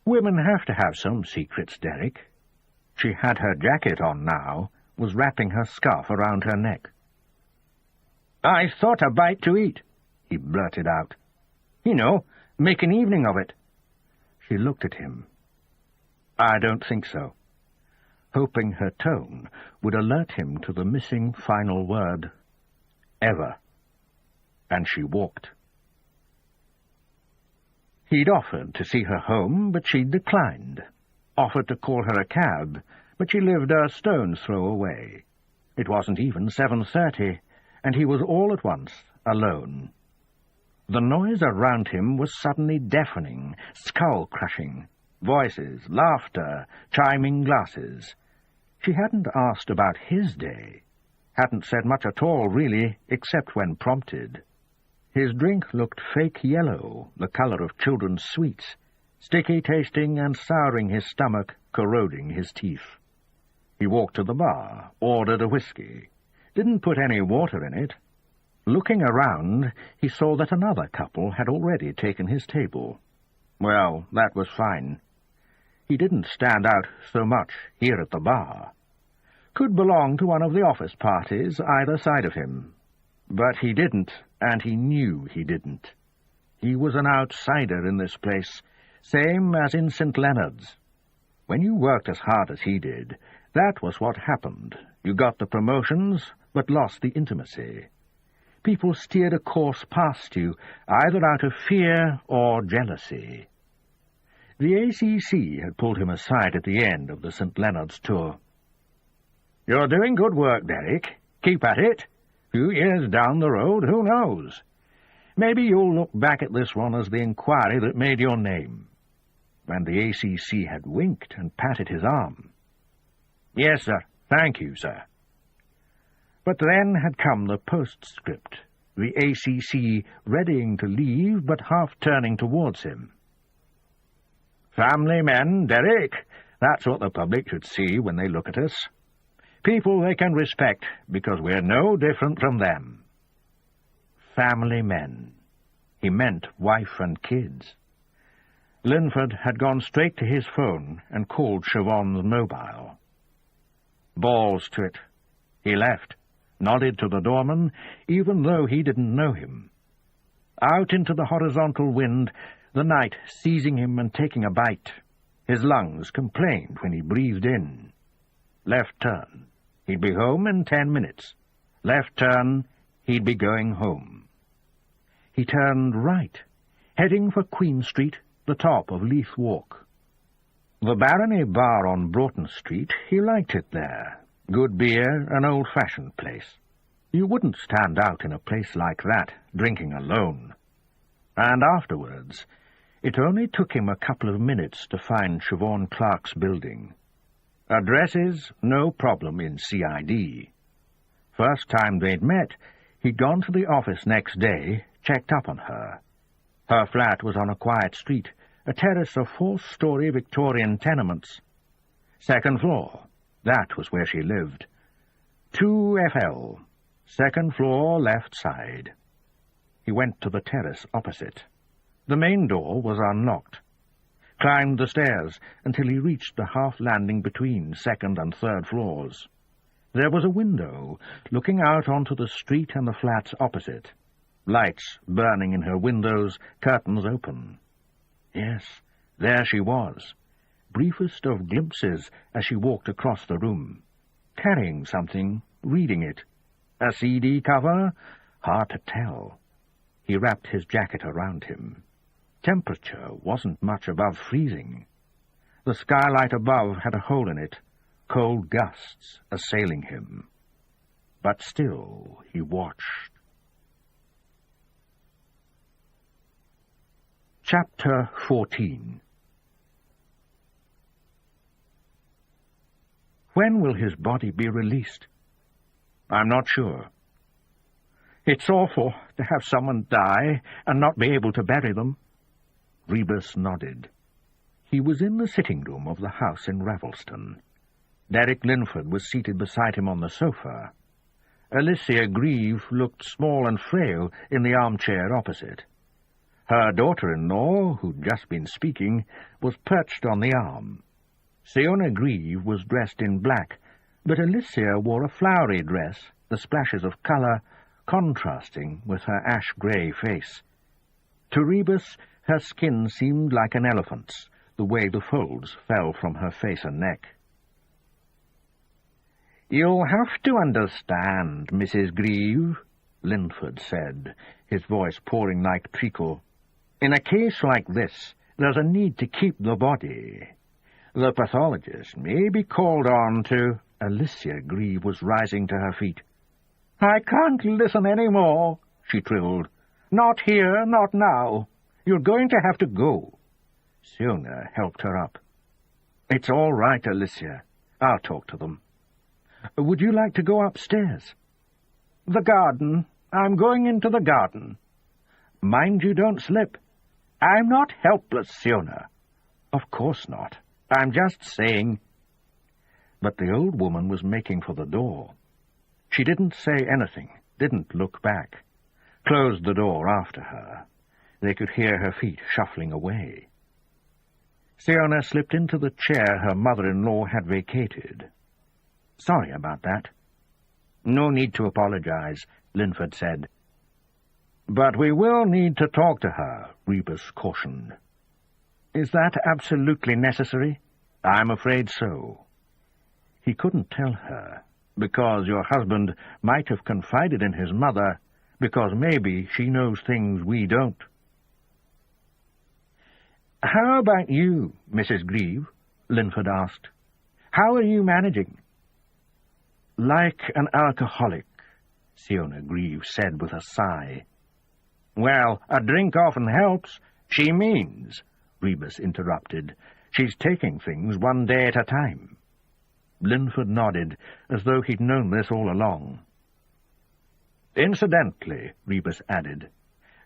"Women have to have some secrets, Derek." She had her jacket on now, was wrapping her scarf around her neck. "I thought a bite to eat," he blurted out. "You know, make an evening of it." She looked at him. "I don't think so," hoping her tone would alert him to the missing final word. "Ever." And she walked. He'd offered to see her home, but she'd declined. Offered to call her a cab, but she lived a stone's throw away. It wasn't even 7:30, and he was all at once alone. The noise around him was suddenly deafening, skull-crushing. Voices, laughter, chiming glasses. She hadn't asked about his day. Hadn't said much at all, really, except when prompted. His drink looked fake yellow, the colour of children's sweets, sticky tasting and souring his stomach, corroding his teeth. He walked to the bar, ordered a whiskey. Didn't put any water in it. Looking around, he saw that another couple had already taken his table. Well, that was fine. He didn't stand out so much here at the bar. Could belong to one of the office parties either side of him. But he didn't, and he knew he didn't. He was an outsider in this place, same as in St. Leonard's. When you worked as hard as he did, that was what happened. You got the promotions, but lost the intimacy. People steered a course past you, either out of fear or jealousy. The ACC had pulled him aside at the end of the St. Leonard's tour. "You're doing good work, Derek. Keep at it. Few years down the road, who knows? Maybe you'll look back at this one as the inquiry that made your name." And the ACC had winked and patted his arm. "Yes, sir. Thank you, sir." But then had come the postscript, the ACC readying to leave but half turning towards him. "Family men, Derek. That's what the public should see when they look at us. People they can respect, because we're no different from them." Family men. He meant wife and kids. Linford had gone straight to his phone and called Siobhan's mobile. Balls to it. He left. nodded to the doorman, even though he didn't know him. Out into the horizontal wind, the night seizing him and taking a bite. His lungs complained when he breathed in. Left turn. He'd be home in 10 minutes. Left turn. He'd be going home. He turned right, heading for Queen Street, the top of Leith Walk. The Barony Bar on Broughton Street, he liked it there. Good beer, an old-fashioned place. You wouldn't stand out in a place like that, drinking alone. And afterwards, it only took him a couple of minutes to find Siobhan Clark's building. Addresses, no problem in CID. First time they'd met, he'd gone to the office next day, checked up on her. Her flat was on a quiet street, a terrace of 4-story Victorian tenements. Second floor, that was where she lived. 2FL, second floor, left side. He went to the terrace opposite. The main door was unlocked. Climbed the stairs until he reached the half-landing between second and third floors. There was a window looking out onto the street and the flats opposite. Lights burning in her windows, curtains open. Yes, there she was, briefest of glimpses as she walked across the room. Carrying something, reading it. A CD cover? Hard to tell. He wrapped his jacket around him. Temperature wasn't much above freezing. The skylight above had a hole in it, cold gusts assailing him. But still he watched. Chapter 14. When will his body be released? I'm not sure. It's awful to have someone die and not be able to bury them. Rebus nodded. He was in the sitting room of the house in Ravelston. Derek Linford was seated beside him on the sofa. Alicia Grieve looked small and frail in the armchair opposite. Her daughter-in-law, who'd just been speaking, was perched on the arm. Siona Grieve was dressed in black, but Alicia wore a flowery dress, the splashes of colour contrasting with her ash-grey face. To Rebus, her skin seemed like an elephant's, the way the folds fell from her face and neck. "You'll have to understand, Mrs. Grieve," Linford said, his voice pouring like treacle. "In a case like this, there's a need to keep the body. The pathologist may be called on to—" Alicia Grieve was rising to her feet. "I can't listen any more," she trilled. "Not here, not now. You're going to have to go." Siona helped her up. "It's all right, Alicia. I'll talk to them. Would you like to go upstairs?" "The garden. I'm going into the garden." "Mind you don't slip." "I'm not helpless, Siona." "Of course not. I'm just saying—" But the old woman was making for the door. She didn't say anything, didn't look back, closed the door after her. They could hear her feet shuffling away. Siona slipped into the chair her mother-in-law had vacated. "Sorry about that." "No need to apologize," Linford said. "But we will need to talk to her," Rebus cautioned. "Is that absolutely necessary?" "I'm afraid so." He couldn't tell her, because your husband might have confided in his mother, because maybe she knows things we don't. "How about you, Mrs. Grieve?" Linford asked. "How are you managing?" "Like an alcoholic," Siona Grieve said with a sigh. "Well, a drink often helps." "She means," Rebus interrupted, "she's taking things one day at a time." Linford nodded, as though he'd known this all along. "Incidentally," Rebus added,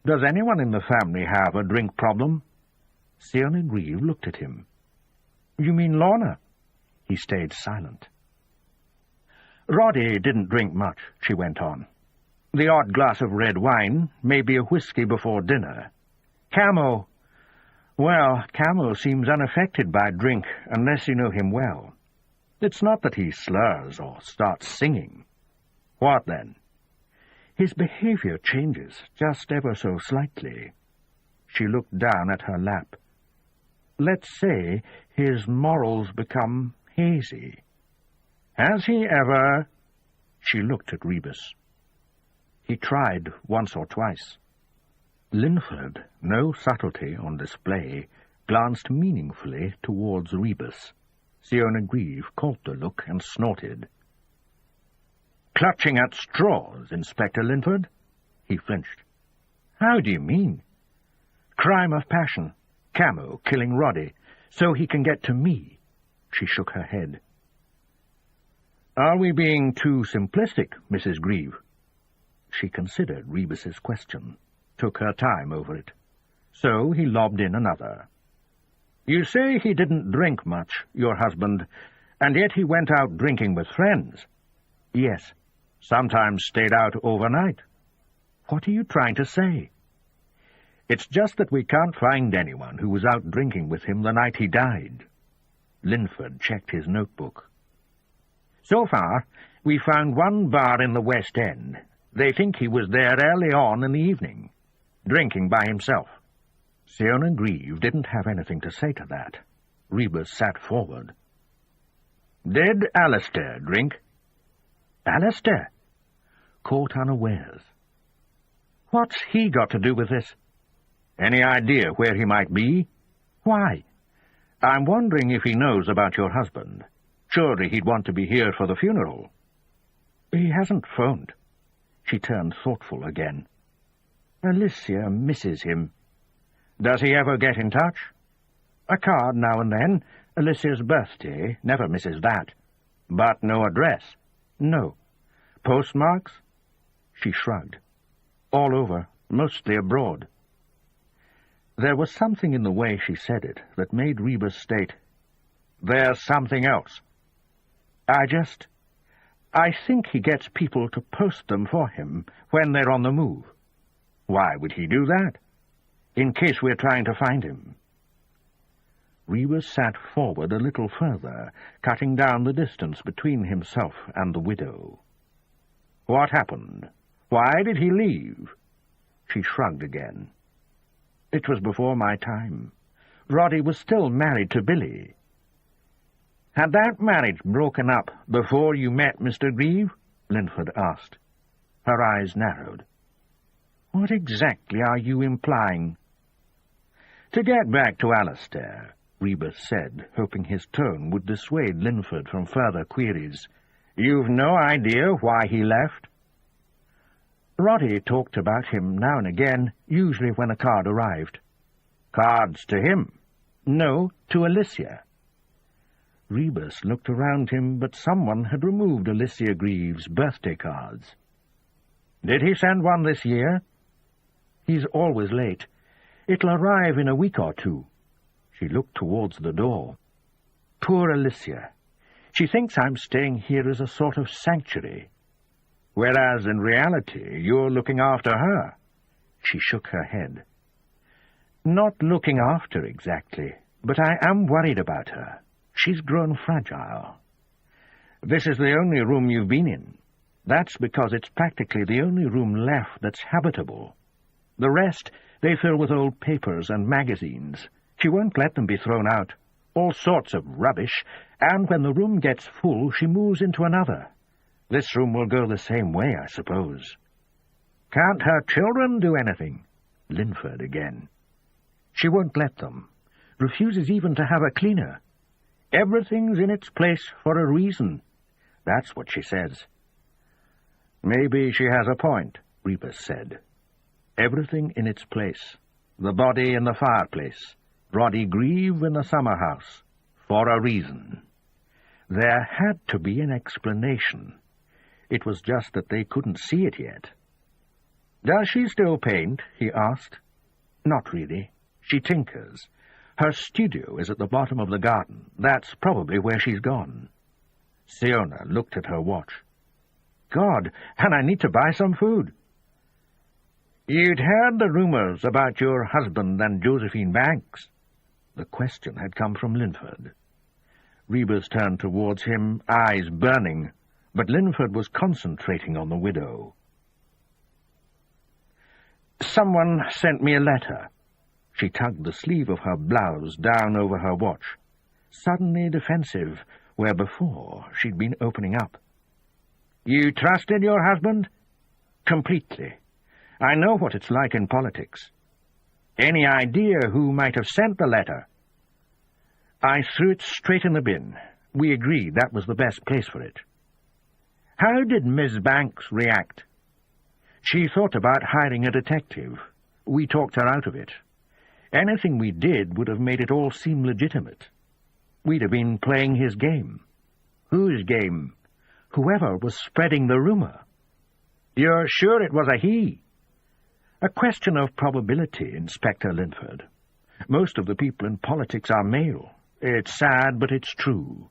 "does anyone in the family have a drink problem?" Siona Grieve looked at him. "You mean Lorna?" He stayed silent. "Roddy didn't drink much," she went on. "The odd glass of red wine, maybe a whiskey before dinner. Camo, well, Camo seems unaffected by drink unless you know him well. It's not that he slurs or starts singing." What then? His behavior changes, just ever so slightly. She looked down at her lap. Let's say his morals become hazy. Has he ever... She looked at Rebus. He tried once or twice. Linford, no subtlety on display, glanced meaningfully towards Rebus. Siona Grieve caught the look and snorted. "Clutching at straws, Inspector Linford?" He flinched. "How do you mean?" "Crime of passion. Camo killing Roddy, so he can get to me." She shook her head. "Are we being too simplistic, Mrs. Grieve?" She considered Rebus's question, took her time over it. So he lobbed in another. "You say he didn't drink much, your husband, and yet he went out drinking with friends." "Yes. Sometimes stayed out overnight." "What are you trying to say?" "It's just that we can't find anyone who was out drinking with him the night he died." Linford checked his notebook. "So far, we found one bar in the West End. They think he was there early on in the evening, drinking by himself." Siona Grieve didn't have anything to say to that. Rebus sat forward. "Did Alistair drink?" "Alistair?" Caught unawares. "What's he got to do with this?" "Any idea where he might be?" "Why?" "I'm wondering if he knows about your husband. Surely he'd want to be here for the funeral." "He hasn't phoned." She turned thoughtful again. "Alicia misses him." "Does he ever get in touch?" "A card now and then. Alicia's birthday. Never misses that." "But no address?" "No." "Postmarks?" She shrugged. "All over, mostly abroad." There was something in the way she said it that made Rebus state, "There's something else." I think he gets people to post them for him when they're on the move." "Why would he do that?" "In case we're trying to find him." Rebus sat forward a little further, cutting down the distance between himself and the widow. "What happened? Why did he leave?" She shrugged again. "It was before my time. Roddy was still married to Billy." "Had that marriage broken up before you met Mr. Grieve?" Linford asked. Her eyes narrowed. "What exactly are you implying?" "To get back to Alistair," Rebus said, hoping his tone would dissuade Linford from further queries. "You've no idea why he left?" "Roddy talked about him now and again, usually when a card arrived." "Cards to him?" "No, to Alicia." Rebus looked around him, but someone had removed Alicia Grieve's birthday cards. "Did he send one this year?" "He's always late. It'll arrive in a week or two." She looked towards the door. "Poor Alicia. She thinks I'm staying here as a sort of sanctuary." "Whereas in reality you're looking after her." She shook her head. "Not looking after exactly, but I am worried about her. She's grown fragile." "This is the only room you've been in." "That's because it's practically the only room left that's habitable. The rest they fill with old papers and magazines. She won't let them be thrown out. All sorts of rubbish, and when the room gets full she moves into another. This room will go the same way, I suppose." "Can't her children do anything?" Linford again. "She won't let them. Refuses even to have a cleaner. Everything's in its place for a reason. That's what she says." "Maybe she has a point," Rebus said. "Everything in its place. The body in the fireplace. Roddy Grieve in the summer house. For a reason. There had to be an explanation. It was just that they couldn't see it yet." "Does she still paint?" he asked. "Not really. She tinkers. Her studio is at the bottom of the garden. That's probably where she's gone." Siona looked at her watch. "God, and I need to buy some food." "You'd heard the rumours about your husband and Josephine Banks?" The question had come from Linford. Rebus turned towards him, eyes burning. but Linford was concentrating on the widow. "Someone sent me a letter." She tugged the sleeve of her blouse down over her watch, suddenly defensive, where before she'd been opening up. "You trusted your husband?" "Completely. I know what it's like in politics." "Any idea who might have sent the letter?" "I threw it straight in the bin. We agreed that was the best place for it." "How did Miss Banks react?" "She thought about hiring a detective. We talked her out of it. Anything we did would have made it all seem legitimate. We'd have been playing his game." "Whose game?" "Whoever was spreading the rumor." "You're sure it was a he?" "A question of probability, Inspector Linford. Most of the people in politics are male. It's sad, but it's true."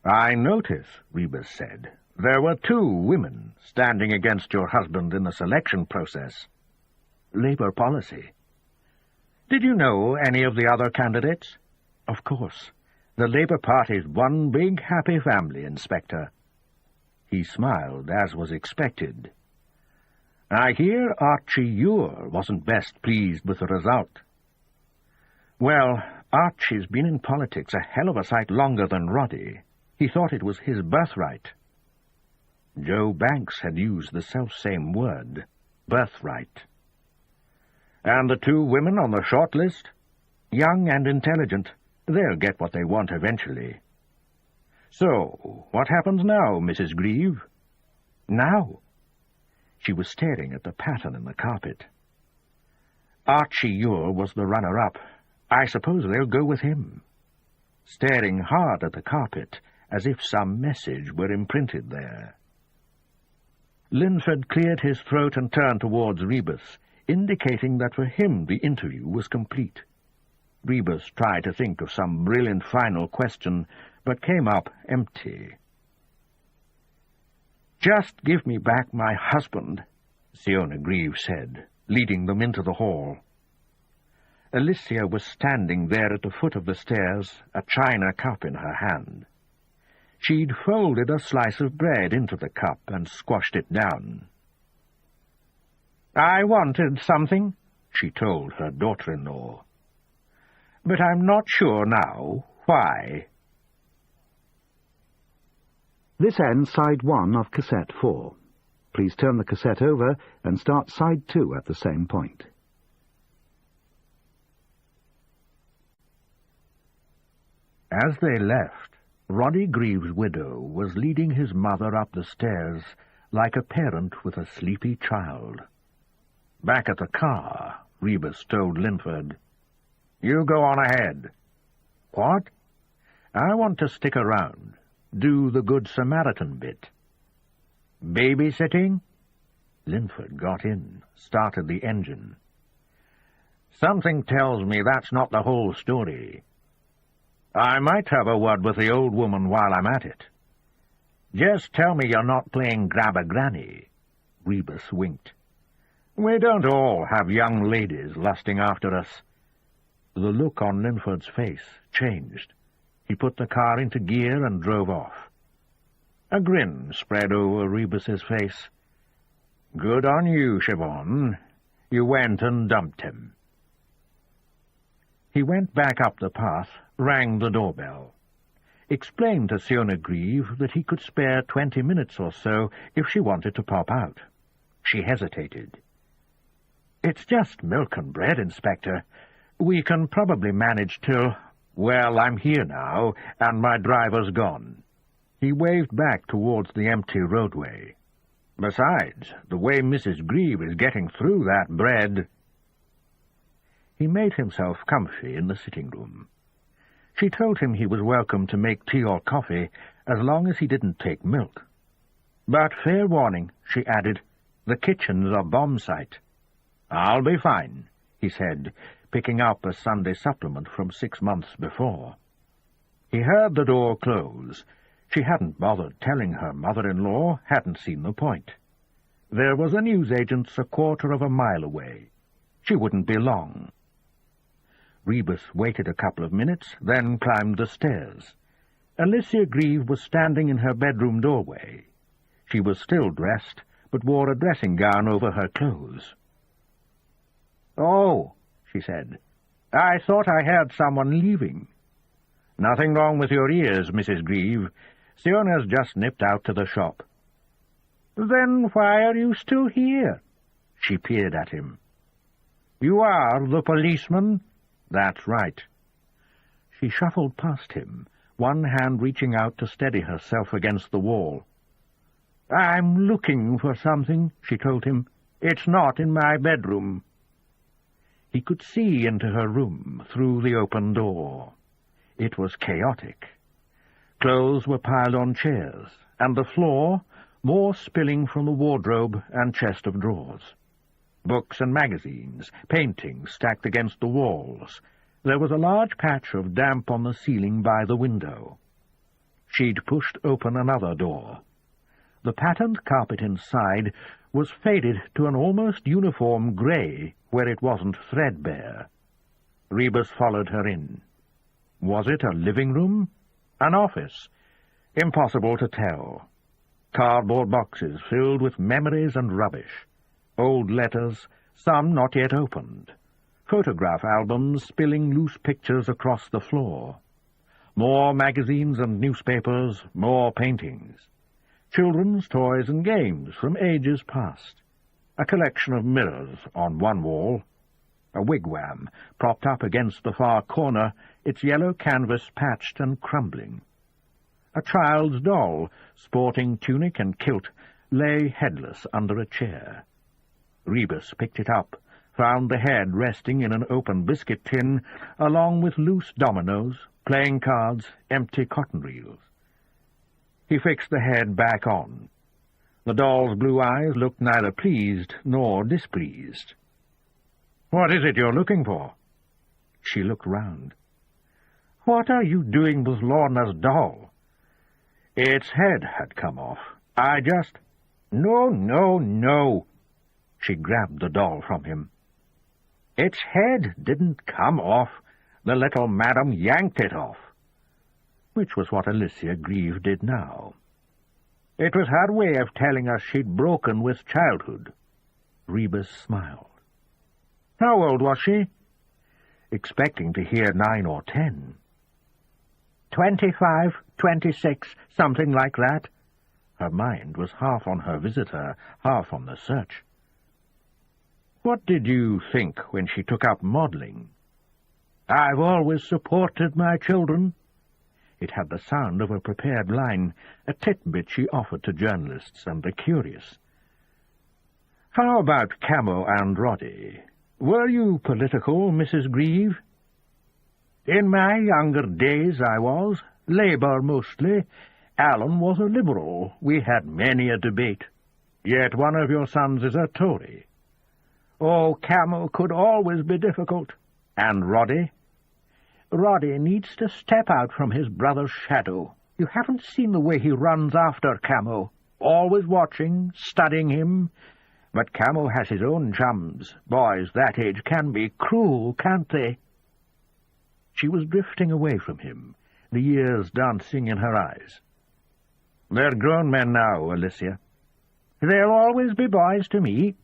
"I notice," Rebus said, "there were 2 women standing against your husband in the selection process." "Labour policy." "Did you know any of the other candidates?" "Of course. The Labour Party's one big happy family, Inspector." He smiled, as was expected. "I hear Archie Ure wasn't best pleased with the result." "Well, Archie's been in politics a hell of a sight longer than Roddy. He thought it was his birthright." Joe Banks had used the self-same word, birthright. "And the 2 women on the short list?" "Young and intelligent. They'll get what they want eventually." "So, what happens now, Mrs. Grieve?" "Now?" She was staring at the pattern in the carpet. "Archie Ure was the runner-up. I suppose they'll go with him." Staring hard at the carpet, as if some message were imprinted there. Linford cleared his throat and turned towards Rebus, indicating that for him the interview was complete. Rebus tried to think of some brilliant final question, but came up empty. "Just give me back my husband," Siona Grieve said, leading them into the hall. Alicia was standing there at the foot of the stairs, a china cup in her hand. She'd folded a slice of bread into the cup and squashed it down. "I wanted something," she told her daughter-in-law. "But I'm not sure now why."
This ends side 1 of cassette 4. Please turn the cassette over and start side 2 at the same point.
As they left, Roddy Grieve's widow was leading his mother up the stairs like a parent with a sleepy child. Back at the car, Rebus told Linford, "You go on ahead." "What?" "I want to stick around. Do the Good Samaritan bit." "Babysitting?" Linford got in, started the engine. "Something tells me that's not the whole story. I might have a word with the old woman while I'm at it. Just tell me you're not playing grab-a-granny." Rebus winked. "We don't all have young ladies lusting after us." The look on Linford's face changed. He put the car into gear and drove off. A grin spread over Rebus's face. "Good on you, Siobhan. You went and dumped him." He went back up the path, rang the doorbell. Explained to Siona Grieve that he could spare 20 minutes or so if she wanted to pop out. She hesitated. "It's just milk and bread, Inspector. We can probably manage till—" "Well, I'm here now, and my driver's gone." He waved back towards the empty roadway. "Besides, the way Mrs. Grieve is getting through that bread—" He made himself comfy in the sitting-room. She told him he was welcome to make tea or coffee as long as he didn't take milk. "But fair warning," she added, "the kitchen's a bomb site." "I'll be fine," he said, picking up a Sunday supplement from 6 months before. He heard the door close. She hadn't bothered telling her mother-in-law, hadn't seen the point. There was a newsagent's a quarter of a mile away. She wouldn't be long. Rebus waited a couple of minutes, then climbed the stairs. Alicia Grieve was standing in her bedroom doorway. She was still dressed, but wore a dressing gown over her clothes. "Oh," she said, "I thought I heard someone leaving." "Nothing wrong with your ears, Mrs. Grieve. Siona's just nipped out to the shop." "Then why are you still here?" She peered at him. "You are the policeman?" "That's right." She shuffled past him, one hand reaching out to steady herself against the wall. "I'm looking for something," she told him. "It's not in my bedroom." He could see into her room through the open door. It was chaotic. Clothes were piled on chairs, and the floor, more spilling from the wardrobe and chest of drawers. Books and magazines, paintings stacked against the walls. There was a large patch of damp on the ceiling by the window. She'd pushed open another door. The patterned carpet inside was faded to an almost uniform grey where it wasn't threadbare. Rebus followed her in. Was it a living room? An office? Impossible to tell. Cardboard boxes filled with memories and rubbish. Old letters, some not yet opened. Photograph albums spilling loose pictures across the floor. More magazines and newspapers, more paintings. Children's toys and games from ages past. A collection of mirrors on one wall. A wigwam propped up against the far corner, its yellow canvas patched and crumbling. A child's doll, sporting tunic and kilt, lay headless under a chair. Rebus picked it up, found the head resting in an open biscuit tin, along with loose dominoes, playing cards, empty cotton reels. He fixed the head back on. The doll's blue eyes looked neither pleased nor displeased. "What is it you're looking for?" She looked round. "What are you doing with Lorna's doll?" "Its head had come off. I just—" "No, no, no!" She grabbed the doll from him. "Its head didn't come off. The little madam yanked it off." Which was what Alicia Grieve did now. It was her way of telling us she'd broken with childhood. Rebus smiled. "How old was she?" Expecting to hear 9 or 10. 25, 26, something like that. Her mind was half on her visitor, half on the search. "What did you think when she took up modelling?" "I've always supported my children." It had the sound of a prepared line, a titbit she offered to journalists and the curious. "How about Camo and Roddy? Were you political, Mrs. Grieve?" "In my younger days I was. Labour mostly. Alan was a Liberal. We had many a debate." "Yet one of your sons is a Tory." "Oh, Camo could always be difficult." "And Roddy?" "Roddy needs to step out from his brother's shadow. You haven't seen the way he runs after Camo. Always watching, studying him. But Camo has his own chums. Boys that age can be cruel, can't they?" She was drifting away from him, the years dancing in her eyes. "They're grown men now, Alicia." "They'll always be boys to me."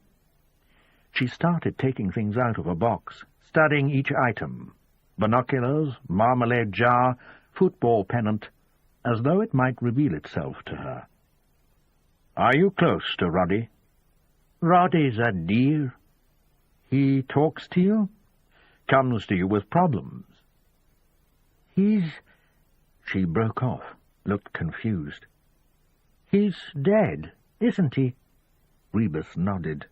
She started taking things out of a box, studying each item. Binoculars, marmalade jar, football pennant, as though it might reveal itself to her. "Are you close to Roddy?" "Roddy's a dear." "He talks to you? Comes to you with problems?" "He's—" She broke off, looked confused. "He's dead, isn't he?" Rebus nodded.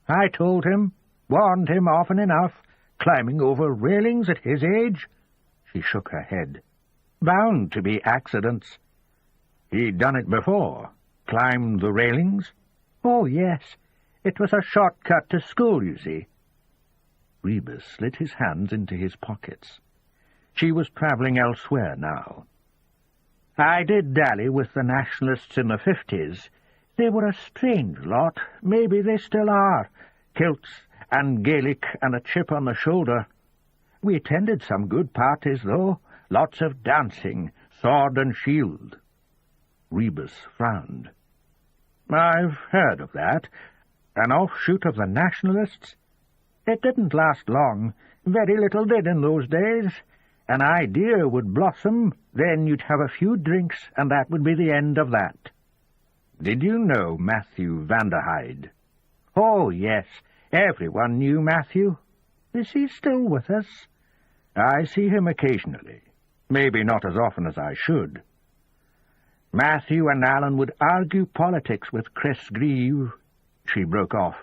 "I told him, warned him often enough. Climbing over railings at his age?" She shook her head. "Bound to be accidents." "He'd done it before. Climbed the railings?" "Oh, yes. It was a shortcut to school, you see." Rebus slid his hands into his pockets. She was travelling elsewhere now. "I did dally with the Nationalists in the 50s. They were a strange lot. Maybe they still are. Kilts and Gaelic and a chip on the shoulder. We attended some good parties, though. Lots of dancing, sword and shield." Rebus frowned. "I've heard of that. An offshoot of the Nationalists?" "It didn't last long. Very little did in those days. An idea would blossom, then you'd have a few drinks, and that would be the end of that." "Did you know Matthew Vanderhyde?" "Oh, yes. Everyone knew Matthew. Is he still with us?" "I see him occasionally. Maybe not as often as I should." "Matthew and Alan would argue politics with Chris Grieve." She broke off.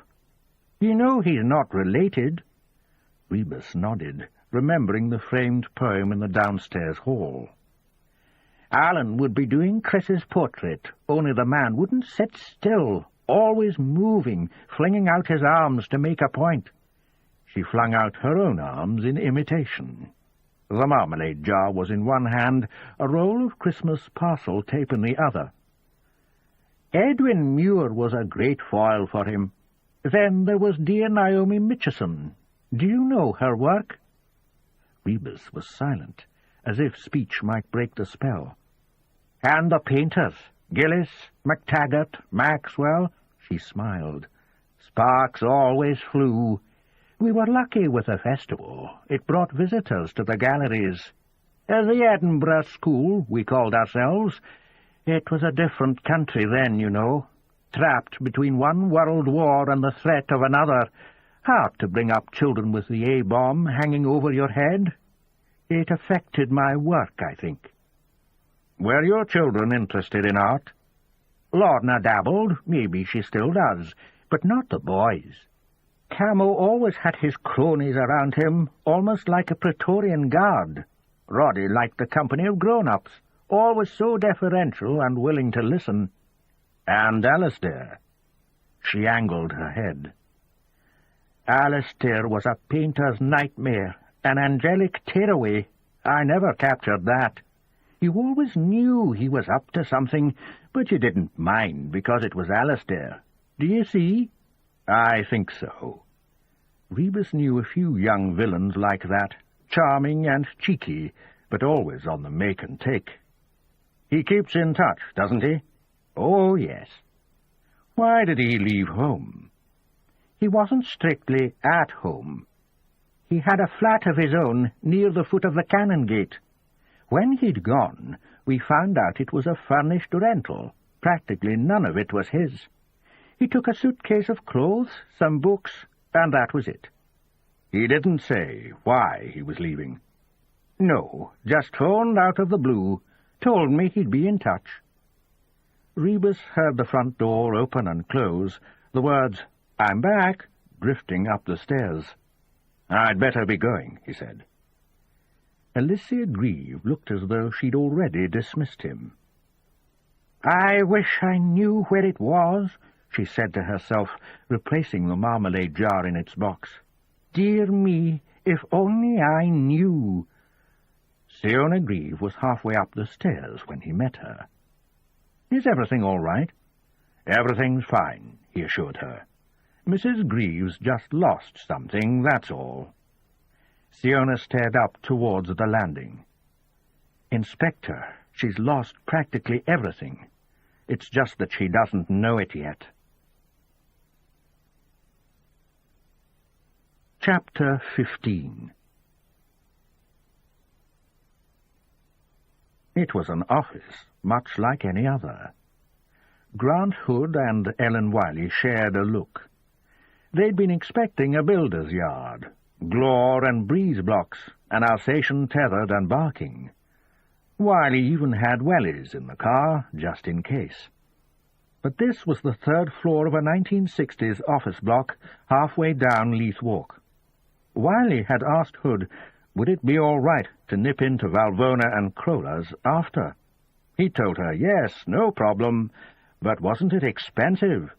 "You know he's not related?" Rebus nodded, remembering the framed poem in the downstairs hall. "Alan would be doing Chris's portrait, only the man wouldn't sit still, always moving, flinging out his arms to make a point." She flung out her own arms in imitation. The marmalade jar was in one hand, a roll of Christmas parcel tape in the other. "Edwin Muir was a great foil for him. Then there was dear Naomi Mitchison. Do you know her work?" Rebus was silent, as if speech might break the spell. "And the painters, Gillis, MacTaggart, Maxwell," she smiled. "Sparks always flew. We were lucky with the festival. It brought visitors to the galleries. The Edinburgh School, we called ourselves. It was a different country then, you know. Trapped between one world war and the threat of another. Hard to bring up children with the A-bomb hanging over your head. It affected my work, I think." "Were your children interested in art?" "Lorna dabbled, maybe she still does, but not the boys. Camo always had his cronies around him, almost like a Praetorian guard. Roddy liked the company of grown-ups, always so deferential and willing to listen." "And Alistair?" She angled her head. "Alistair was a painter's nightmare, an angelic tearaway. I never captured that. You always knew he was up to something, but you didn't mind because it was Alistair. Do you see?" "I think so." Rebus knew a few young villains like that, charming and cheeky, but always on the make and take. "He keeps in touch, doesn't he?" "Oh, yes." "Why did he leave home?" "He wasn't strictly at home. He had a flat of his own near the foot of the Canongate. When he'd gone, we found out it was a furnished rental. Practically none of it was his. He took a suitcase of clothes, some books, and that was it." "He didn't say why he was leaving?" "No, just phoned out of the blue, told me he'd be in touch." Rebus heard the front door open and close, the words, "I'm back," drifting up the stairs. "I'd better be going," he said. Alicia Grieve looked as though she'd already dismissed him. "I wish I knew where it was," she said to herself, replacing the marmalade jar in its box. "Dear me, if only I knew." Siona Grieve was halfway up the stairs when he met her. "Is everything all right?" "Everything's fine," he assured her. "Mrs. Greaves just lost something, that's all." Siona stared up towards the landing. "Inspector, she's lost practically everything. It's just that she doesn't know it yet." Chapter 15. It was an office, much like any other. Grant Hood and Ellen Wiley shared a look. They'd been expecting a builder's yard, glore and breeze blocks, an Alsatian tethered and barking. Wiley even had wellies in the car, just in case. But this was the third floor of a 1960s office block halfway down Leith Walk. Wiley had asked Hood, would it be all right to nip into Valvona and Crowler's after? He told her, yes, no problem, but wasn't it expensive?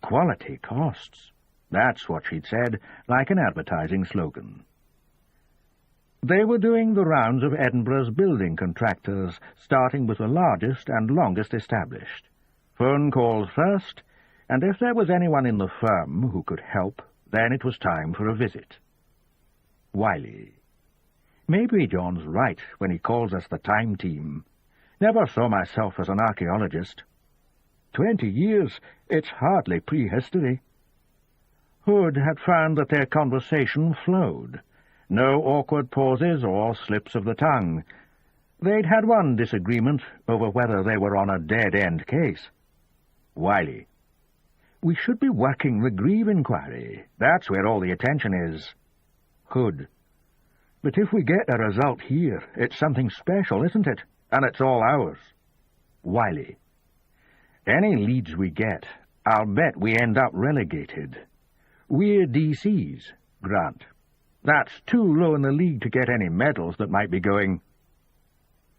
Quality costs. That's what she'd said, like an advertising slogan. They were doing the rounds of Edinburgh's building contractors, starting with the largest and longest established. Phone calls first, and if there was anyone in the firm who could help, then it was time for a visit. Wiley. Maybe John's right when he calls us the time team. Never saw myself as an archaeologist. 20 years, it's hardly prehistory. Hood had found that their conversation flowed. No awkward pauses or slips of the tongue. They'd had one disagreement over whether they were on a dead-end case. Wiley. We should be working the Grieve inquiry. That's where all the attention is. Hood. But if we get a result here, it's something special, isn't it? And it's all ours. Wiley. Any leads we get, I'll bet we end up relegated. We're DCs, Grant. That's too low in the league to get any medals that might be going.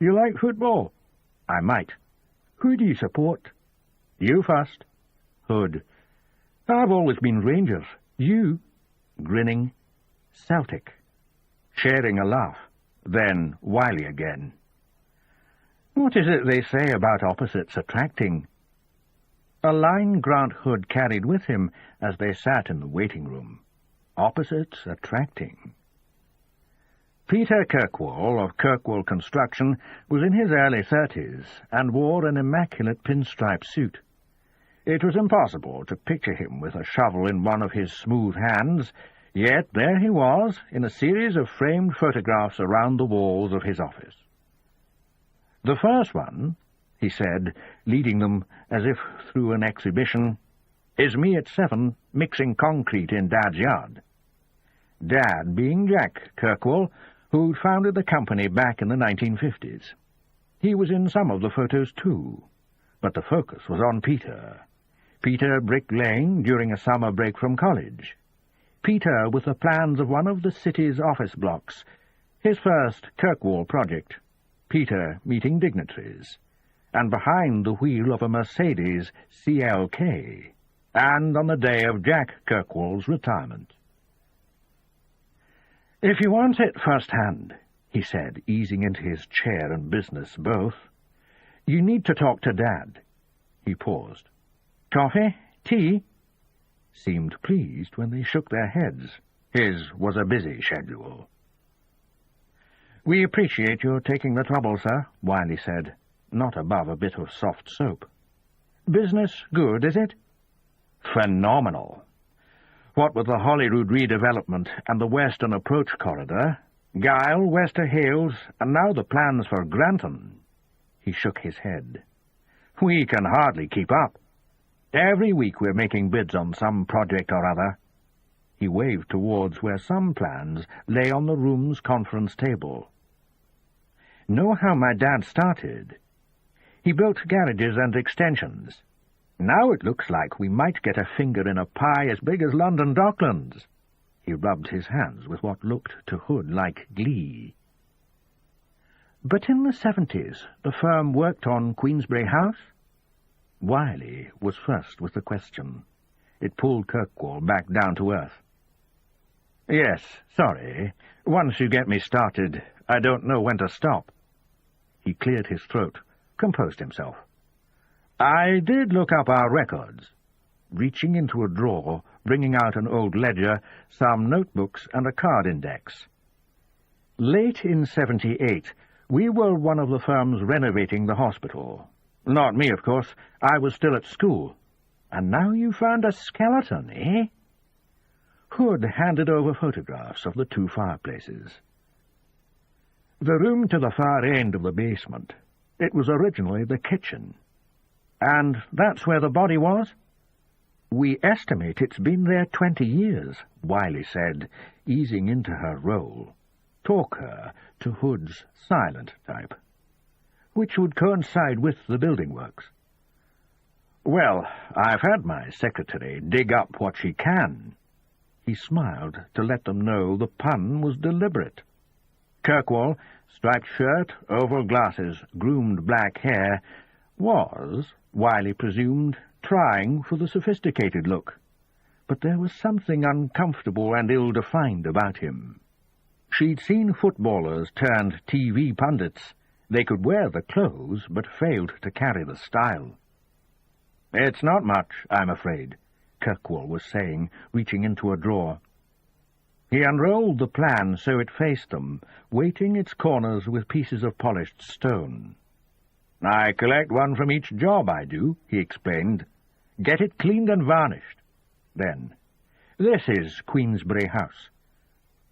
You like football? I might. Who do you support? You first. Hood. I've always been Rangers. You? Grinning. Celtic. Sharing a laugh. Then Wiley again. What is it they say about opposites attracting? A line Grant Hood carried with him as they sat in the waiting room. Opposites attracting. Peter Kirkwall of Kirkwall Construction was in his early 30s and wore an immaculate pinstripe suit. It was impossible to picture him with a shovel in one of his smooth hands, yet there he was in a series of framed photographs around the walls of his office. The first one, he said, leading them as if through an exhibition, is me at 7 mixing concrete in Dad's yard. Dad being Jack Kirkwall, who founded the company back in the 1950s. He was in some of the photos too, but the focus was on Peter. Peter bricklaying during a summer break from college. Peter with the plans of one of the city's office blocks, his first Kirkwall project. Peter meeting dignitaries, and behind the wheel of a Mercedes CLK, and on the day of Jack Kirkwall's retirement. "If you want it first-hand," he said, easing into his chair and business both, "you need to talk to Dad." He paused. "Coffee? Tea?" Seemed pleased when they shook their heads. His was a busy schedule. "We appreciate your taking the trouble, sir," Wiley said, not above a bit of soft soap. "Business good, is it?" "Phenomenal. What with the Holyrood redevelopment and the Western Approach Corridor, Gyle, Wester Hales, and now the plans for Granton." He shook his head. "We can hardly keep up. Every week we're making bids on some project or other." He waved towards where some plans lay on the room's conference table. "Know how my dad started? He built garages and extensions. Now it looks like we might get a finger in a pie as big as London Docklands." He rubbed his hands with what looked to Hood like glee. "But in the 70s, the firm worked on Queensberry House?" Wiley was first with the question. It pulled Kirkwall back down to earth. "Yes, sorry. Once you get me started, I don't know when to stop." He cleared his throat, composed himself. "I did look up our records." Reaching into a drawer, bringing out an old ledger, some notebooks, and a card index. "Late in 78, we were one of the firms renovating the hospital. Not me, of course. I was still at school. And now you found a skeleton, eh?" Hood handed over photographs of the two fireplaces. "The room to the far end of the basement. It was originally the kitchen. And that's where the body was?" "We estimate it's been there 20 years, Wiley said, easing into her role. Talker to Hood's silent type, which would coincide with the building works. "Well, I've had my secretary dig up what she can." He smiled to let them know the pun was deliberate. Kirkwall, striped shirt, oval glasses, groomed black hair, was, Wiley presumed, trying for the sophisticated look. But there was something uncomfortable and ill-defined about him. She'd seen footballers turned TV pundits. They could wear the clothes, but failed to carry the style. "It's not much, I'm afraid," Kirkwall was saying, reaching into a drawer. He unrolled the plan so it faced them, weighting its corners with pieces of polished stone. I collect one from each job I do, he explained. Get it cleaned and varnished. Then, this is Queensberry House.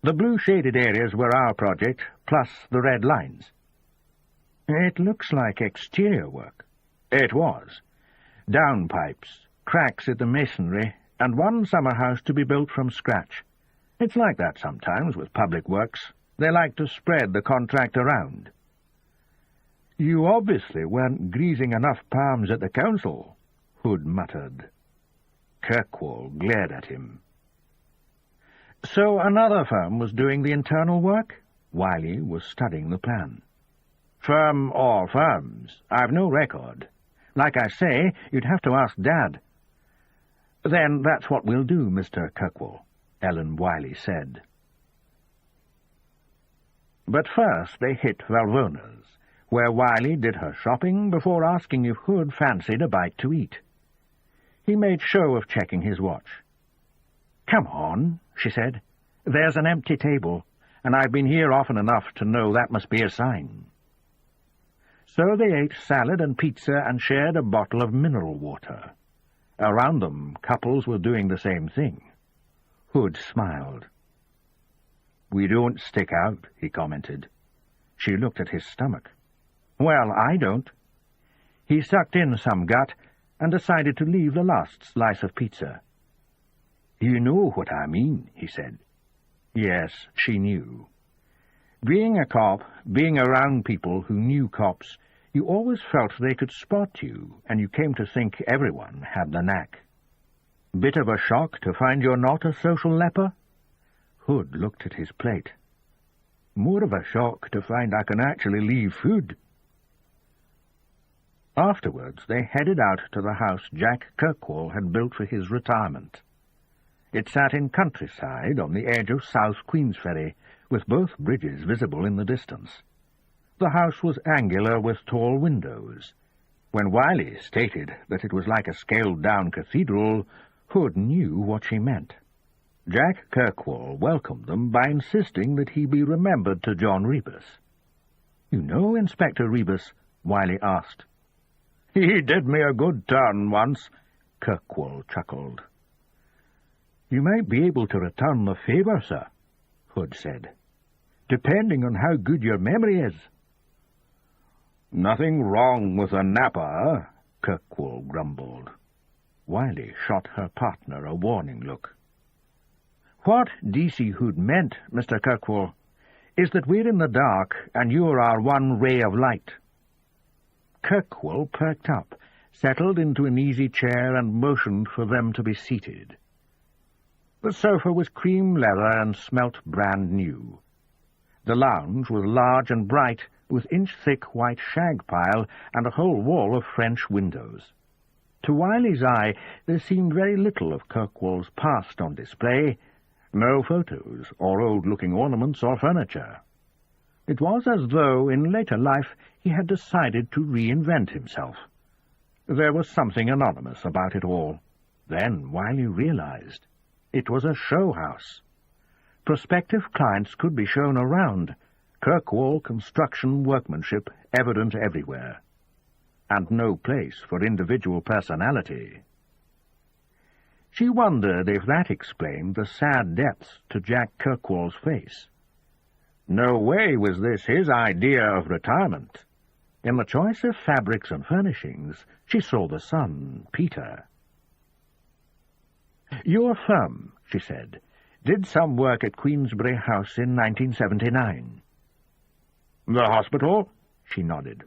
The blue-shaded areas were our project, plus the red lines. It looks like exterior work. It was. Downpipes, cracks at the masonry, and one summer house to be built from scratch. It's like that sometimes with public works. They like to spread the contract around. You obviously weren't greasing enough palms at the council, Hood muttered. Kirkwall glared at him. So another firm was doing the internal work? Wiley was studying the plan. Firm or firms, I've no record. Like I say, you'd have to ask Dad. Then that's what we'll do, Mr. Kirkwall, Ellen Wiley said. But first they hit Valvona's, where Wiley did her shopping before asking if Hood fancied a bite to eat. He made show of checking his watch. "Come on," she said. "There's an empty table, and I've been here often enough to know that must be a sign." So they ate salad and pizza and shared a bottle of mineral water. Around them, couples were doing the same thing. Hood smiled. "We don't stick out," he commented. She looked at his stomach. "Well, I don't." He sucked in some gut and decided to leave the last slice of pizza. "You know what I mean," he said. Yes, she knew. Being a cop, being around people who knew cops, you always felt they could spot you, and you came to think everyone had the knack. Bit of a shock to find you're not a social leper? Hood looked at his plate. More of a shock to find I can actually leave food. Afterwards, they headed out to the house Jack Kirkwall had built for his retirement. It sat in countryside on the edge of South Queensferry, with both bridges visible in the distance. The house was angular with tall windows. When Wiley stated that it was like a scaled-down cathedral, Hood knew what she meant. Jack Kirkwall welcomed them by insisting that he be remembered to John Rebus. "You know Inspector Rebus?" Wiley asked. "He did me a good turn once," Kirkwall chuckled. "You might be able to return the favour, sir," Hood said, "depending on how good your memory is." "Nothing wrong with a napper," Kirkwall grumbled. Wiley shot her partner a warning look. "What D.C. Hood meant, Mr. Kirkwall, is that we're in the dark and you're our one ray of light." Kirkwall perked up, settled into an easy chair and motioned for them to be seated. The sofa was cream leather and smelt brand new. The lounge was large and bright, with inch-thick white shag pile and a whole wall of French windows. To Wiley's eye, there seemed very little of Kirkwall's past on display, no photos or old-looking ornaments or furniture. It was as though, in later life, he had decided to reinvent himself. There was something anonymous about it all. Then Wiley realized it was a show house. Prospective clients could be shown around, Kirkwall construction workmanship evident everywhere, and no place for individual personality. She wondered if that explained the sad depths to Jack Kirkwall's face. No way was this his idea of retirement. In the choice of fabrics and furnishings, she saw the son, Peter. "Your firm," she said, "did some work at Queensberry House in 1979. "The hospital?" She nodded.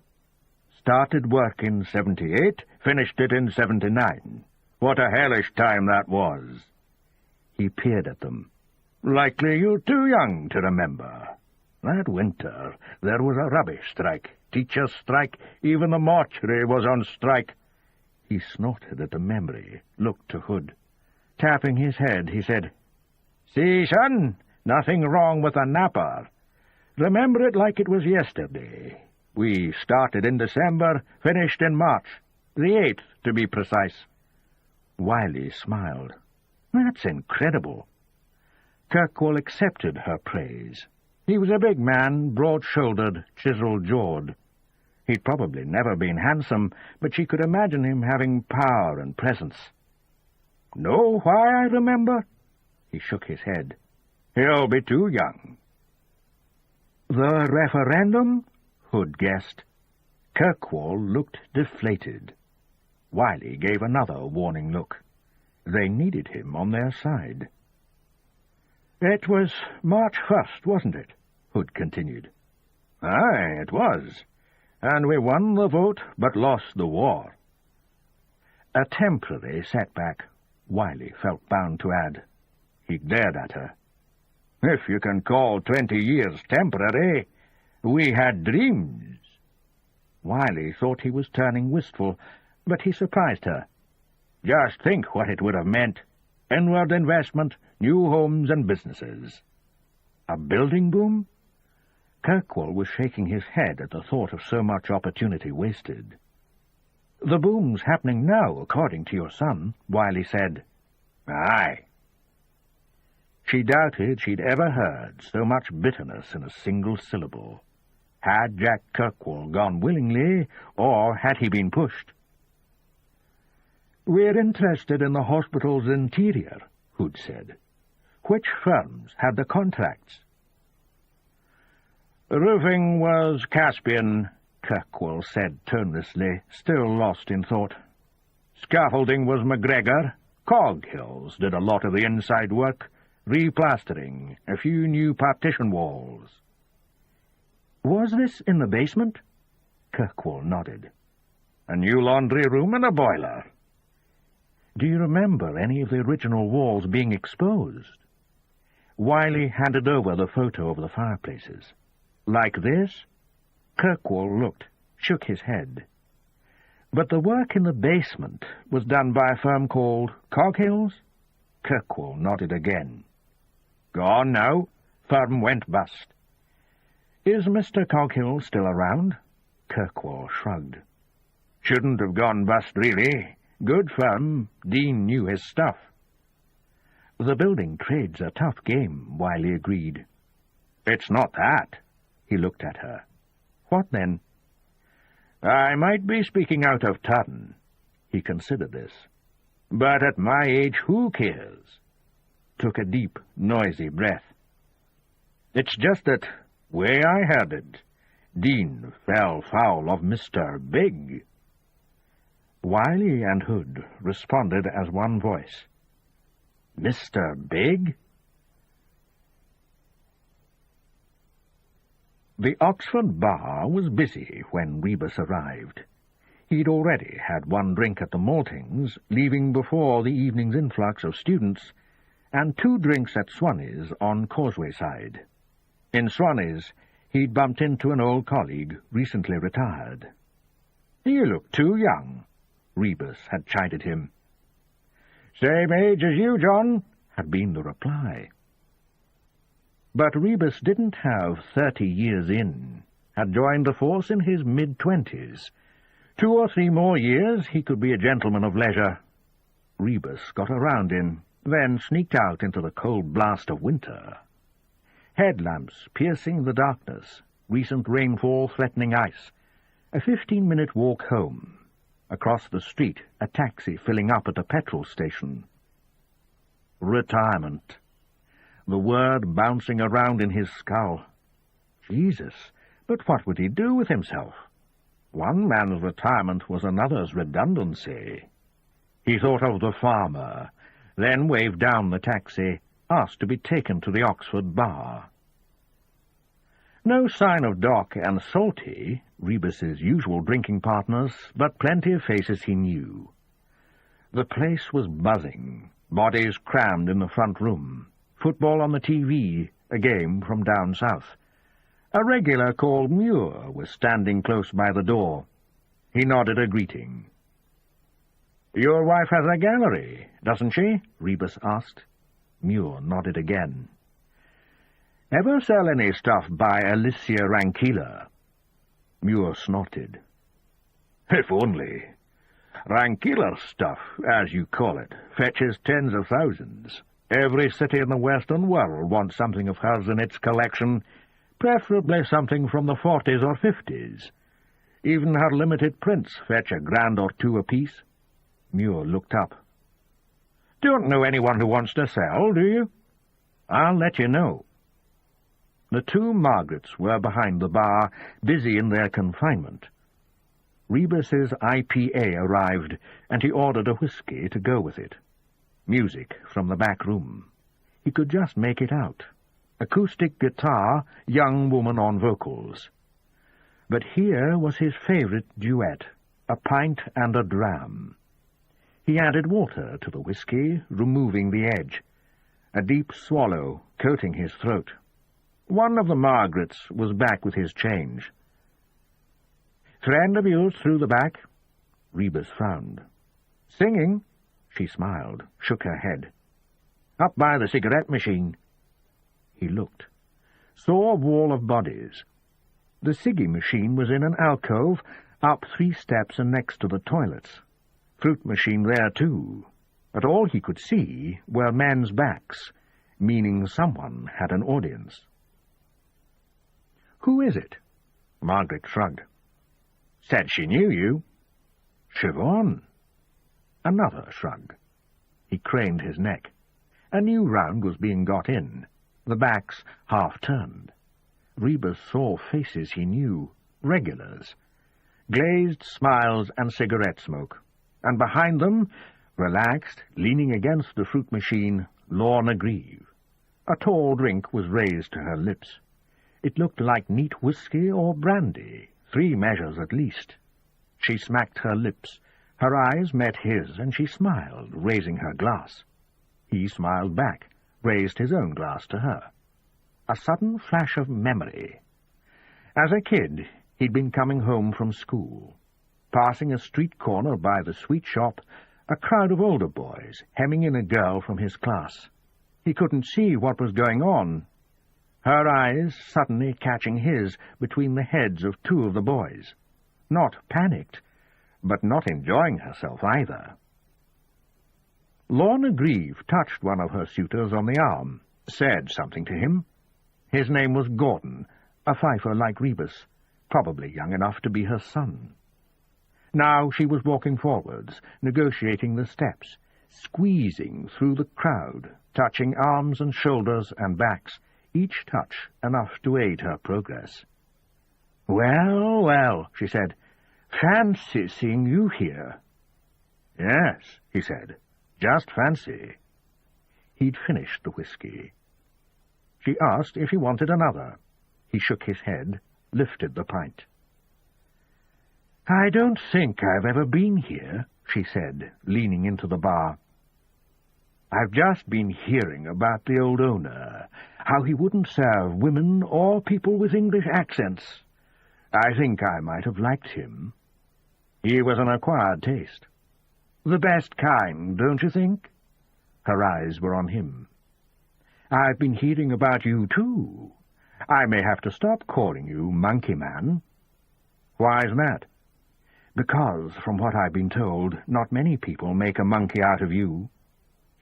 "Started work in 78, finished it in 79. What a hellish time that was." He peered at them. "Likely you're too young to remember. That winter there was a rubbish strike, teachers' strike, even the mortuary was on strike." He snorted at the memory, looked to Hood. Tapping his head, he said, "See, son, nothing wrong with a napper. Remember it like it was yesterday. We started in December, finished in March, the 8th, to be precise." Wiley smiled. "That's incredible." Kirkwall accepted her praise. He was a big man, broad-shouldered, chisel-jawed. He'd probably never been handsome, but she could imagine him having power and presence. "Know why I remember?" He shook his head. "He'll be too young." "The referendum?" Hood guessed. Kirkwall looked deflated. Wiley gave another warning look. They needed him on their side. "It was March 1st, wasn't it?" Hood continued. "Aye, it was. And we won the vote, but lost the war." A temporary setback, Wiley felt bound to add. He glared at her. "If you can call 20 years temporary, we had dreams." Wiley thought he was turning wistful, but he surprised her. "Just think what it would have meant. Inward investment, new homes and businesses." "A building boom?" Kirkwall was shaking his head at the thought of so much opportunity wasted. "The boom's happening now, according to your son," Wiley said. "Aye." She doubted she'd ever heard so much bitterness in a single syllable. Had Jack Kirkwall gone willingly, or had he been pushed? "We're interested in the hospital's interior," Hood said. "Which firms had the contracts?" "Roofing was Caspian," Kirkwall said tonelessly, still lost in thought. "Scaffolding was McGregor. Coghills did a lot of the inside work, replastering, a few new partition walls." "Was this in the basement?" Kirkwall nodded. "A new laundry room and a boiler." "Do you remember any of the original walls being exposed?" Wiley handed over the photo of the fireplaces. "Like this?" Kirkwall looked, shook his head. "But the work in the basement was done by a firm called Coghills?" Kirkwall nodded again. "Gone now. Firm went bust." "Is Mr. Coghill still around?" Kirkwall shrugged. "Shouldn't have gone bust, really. Good firm. Dean knew his stuff." "The building trade's a tough game," Wiley agreed. "It's not that." He looked at her. "What then?" "I might be speaking out of turn." He considered this. "But at my age, who cares?" Took a deep, noisy breath. "It's just that, way I heard it, Dean fell foul of Mr. Big." Wiley and Hood responded as one voice. "Mr. Big?" The Oxford bar was busy when Rebus arrived. He'd already had one drink at the maltings, leaving before the evening's influx of students, and 2 drinks at Swannie's on Causeway side. In Swannie's, he'd bumped into an old colleague, recently retired. "You look too young," Rebus had chided him. "Same age as you, John," had been the reply. But Rebus didn't have 30 years in, had joined the force in his mid-20s. 2 or 3 more years he could be a gentleman of leisure. Rebus got around him, then sneaked out into the cold blast of winter. Headlamps piercing the darkness, recent rainfall threatening ice, a 15-minute walk home. Across the street, a taxi filling up at a petrol station. Retirement. The word bouncing around in his skull. Jesus, but what would he do with himself? One man's retirement was another's redundancy. He thought of the farmer, then waved down the taxi, asked to be taken to the Oxford bar. No sign of Doc and Salty, Rebus's usual drinking partners, but plenty of faces he knew. The place was buzzing, bodies crammed in the front room, football on the TV, a game from down south. A regular called Muir was standing close by the door. He nodded a greeting. "Your wife has a gallery, doesn't she?" Rebus asked. Muir nodded again. "Ever sell any stuff by Alicia Rankila?" Muir snorted. "If only. Rankila's stuff, as you call it, fetches tens of thousands. Every city in the Western world wants something of hers in its collection, preferably something from the 40s or 50s. Even her limited prints fetch £1 or 2 apiece. Muir looked up. Don't know anyone who wants to sell, do you? I'll let you know. The two Margarets were behind the bar, busy in their confinement. Rebus's IPA arrived, and he ordered a whisky to go with it. Music from the back room. He could just make it out. Acoustic guitar, young woman on vocals. But here was his favourite duet, a pint and a dram. He added water to the whisky, removing the edge. A deep swallow coating his throat. One of the Margarets was back with his change. "Friend of yours through the back?" Rebus frowned. "Singing?" She smiled, shook her head. "Up by the cigarette machine." He looked. Saw a wall of bodies. The ciggy machine was in an alcove, up 3 steps and next to the toilets. Fruit machine there, too. But all he could see were men's backs, meaning someone had an audience. "Who is it?" Margaret shrugged. "Said she knew you." "Siobhan." Another shrug. He craned his neck. A new round was being got in, the backs half-turned. Rebus saw faces he knew, regulars, glazed smiles and cigarette smoke, and behind them, relaxed, leaning against the fruit machine, Lorna Grieve. A tall drink was raised to her lips. It looked like neat whisky or brandy, 3 measures at least. She smacked her lips. Her eyes met his, and she smiled, raising her glass. He smiled back, raised his own glass to her. A sudden flash of memory. As a kid, he'd been coming home from school. Passing a street corner by the sweet shop, a crowd of older boys hemming in a girl from his class. He couldn't see what was going on. Her eyes suddenly catching his between the heads of 2 of the boys. Not panicked, but not enjoying herself either. Lorna Grieve touched one of her suitors on the arm, said something to him. His name was Gordon, a fifer like Rebus, probably young enough to be her son. Now she was walking forwards, negotiating the steps, squeezing through the crowd, touching arms and shoulders and backs, each touch enough to aid her progress. "Well, well," she said, "fancy seeing you here." "Yes," he said, "just fancy." He'd finished the whisky. She asked if he wanted another. He shook his head, lifted the pint. "I don't think I've ever been here," she said, leaning into the bar. "I've just been hearing about the old owner, how he wouldn't serve women or people with English accents. I think I might have liked him. He was an acquired taste. The best kind, don't you think?" Her eyes were on him. "I've been hearing about you, too. I may have to stop calling you Monkey Man." "Why's that?" "Because, from what I've been told, not many people make a monkey out of you."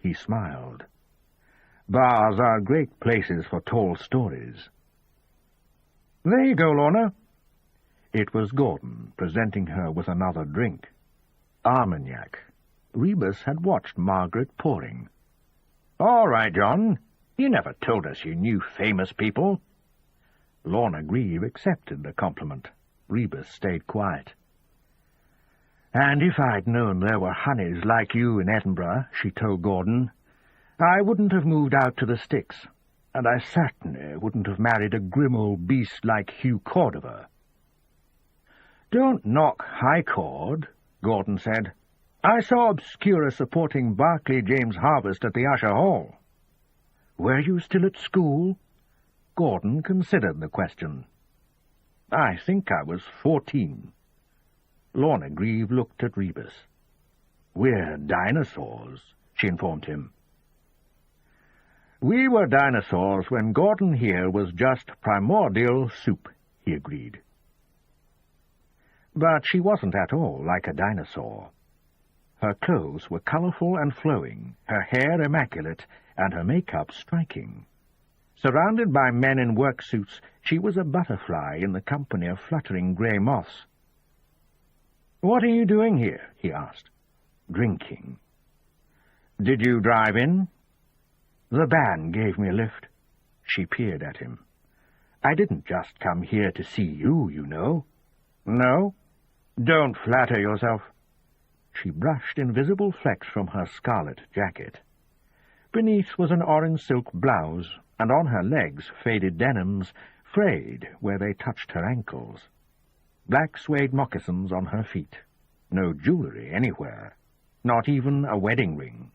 He smiled. "Bars are great places for tall stories." "There you go, Lorna." It was Gordon, presenting her with another drink. Armagnac. Rebus had watched Margaret pouring. "All right, John. You never told us you knew famous people." Lorna Grieve accepted the compliment. Rebus stayed quiet. "And if I'd known there were honeys like you in Edinburgh," she told Gordon, "I wouldn't have moved out to the sticks, and I certainly wouldn't have married a grim old beast like Hugh Cordova." "Don't knock High Cord," Gordon said. "I saw Obscura supporting Barclay James Harvest at the Usher Hall." "Were you still at school?" Gordon considered the question. "I think I was 14. Lorna Grieve looked at Rebus. "We're dinosaurs," she informed him. "We were dinosaurs when Gordon here was just primordial soup," he agreed. But she wasn't at all like a dinosaur. Her clothes were colourful and flowing, her hair immaculate, and her makeup striking. Surrounded by men in work suits, she was a butterfly in the company of fluttering grey moths. "What are you doing here?" he asked. "Drinking." "Did you drive in?" "The band gave me a lift." She peered at him. "I didn't just come here to see you, you know." "No? Don't flatter yourself." She brushed invisible flecks from her scarlet jacket. Beneath was an orange silk blouse, and on her legs faded denims, frayed where they touched her ankles. Black suede moccasins on her feet. No jewellery anywhere, not even a wedding ring.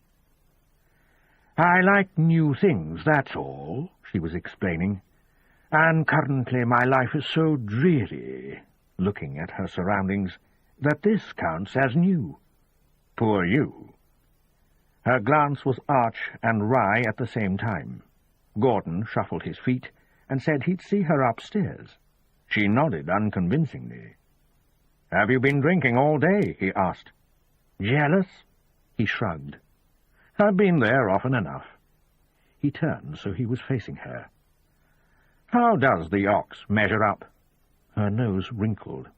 "I like new things, that's all," she was explaining. "And currently my life is so dreary," looking at her surroundings, "that this counts as new." "Poor you." Her glance was arch and wry at the same time. Gordon shuffled his feet and said he'd see her upstairs. She nodded unconvincingly. "Have you been drinking all day?" he asked. "Jealous?" He shrugged. "I've been there often enough." He turned so he was facing her. "How does the ox measure up?" Her nose wrinkled.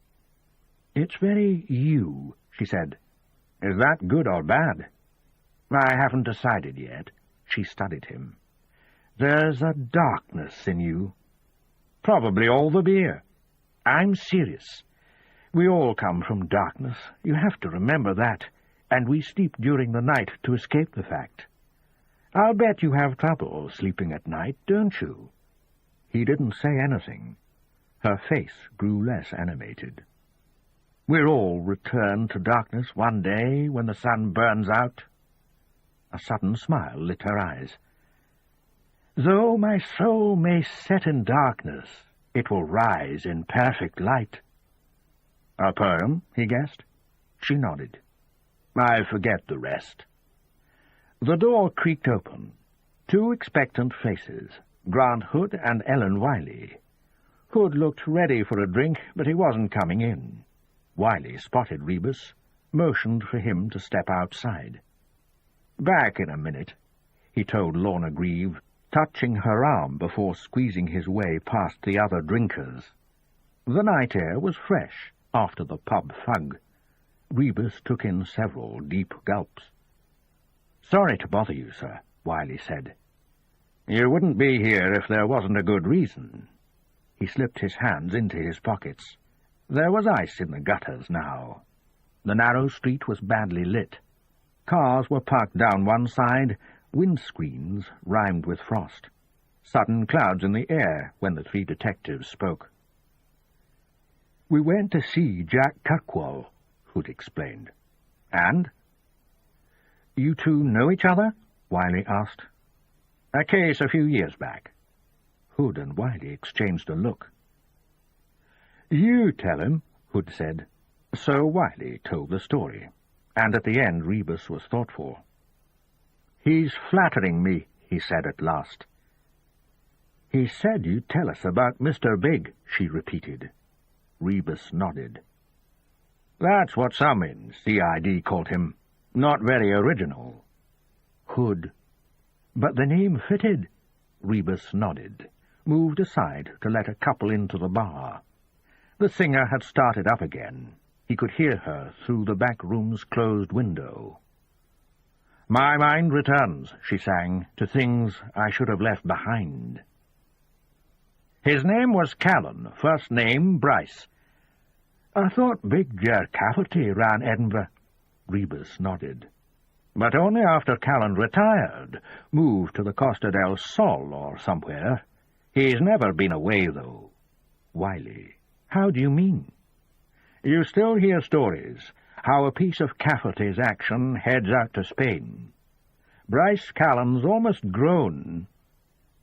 "It's very you," she said. "Is that good or bad?" "I haven't decided yet." She studied him. "There's a darkness in you." "Probably all the beer." "I'm serious. We all come from darkness. You have to remember that, and we sleep during the night to escape the fact. I'll bet you have trouble sleeping at night, don't you?" He didn't say anything. Her face grew less animated. "We'll all return to darkness one day when the sun burns out." A sudden smile lit her eyes. "Though my soul may set in darkness, it will rise in perfect light." "A poem?" he guessed. She nodded. "I forget the rest." The door creaked open. Two expectant faces, Grant Hood and Ellen Wiley. Hood looked ready for a drink, but he wasn't coming in. Wiley spotted Rebus, motioned for him to step outside. "Back in a minute," he told Lorna Grieve, touching her arm before squeezing his way past the other drinkers. The night air was fresh after the pub fug. Rebus took in several deep gulps. "Sorry to bother you, sir," Wiley said. "You wouldn't be here if there wasn't a good reason." He slipped his hands into his pockets. There was ice in the gutters now. The narrow street was badly lit. Cars were parked down one side, windscreens rimed with frost. Sudden clouds in the air when the three detectives spoke. "We went to see Jack Kirkwall," Hood explained. "And?" "You two know each other?" Wiley asked. "A case a few years back." Hood and Wiley exchanged a look. "You tell him," Hood said. So Wiley told the story, and at the end Rebus was thoughtful. "He's flattering me," he said at last. "He said you'd tell us about Mr. Big," she repeated. Rebus nodded. "That's what some in CID called him. Not very original." Hood. "But the name fitted." Rebus nodded, moved aside to let a couple into the bar. The singer had started up again. He could hear her through the back room's closed window. "My mind returns," she sang, "to things I should have left behind." "His name was Callan, first name Bryce." "I thought Big Jer Cafferty ran Edinburgh." Rebus nodded. "But only after Callan retired, moved to the Costa del Sol or somewhere. He's never been away, though." Wiley. "How do you mean?" "You still hear stories, how a piece of Cafferty's action heads out to Spain. Bryce Callan's almost grown."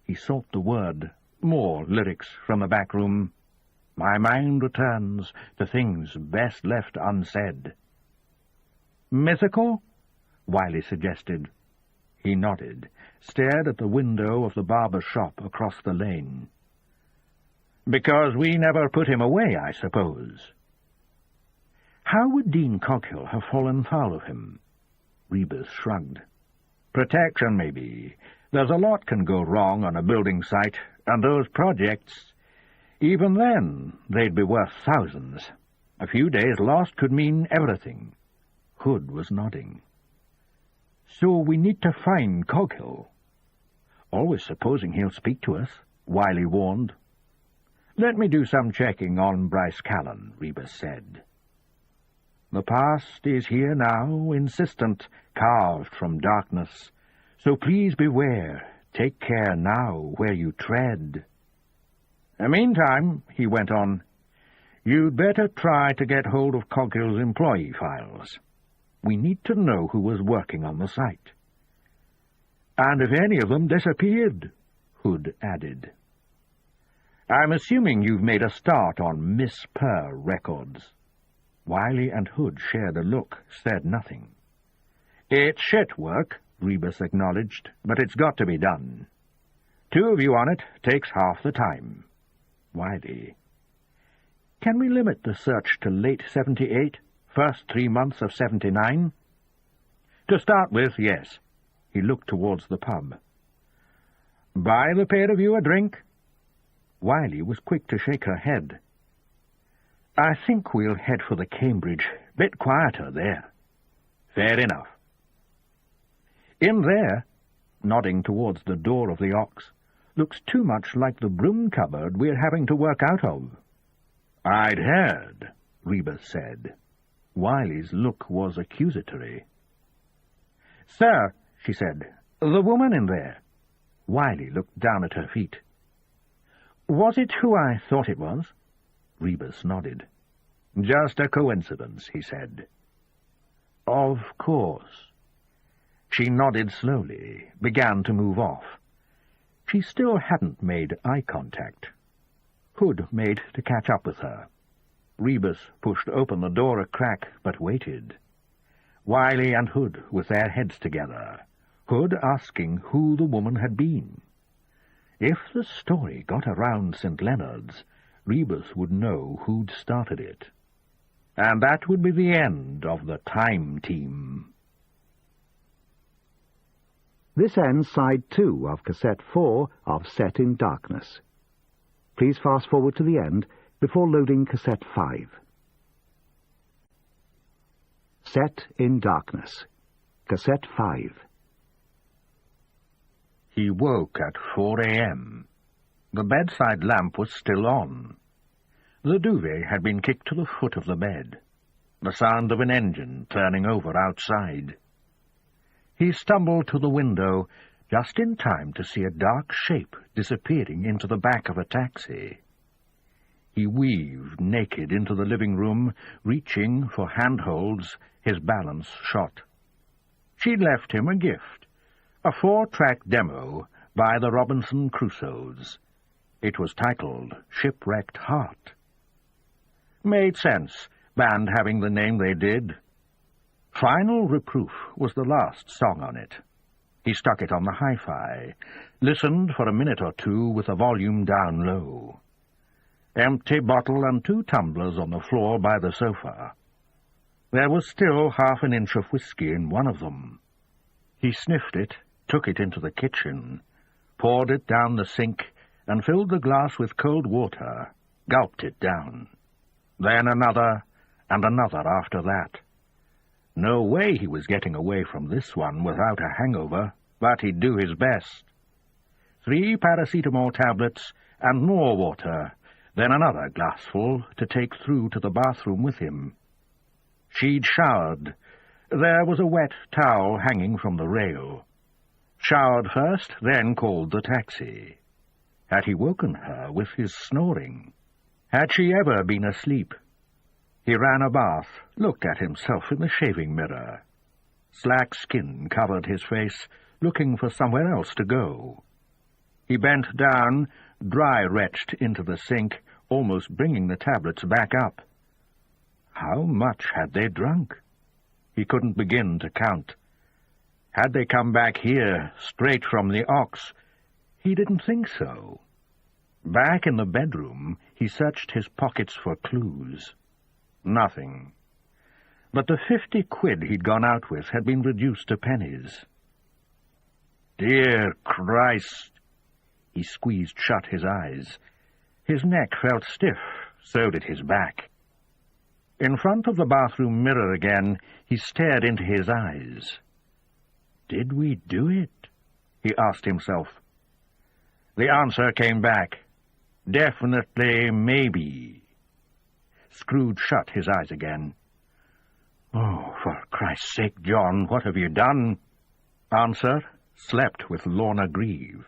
He sought the word. More lyrics from the back room. "My mind returns to things best left unsaid." "Mythical?" Wiley suggested. He nodded, stared at the window of the barber's shop across the lane. "Because we never put him away, I suppose." "How would Dean Coghill have fallen foul of him?" Rebus shrugged. "Protection, maybe. There's a lot can go wrong on a building site, and those projects, even then, they'd be worth thousands. A few days lost could mean everything. Hood was nodding. So we need to find Coghill. Always supposing he'll speak to us, Wiley warned. Let me do some checking on Bryce Callan, Rebus said. The past is here now, insistent, carved from darkness. So please beware, take care now where you tread. Meantime, he went on, you'd better try to get hold of Coghill's employee files. We need to know who was working on the site. And if any of them disappeared, Hood added. I'm assuming you've made a start on Miss Purr records. Wiley and Hood shared a look, said nothing. It's shit work, Rebus acknowledged, but it's got to be done. 2 of you on it takes half the time. Wiley. Can we limit the search to late 78, first 3 months of 79? To start with, yes. He looked towards the pub. Buy the pair of you a drink? Wiley was quick to shake her head. I think we'll head for the Cambridge. Bit quieter there. Fair enough. In there, nodding towards the door of the Ox, looks too much like the broom cupboard we're having to work out of. I'd heard, Rebus said. Wiley's look was accusatory. Sir, she said, the woman in there. Wiley looked down at her feet. Was it who I thought it was? Rebus nodded. Just a coincidence, he said. Of course. She nodded slowly, began to move off. She still hadn't made eye contact. Hood made to catch up with her. Rebus pushed open the door a crack, but waited. Wiley and Hood with their heads together, Hood asking who the woman had been. If the story got around St. Leonard's, Rebus would know who'd started it. And that would be the end of the Time Team.
This ends side 2 of cassette 4 of Set in Darkness. Please fast forward to the end before loading cassette 5. Set in Darkness. Cassette 5.
He woke at 4 a.m. The bedside lamp was still on. The duvet had been kicked to the foot of the bed. The sound of an engine turning over outside. He stumbled to the window just in time to see a dark shape disappearing into the back of a taxi. He weaved naked into the living room, reaching for handholds, his balance shot. She'd left him a gift, a 4-track demo by the Robinson Crusoes. It was titled Shipwrecked Heart. Made sense, band having the name they did. Final Reproof was the last song on it. He stuck it on the hi-fi, listened for a minute or two with the volume down low. Empty bottle and 2 tumblers on the floor by the sofa. There was still half an inch of whiskey in one of them. He sniffed it, took it into the kitchen, poured it down the sink, and filled the glass with cold water, gulped it down. Then another, and another after that. No way he was getting away from this one without a hangover, but he'd do his best. 3 paracetamol tablets and more water, then another glassful to take through to the bathroom with him. She'd showered. There was a wet towel hanging from the rail. Showered first, then called the taxi. Had he woken her with his snoring? Had she ever been asleep? He ran a bath, looked at himself in the shaving mirror. Slack skin covered his face, looking for somewhere else to go. He bent down, dry-retched into the sink, almost bringing the tablets back up. How much had they drunk? He couldn't begin to count. Had they come back here, straight from the Ox? He didn't think so. Back in the bedroom, he searched his pockets for clues. Nothing. But the 50 quid he'd gone out with had been reduced to pennies. Dear Christ! He squeezed shut his eyes. His neck felt stiff, so did his back. In front of the bathroom mirror again, he stared into his eyes. "Did we do it?" he asked himself. The answer came back. "Definitely, maybe." Scrooge shut his eyes again. "Oh, for Christ's sake, John, what have you done?" Answer, slept with Lorna Grieve.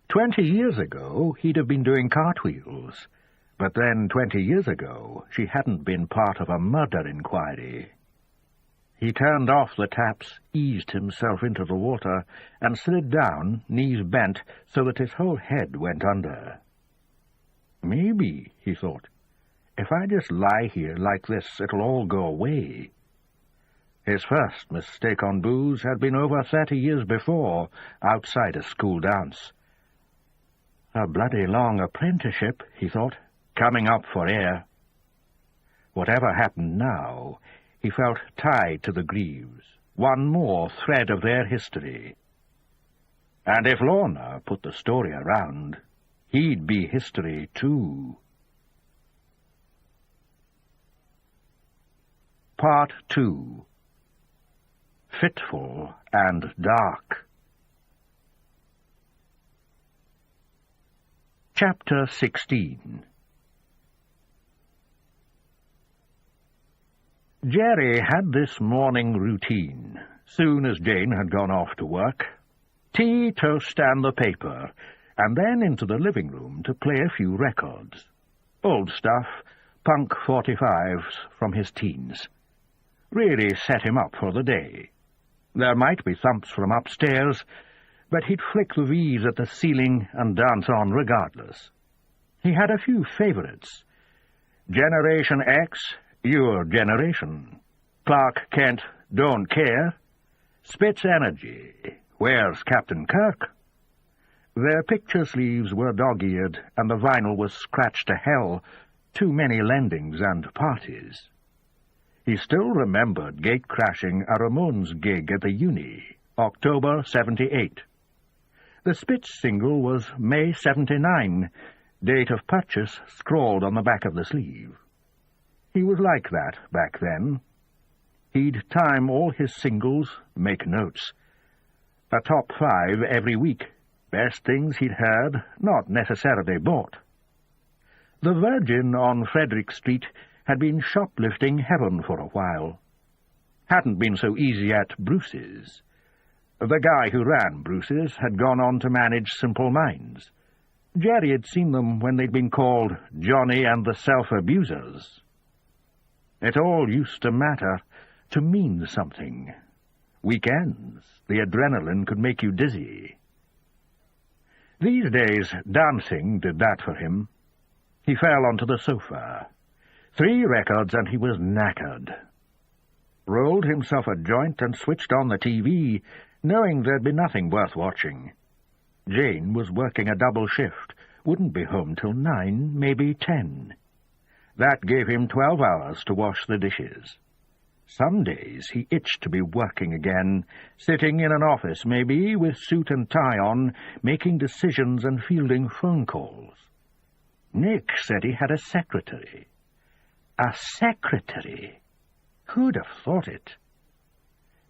20 years ago, he'd have been doing cartwheels, but then 20 years ago, she hadn't been part of a murder inquiry. He turned off the taps, eased himself into the water, and slid down, knees bent, so that his whole head went under. "Maybe," he thought, "if I just lie here like this, it'll all go away." His first mistake on booze had been over 30 years before, outside a school dance. A bloody long apprenticeship, he thought, coming up for air. Whatever happened now, he felt tied to the Greaves, one more thread of their history. And if Lorna put the story around, he'd be history too. Part 2. Fitful and Dark. Chapter 16. Jerry had this morning routine, soon as Jane had gone off to work. Tea, toast, and the paper, and then into the living room to play a few records. Old stuff, punk 45s from his teens. Really set him up for the day. There might be thumps from upstairs, but he'd flick the V's at the ceiling and dance on regardless. He had a few favourites. Generation X, Your Generation. Clark Kent, Don't Care. Spitz Energy, Where's Captain Kirk? Their picture sleeves were dog-eared, and the vinyl was scratched to hell. Too many lendings and parties. He still remembered gate-crashing a Ramones gig at the Uni, October 78. The Spitz single was May 79, date of purchase scrawled on the back of the sleeve. He was like that back then. He'd time all his singles, make notes. A top 5 every week. Best things he'd heard, not necessarily bought. The Virgin on Frederick Street had been shoplifting heaven for a while. Hadn't been so easy at Bruce's. The guy who ran Bruce's had gone on to manage Simple Minds. Jerry had seen them when they'd been called Johnny and the Self-Abusers. It all used to matter, to mean something. Weekends, the adrenaline could make you dizzy. These days, dancing did that for him. He fell onto the sofa. 3 records and he was knackered. Rolled himself a joint and switched on the TV, knowing there'd be nothing worth watching. Jane was working a double shift, wouldn't be home till 9, maybe 10. That gave him 12 hours to wash the dishes. Some days he itched to be working again, sitting in an office maybe, with suit and tie on, making decisions and fielding phone calls. Nick said he had a secretary. A secretary? Who'd have thought it?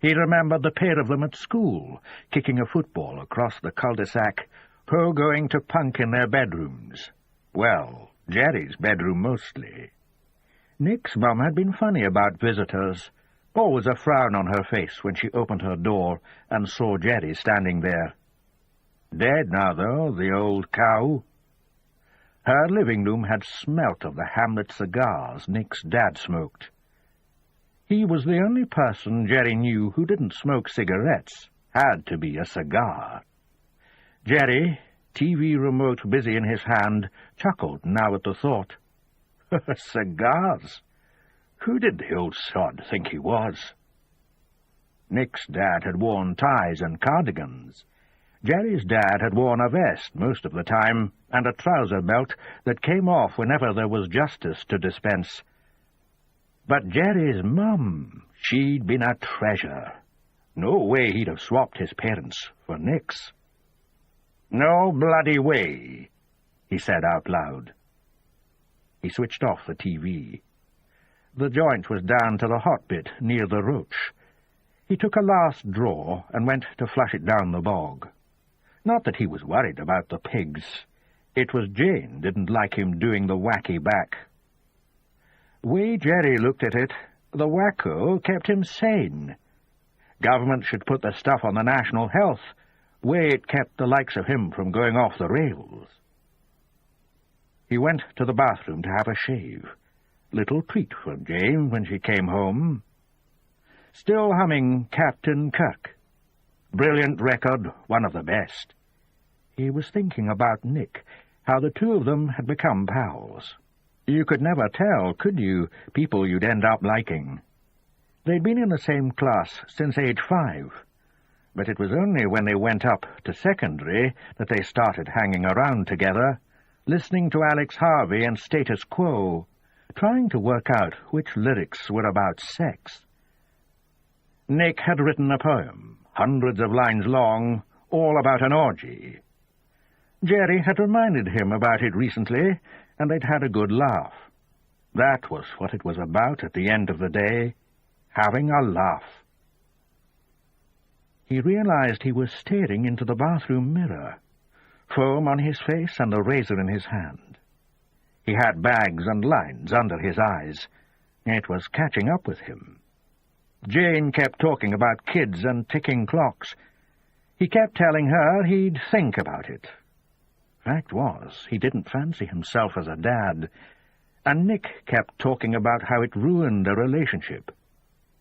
He remembered the pair of them at school, kicking a football across the cul-de-sac, going to punk in their bedrooms. Well, Jerry's bedroom mostly. Nick's mum had been funny about visitors, always a frown on her face when she opened her door and saw Jerry standing there. Dead now, though, the old cow. Her living room had smelt of the Hamlet cigars Nick's dad smoked. He was the only person Jerry knew who didn't smoke cigarettes. Had to be a cigar. Jerry, TV remote busy in his hand, chuckled now at the thought. Cigars? Who did the old sod think he was? Nick's dad had worn ties and cardigans. Jerry's dad had worn a vest most of the time, and a trouser belt that came off whenever there was justice to dispense. But Jerry's mum, she'd been a treasure. No way he'd have swapped his parents for Nick's. No bloody way, he said out loud. He switched off the TV. The joint was down to the hot bit near the roach. He took a last draw and went to flush it down the bog. Not that he was worried about the pigs. It was Jane didn't like him doing the wacky back. Way Jerry looked at it, the wacko kept him sane. Government should put the stuff on the national health, way it kept the likes of him from going off the rails. He went to the bathroom to have a shave. Little treat for Jane when she came home. Still humming Captain Kirk. Brilliant record, one of the best. He was thinking about Nick, how the two of them had become pals. You could never tell, could you, people you'd end up liking. They'd been in the same class since age 5, but it was only when they went up to secondary that they started hanging around together, listening to Alex Harvey and Status Quo, trying to work out which lyrics were about sex. Nick had written a poem, hundreds of lines long, all about an orgy. Jerry had reminded him about it recently, and they'd had a good laugh. That was what it was about at the end of the day, having a laugh. He realized he was staring into the bathroom mirror, foam on his face and a razor in his hand. He had bags and lines under his eyes. It was catching up with him. Jane kept talking about kids and ticking clocks. He kept telling her he'd think about it. Fact was, he didn't fancy himself as a dad, and Nick kept talking about how it ruined a relationship.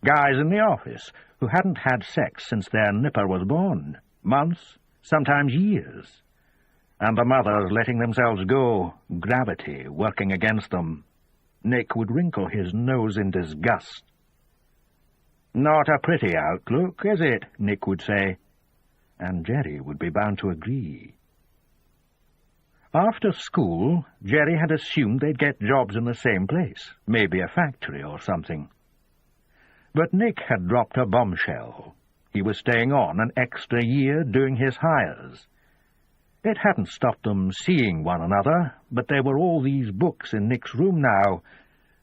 Guys in the office who hadn't had sex since their nipper was born, months, sometimes years, and the mothers letting themselves go, gravity working against them. Nick would wrinkle his nose in disgust. "Not a pretty outlook, is it?" Nick would say, and Jerry would be bound to agree. After school, Jerry had assumed they'd get jobs in the same place, maybe a factory or something. But Nick had dropped a bombshell. He was staying on an extra year doing his hires. It hadn't stopped them seeing one another, but there were all these books in Nick's room now,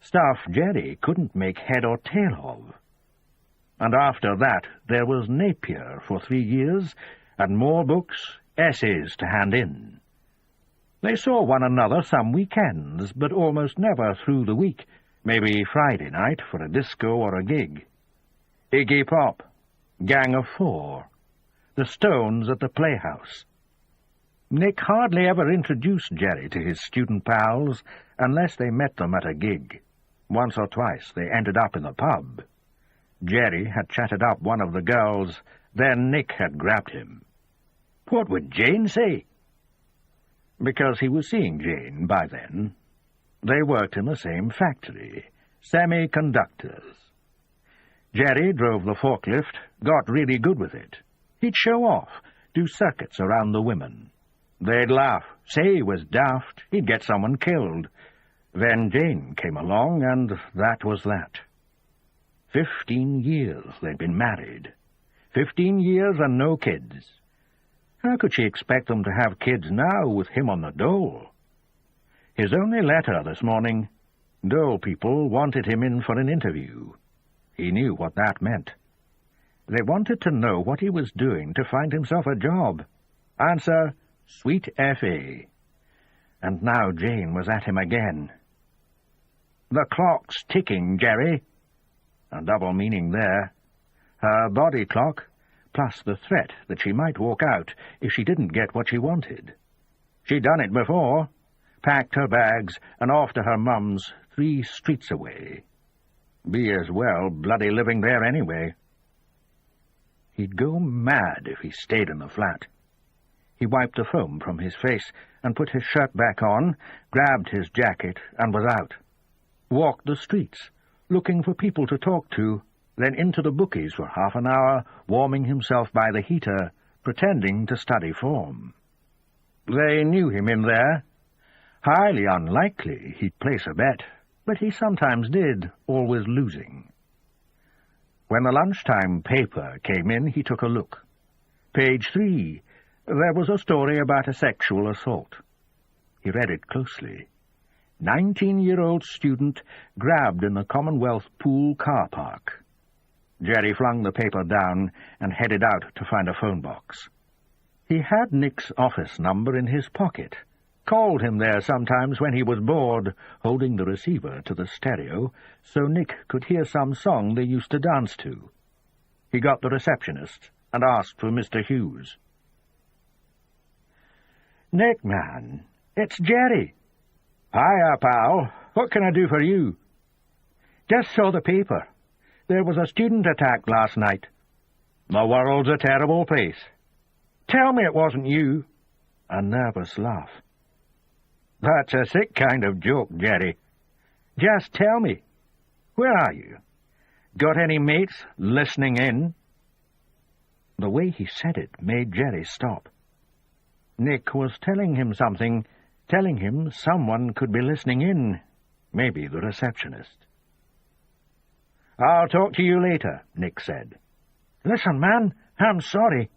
stuff Jerry couldn't make head or tail of. And after that there was Napier for 3 years, and more books, essays to hand in. They saw one another some weekends, but almost never through the week, maybe Friday night for a disco or a gig. Iggy Pop, Gang of 4, the Stones at the Playhouse. Nick hardly ever introduced Jerry to his student pals unless they met them at a gig. Once or twice they ended up in the pub. Jerry had chatted up one of the girls, then Nick had grabbed him. What would Jane say? Because he was seeing Jane by then. They worked in the same factory, semiconductors. Jerry drove the forklift, got really good with it. He'd show off, do circuits around the women. They'd laugh, say he was daft, he'd get someone killed. Then Jane came along, and that was that. 15 years they'd been married. 15 years and no kids. How could she expect them to have kids now with him on the dole? His only letter this morning, dole people wanted him in for an interview. He knew what that meant. They wanted to know what he was doing to find himself a job. Answer, sweet F.A. And now Jane was at him again. The clock's ticking, Jerry. A double meaning there. Her body clock, plus the threat that she might walk out if she didn't get what she wanted. She'd done it before, packed her bags and off to her mum's 3 streets away. Be as well bloody living there anyway. He'd go mad if he stayed in the flat. He wiped the foam from his face and put his shirt back on, grabbed his jacket and was out. Walked the streets, looking for people to talk to, then into the bookies for half an hour, warming himself by the heater, pretending to study form. They knew him in there. Highly unlikely he'd place a bet, but he sometimes did, always losing. When the lunchtime paper came in, he took a look. Page 3. There was a story about a sexual assault. He read it closely. 19-year-old student grabbed in the Commonwealth Pool car park. Jerry flung the paper down and headed out to find a phone box. He had Nick's office number in his pocket, called him there sometimes when he was bored, holding the receiver to the stereo so Nick could hear some song they used to dance to. He got the receptionist and asked for Mr. Hughes. "Nick, man, it's Jerry." "Hiya, pal. What can I do for you?" "Just saw the paper. There was a student attack last night." "The world's a terrible place." "Tell me it wasn't you." A nervous laugh. "That's a sick kind of joke, Jerry." "Just tell me. Where are you? Got any mates listening in?" The way he said it made Jerry stop. Nick was telling him something, telling him someone could be listening in, maybe the receptionist. "I'll talk to you later," Nick said. "Listen, man, I'm sorry."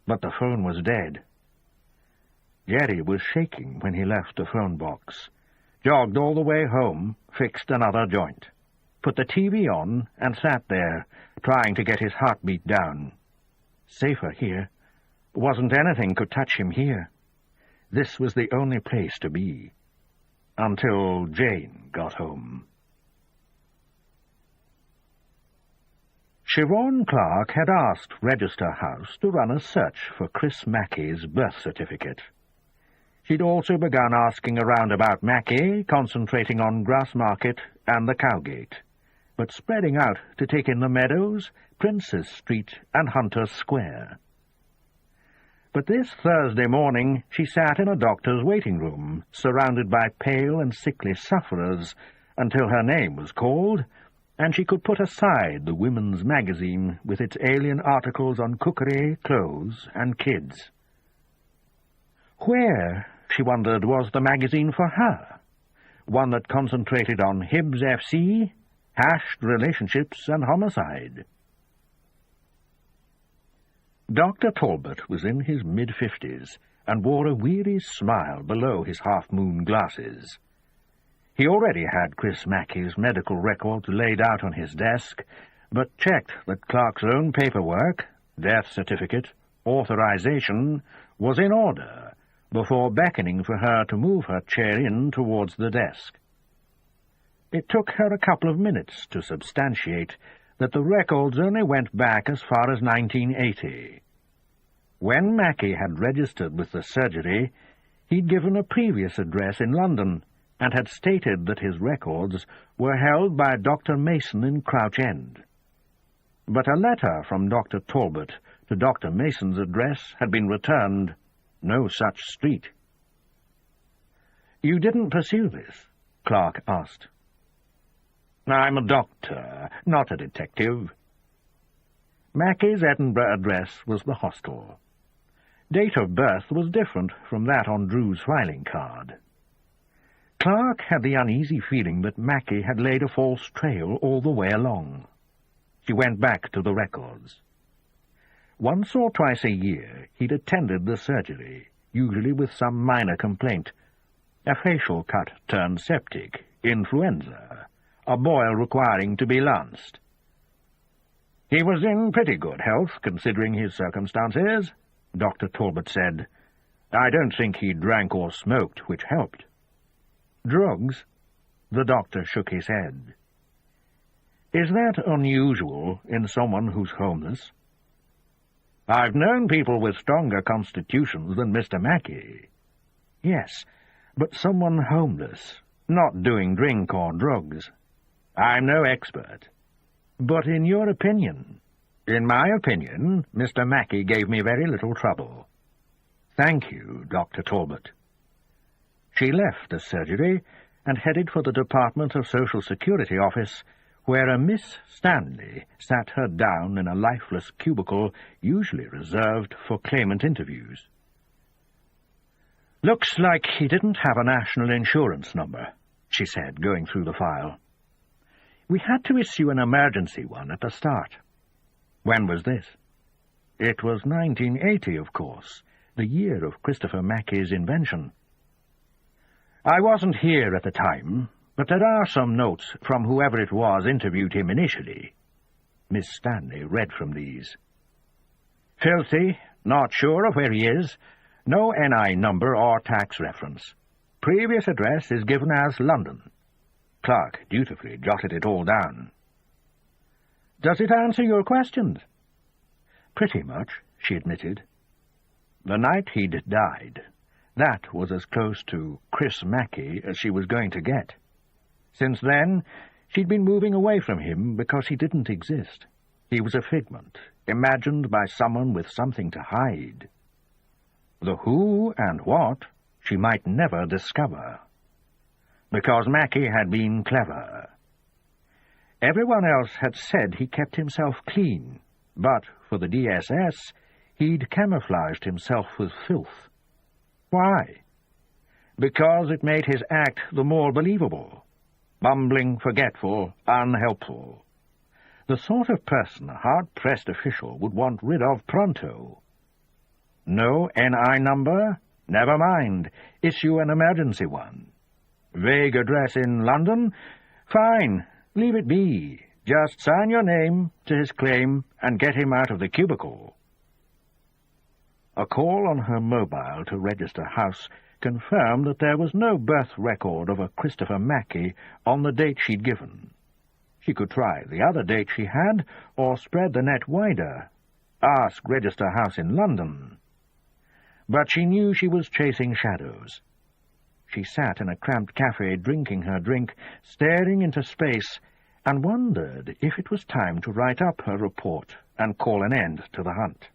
But the phone was dead. Jerry was shaking when he left the phone box, jogged all the way home, fixed another joint, put the TV on, and sat there, trying to get his heartbeat down. Safer here. Wasn't anything could touch him here. This was the only place to be. Until Jane got home. Siobhan Clark had asked Register House to run a search for Chris Mackey's birth certificate. She'd also begun asking around about Mackey, concentrating on Grassmarket and the Cowgate, but spreading out to take in the Meadows, Princes Street, and Hunter's Square. But this Thursday morning she sat in a doctor's waiting room, surrounded by pale and sickly sufferers, until her name was called, and she could put aside the women's magazine with its alien articles on cookery, clothes, and kids. Where, she wondered, was the magazine for her? One that concentrated on Hibs FC, hashed relationships, and homicide. Dr. Talbot was in his mid-50s and wore a weary smile below his half-moon glasses. He already had Chris Mackey's medical records laid out on his desk, but checked that Clark's own paperwork, death certificate, authorization, was in order before beckoning for her to move her chair in towards the desk. It took her a couple of minutes to substantiate that the records only went back as far as 1980. When Mackey had registered with the surgery, he'd given a previous address in London and had stated that his records were held by Dr. Mason in Crouch End. But a letter from Dr. Talbot to Dr. Mason's address had been returned. No such street. "You didn't pursue this?" Clark asked. "I'm a doctor, not a detective." Mackey's Edinburgh address was the hostel. Date of birth was different from that on Drew's filing card. Clark had the uneasy feeling that Mackey had laid a false trail all the way along. She went back to the records. Once or twice a year he'd attended the surgery, usually with some minor complaint. A facial cut turned septic, influenza, a boil requiring to be lanced. "He was in pretty good health, considering his circumstances," Dr. Talbot said. "I don't think he drank or smoked, which helped." "Drugs?" The doctor shook his head. "Is that unusual in someone who's homeless?" "I've known people with stronger constitutions than Mr. Mackey." "Yes, but someone homeless, not doing drink or drugs." "I'm no expert." "But in your opinion?" "In my opinion, Mr. Mackey gave me very little trouble." "Thank you, Dr. Talbot." She left the surgery and headed for the Department of Social Security office, where a Miss Stanley sat her down in a lifeless cubicle usually reserved for claimant interviews. "Looks like he didn't have a national insurance number," she said, going through the file. "We had to issue an emergency one at the start." "When was this?" "It was 1980, of course, the year of Christopher Mackey's invention." I wasn't here at the time, but there are some notes from whoever it was interviewed him initially. Miss Stanley read from these. Filthy, not sure of where he is, no NI number or tax reference. Previous address is given as London. Clark dutifully jotted it all down. Does it answer your questions? Pretty much, she admitted. The night he'd died, that was as close to Chris Mackey as she was going to get. Since then, she'd been moving away from him because he didn't exist. He was a figment, imagined by someone with something to hide. The who and what she might never discover. Because Mackey had been clever. Everyone else had said he kept himself clean, but for the DSS, he'd camouflaged himself with filth. Why? Because it made his act the more believable. Bumbling, forgetful, unhelpful. The sort of person a hard-pressed official would want rid of pronto. No NI number? Never mind. Issue an emergency one. Vague address in London? Fine. Leave it be. Just sign your name to his claim and get him out of the cubicle. A call on her mobile to Register House confirmed that there was no birth record of a Christopher Mackey on the date she'd given. She could try the other date she had, or spread the net wider. Ask Register House in London. But she knew she was chasing shadows. She sat in a cramped cafe drinking her drink, staring into space, and wondered if it was time to write up her report and call an end to the hunt.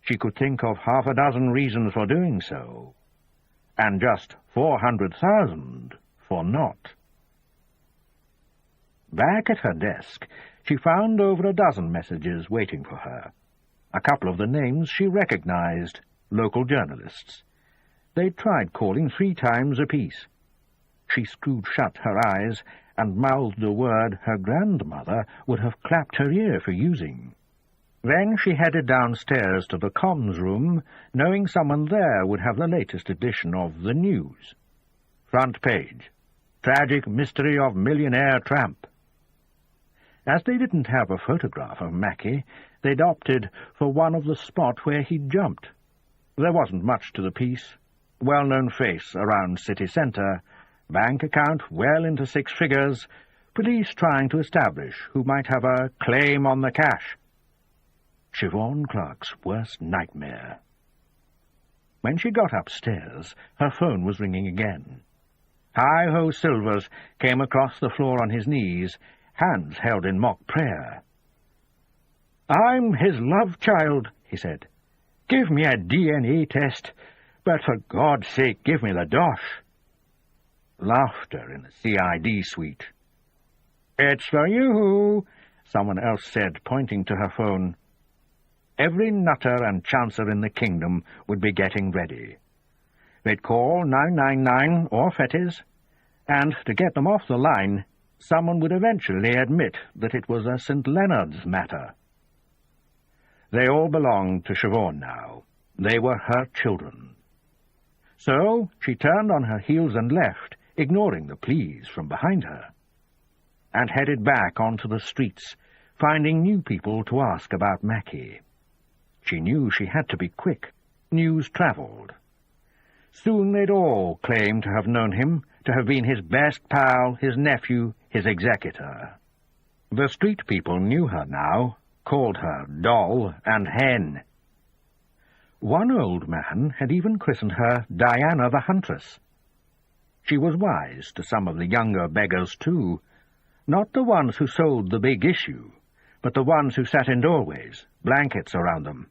She could think of half a dozen reasons for doing so, and just 400,000 for not. Back at her desk, she found over a dozen messages waiting for her. A couple of the names she recognized, local journalists. They'd tried calling 3 times apiece. She screwed shut her eyes and mouthed a word her grandmother would have clapped her ear for using. Then she headed downstairs to the comms room, knowing someone there would have the latest edition of the news. Front page. Tragic mystery of millionaire tramp. As they didn't have a photograph of Mackey, they'd opted for one of the spot where he'd jumped. There wasn't much to the piece. Well-known face around city centre, bank account well into 6 figures, police trying to establish who might have a claim on the cash. Siobhan Clark's worst nightmare. When she got upstairs, her phone was ringing again. Hi-Ho Silvers came across the floor on his knees, hands held in mock prayer. "I'm his love child," he said. "Give me a DNA test, but for God's sake give me the dosh." Laughter in the CID suite. "It's for you," someone else said, pointing to her phone. Every nutter and chancer in the kingdom would be getting ready. They'd call 999 or Fettes, and to get them off the line, someone would eventually admit that it was a St. Leonard's matter. They all belonged to Siobhan now. They were her children. So she turned on her heels and left, ignoring the pleas from behind her, and headed back onto the streets, finding new people to ask about Mackey. She knew she had to be quick. News travelled. Soon they'd all claim to have known him, to have been his best pal, his nephew, his executor. The street people knew her now, called her Doll and Hen. One old man had even christened her Diana the Huntress. She was wise to some of the younger beggars, too, not the ones who sold the big issue, but the ones who sat in doorways, blankets around them.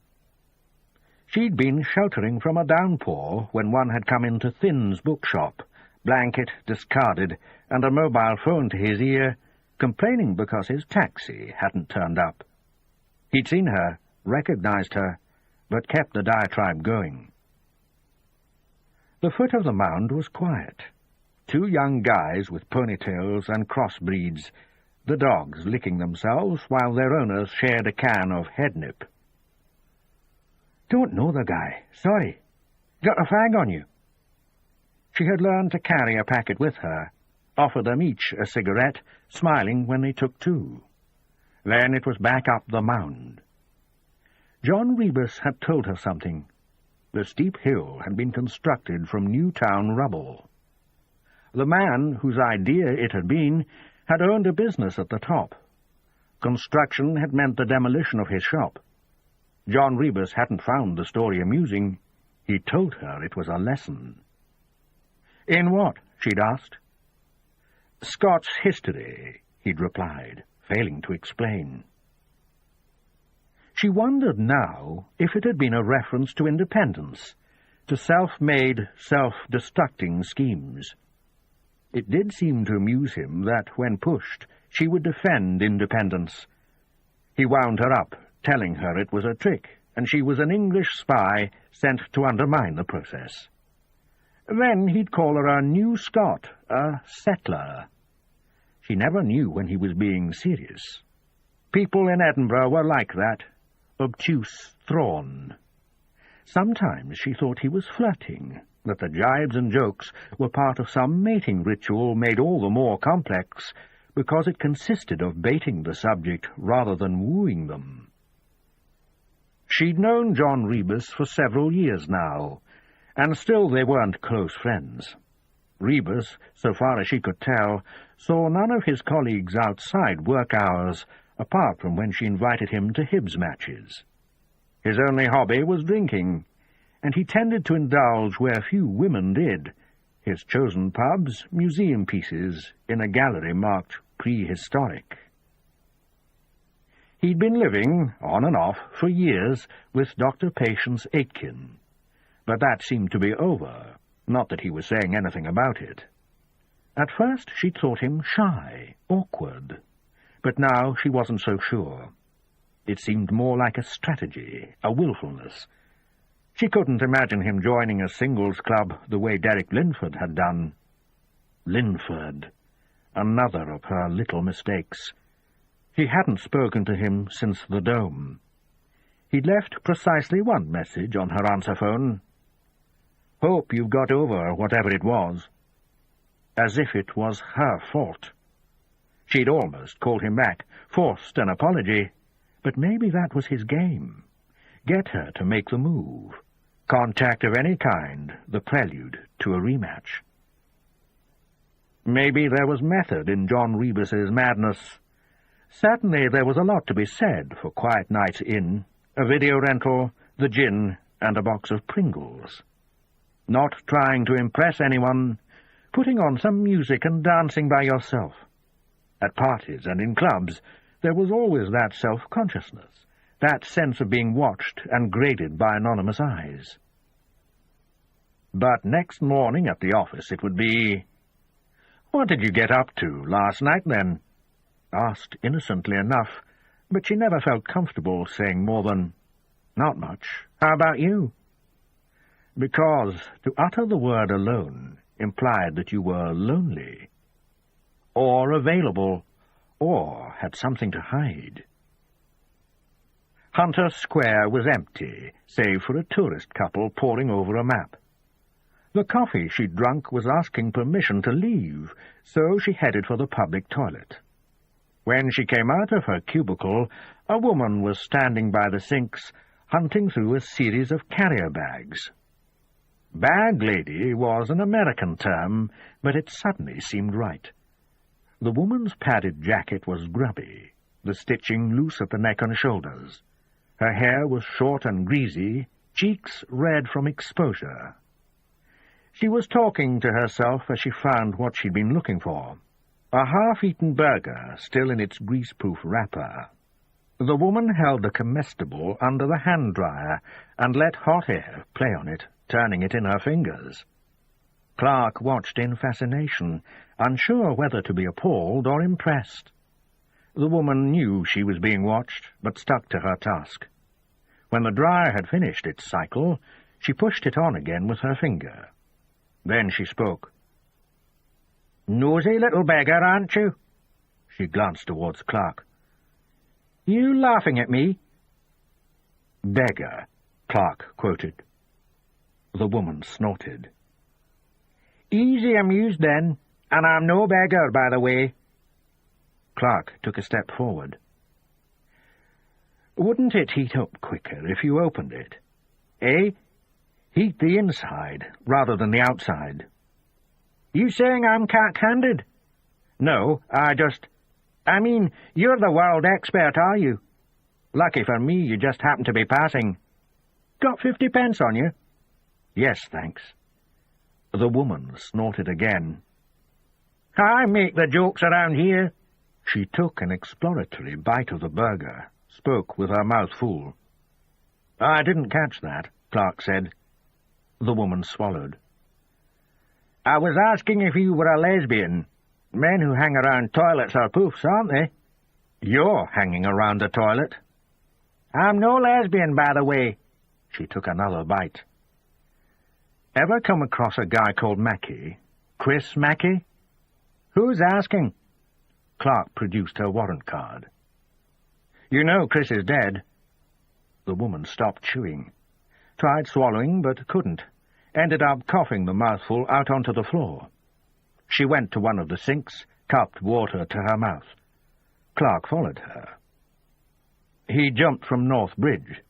She'd been sheltering from a downpour when one had come into Thin's bookshop, blanket discarded and a mobile phone to his ear, complaining because his taxi hadn't turned up. He'd seen her, recognized her, but kept the diatribe going. The foot of the mound was quiet. 2 young guys with ponytails and crossbreeds, the dogs licking themselves while their owners shared a can of head nip. "Don't know the guy. Sorry. Got a fag on you?" She had learned to carry a packet with her, offer them each a cigarette, smiling when they took two. Then it was back up the mound. John Rebus had told her something. The steep hill had been constructed from Newtown rubble. The man, whose idea it had been, had owned a business at the top. Construction had meant the demolition of his shop. John Rebus hadn't found the story amusing. He told her it was a lesson. "In what?" she'd asked. "Scots history," he'd replied, failing to explain. She wondered now if it had been a reference to independence, to self-made, self-destructing schemes. It did seem to amuse him that, when pushed, she would defend independence. He wound her up, telling her it was a trick, and she was an English spy sent to undermine the process. Then he'd call her a New Scot, a settler. She never knew when he was being serious. People in Edinburgh were like that, obtuse, thrawn. Sometimes she thought he was flirting, that the jibes and jokes were part of some mating ritual made all the more complex because it consisted of baiting the subject rather than wooing them. She'd known John Rebus for several years now, and still they weren't close friends. Rebus, so far as she could tell, saw none of his colleagues outside work hours, apart from when she invited him to Hibs matches. His only hobby was drinking, and he tended to indulge where few women did, his chosen pubs, museum pieces, in a gallery marked prehistoric. He'd been living, on and off, for years with Dr. Patience Aitken, but that seemed to be over, not that he was saying anything about it. At first she thought him shy, awkward, but now she wasn't so sure. It seemed more like a strategy, a willfulness. She couldn't imagine him joining a singles club the way Derek Linford had done. Linford, another of her little mistakes. He hadn't spoken to him since the Dome. He'd left precisely one message on her answer phone. "Hope you've got over whatever it was." As if it was her fault. She'd almost called him back, forced an apology, but maybe that was his game. Get her to make the move. Contact of any kind, the prelude to a rematch. Maybe there was method in John Rebus's madness. Certainly there was a lot to be said for quiet nights in, a video rental, the gin, and a box of Pringles. Not trying to impress anyone, putting on some music and dancing by yourself. At parties and in clubs, there was always that self-consciousness, that sense of being watched and graded by anonymous eyes. But next morning at the office it would be, "What did you get up to last night, then?" Asked innocently enough, but she never felt comfortable saying more than, "Not much. How about you?" Because to utter the word alone implied that you were lonely, or available, or had something to hide. Hunter Square was empty, save for a tourist couple poring over a map. The coffee she'd drunk was asking permission to leave, so she headed for the public toilet. When she came out of her cubicle, a woman was standing by the sinks, hunting through a series of carrier bags. Bag lady was an American term, but it suddenly seemed right. The woman's padded jacket was grubby, the stitching loose at the neck and shoulders. Her hair was short and greasy, cheeks red from exposure. She was talking to herself as she found what she'd been looking for, a half-eaten burger still in its greaseproof wrapper. The woman held the comestible under the hand-dryer and let hot air play on it, turning it in her fingers. Clark watched in fascination, unsure whether to be appalled or impressed. The woman knew she was being watched, but stuck to her task. When the dryer had finished its cycle, she pushed it on again with her finger. Then she spoke. "Nosy little beggar, aren't you?" She glanced towards Clark. "You laughing at me?" "Beggar," Clark quoted. The woman snorted. Easy amused, then, and I'm no beggar, by the way. Clark took a step forward. Wouldn't it heat up quicker if you opened it? Eh? Heat the inside, rather than the outside. You saying I'm cack-handed? No, I mean, you're the world expert, are you? Lucky for me, you just happen to be passing. Got 50 pence on you? Yes, thanks. The woman snorted again. I make the jokes around here. She took an exploratory bite of the burger, spoke with her mouth full. I didn't catch that, Clark said. The woman swallowed. I was asking if you were a lesbian. Men who hang around toilets are poofs, aren't they? You're hanging around a toilet. I'm no lesbian, by the way. She took another bite. Ever come across a guy called Mackey? Chris Mackey? Who's asking? Clark produced her warrant card. You know Chris is dead. The woman stopped chewing. Tried swallowing, but couldn't. Ended up coughing the mouthful out onto the floor. She went to one of the sinks, cupped water to her mouth. Clark followed her. He jumped from North Bridge.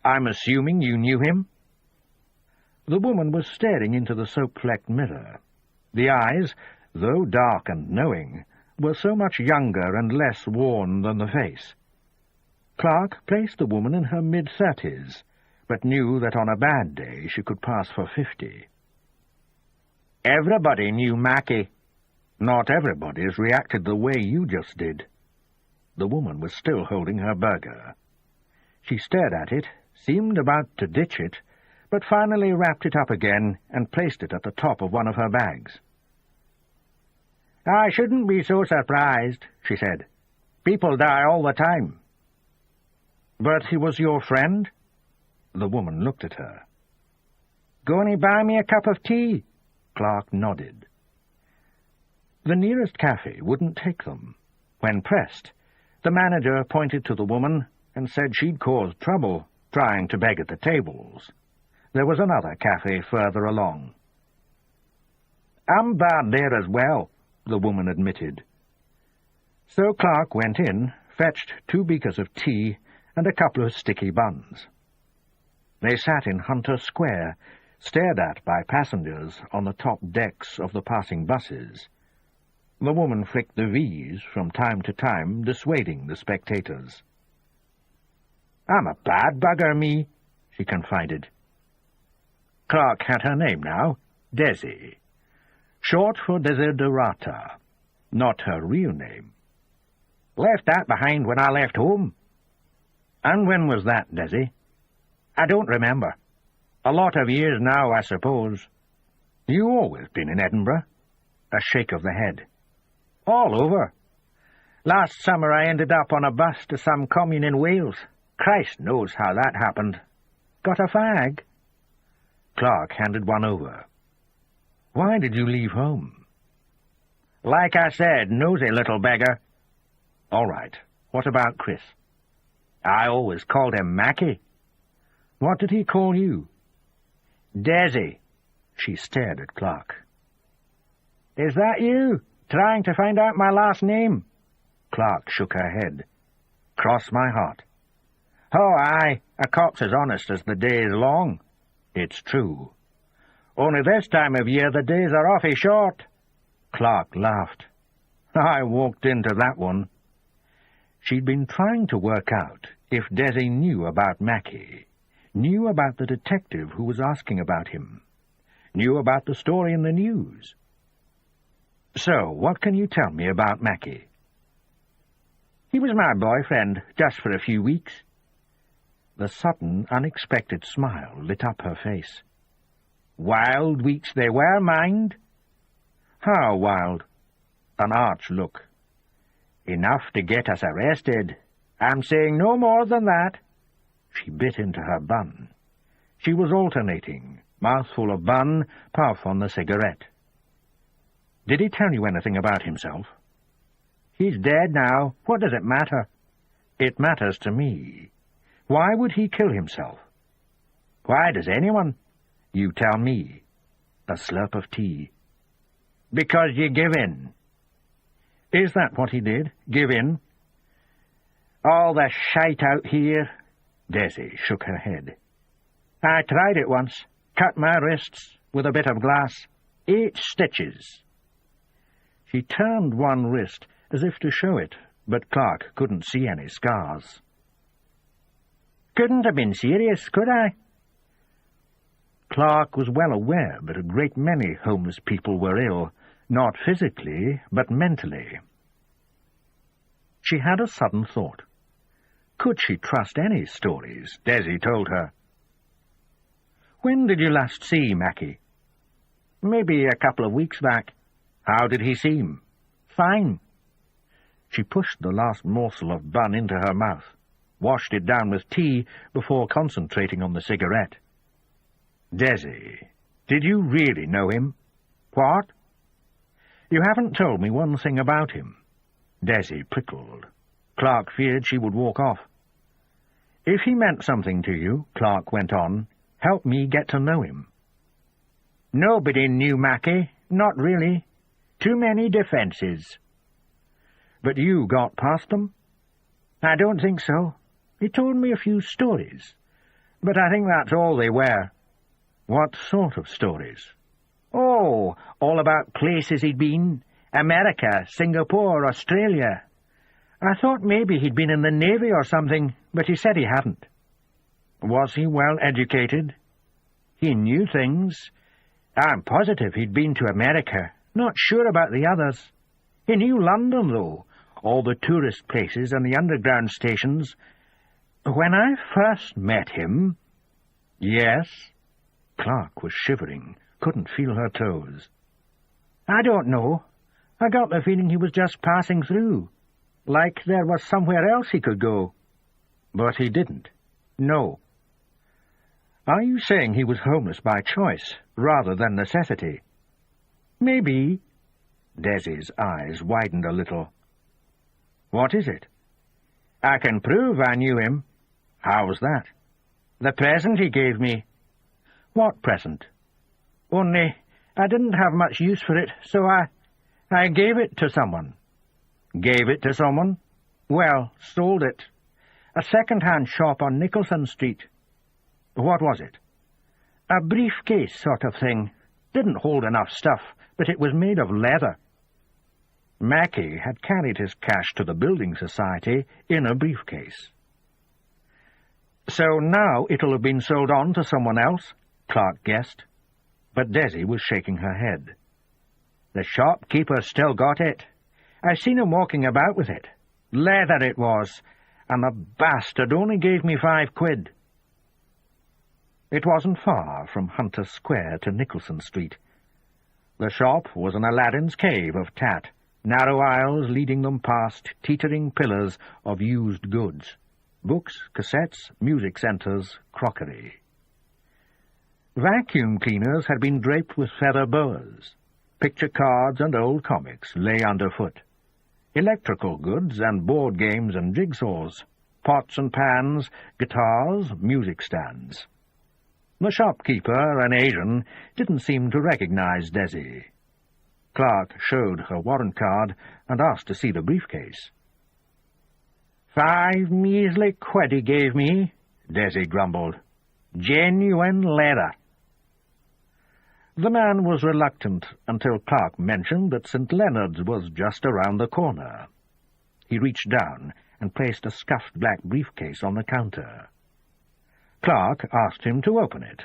I'm assuming you knew him? The woman was staring into the soap-flecked mirror. The eyes, though dark and knowing, were so much younger and less worn than the face. Clark placed the woman in her mid-30s, but knew that on a bad day she could pass for 50. Everybody knew Mackey. Not everybody's reacted the way you just did. The woman was still holding her burger. She stared at it, seemed about to ditch it, but finally wrapped it up again and placed it at the top of one of her bags. I shouldn't be so surprised, she said. People die all the time. But he was your friend? The woman looked at her. Gonna buy me a cup of tea? Clark nodded. The nearest cafe wouldn't take them. When pressed, the manager pointed to the woman and said she'd caused trouble trying to beg at the tables. There was another cafe further along. I'm bad there as well, the woman admitted. So Clark went in, fetched 2 beakers of tea and a couple of sticky buns. They sat in Hunter Square, stared at by passengers on the top decks of the passing buses. The woman flicked the V's from time to time, dissuading the spectators. I'm a bad bugger, me, she confided. Clark had her name now, Desi. Short for Desiderata, not her real name. Left that behind when I left home. And when was that, Desi? I don't remember. A lot of years now, I suppose. You always been in Edinburgh? A shake of the head. All over. Last summer I ended up on a bus to some commune in Wales. Christ knows how that happened. Got a fag? Clark handed one over. Why did you leave home? Like I said, nosy little beggar. All right. What about Chris? I always called him Mackey. What did he call you? Desi. She stared at Clark. Is that you, trying to find out my last name? Clark shook her head. Cross my heart. Oh, aye, a cop's as honest as the day is long. It's true. Only this time of year the days are awfully short. Clark laughed. I walked into that one. She'd been trying to work out if Desi knew about Mackey, knew about the detective who was asking about him, knew about the story in the news. So, what can you tell me about Mackey? He was my boyfriend, just for a few weeks. The sudden, unexpected smile lit up her face. Wild weeks they were, mind? How wild? An arch look. Enough to get us arrested. I'm saying no more than that. She bit into her bun. She was alternating, mouthful of bun, puff on the cigarette. Did he tell you anything about himself? He's dead now. What does it matter? It matters to me. Why would he kill himself? Why does anyone? You tell me. A slurp of tea. Because you give in. Is that what he did? Give in? All the shite out here? Desi shook her head. I tried it once. Cut my wrists with a bit of glass. 8 stitches. She turned one wrist as if to show it, but Clark couldn't see any scars. Couldn't have been serious, could I? Clark was well aware that a great many homeless people were ill, not physically, but mentally. She had a sudden thought. Could she trust any stories Desi told her? When did you last see Mackie? Maybe a couple of weeks back. How did he seem? Fine. She pushed the last morsel of bun into her mouth, washed it down with tea before concentrating on the cigarette. Desi, did you really know him? What? You haven't told me one thing about him. Desi prickled. Clark feared she would walk off. If he meant something to you, Clark went on, help me get to know him. Nobody knew Mackie, not really. Too many defences. But you got past them? I don't think so. He told me a few stories, but I think that's all they were. What sort of stories? Oh, all about places he'd been. America, Singapore, Australia. I thought maybe he'd been in the Navy or something, but he said he hadn't. Was he well educated? He knew things. I'm positive he'd been to America. Not sure about the others. He knew London, though. All the tourist places and the underground stations. When I first met him... Yes? Clark was shivering, couldn't feel her toes. I don't know. I got the feeling he was just passing through, like there was somewhere else he could go. But he didn't. No. Are you saying he was homeless by choice, rather than necessity? Maybe. Desi's eyes widened a little. What is it? I can prove I knew him. How's that? The present he gave me. What present? Only I didn't have much use for it, so I gave it to someone. Gave it to someone? Well, sold it. A second-hand shop on Nicholson Street. What was it? A briefcase sort of thing. Didn't hold enough stuff, but it was made of leather. Mackie had carried his cash to the Building Society in a briefcase. So now it'll have been sold on to someone else, Clark guessed. But Desi was shaking her head. The shopkeeper still got it. I seen him walking about with it. Leather it was, and the bastard only gave me 5 quid. It wasn't far from Hunter Square to Nicholson Street. The shop was an Aladdin's cave of tat, narrow aisles leading them past teetering pillars of used goods, books, cassettes, music centres, crockery. Vacuum cleaners had been draped with feather boas. Picture cards and old comics lay underfoot. Electrical goods and board games and jigsaws, pots and pans, guitars, music stands. The shopkeeper, an Asian, didn't seem to recognize Desi. Clark showed her warrant card and asked to see the briefcase. 5 measly quid he gave me, Desi grumbled. Genuine leather. The man was reluctant until Clark mentioned that St. Leonard's was just around the corner. He reached down and placed a scuffed black briefcase on the counter. Clark asked him to open it.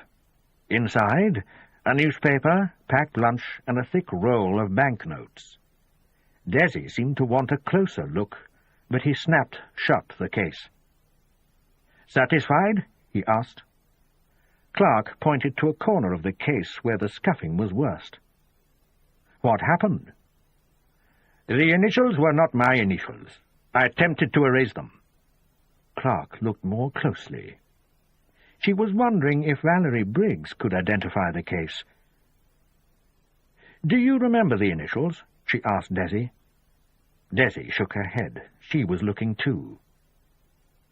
Inside, a newspaper, packed lunch, and a thick roll of banknotes. Desi seemed to want a closer look, but he snapped shut the case. Satisfied? He asked. Clark pointed to a corner of the case where the scuffing was worst. What happened? The initials were not my initials. I attempted to erase them. Clark looked more closely. She was wondering if Valerie Briggs could identify the case. Do you remember the initials? She asked Desi. Desi shook her head. She was looking too.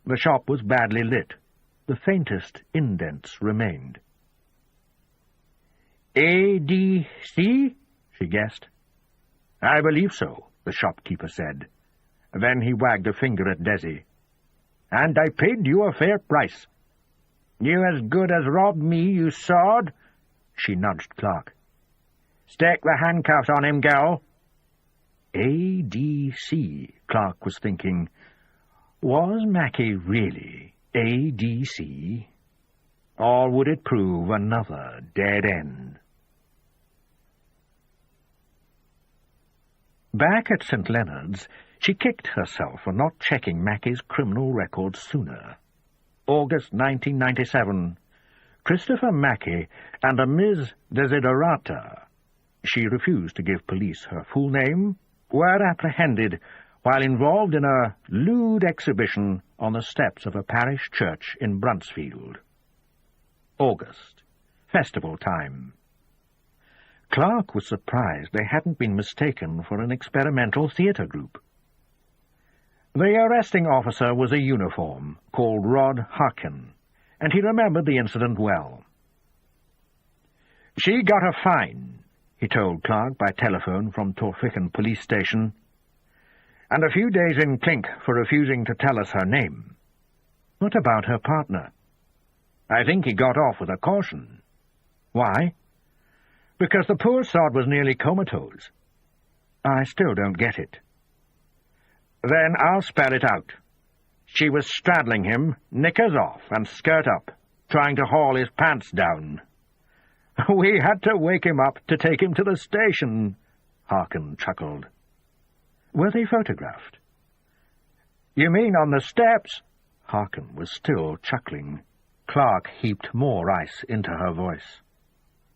The shop was badly lit. The faintest indents remained. A.D.C., she guessed. "I believe so," the shopkeeper said. Then he wagged a finger at Desi. "And I paid you a fair price." "You as good as robbed me, you sod." She nudged Clark. "Stick the handcuffs on him, girl." ADC, Clark was thinking. Was Mackie really ADC? Or would it prove another dead end? Back at St. Leonard's, she kicked herself for not checking Mackie's criminal record sooner. August 1997. Christopher Mackie and a Ms. Desiderata, she refused to give police her full name, were apprehended while involved in a lewd exhibition on the steps of a parish church in Bruntsfield. August. Festival time. Clark was surprised they hadn't been mistaken for an experimental theatre group. The arresting officer was a uniform called Rod Rankin, and he remembered the incident well. "She got a fine," he told Clark by telephone from Torfichan police station, "and a few days in clink for refusing to tell us her name." "What about her partner?" "I think he got off with a caution." "Why?" "Because the poor sod was nearly comatose." "I still don't get it." "Then I'll spell it out. She was straddling him, knickers off and skirt up, trying to haul his pants down. We had to wake him up to take him to the station," Rankin chuckled. "Were they photographed?" "You mean on the steps?" Rankin was still chuckling. Clark heaped more ice into her voice.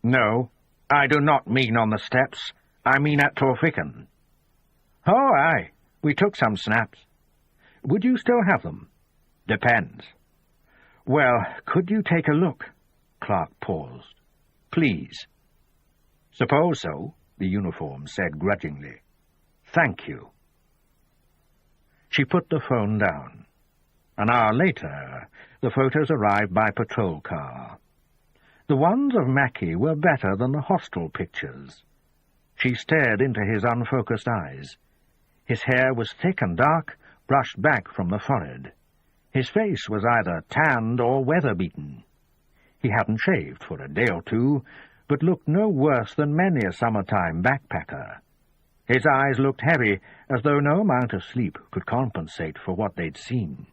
"No, I do not mean on the steps. I mean at Torfichan." "Oh, aye. We took some snaps." "Would you still have them?" "Depends." "Well, could you take a look?" Clark paused. "Please." "Suppose so," the uniform said grudgingly. "Thank you." She put the phone down. An hour later, the photos arrived by patrol car. The ones of Mackie were better than the hostel pictures. She stared into his unfocused eyes. His hair was thick and dark, brushed back from the forehead. His face was either tanned or weather-beaten. He hadn't shaved for a day or two, but looked no worse than many a summertime backpacker. His eyes looked heavy, as though no amount of sleep could compensate for what they'd seen.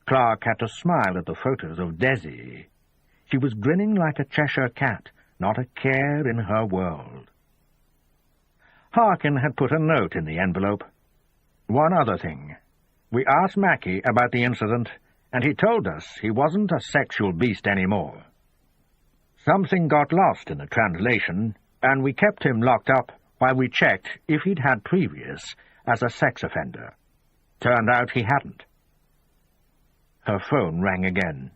Clark had to smile at the photos of Desi. She was grinning like a Cheshire cat, not a care in her world. Rankin had put a note in the envelope. "One other thing. We asked Mackie about the incident, and he told us he wasn't a sexual beast anymore. Something got lost in the translation, and we kept him locked up while we checked if he'd had previous as a sex offender. Turned out he hadn't." Her phone rang again.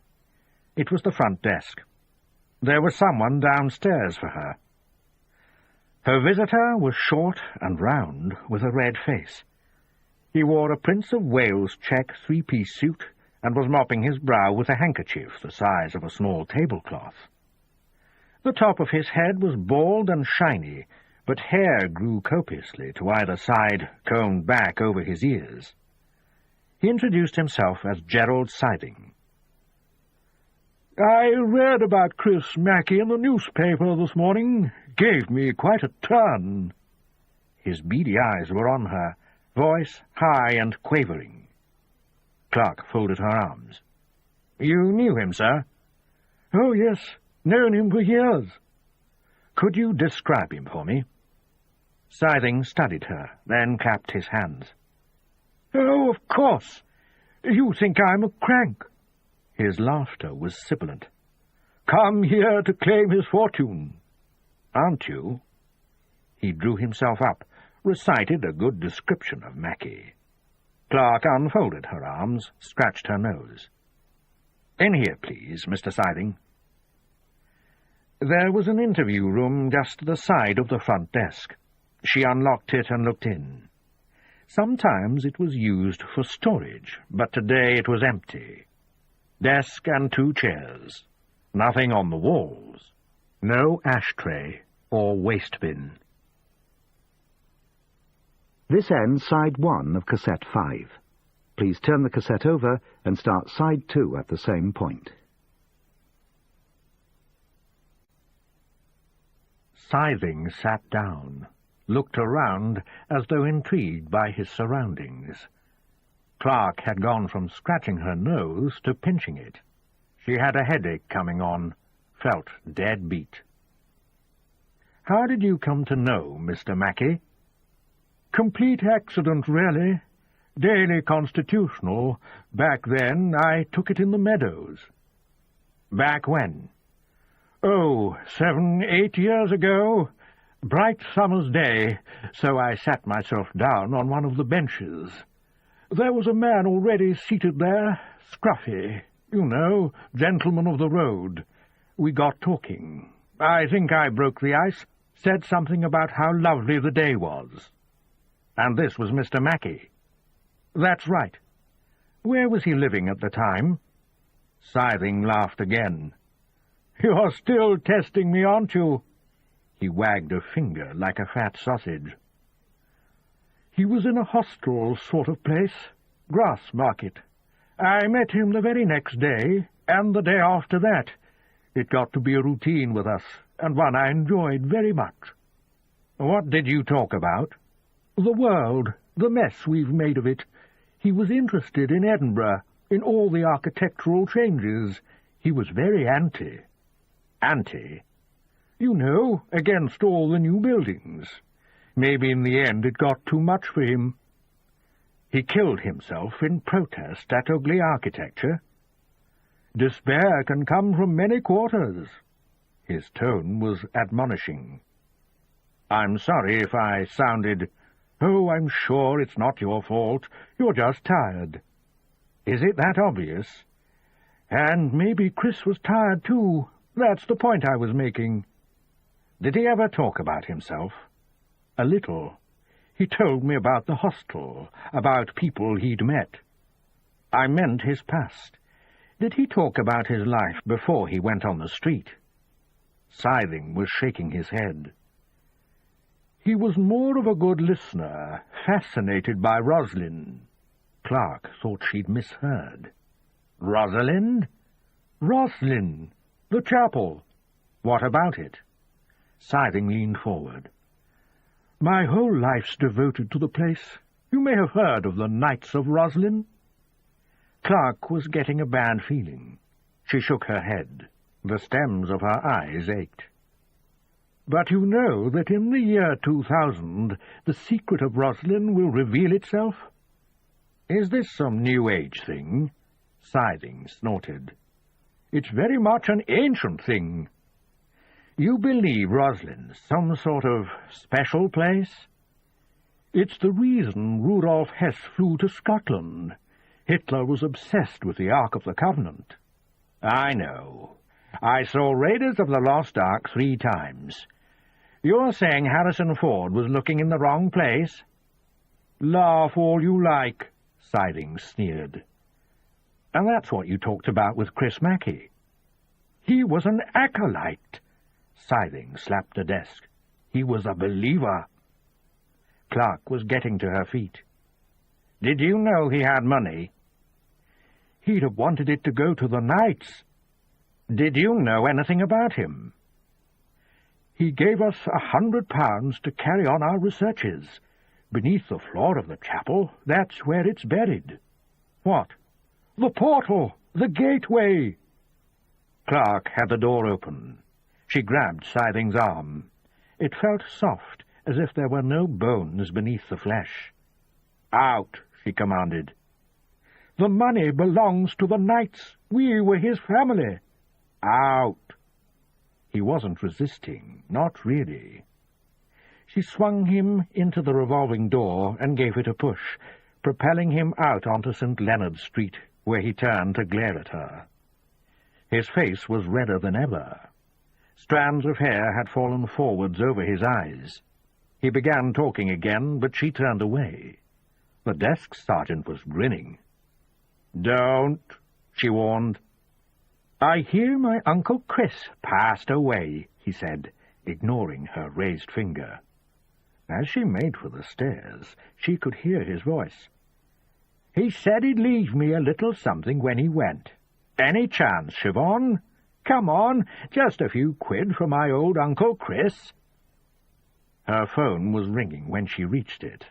It was the front desk. There was someone downstairs for her. Her visitor was short and round, with a red face. He wore a Prince of Wales check three-piece suit and was mopping his brow with a handkerchief the size of a small tablecloth. The top of his head was bald and shiny, but hair grew copiously to either side, combed back over his ears. He introduced himself as Gerald Siding. "I read about Chris Mackie in the newspaper this morning. Gave me quite a turn." His beady eyes were on her, voice high and quavering. Clark folded her arms. "You knew him, sir?" "Oh, yes. Known him for years." "Could you describe him for me?" Siding studied her, then clapped his hands. "Oh, of course. You think I'm a crank." His laughter was sibilant. "Come here to claim his fortune." "Aren't you?" He drew himself up, recited a good description of Mackie. Clark unfolded her arms, scratched her nose. "In here, please, Mr. Siding." There was an interview room just to the side of the front desk. She unlocked it and looked in. Sometimes it was used for storage, but today it was empty. Desk and 2 chairs. Nothing on the walls. No ashtray or waste bin.
This ends side 1 of cassette 5. Please turn the cassette over and start side 2 at the same point.
Scything sat down, looked around as though intrigued by his surroundings. Clark had gone from scratching her nose to pinching it. She had a headache coming on, felt dead beat. "How did you come to know, Mr. Mackey?" "Complete accident, really. Daily constitutional. Back then, I took it in the meadows." "Back when?" "Oh, 7, 8 years ago. Bright summer's day, so I sat myself down on one of the benches. There was a man already seated there, scruffy, you know, gentleman of the road. We got talking. I think I broke the ice, said something about how lovely the day was." "And this was Mr. Mackey?" "That's right." "Where was he living at the time?" Scything laughed again. "You're still testing me, aren't you?" He wagged a finger like a fat sausage. "He was in a hostel sort of place, Grassmarket. I met him the very next day, and the day after that. It got to be a routine with us, and one I enjoyed very much." "What did you talk about?" "The world, the mess we've made of it. He was interested in Edinburgh, in all the architectural changes. He was very anti." "Anti?" "You know, against all the new buildings. Maybe in the end it got too much for him." "He killed himself in protest at ugly architecture?" "Despair can come from many quarters." His tone was admonishing. "I'm sorry if I sounded—" "Oh, I'm sure it's not your fault. You're just tired." "Is it that obvious?" "And maybe Chris was tired too. That's the point I was making." "Did he ever talk about himself?" "A little. He told me about the hostel, about people he'd met." "I meant his past. Did he talk about his life before he went on the street?" Scything was shaking his head. "He was more of a good listener, fascinated by Rosalind." Clark thought she'd misheard. "Rosalind?" "Rosalind, the chapel." "What about it?" Scything leaned forward. "My whole life's devoted to the place. You may have heard of the Knights of Rosalind." Clark was getting a bad feeling. She shook her head. The stems of her eyes ached. "But you know that in the year 2000 the secret of Rosalind will reveal itself?" "Is this some New Age thing?" Scything snorted. "It's very much an ancient thing." "You believe Rosalind's some sort of special place?" "It's the reason Rudolf Hess flew to Scotland. Hitler was obsessed with the Ark of the Covenant." "I know. I saw Raiders of the Lost Ark 3 times. You're saying Harrison Ford was looking in the wrong place?" "Laugh all you like," Scything sneered. "And that's what you talked about with Chris Mackey." "He was an acolyte." Scything slapped the desk. "He was a believer." Clark was getting to her feet. "Did you know he had money?" "He'd have wanted it to go to the Knights." "Did you know anything about him?" "He gave us £100 to carry on our researches. Beneath the floor of the chapel, that's where it's buried." "What?" "The portal! The gateway!" Clark had the door open. She grabbed Scything's arm. It felt soft, as if there were no bones beneath the flesh. "Out!" she commanded. "The money belongs to the Knights. We were his family." "Out!" He wasn't resisting, not really. She swung him into the revolving door and gave it a push, propelling him out onto St. Leonard's Street, where he turned to glare at her. His face was redder than ever. Strands of hair had fallen forwards over his eyes. He began talking again, but she turned away. The desk sergeant was grinning. "Don't," she warned. "I hear my Uncle Chris passed away," he said, ignoring her raised finger. As she made for the stairs, she could hear his voice. "He said he'd leave me a little something when he went. Any chance, Siobhan? Come on, just a few quid for my old Uncle Chris." Her phone was ringing when she reached it.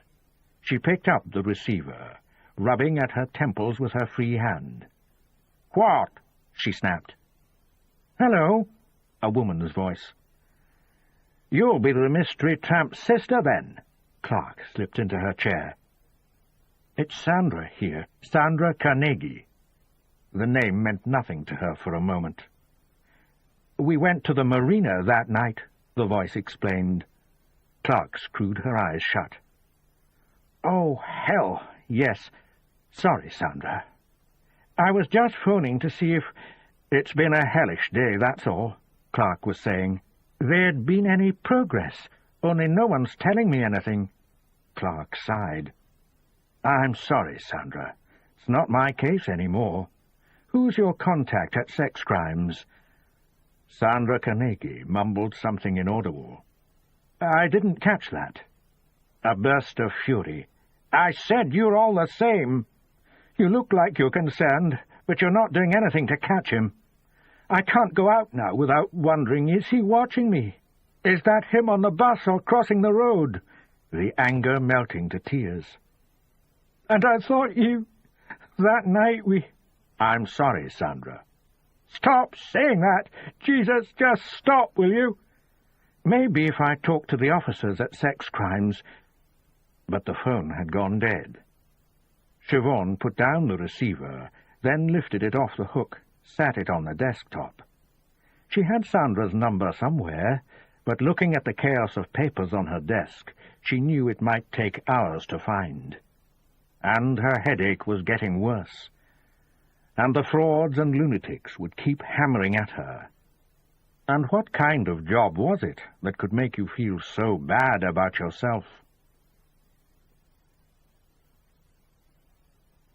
She picked up the receiver, rubbing at her temples with her free hand. "What?" she snapped. "Hello," a woman's voice. "You'll be the mystery tramp's sister, then." Clark slipped into her chair. "It's Sandra here, Sandra Carnegie." The name meant nothing to her for a moment. "We went to the marina that night," the voice explained. Clark screwed her eyes shut. "Oh, hell, yes. Sorry, Sandra. I was just phoning to see if—" "It's been a hellish day, that's all," Clark was saying. "There'd been any progress, only no one's telling me anything." Clark sighed. "I'm sorry, Sandra. It's not my case anymore. Who's your contact at sex crimes?" Sandra Carnegie mumbled something inaudible. "I didn't catch that." A burst of fury. "I said you're all the same. You look like you're concerned, but you're not doing anything to catch him. I can't go out now without wondering, is he watching me? Is that him on the bus or crossing the road?" The anger melting to tears. "And I thought that night we—" "I'm sorry, Sandra." "Stop saying that! Jesus, just stop, will you?" "Maybe if I talk to the officers at sex crimes—" But the phone had gone dead. Siobhan put down the receiver, then lifted it off the hook, sat it on the desktop. She had Sandra's number somewhere, but looking at the chaos of papers on her desk, she knew it might take hours to find. And her headache was getting worse. And the frauds and lunatics would keep hammering at her. And what kind of job was it that could make you feel so bad about yourself?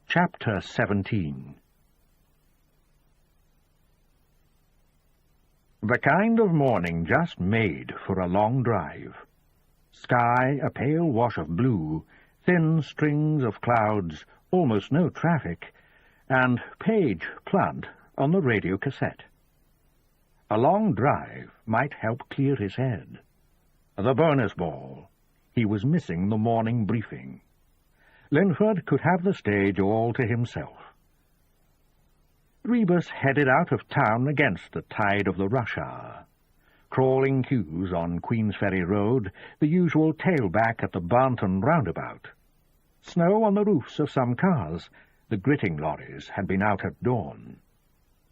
Chapter 17. The kind of morning just made for a long drive. Sky a pale wash of blue, thin strings of clouds, almost no traffic, and Page Plant on the radio cassette. A long drive might help clear his head. The bonus ball. He was missing the morning briefing. Linford could have the stage all to himself. Rebus headed out of town against the tide of the rush hour. Crawling queues on Queensferry Road, the usual tailback at the Barnton roundabout. Snow on the roofs of some cars. The gritting lorries had been out at dawn.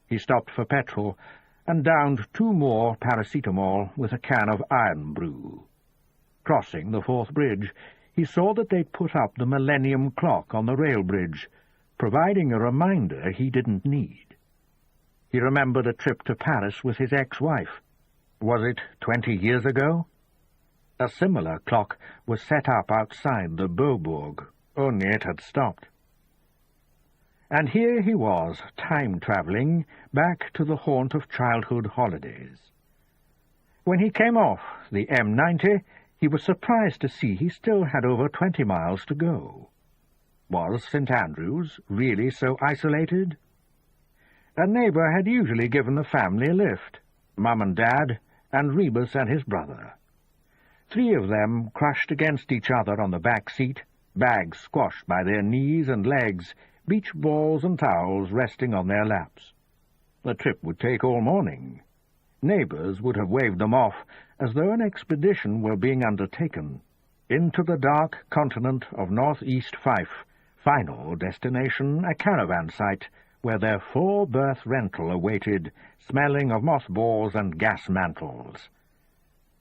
He stopped for petrol and downed 2 more paracetamol with a can of iron brew. Crossing the Forth Bridge, he saw that they'd put up the Millennium Clock on the rail bridge, providing a reminder he didn't need. He remembered a trip to Paris with his ex-wife. Was it 20 years ago? A similar clock was set up outside the Beaubourg, only it had stopped. And here he was, time-travelling, back to the haunt of childhood holidays. When he came off the M90, he was surprised to see he still had over 20 miles to go. Was St. Andrews really so isolated? A neighbour had usually given the family a lift, Mum and Dad, and Rebus and his brother. 3 of them crushed against each other on the back seat, bags squashed by their knees and legs, beach balls and towels resting on their laps. The trip would take all morning. Neighbours would have waved them off as though an expedition were being undertaken into the dark continent of northeast Fife, final destination a caravan site where their 4-berth rental awaited, smelling of mothballs and gas mantles.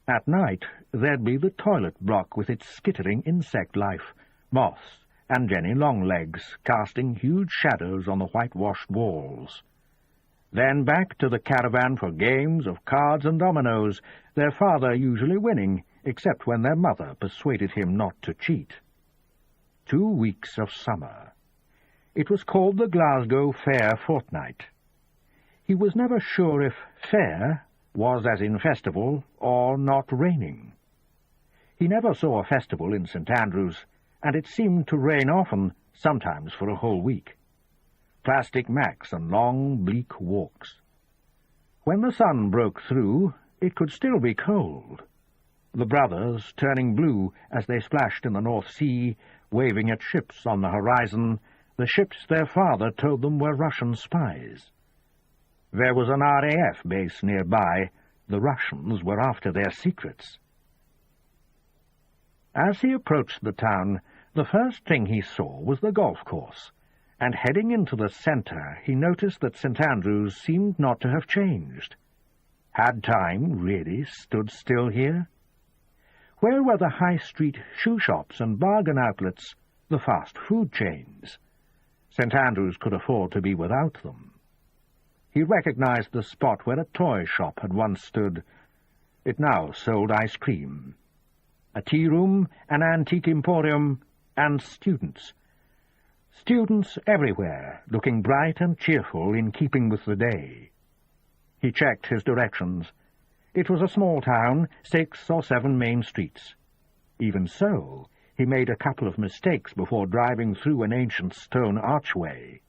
At night there'd be the toilet block with its skittering insect life, moths, and Jenny Longlegs casting huge shadows on the whitewashed walls. Then back to the caravan for games of cards and dominoes, their father usually winning, except when their mother persuaded him not to cheat. 2 weeks of summer. It was called the Glasgow Fair Fortnight. He was never sure if fair was as in festival or not raining. He never saw a festival in St. Andrews, and it seemed to rain often, sometimes for a whole week. Plastic macks and long, bleak walks. When the sun broke through, it could still be cold. The brothers, turning blue as they splashed in the North Sea, waving at ships on the horizon, the ships their father told them were Russian spies. There was an RAF base nearby. The Russians were after their secrets. As he approached the town, the first thing he saw was the golf course, and heading into the centre, he noticed that St. Andrews seemed not to have changed. Had time really stood still here? Where were the high-street shoe shops and bargain outlets, the fast food chains? St. Andrews could afford to be without them. He recognized the spot where a toy shop had once stood. It now sold ice cream. A tea-room, an antique emporium, and students. Students everywhere, looking bright and cheerful in keeping with the day. He checked his directions. It was a small town, 6 or 7 main streets. Even so, he made a couple of mistakes before driving through an ancient stone archway.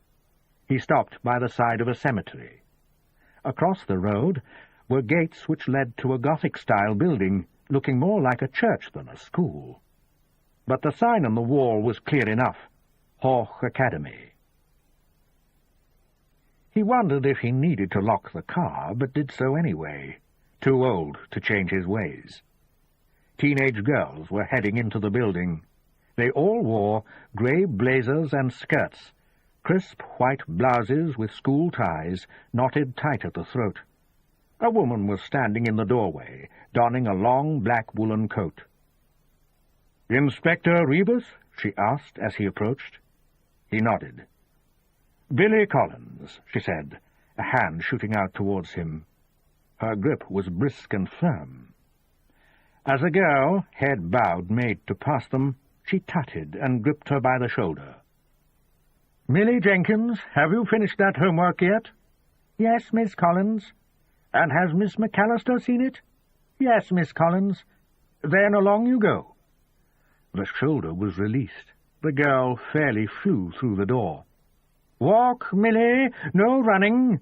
He stopped by the side of a cemetery. Across the road were gates which led to a Gothic-style building, looking more like a church than a school. But the sign on the wall was clear enough: Hoch Academy. He wondered if he needed to lock the car, but did so anyway, too old to change his ways. Teenage girls were heading into the building. They all wore grey blazers and skirts, crisp white blouses with school ties knotted tight at the throat. A woman was standing in the doorway, donning a long black woolen coat. "Inspector Rebus?" she asked as he approached. He nodded. "Billy Collins," she said, a hand shooting out towards him. Her grip was brisk and firm. As a girl, head bowed, made to pass them, she tutted and gripped her by the shoulder. "Millie Jenkins, have you finished that homework yet?" "Yes, Miss Collins." "And has Miss McAllister seen it?" "Yes, Miss Collins." "Then along you go." The shoulder was released. The girl fairly flew through the door. "Walk, Millie, no running."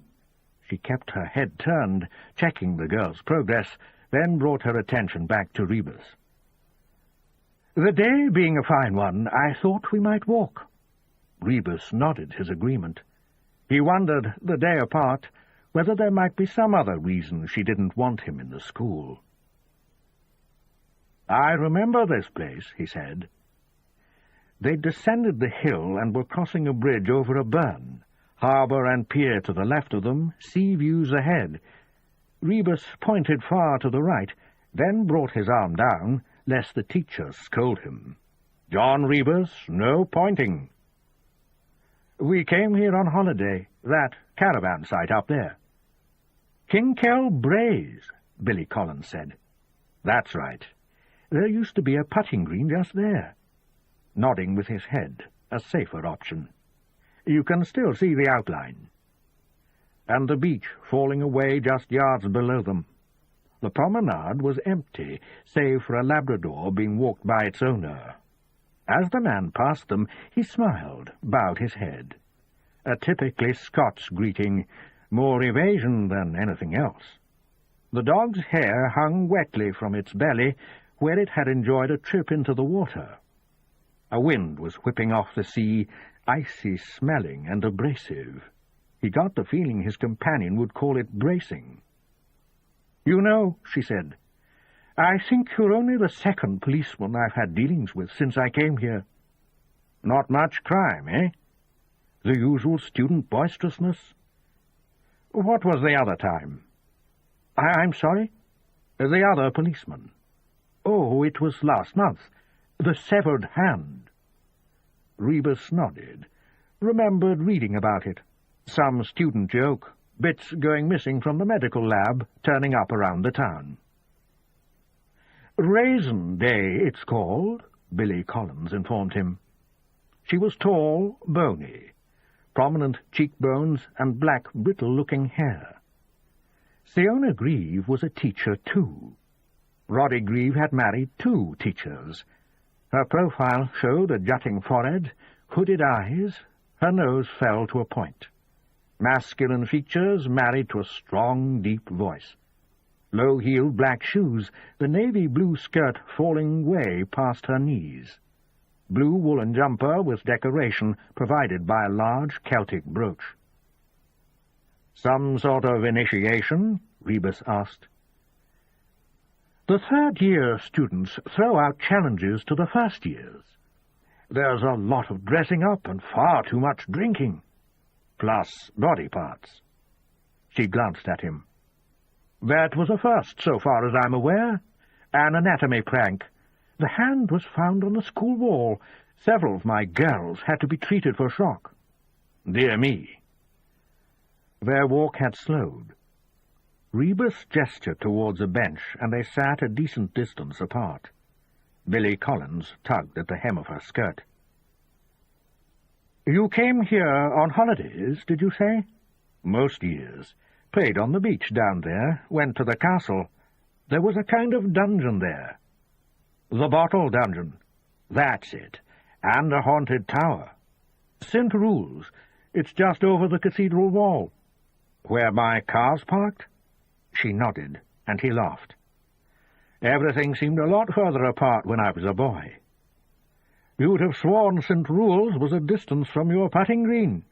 She kept her head turned, checking the girl's progress, then brought her attention back to Rebus. "The day being a fine one, I thought we might walk." Rebus nodded his agreement. He wondered, the day apart, whether there might be some other reason she didn't want him in the school. "I remember this place," he said. They'd descended the hill and were crossing a bridge over a burn, harbour and pier to the left of them, sea views ahead. Rebus pointed far to the right, then brought his arm down, lest the teacher scold him. "John Rebus, no pointing." "We came here on holiday, that caravan site up there." "Kinkell Braes," Billy Collins said. "That's right. There used to be a putting green just there." Nodding with his head, a safer option. "You can still see the outline." And the beach falling away just yards below them. The promenade was empty, save for a Labrador being walked by its owner. As the man passed them, he smiled, bowed his head. A typically Scots greeting, more evasion than anything else. The dog's hair hung wetly from its belly, where it had enjoyed a trip into the water. A wind was whipping off the sea, icy smelling and abrasive. He got the feeling his companion would call it bracing. "You know," she said, "I think you're only the second policeman I've had dealings with since I came here." "Not much crime, eh?" "The usual student boisterousness." "What was the other time?" I'm sorry?" "The other policeman." "Oh, it was last month. The severed hand." Rebus nodded, remembered reading about it. Some student joke, bits going missing from the medical lab, turning up around the town. "Raisin Day, it's called," Billy Collins informed him. She was tall, bony, prominent cheekbones and black, brittle-looking hair. Siona Grieve was a teacher, too. Roddy Grieve had married 2 teachers. Her profile showed a jutting forehead, hooded eyes, her nose fell to a point. Masculine features married to a strong, deep voice. Low-heeled black shoes, the navy blue skirt falling way past her knees. Blue woolen jumper with decoration provided by a large Celtic brooch. "Some sort of initiation?" Rebus asked. "The third-year students throw out challenges to the first years. There's a lot of dressing up and far too much drinking. Plus body parts." She glanced at him. "That was a first, so far as I'm aware. An anatomy prank. The hand was found on the school wall. Several of my girls had to be treated for shock." "Dear me." Their walk had slowed. Rebus gestured towards a bench, and they sat a decent distance apart. Billy Collins tugged at the hem of her skirt. "You came here on holidays, did you say?" "Most years. Played on the beach down there, went to the castle. There was a kind of dungeon there." "The Bottle Dungeon." "That's it. And a haunted tower." "St. Rule's. It's just over the cathedral wall." "Where my car's parked?" She nodded, and he laughed. "Everything seemed a lot further apart when I was a boy." "You'd have sworn St. Rule's was a distance from your putting green."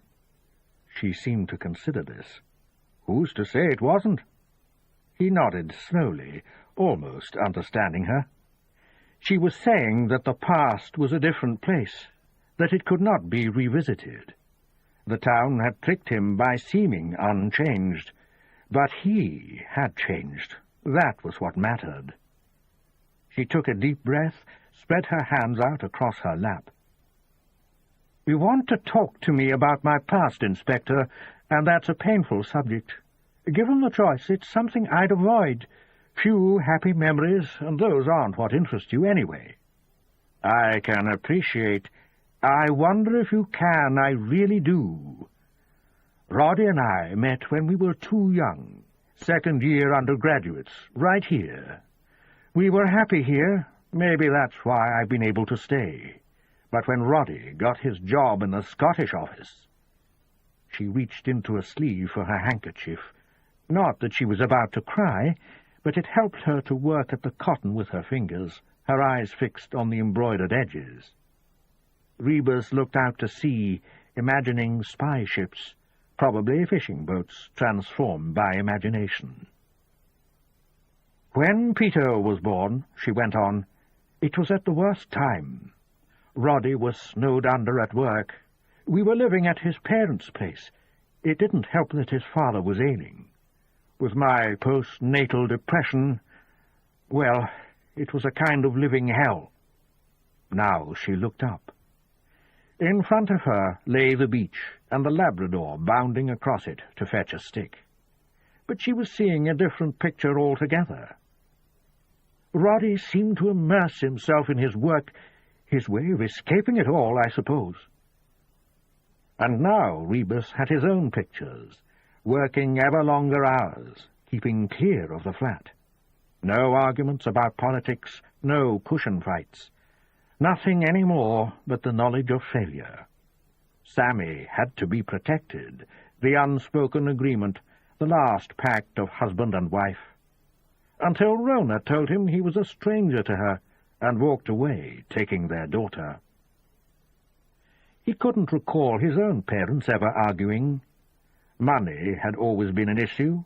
She seemed to consider this. "Who's to say it wasn't?" He nodded slowly, almost understanding her. She was saying that the past was a different place, that it could not be revisited. The town had tricked him by seeming unchanged, but he had changed. That was what mattered. She took a deep breath, spread her hands out across her lap. "You want to talk to me about my past, Inspector, and that's a painful subject. Given the choice, it's something I'd avoid. Few happy memories, and those aren't what interest you anyway." "I can appreciate—" "I wonder if you can, I really do. Roddy and I met when we were too young, second-year undergraduates, right here. We were happy here. Maybe that's why I've been able to stay. But when Roddy got his job in the Scottish office—" She reached into a sleeve for her handkerchief. Not that she was about to cry, but it helped her to work at the cotton with her fingers, her eyes fixed on the embroidered edges. Rebus looked out to sea, imagining spy ships, probably fishing boats transformed by imagination. "When Peter was born," she went on, "it was at the worst time. Roddy was snowed under at work. We were living at his parents' place. It didn't help that his father was ailing. With my postnatal depression, well, it was a kind of living hell." Now she looked up. In front of her lay the beach, and the Labrador bounding across it to fetch a stick. But she was seeing a different picture altogether. Roddy seemed to immerse himself in his work, his way of escaping it all, I suppose. And now Rebus had his own pictures, working ever longer hours, keeping clear of the flat. No arguments about politics, no cushion fights. Nothing any more but the knowledge of failure. Sammy had to be protected, the unspoken agreement, the last pact of husband and wife. Until Rona told him he was a stranger to her and walked away, taking their daughter. He couldn't recall his own parents ever arguing. Money had always been an issue.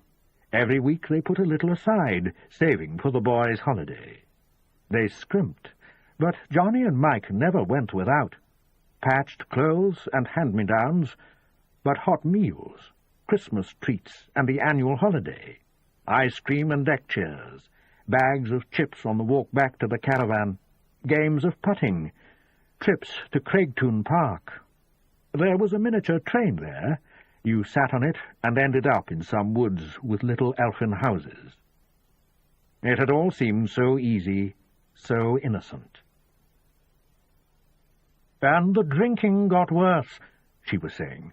Every week they put a little aside, saving for the boys' holiday. They scrimped, but Johnny and Mike never went without. Patched clothes and hand-me-downs, but hot meals, Christmas treats and the annual holiday, ice cream and deck chairs, bags of chips on the walk back to the caravan, games of putting, trips to Craigtoun Park. There was a miniature train there. You sat on it and ended up in some woods with little elfin houses. It had all seemed so easy, so innocent. "And the drinking got worse," she was saying,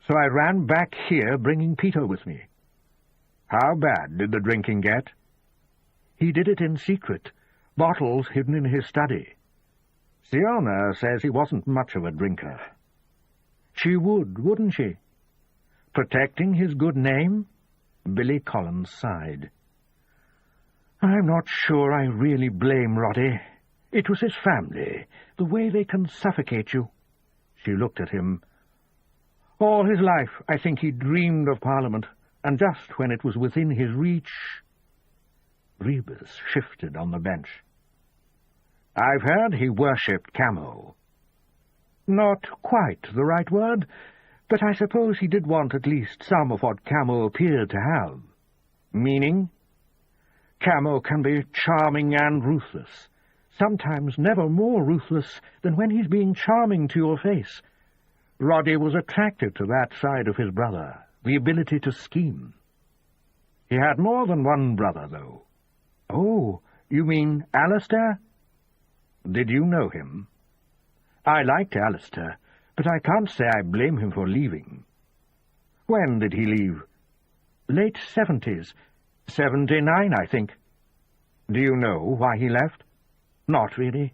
"so I ran back here bringing Peter with me." "How bad did the drinking get?" He did it in secret, bottles hidden in his study. Siona says he wasn't much of a drinker. She would, wouldn't she? Protecting his good name? Billy Collins sighed. I'm not sure I really blame Roddy. It was his family, the way they can suffocate you. She looked at him. All his life, I think he dreamed of Parliament, and just when it was within his reach... Rebus shifted on the bench. I've heard he worshipped Camo. Not quite the right word, but I suppose he did want at least some of what Camo appeared to have. Meaning? Camo can be charming and ruthless, sometimes never more ruthless than when he's being charming to your face. Roddy was attracted to that side of his brother, the ability to scheme. He had more than one brother, though. Oh, you mean Alistair? Did you know him? I liked Alistair, but I can't say I blame him for leaving. When did he leave? Late 70s. 79, I think. Do you know why he left? Not really.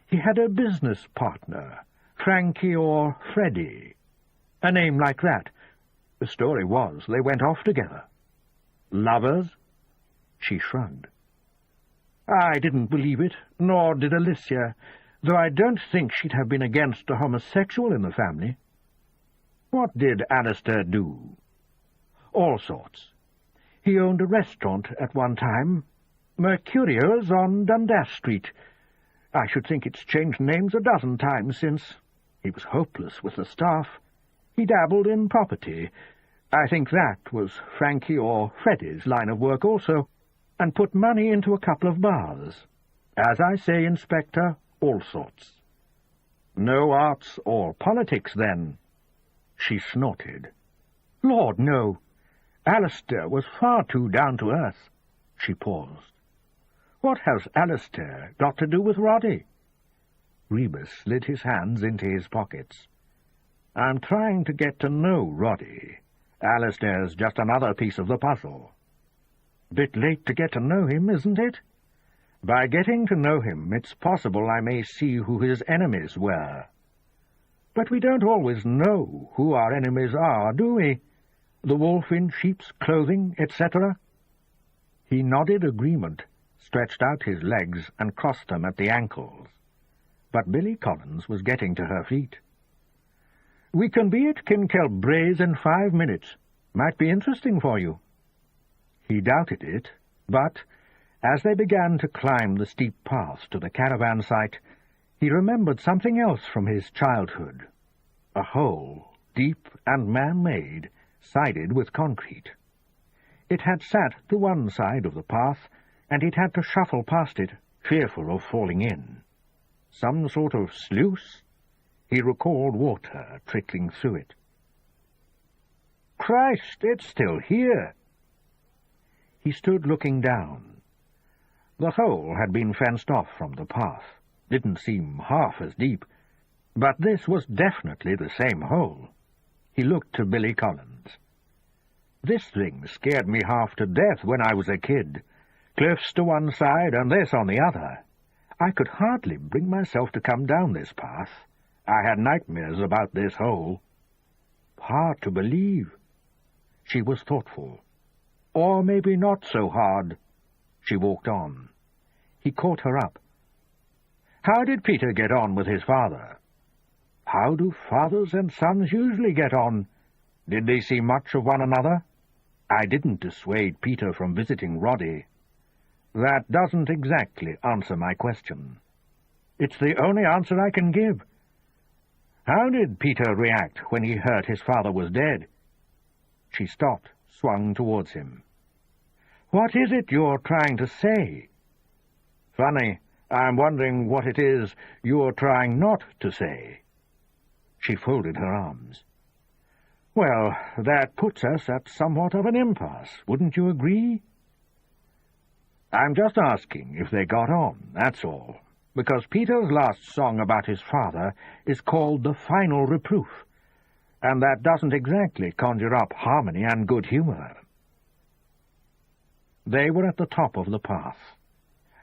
He had a business partner, Frankie or Freddie. A name like that. The story was they went off together. Lovers? She shrugged. I didn't believe it, nor did Alicia, though I don't think she'd have been against a homosexual in the family. What did Alistair do? All sorts. He owned a restaurant at one time, Mercurio's on Dundas Street. I should think it's changed names a dozen times since. He was hopeless with the staff. He dabbled in property. I think that was Frankie or Freddie's line of work also, and put money into a couple of bars. As I say, Inspector, all sorts. No arts or politics, then? She snorted. Lord, no. Alistair was far too down to earth. She paused. What has Alistair got to do with Roddy? Rebus slid his hands into his pockets. I'm trying to get to know Roddy. Alistair's just another piece of the puzzle. Bit late to get to know him, isn't it? By getting to know him, it's possible I may see who his enemies were. But we don't always know who our enemies are, do we? The wolf in sheep's clothing, etc. He nodded agreement, stretched out his legs, and crossed them at the ankles. But Billy Collins was getting to her feet. We can be at Kinkelbraes in 5 minutes. Might be interesting for you. He doubted it, but, as they began to climb the steep path to the caravan site, he remembered something else from his childhood. A hole, deep and man-made, sided with concrete. It had sat to one side of the path, and he'd had to shuffle past it, fearful of falling in. Some sort of sluice? He recalled water trickling through it. Christ, it's still here! He stood looking down. The hole had been fenced off from the path. Didn't seem half as deep, but this was definitely the same hole. He looked to Billy Collins. This thing scared me half to death when I was a kid. Cliffs to one side and this on the other. I could hardly bring myself to come down this path. I had nightmares about this hole. Hard to believe. She was thoughtful. Or maybe not so hard. She walked on. He caught her up. How did Peter get on with his father? How do fathers and sons usually get on? Did they see much of one another? I didn't dissuade Peter from visiting Roddy. That doesn't exactly answer my question. It's the only answer I can give. How did Peter react when he heard his father was dead? She stopped, swung towards him. What is it you're trying to say? Funny, I'm wondering what it is you're trying not to say. She folded her arms. Well, that puts us at somewhat of an impasse, wouldn't you agree? I'm just asking if they got on, that's all, because Peter's last song about his father is called The Final Reproof, and that doesn't exactly conjure up harmony and good humor. They were at the top of the path.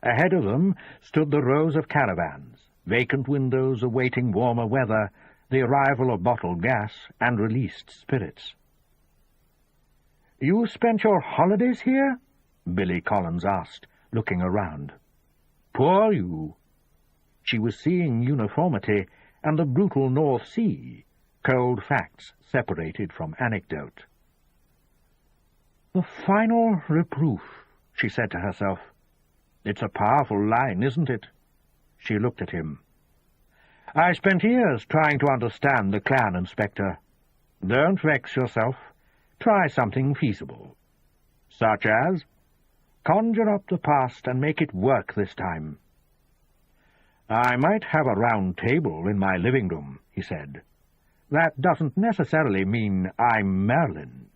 Ahead of them stood the rows of caravans, vacant windows awaiting warmer weather, the arrival of bottled gas and released spirits. "You spent your holidays here?" Billy Collins asked, looking around. "Poor you." She was seeing uniformity and the brutal North Sea, cold facts separated from anecdote. "The final reproof," she said to herself. "It's a powerful line, isn't it?" She looked at him. "I spent years trying to understand the clan, Inspector. Don't vex yourself. Try something feasible. Such as? Conjure up the past and make it work this time." "I might have a round table in my living room," he said. "That doesn't necessarily mean I'm Merlin."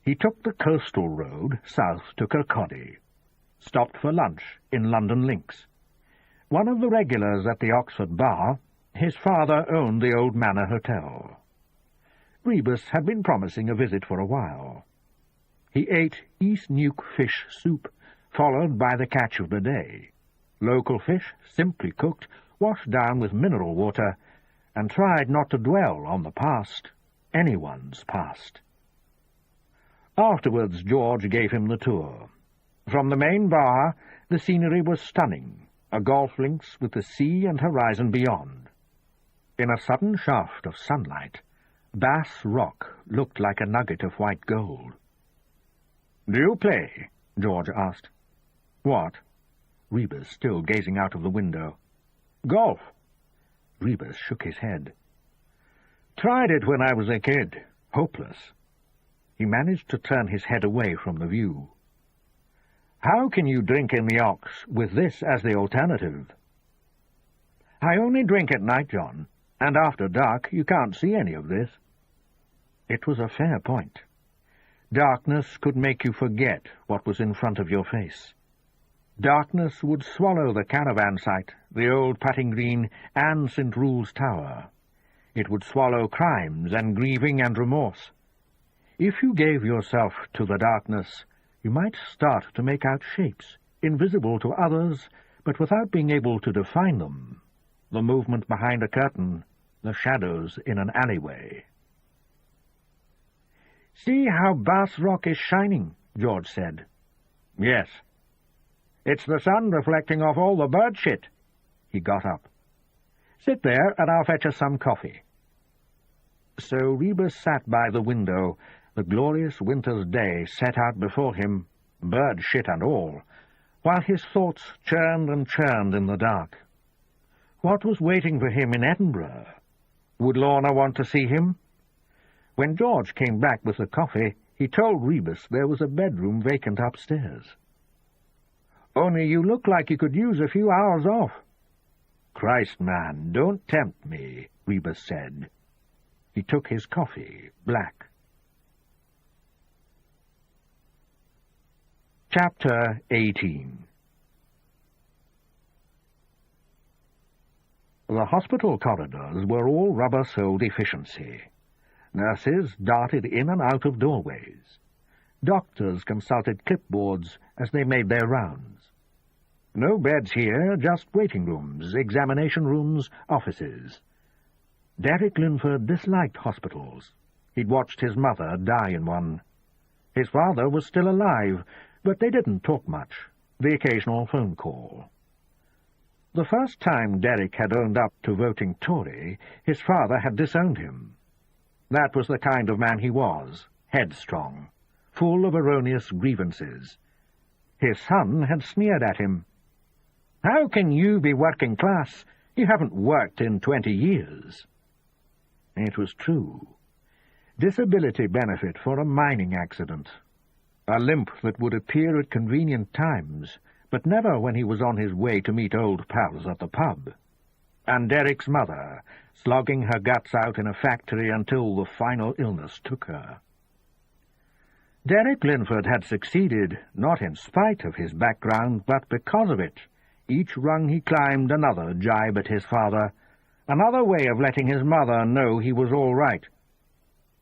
He took the coastal road south to Kirkcaldy, stopped for lunch in London Links. One of the regulars at the Oxford Bar, his father owned the Old Manor Hotel. Rebus had been promising a visit for a while. He ate East Nuke fish soup, followed by the catch of the day. Local fish, simply cooked, washed down with mineral water, and tried not to dwell on the past, anyone's past. Afterwards George gave him the tour. From the main bar, the scenery was stunning, a golf links with the sea and horizon beyond. In a sudden shaft of sunlight, Bass Rock looked like a nugget of white gold. "Do you play?" George asked. "What?" Rebus, still gazing out of the window. "Golf." Rebus shook his head. "Tried it when I was a kid. Hopeless." He managed to turn his head away from the view. "How can you drink in the Ox with this as the alternative?" "I only drink at night, John, and after dark you can't see any of this." It was a fair point. Darkness could make you forget what was in front of your face. Darkness would swallow the caravan site, the old putting green, and St. Rule's Tower. It would swallow crimes and grieving and remorse. If you gave yourself to the darkness, you might start to make out shapes, invisible to others, but without being able to define them. The movement behind a curtain, the shadows in an alleyway. "See how Bass Rock is shining," George said. "Yes. It's the sun reflecting off all the bird shit." He got up. "Sit there, and I'll fetch us some coffee." So Rebus sat by the window, the glorious winter's day set out before him, bird shit and all, while his thoughts churned and churned in the dark. What was waiting for him in Edinburgh? Would Lorna want to see him? When George came back with the coffee, he told Rebus there was a bedroom vacant upstairs. "Only you look like you could use a few hours off." "Christ, man, don't tempt me," Rebus said. He took his coffee, black. Chapter 18. The hospital corridors were all rubber-soled efficiency. Nurses darted in and out of doorways. Doctors consulted clipboards as they made their rounds. No beds here, just waiting rooms, examination rooms, offices. Derek Linford disliked hospitals. He'd watched his mother die in one. His father was still alive, but they didn't talk much, the occasional phone call. The first time Derek had owned up to voting Tory, his father had disowned him. That was the kind of man he was, headstrong, full of erroneous grievances. His son had sneered at him. "How can you be working class? You haven't worked in 20 years." It was true. Disability benefit for a mining accident. A limp that would appear at convenient times, but never when he was on his way to meet old pals at the pub. And Derek's mother, slogging her guts out in a factory until the final illness took her. Derek Linford had succeeded, not in spite of his background, but because of it. Each rung he climbed another jibe at his father, another way of letting his mother know he was all right.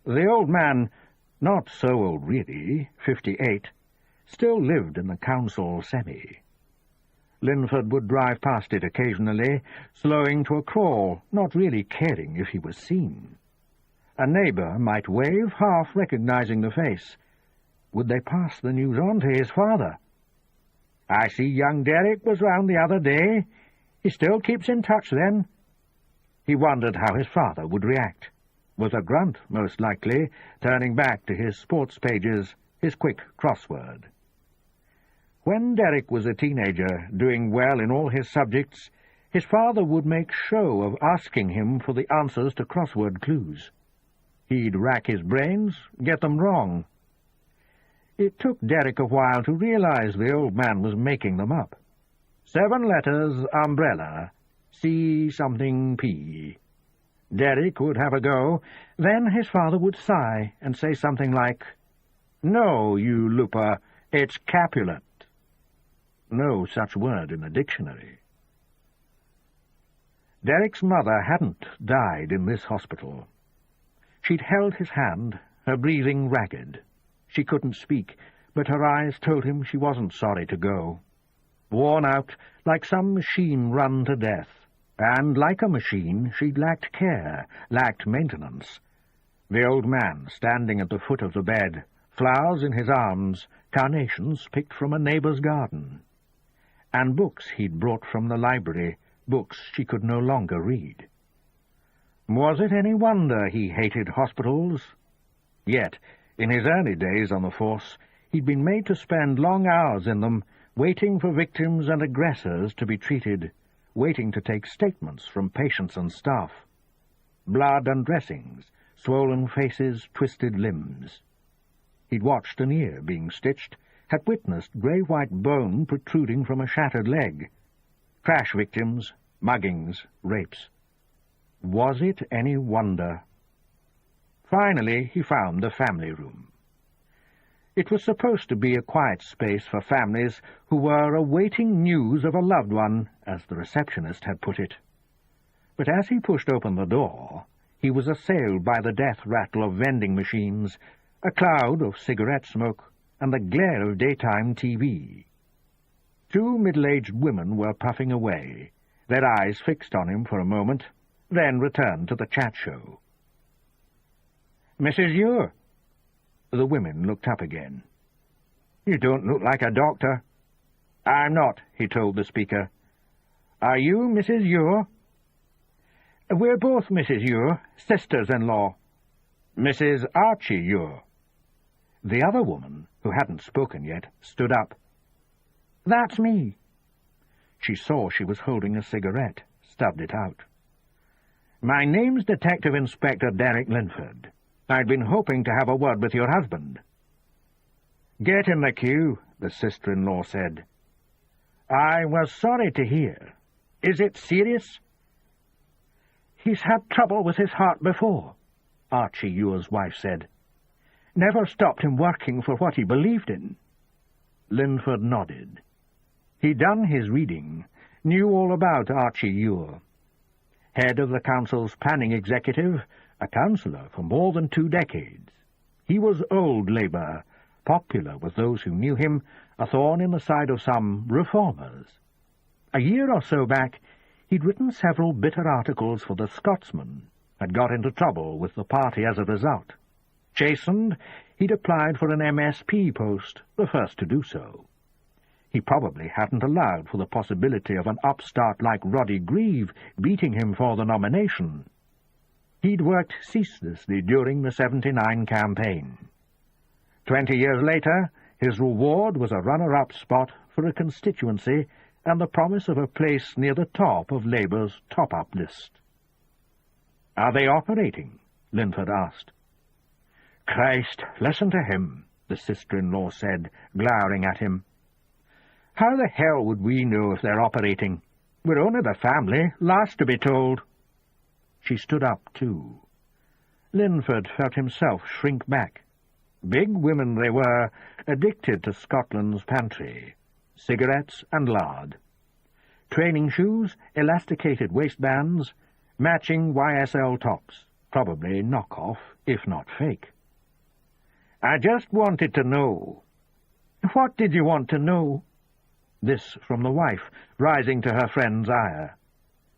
The old man, not so old really, 58, still lived in the council semi. Linford would drive past it occasionally, slowing to a crawl, not really caring if he was seen. A neighbour might wave, half recognizing the face. Would they pass the news on to his father? "I see young Derek was round the other day. He still keeps in touch, then?" He wondered how his father would react. With a grunt, most likely, turning back to his sports pages, his quick crossword. When Derek was a teenager, doing well in all his subjects, his father would make show of asking him for the answers to crossword clues. He'd rack his brains, get them wrong. It took Derek a while to realize the old man was making them up. 7 letters, umbrella, C something P. Derek would have a go, then his father would sigh and say something like, "No, you looper, it's Capulet." No such word in the dictionary. Derek's mother hadn't died in this hospital. She'd held his hand, her breathing ragged. She couldn't speak, but her eyes told him she wasn't sorry to go. Worn out, like some machine run to death, and like a machine she'd lacked care, lacked maintenance. The old man standing at the foot of the bed, flowers in his arms, carnations picked from a neighbour's garden. And books he'd brought from the library, books she could no longer read. Was it any wonder he hated hospitals? Yet, in his early days on the force, he'd been made to spend long hours in them, waiting for victims and aggressors to be treated, waiting to take statements from patients and staff. Blood and dressings, swollen faces, twisted limbs. He'd watched an ear being stitched, had witnessed grey-white bone protruding from a shattered leg. Crash victims, muggings, rapes. Was it any wonder? Finally, he found the family room. It was supposed to be a quiet space for families who were awaiting news of a loved one, as the receptionist had put it. But as he pushed open the door, he was assailed by the death rattle of vending machines, a cloud of cigarette smoke, and the glare of daytime TV. 2 middle-aged women were puffing away, their eyes fixed on him for a moment, then returned to the chat show. "Mrs. Ure." The women looked up again. "You don't look like a doctor." "I'm not," he told the speaker. "Are you Mrs. Ure?" "We're both Mrs. Ure, sisters-in-law." "Mrs. Archie Ure." The other woman, who hadn't spoken yet, stood up. "That's me." She saw she was holding a cigarette, stubbed it out. "My name's Detective Inspector Derek Linford. I'd been hoping to have a word with your husband." "Get in the queue," the sister-in-law said. "I was sorry to hear. Is it serious?" "He's had trouble with his heart before," Archie Ure's wife said. "Never stopped him working for what he believed in." Linford nodded. He'd done his reading, knew all about Archie Ure. Head of the council's planning executive, a councillor for more than 2 decades. He was old Labour, popular with those who knew him, a thorn in the side of some reformers. A year or so back, he'd written several bitter articles for the Scotsman, had got into trouble with the party as a result. Chastened, he'd applied for an MSP post, the first to do so. He probably hadn't allowed for the possibility of an upstart like Roddy Grieve beating him for the nomination. He'd worked ceaselessly during the 79 campaign. 20 years later, his reward was a runner-up spot for a constituency and the promise of a place near the top of Labour's top-up list. "Are they operating?" Linford asked. "Christ, listen to him," the sister-in-law said, glowering at him. "How the hell would we know if they're operating? We're only the family, last to be told." She stood up, too. Linford felt himself shrink back. Big women they were, addicted to Scotland's pantry. Cigarettes and lard. Training shoes, elasticated waistbands, matching YSL tops, probably knock-off, if not fake. "I just wanted to know." What did you want to know? This from the wife, rising to her friend's ire.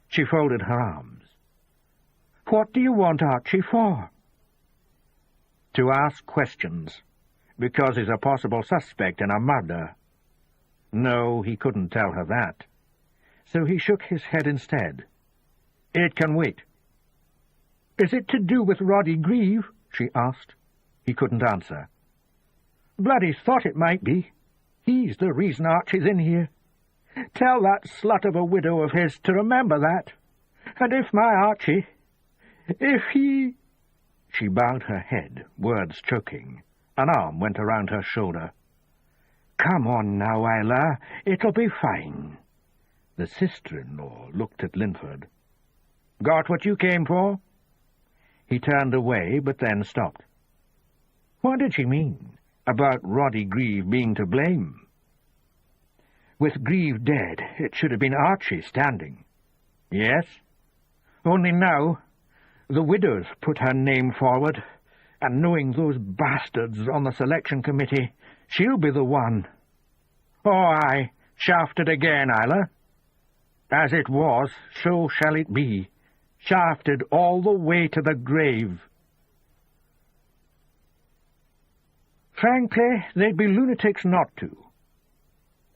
She folded her arms. What do you want Archie for? To ask questions, because he's a possible suspect in a murder. No, he couldn't tell her that. So he shook his head instead. It can wait. Is it to do with Roddy Grieve? She asked. He couldn't answer. Bloody thought it might be. He's the reason Archie's in here. Tell that slut of a widow of his to remember that. And if my Archie... if he... She bowed her head, words choking. An arm went around her shoulder. Come on now, Isla. It'll be fine. The sister-in-law looked at Linford. Got what you came for? He turned away, but then stopped. What did she mean about Roddy Grieve being to blame? With Grieve dead, it should have been Archie standing. Yes? Only now, the widow's put her name forward, and knowing those bastards on the selection committee, she'll be the one. Oh, aye, shafted again, Isla. As it was, so shall it be. Shafted all the way to the grave. Frankly, they'd be lunatics not to.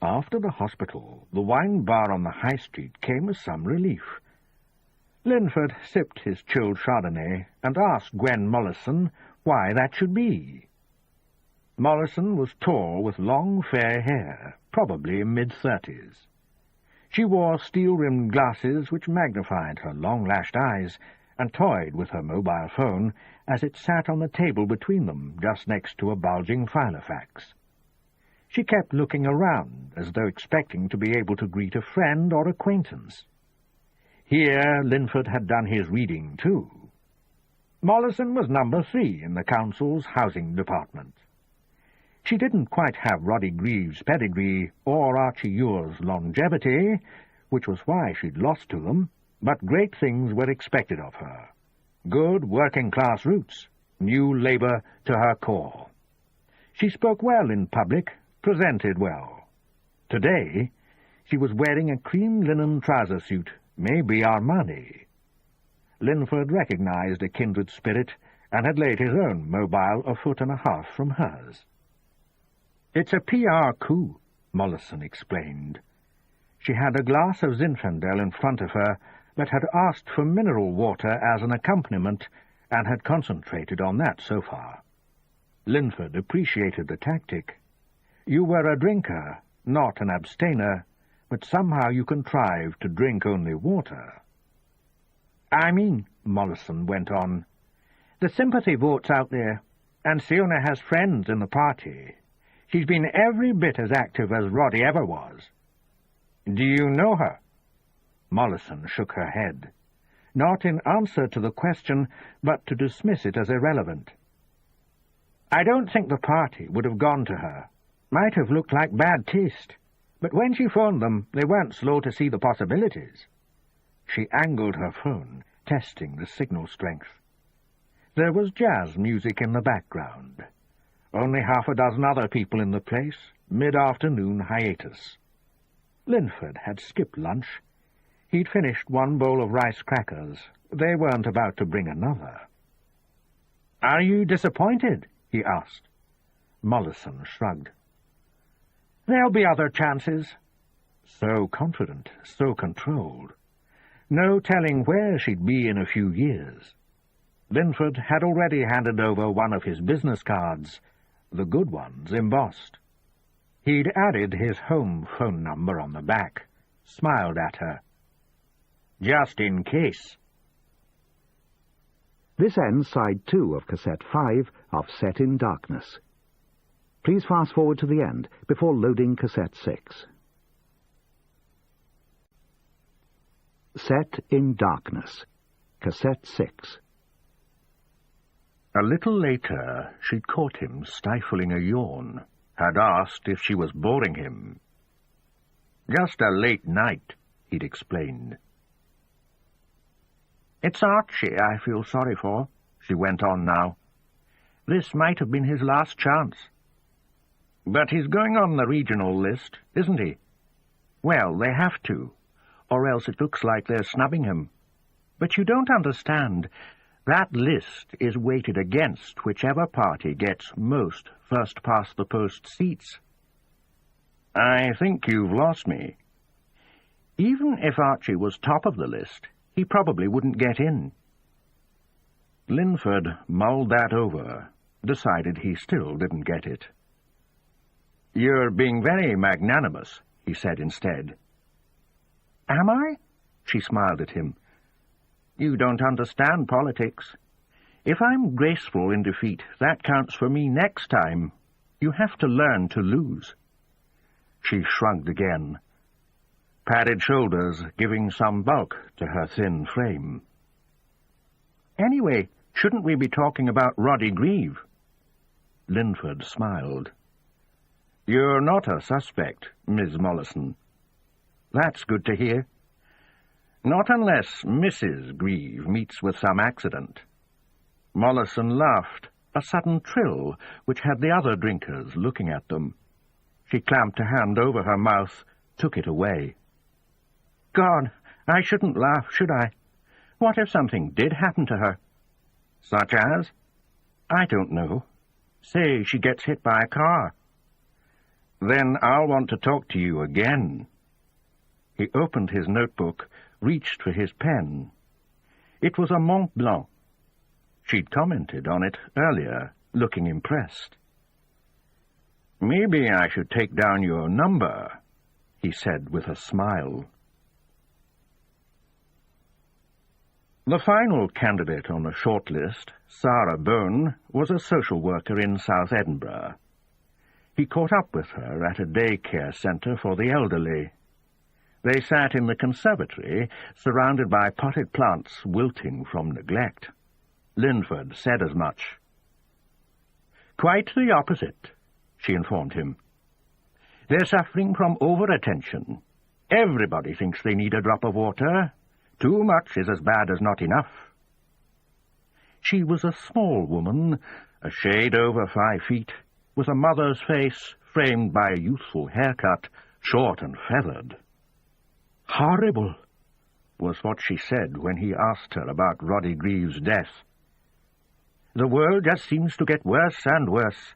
After the hospital, the wine bar on the high street came as some relief. Linford sipped his chilled Chardonnay and asked Gwen Mollison why that should be. Mollison was tall with long fair hair, probably mid-30s. She wore steel-rimmed glasses which magnified her long-lashed eyes, and toyed with her mobile phone as it sat on the table between them, just next to a bulging filofax. She kept looking around, as though expecting to be able to greet a friend or acquaintance. Here Linford had done his reading, too. Mollison was number 3 in the council's housing department. She didn't quite have Roddy Grieve's pedigree or Archie Ure's longevity, which was why she'd lost to them, but great things were expected of her. Good working-class roots, new labour to her core. She spoke well in public, presented well. Today, she was wearing a cream linen trouser suit, maybe Armani. Linford recognized a kindred spirit and had laid his own mobile a foot and a half from hers. It's a PR coup, Mollison explained. She had a glass of Zinfandel in front of her, but had asked for mineral water as an accompaniment, and had concentrated on that so far. Linford appreciated the tactic. You were a drinker, not an abstainer, but somehow you contrived to drink only water. I mean, Mollison went on, the sympathy vote's out there, and Siona has friends in the party. She's been every bit as active as Roddy ever was. Do you know her? Mollison shook her head, not in answer to the question, but to dismiss it as irrelevant. I don't think the party would have gone to her. Might have looked like bad taste, but when she phoned them, they weren't slow to see the possibilities. She angled her phone, testing the signal strength. There was jazz music in the background. Only half a dozen other people in the place, mid-afternoon hiatus. Linford had skipped lunch. He'd finished one bowl of rice crackers. They weren't about to bring another. Are you disappointed? He asked. Mollison shrugged. There'll be other chances. So confident, so controlled. No telling where she'd be in a few years. Linford had already handed over one of his business cards, the good ones embossed. He'd added his home phone number on the back, smiled at her. Just in case.
This ends side 2 of cassette 5 of Set in Darkness. Please fast forward to the end before loading cassette 6. Set in Darkness, cassette 6.
A little later, she'd caught him stifling a yawn, had asked if she was boring him. Just a late night, he'd explained. It's Archie I feel sorry for, she went on now. This might have been his last chance. But he's going on the regional list, isn't he? Well, they have to, or else it looks like they're snubbing him. But you don't understand. That list is weighted against whichever party gets most first-past-the-post seats. I think you've lost me. Even if Archie was top of the list, he probably wouldn't get in. Linford mulled that over, decided he still didn't get it. You're being very magnanimous, he said instead. Am I? She smiled at him. You don't understand politics. If I'm graceful in defeat, that counts for me next time. You have to learn to lose. She shrugged again, padded shoulders giving some bulk to her thin frame. Anyway, shouldn't we be talking about Roddy Grieve? Linford smiled. You're not a suspect, Miss Mollison. That's good to hear. Not unless Mrs. Grieve meets with some accident. Mollison laughed, a sudden trill which had the other drinkers looking at them. She clamped a hand over her mouth, took it away. God, I shouldn't laugh, should I? What if something did happen to her? Such as? I don't know. Say she gets hit by a car. Then I'll want to talk to you again. He opened his notebook, reached for his pen. It was a Mont Blanc. She'd commented on it earlier, looking impressed. Maybe I should take down your number, he said with a smile. The final candidate on the shortlist, Sarah Bone, was a social worker in South Edinburgh. He caught up with her at a day-care centre for the elderly. They sat in the conservatory, surrounded by potted plants wilting from neglect. Linford said as much. Quite the opposite, she informed him. They're suffering from over-attention. Everybody thinks they need a drop of water. Too much is as bad as not enough. She was a small woman, a shade over 5 feet, with a mother's face framed by a youthful haircut, short and feathered. Horrible, was what she said when he asked her about Roddy Grieve's death. The world just seems to get worse and worse.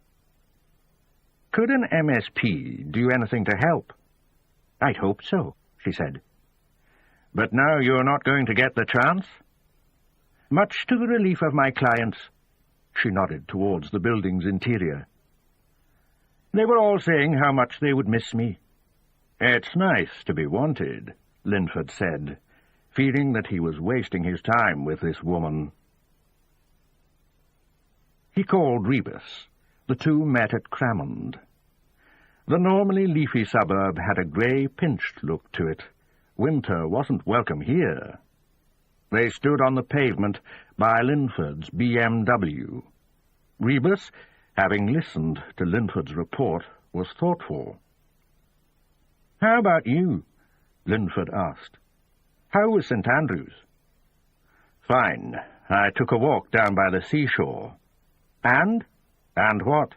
Could an MSP do anything to help? I'd hope so, she said. But now you're not going to get the chance? Much to the relief of my clients, she nodded towards the building's interior. They were all saying how much they would miss me. It's nice to be wanted, Linford said, feeling that he was wasting his time with this woman. He called Rebus. The two met at Cramond. The normally leafy suburb had a grey, pinched look to it. Winter wasn't welcome here. They stood on the pavement by Linford's BMW. Rebus, having listened to Linford's report, was thoughtful. "How about you?" Linford asked. "How was St. Andrews?" "Fine. I took a walk down by the seashore." "And? And what?"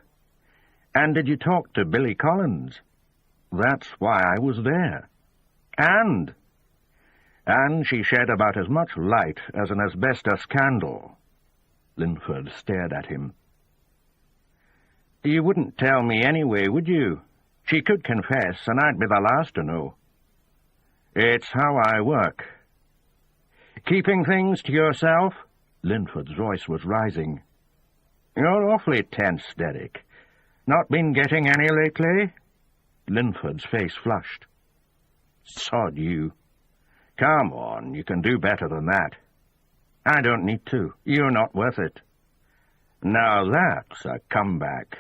"And did you talk to Billy Collins?" "That's why I was there." "And?" "And she shed about as much light as an asbestos candle." Linford stared at him. "You wouldn't tell me anyway, would you? She could confess, and I'd be the last to know." "It's how I work." "Keeping things to yourself?" Linford's voice was rising. "You're awfully tense, Derek. Not been getting any lately?" Linford's face flushed. "Sod you. Come on, you can do better than that." "I don't need to. You're not worth it." "Now that's a comeback."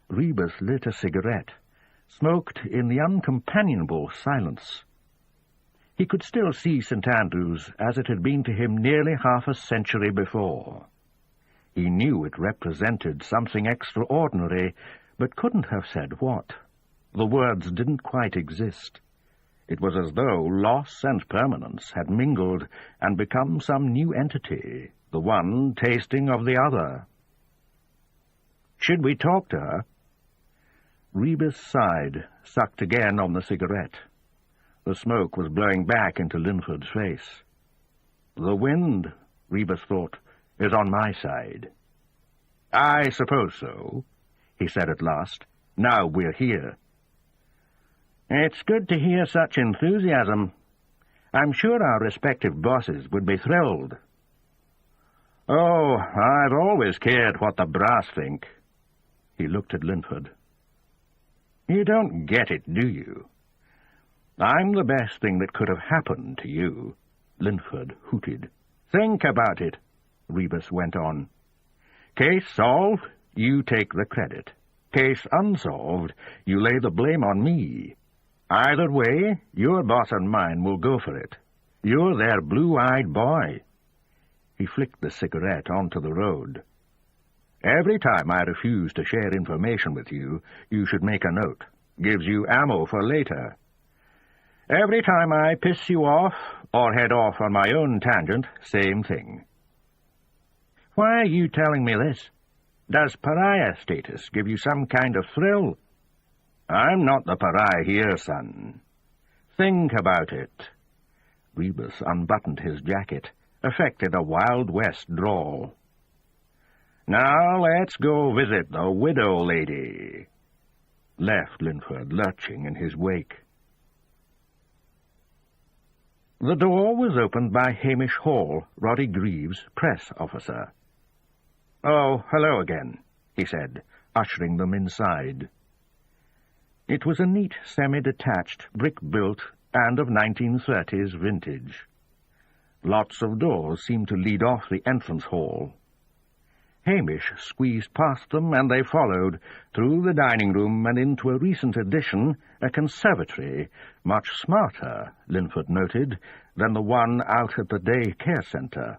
Rebus lit a cigarette, smoked in the uncompanionable silence. He could still see St. Andrews as it had been to him nearly half a century before. He knew it represented something extraordinary, but couldn't have said what. The words didn't quite exist. It was as though loss and permanence had mingled and become some new entity, the one tasting of the other. "Should we talk to her?" Rebus sighed, sucked again on the cigarette. The smoke was blowing back into Linford's face. The wind, Rebus thought, is on my side. I suppose so, he said at last. Now we're here. It's good to hear such enthusiasm. I'm sure our respective bosses would be thrilled. Oh, I've always cared what the brass think. He looked at Linford. You don't get it, do you? I'm the best thing that could have happened to you, Linford hooted. Think about it, Rebus went on. Case solved, you take the credit. Case unsolved, you lay the blame on me. Either way, your boss and mine will go for it. You're their blue-eyed boy. He flicked the cigarette onto the road. Every time I refuse to share information with you, you should make a note. Gives you ammo for later. Every time I piss you off, or head off on my own tangent, same thing. Why are you telling me this? Does pariah status give you some kind of thrill? I'm not the pariah here, son. Think about it. Rebus unbuttoned his jacket, affected a Wild West drawl. Now let's go visit the widow lady. Left Linford lurching in his wake. The door was opened by Hamish Hall, Roddy Greaves' press officer. Oh, hello again, he said, ushering them inside. It was a neat, semi-detached, brick-built, and of 1930s vintage. Lots of doors seemed to lead off the entrance hall. Hamish squeezed past them, and they followed, through the dining room and into a recent addition, a conservatory, much smarter, Linford noted, than the one out at the day care centre.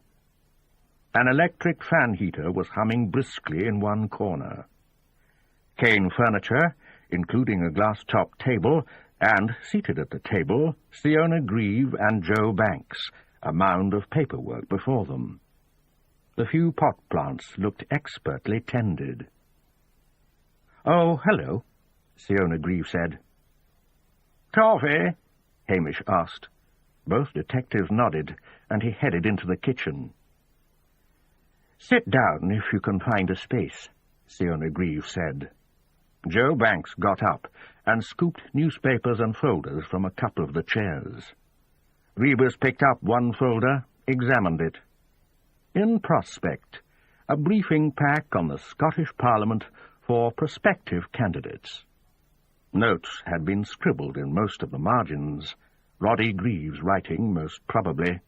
An electric fan heater was humming briskly in one corner. Cane furniture, including a glass-topped table, and, seated at the table, Siona Grieve and Joe Banks, a mound of paperwork before them. The few pot plants looked expertly tended. "Oh, hello," Siona Grieve said. "Coffee?" Hamish asked. Both detectives nodded, and he headed into the kitchen. "Sit down if you can find a space," Siona Grieve said. Joe Banks got up and scooped newspapers and folders from a couple of the chairs. Rebus picked up one folder, examined it. In prospect, a briefing pack on the Scottish Parliament for prospective candidates. Notes had been scribbled in most of the margins, Roddy Greaves writing most probably.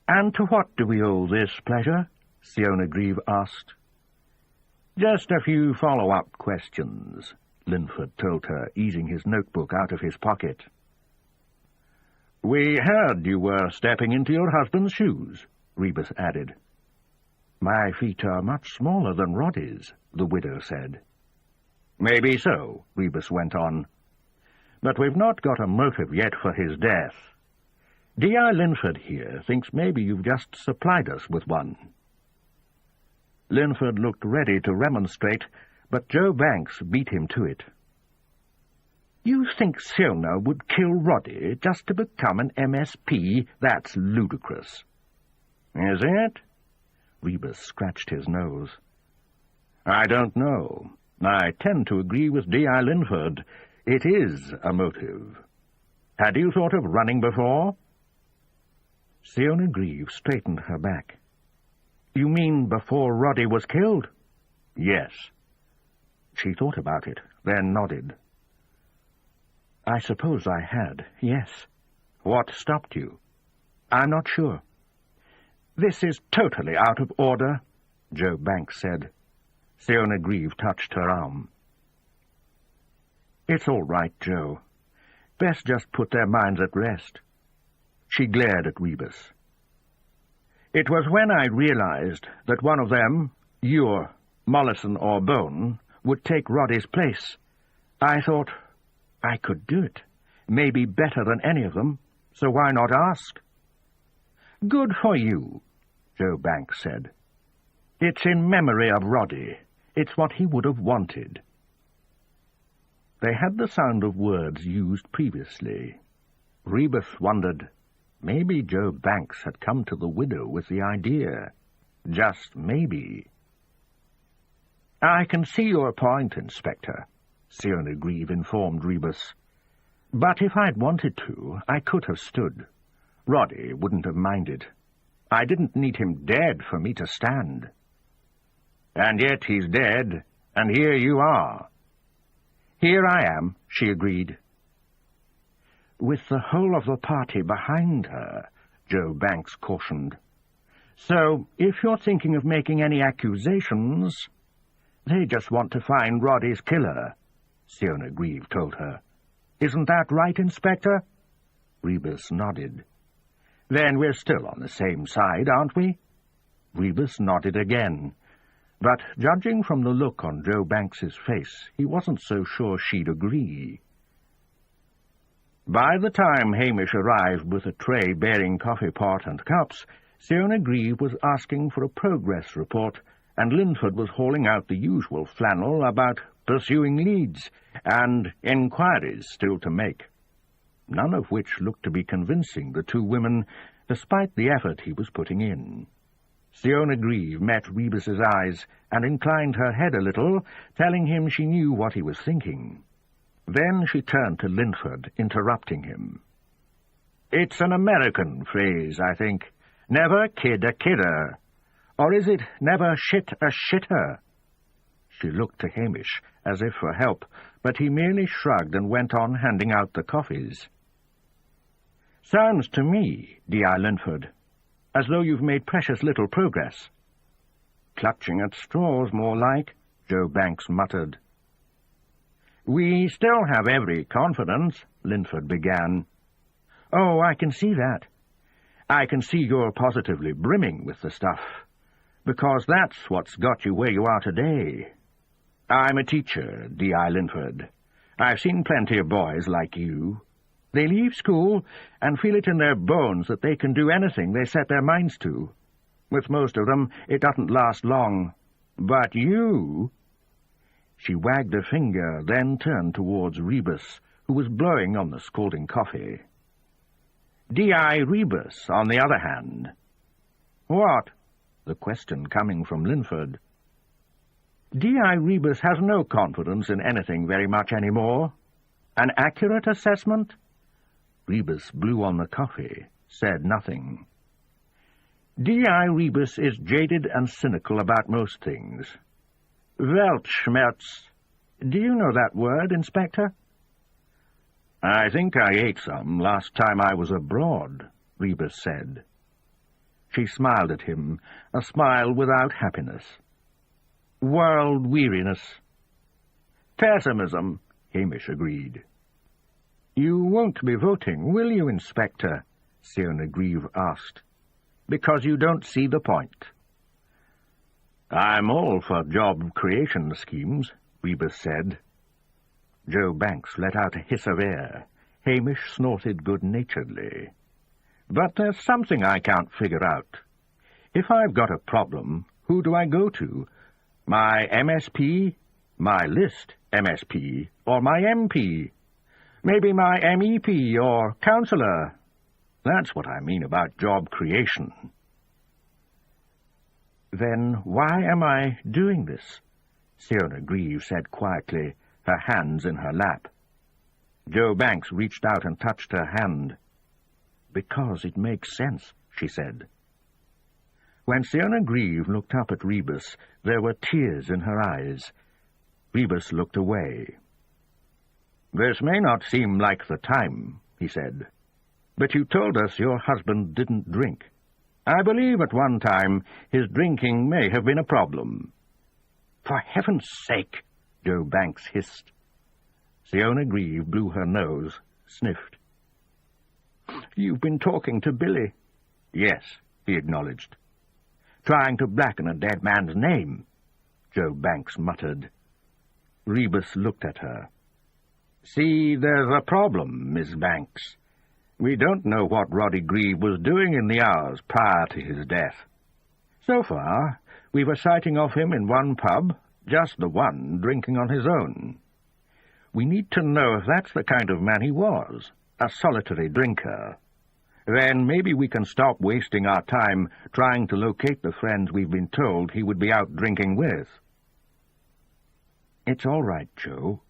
"And to what do we owe this pleasure?" Siona Grieve asked. "Just a few follow-up questions," Linford told her, easing his notebook out of his pocket. "We heard you were stepping into your husband's shoes," Rebus added. "My feet are much smaller than Roddy's," the widow said. "Maybe so," Rebus went on. "But we've not got a motive yet for his death. D.I. Linford here thinks maybe you've just supplied us with one." Linford looked ready to remonstrate, but Joe Banks beat him to it. "You think Siona would kill Roddy just to become an MSP? That's ludicrous." "Is it?" Rebus scratched his nose. "I don't know. I tend to agree with D.I. Linford. It is a motive. Had you thought of running before?" Siona Grieve straightened her back. "You mean before Roddy was killed?" "Yes." She thought about it, then nodded. "I suppose I had, yes." "What stopped you?" "I'm not sure." "This is totally out of order," Joe Banks said. Siona Grieve touched her arm. "It's all right, Joe. Best just put their minds at rest." She glared at Rebus. "It was when I realized that one of them, you, Mollison or Bone, would take Roddy's place. I thought I could do it, maybe better than any of them, so why not ask?" "Good for you," Joe Banks said. "It's in memory of Roddy. It's what he would have wanted." They had the sound of words used previously. Rebus wondered, maybe Joe Banks had come to the widow with the idea. Just maybe. "I can see your point, Inspector," Siona Grieve informed Rebus. "But if I'd wanted to, I could have stood. Roddy wouldn't have minded. I didn't need him dead for me to stand." "And yet he's dead, and here you are." "Here I am," she agreed. "With the whole of the party behind her," Joe Banks cautioned. "So, if you're thinking of making any accusations—" "They just want to find Roddy's killer," Siona Grieve told her. "Isn't that right, Inspector?" Rebus nodded. "Then we're still on the same side, aren't we?" Rebus nodded again, but judging from the look on Joe Banks's face, he wasn't so sure she'd agree. By the time Hamish arrived with a tray bearing coffee pot and cups, Siona Grieve was asking for a progress report, and Linford was hauling out the usual flannel about pursuing leads and inquiries still to make, none of which looked to be convincing the two women, despite the effort he was putting in. Siona Grieve met Rebus's eyes and inclined her head a little, telling him she knew what he was thinking. Then she turned to Linford, interrupting him. "It's an American phrase, I think. Never kid a kidder. Or is it never shit a shitter?" She looked to Hamish, as if for help, but he merely shrugged and went on handing out the coffees. "Sounds to me, D.I. Linford, as though you've made precious little progress." "Clutching at straws, more like," Joe Banks muttered. "We still have every confidence," Linford began. "Oh, I can see that. I can see you're positively brimming with the stuff, because that's what's got you where you are today. I'm a teacher, D.I. Linford. I've seen plenty of boys like you. They leave school and feel it in their bones that they can do anything they set their minds to. With most of them, it doesn't last long. But you—" She wagged a finger, then turned towards Rebus, who was blowing on the scalding coffee. "D.I. Rebus, on the other hand." "What?" the question coming from Linford. "D.I. Rebus has no confidence in anything very much any more. An accurate assessment?" Rebus blew on the coffee, said nothing. "D.I. Rebus is jaded and cynical about most things. Weltschmerz. Do you know that word, Inspector?" "I think I ate some last time I was abroad," Rebus said. She smiled at him, a smile without happiness. "World-weariness." "Pessimism," Hamish agreed. "You won't be voting, will you, Inspector?" Siona Grieve asked. "Because you don't see the point." "I'm all for job creation schemes," Rebus said. Joe Banks let out a hiss of air. Hamish snorted good-naturedly. "But there's something I can't figure out. If I've got a problem, who do I go to? My MSP, my list MSP, or my MP? Maybe my MEP or councillor? That's what I mean about job creation." "Then why am I doing this?" Siona Grieve said quietly, her hands in her lap. Joe Banks reached out and touched her hand. "Because it makes sense," she said. When Siona Grieve looked up at Rebus, there were tears in her eyes. Rebus looked away. "This may not seem like the time," he said, "but you told us your husband didn't drink. I believe at one time his drinking may have been a problem." "For heaven's sake!" Joe Banks hissed. Siona Grieve blew her nose, sniffed. "You've been talking to Billy." "Yes," he acknowledged. "Trying to blacken a dead man's name," Joe Banks muttered. Rebus looked at her. "See, there's a problem, Miss Banks. We don't know what Roddy Grieve was doing in the hours prior to his death. So far, we've a sighting of him in one pub, just the one, drinking on his own. We need to know if that's the kind of man he was, a solitary drinker. Then maybe we can stop wasting our time trying to locate the friends we've been told he would be out drinking with." "It's all right, Joe,"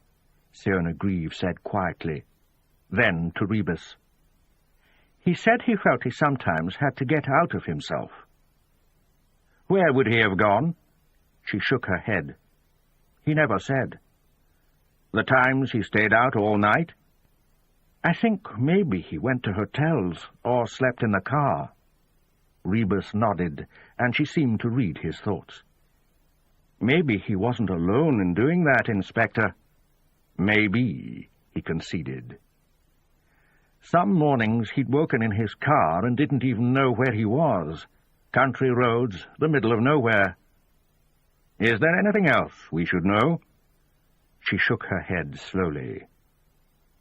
Fiona Grieve said quietly. Then to Rebus, "He said he felt he sometimes had to get out of himself." "Where would he have gone?" She shook her head. "He never said." "The times he stayed out all night?" "I think maybe he went to hotels or slept in the car." Rebus nodded, and she seemed to read his thoughts. "Maybe he wasn't alone in doing that, Inspector." "Maybe," he conceded. "Some mornings he'd woken in his car and didn't even know where he was. Country roads, the middle of nowhere. Is there anything else we should know?" She shook her head slowly.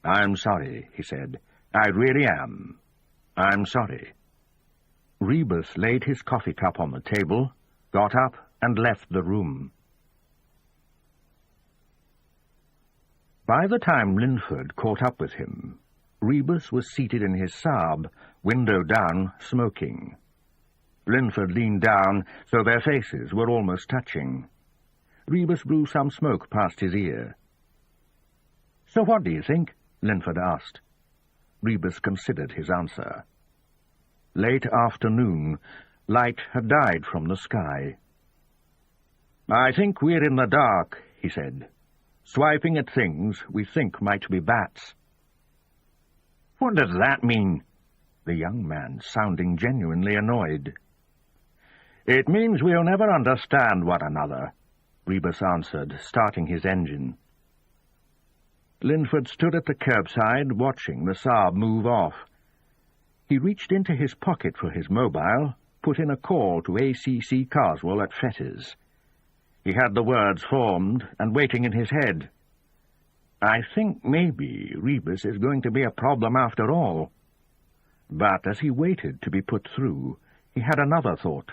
"I'm sorry," he said. "I really am. I'm sorry." Rebus laid his coffee cup on the table, got up, and left the room. By the time Linford caught up with him, Rebus was seated in his Saab, window down, smoking. Linford leaned down, so their faces were almost touching. Rebus blew some smoke past his ear. "So what do you think?" Linford asked. Rebus considered his answer. Late afternoon, light had died from the sky. "I think we're in the dark," he said, "swiping at things we think might be bats." "What does that mean?" The young man sounding genuinely annoyed. "It means we'll never understand one another," Rebus answered, starting his engine. Linford stood at the curbside, watching the Saab move off. He reached into his pocket for his mobile, put in a call to ACC Carswell at Fetters. He had the words formed and waiting in his head. "I think maybe Rebus is going to be a problem after all." But as he waited to be put through, he had another thought.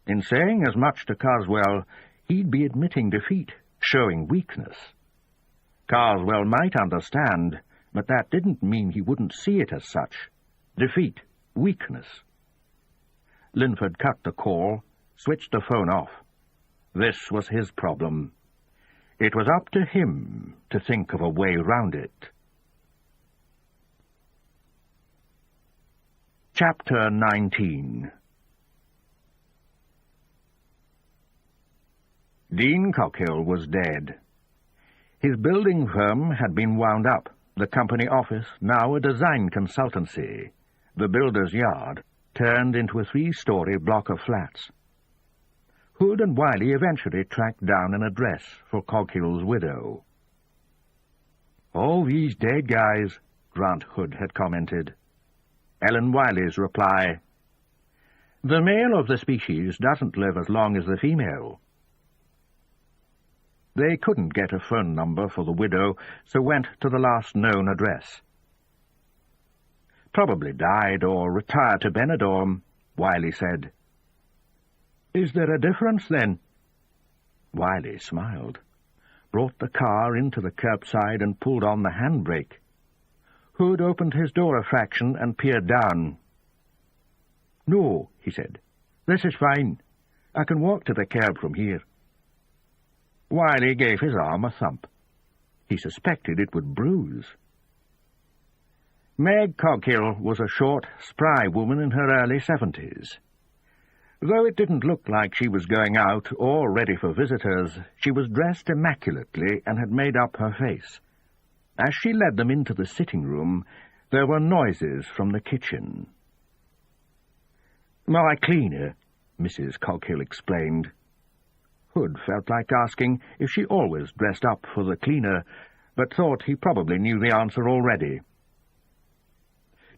In saying as much to Carswell, he'd be admitting defeat, showing weakness. Carswell might understand, but that didn't mean he wouldn't see it as such. Defeat, weakness. Linford cut the call, switched the phone off. This was his problem. It was up to him to think of a way round it. Chapter 19. Dean Cockhill was dead. His building firm had been wound up, the company office now a design consultancy, the builder's yard turned into a 3-story block of flats. Hood and Wiley eventually tracked down an address for Coghill's widow. "All these dead guys," Grant Hood had commented. Ellen Wiley's reply, "The male of the species doesn't live as long as the female." They couldn't get a phone number for the widow, so went to the last known address. "Probably died or retired to Benidorm," Wiley said. "Is there a difference, then?" Wiley smiled, brought the car into the curbside and pulled on the handbrake. Hood opened his door a fraction and peered down. "No," he said. "This is fine. I can walk to the curb from here." Wiley gave his arm a thump. He suspected it would bruise. Meg Coghill was a short, spry woman in her early 70s. Though it didn't look like she was going out or ready for visitors, she was dressed immaculately and had made up her face. As she led them into the sitting room, there were noises from the kitchen. "My cleaner," Mrs. Coghill explained. Hood felt like asking if she always dressed up for the cleaner, but thought he probably knew the answer already.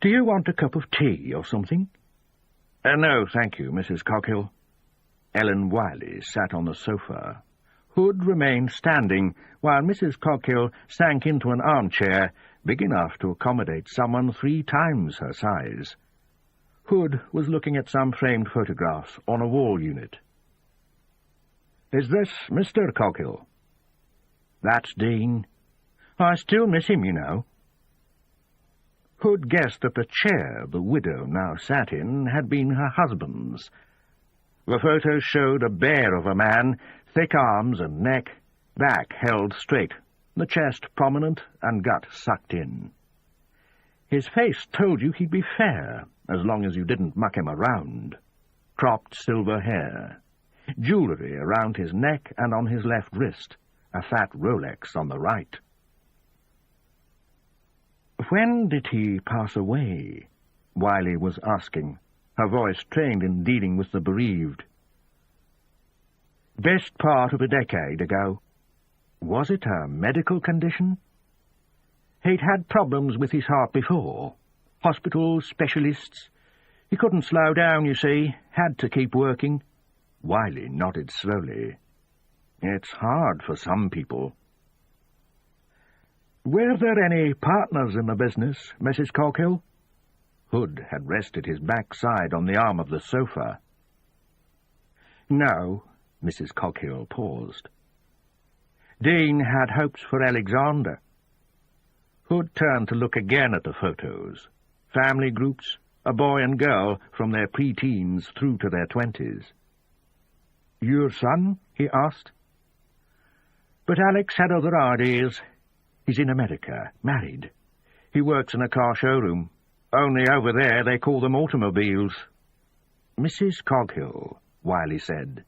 "Do you want a cup of tea or something?" No, thank you, Mrs. Coghill." Ellen Wiley sat on the sofa. Hood remained standing, while Mrs. Coghill sank into an armchair, big enough to accommodate someone 3 times her size. Hood was looking at some framed photographs on a wall unit. "Is this Mr. Coghill?" "That's Dean." I still miss him, you know." Hood guessed that the chair the widow now sat in had been her husband's. The photos showed a bear of a man, thick arms and neck, back held straight, the chest prominent and gut sucked in. His face told you he'd be fair, as long as you didn't muck him around. Cropped silver hair, jewellery around his neck and on his left wrist, a fat Rolex on the right. "When did he pass away?" Wiley was asking, her voice trained in dealing with the bereaved. "Best part of a decade ago." "Was it a medical condition?" "He'd had problems with his heart before. Hospitals, specialists. He couldn't slow down, you see. Had to keep working." Wiley nodded slowly. "It's hard for some people." "Were there any partners in the business, Mrs. Coghill?" Hood had rested his backside on the arm of the sofa. "No." Mrs. Coghill paused. "Dean had hopes for Alexander." Hood turned to look again at the photos. Family groups, a boy and girl from their pre-teens through to their 20s. "Your son?" he asked. But Alex had other ideas. He's in America, married. He works in a car showroom. Only over there they call them automobiles. "Mrs. Coghill," Wiley said,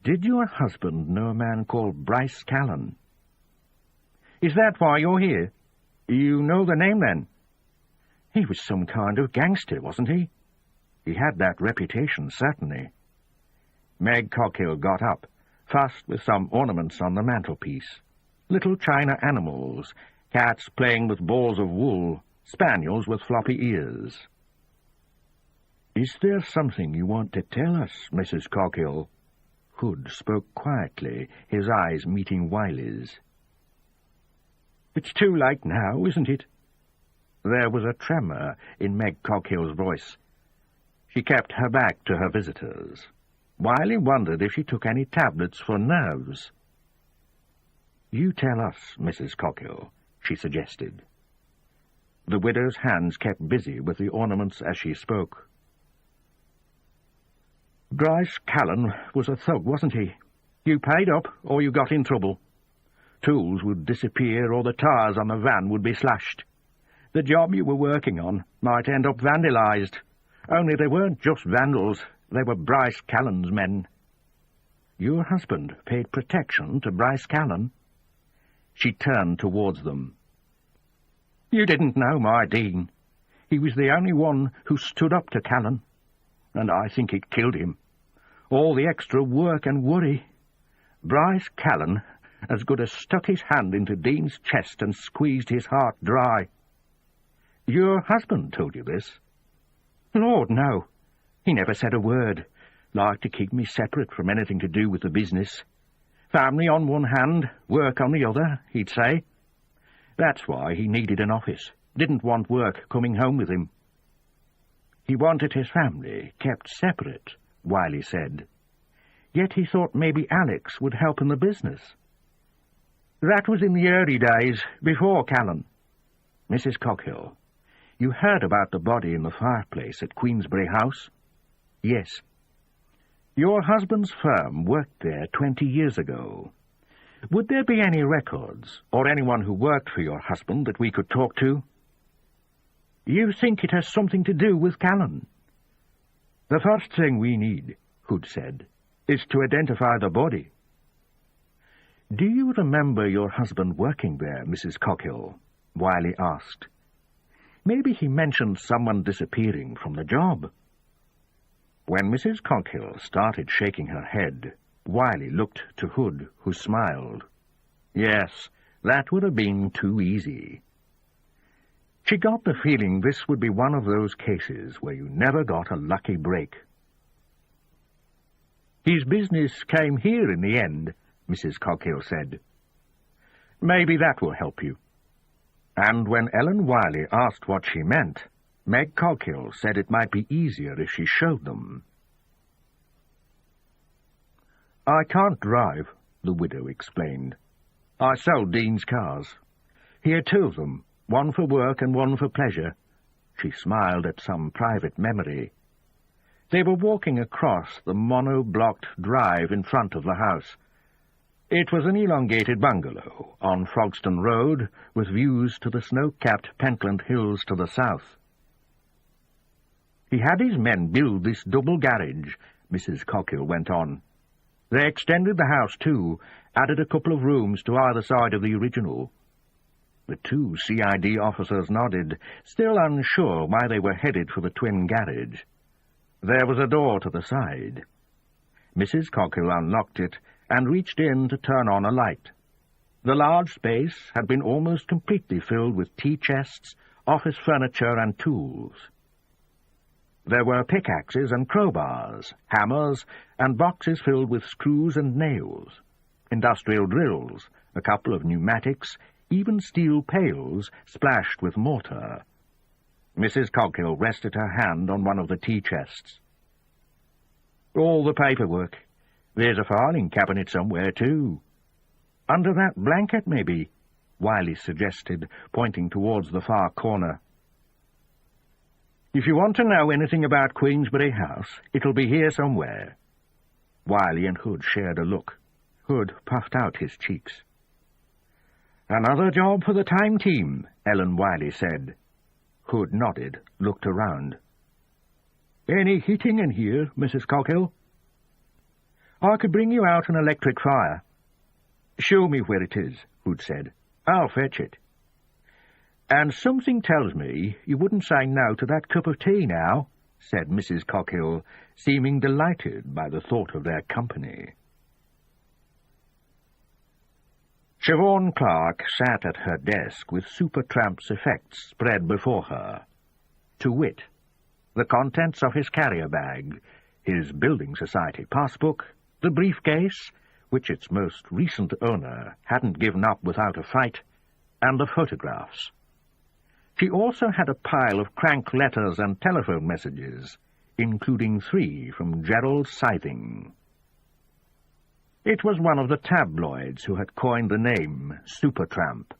"did your husband know a man called Bryce Callan?" "Is that why you're here? You know the name, then?" "He was some kind of gangster, wasn't he?" "He had that reputation, certainly." Meg Coghill got up, fussed with some ornaments on the mantelpiece. Little china animals, cats playing with balls of wool, spaniels with floppy ears. "Is there something you want to tell us, Mrs. Coghill?" Hood spoke quietly, his eyes meeting Wiley's. "It's too late now, isn't it?" There was a tremor in Meg Coghill's voice. She kept her back to her visitors. Wiley wondered if she took any tablets for nerves. "You tell us, Mrs. Coghill," she suggested. The widow's hands kept busy with the ornaments as she spoke. "Bryce Callan was a thug, wasn't he? You paid up, or you got in trouble. Tools would disappear, or the tyres on the van would be slashed. The job you were working on might end up vandalised. Only they weren't just vandals, they were Bryce Callan's men." "Your husband paid protection to Bryce Callan?" She turned towards them. "You didn't know my Dean. He was the only one who stood up to Callan, and I think it killed him. All the extra work and worry. Bryce Callan as good as stuck his hand into Dean's chest and squeezed his heart dry." "Your husband told you this?" "Lord, no. He never said a word. Liked to keep me separate from anything to do with the business. Family on one hand, work on the other, he'd say. That's why he needed an office. Didn't want work coming home with him." "He wanted his family kept separate," Wiley said. "Yet he thought maybe Alex would help in the business." "That was in the early days, before Callan." "Mrs. Coghill, you heard about the body in the fireplace at Queensberry House?" "Yes." "Your husband's firm worked there 20 years ago. Would there be any records, or anyone who worked for your husband that we could talk to?" "You think it has something to do with Callan?" "The first thing we need," Hood said, "is to identify the body." "Do you remember your husband working there, Mrs. Coghill?" Wiley asked. "Maybe he mentioned someone disappearing from the job." When Mrs. Coghill started shaking her head, Wiley looked to Hood, who smiled. Yes, that would have been too easy. She got the feeling this would be one of those cases where you never got a lucky break. "His business came here in the end," Mrs. Coghill said. "Maybe that will help you." And when Ellen Wiley asked what she meant, Meg Coghill said it might be easier if she showed them. "I can't drive," the widow explained. "I sell Dean's cars. He had two of them, one for work and one for pleasure. She smiled at some private memory. They were walking across the mono-blocked drive in front of the house. It was an elongated bungalow on Frogston Road, with views to the snow-capped Pentland Hills to the south. He had his men build this double garage, Mrs. Cockhill went on. They extended the house, too, added a couple of rooms to either side of the original. The two CID officers nodded, still unsure why they were headed for the twin garage. There was a door to the side. Mrs. Cockhill unlocked it and reached in to turn on a light. The large space had been almost completely filled with tea chests, office furniture, and tools. There were pickaxes and crowbars, hammers, and boxes filled with screws and nails, industrial drills, a couple of pneumatics, even steel pails splashed with mortar. Mrs. Cockhill rested her hand on one of the tea chests. All the paperwork. There's a filing cabinet somewhere, too. Under that blanket, maybe, Wiley suggested, pointing towards the far corner. If you want to know anything about Queensberry House, it'll be here somewhere. Wiley and Hood shared a look. Hood puffed out his cheeks. Another job for the time team, Ellen Wiley said. Hood nodded, looked around. Any heating in here, Mrs. Cockhill? I could bring you out an electric fire. Show me where it is, Hood said. I'll fetch it. And something tells me you wouldn't say no to that cup of tea now, said Mrs. Cockhill, seeming delighted by the thought of their company. Siobhan Clark sat at her desk with Supertramp's effects spread before her. To wit, the contents of his carrier bag, his Building Society passbook, the briefcase, which its most recent owner hadn't given up without a fight, and the photographs. She also had a pile of crank letters and telephone messages, including 3 from Gerald Scything. It was one of the tabloids who had coined the name Supertramp.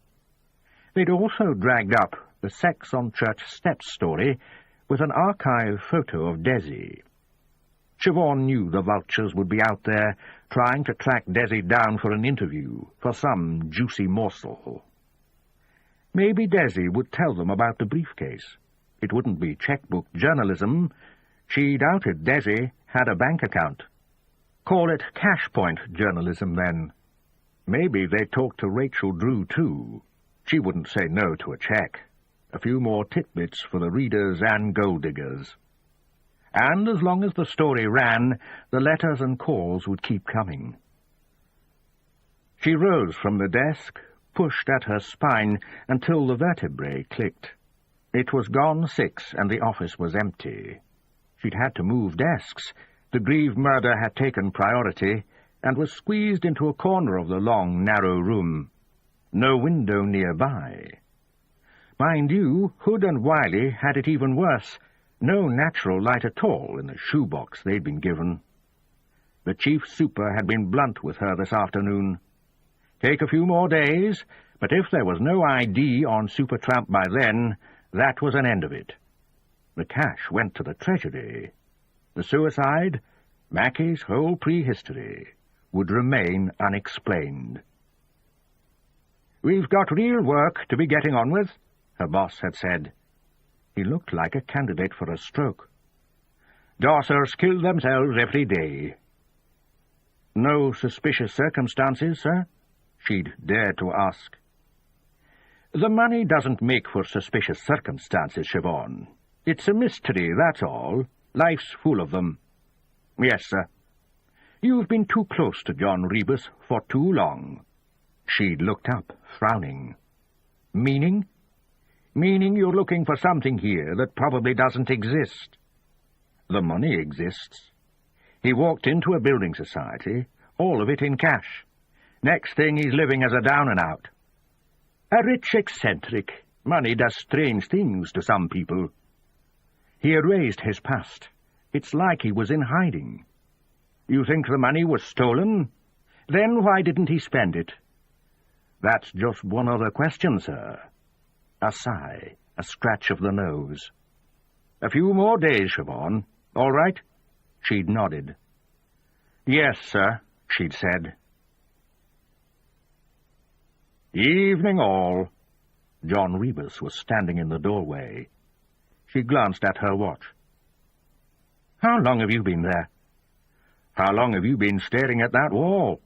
They'd also dragged up the sex on church steps story with an archive photo of Desi. Siobhan knew the vultures would be out there trying to track Desi down for an interview, for some juicy morsel. Maybe Desi would tell them about the briefcase. It wouldn't be checkbook journalism. She doubted Desi had a bank account. Call it cash-point journalism, then. Maybe they'd talk to Rachel Drew, too. She wouldn't say no to a check. A few more titbits for the readers and gold-diggers. And as long as the story ran, the letters and calls would keep coming. She rose from the desk, pushed at her spine until the vertebrae clicked. It was gone 6, and the office was empty. She'd had to move desks. The Grieve murder had taken priority, and was squeezed into a corner of the long, narrow room. No window nearby. Mind you, Hood and Wiley had it even worse. No natural light at all in the shoebox they'd been given. The chief super had been blunt with her this afternoon. Take a few more days, but if there was no ID on Supertramp by then, that was an end of it. The cash went to the Treasury. The suicide, Mackie's whole prehistory, would remain unexplained. "We've got real work to be getting on with," her boss had said. He looked like a candidate for a stroke. "Dossers kill themselves every day." "No suspicious circumstances, sir?" she'd dared to ask. "The money doesn't make for suspicious circumstances, Siobhan. It's a mystery, that's all. Life's full of them." "Yes, sir." "You've been too close to John Rebus for too long." She'd looked up, frowning. "Meaning?" "Meaning you're looking for something here that probably doesn't exist." "The money exists." He walked into a building society, all of it in cash. Next thing he's living as a down-and-out. A rich eccentric. Money does strange things to some people. He erased his past. It's like he was in hiding. "You think the money was stolen? Then why didn't he spend it?" That's just one other question, sir. A sigh, a scratch of the nose. A few more days, Siobhan. All right? She'd nodded. Yes, sir, she'd said. Evening all. John Rebus was standing in the doorway. She glanced at her watch. How long have you been there? How long have you been staring at that wall?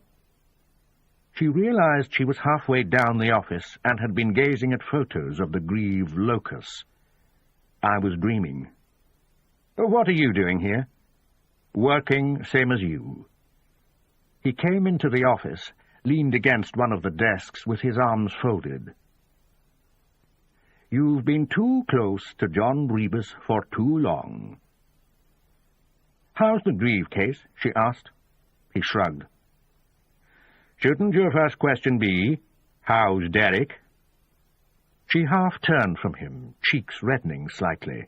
She realized she was halfway down the office and had been gazing at photos of the grieved locus. I was dreaming. What are you doing here? Working, same as you. He came into the office, leaned against one of the desks with his arms folded. You've been too close to John Rebus for too long. How's the Grieve case? She asked. He shrugged. Shouldn't your first question be, how's Derek? She half turned from him, cheeks reddening slightly.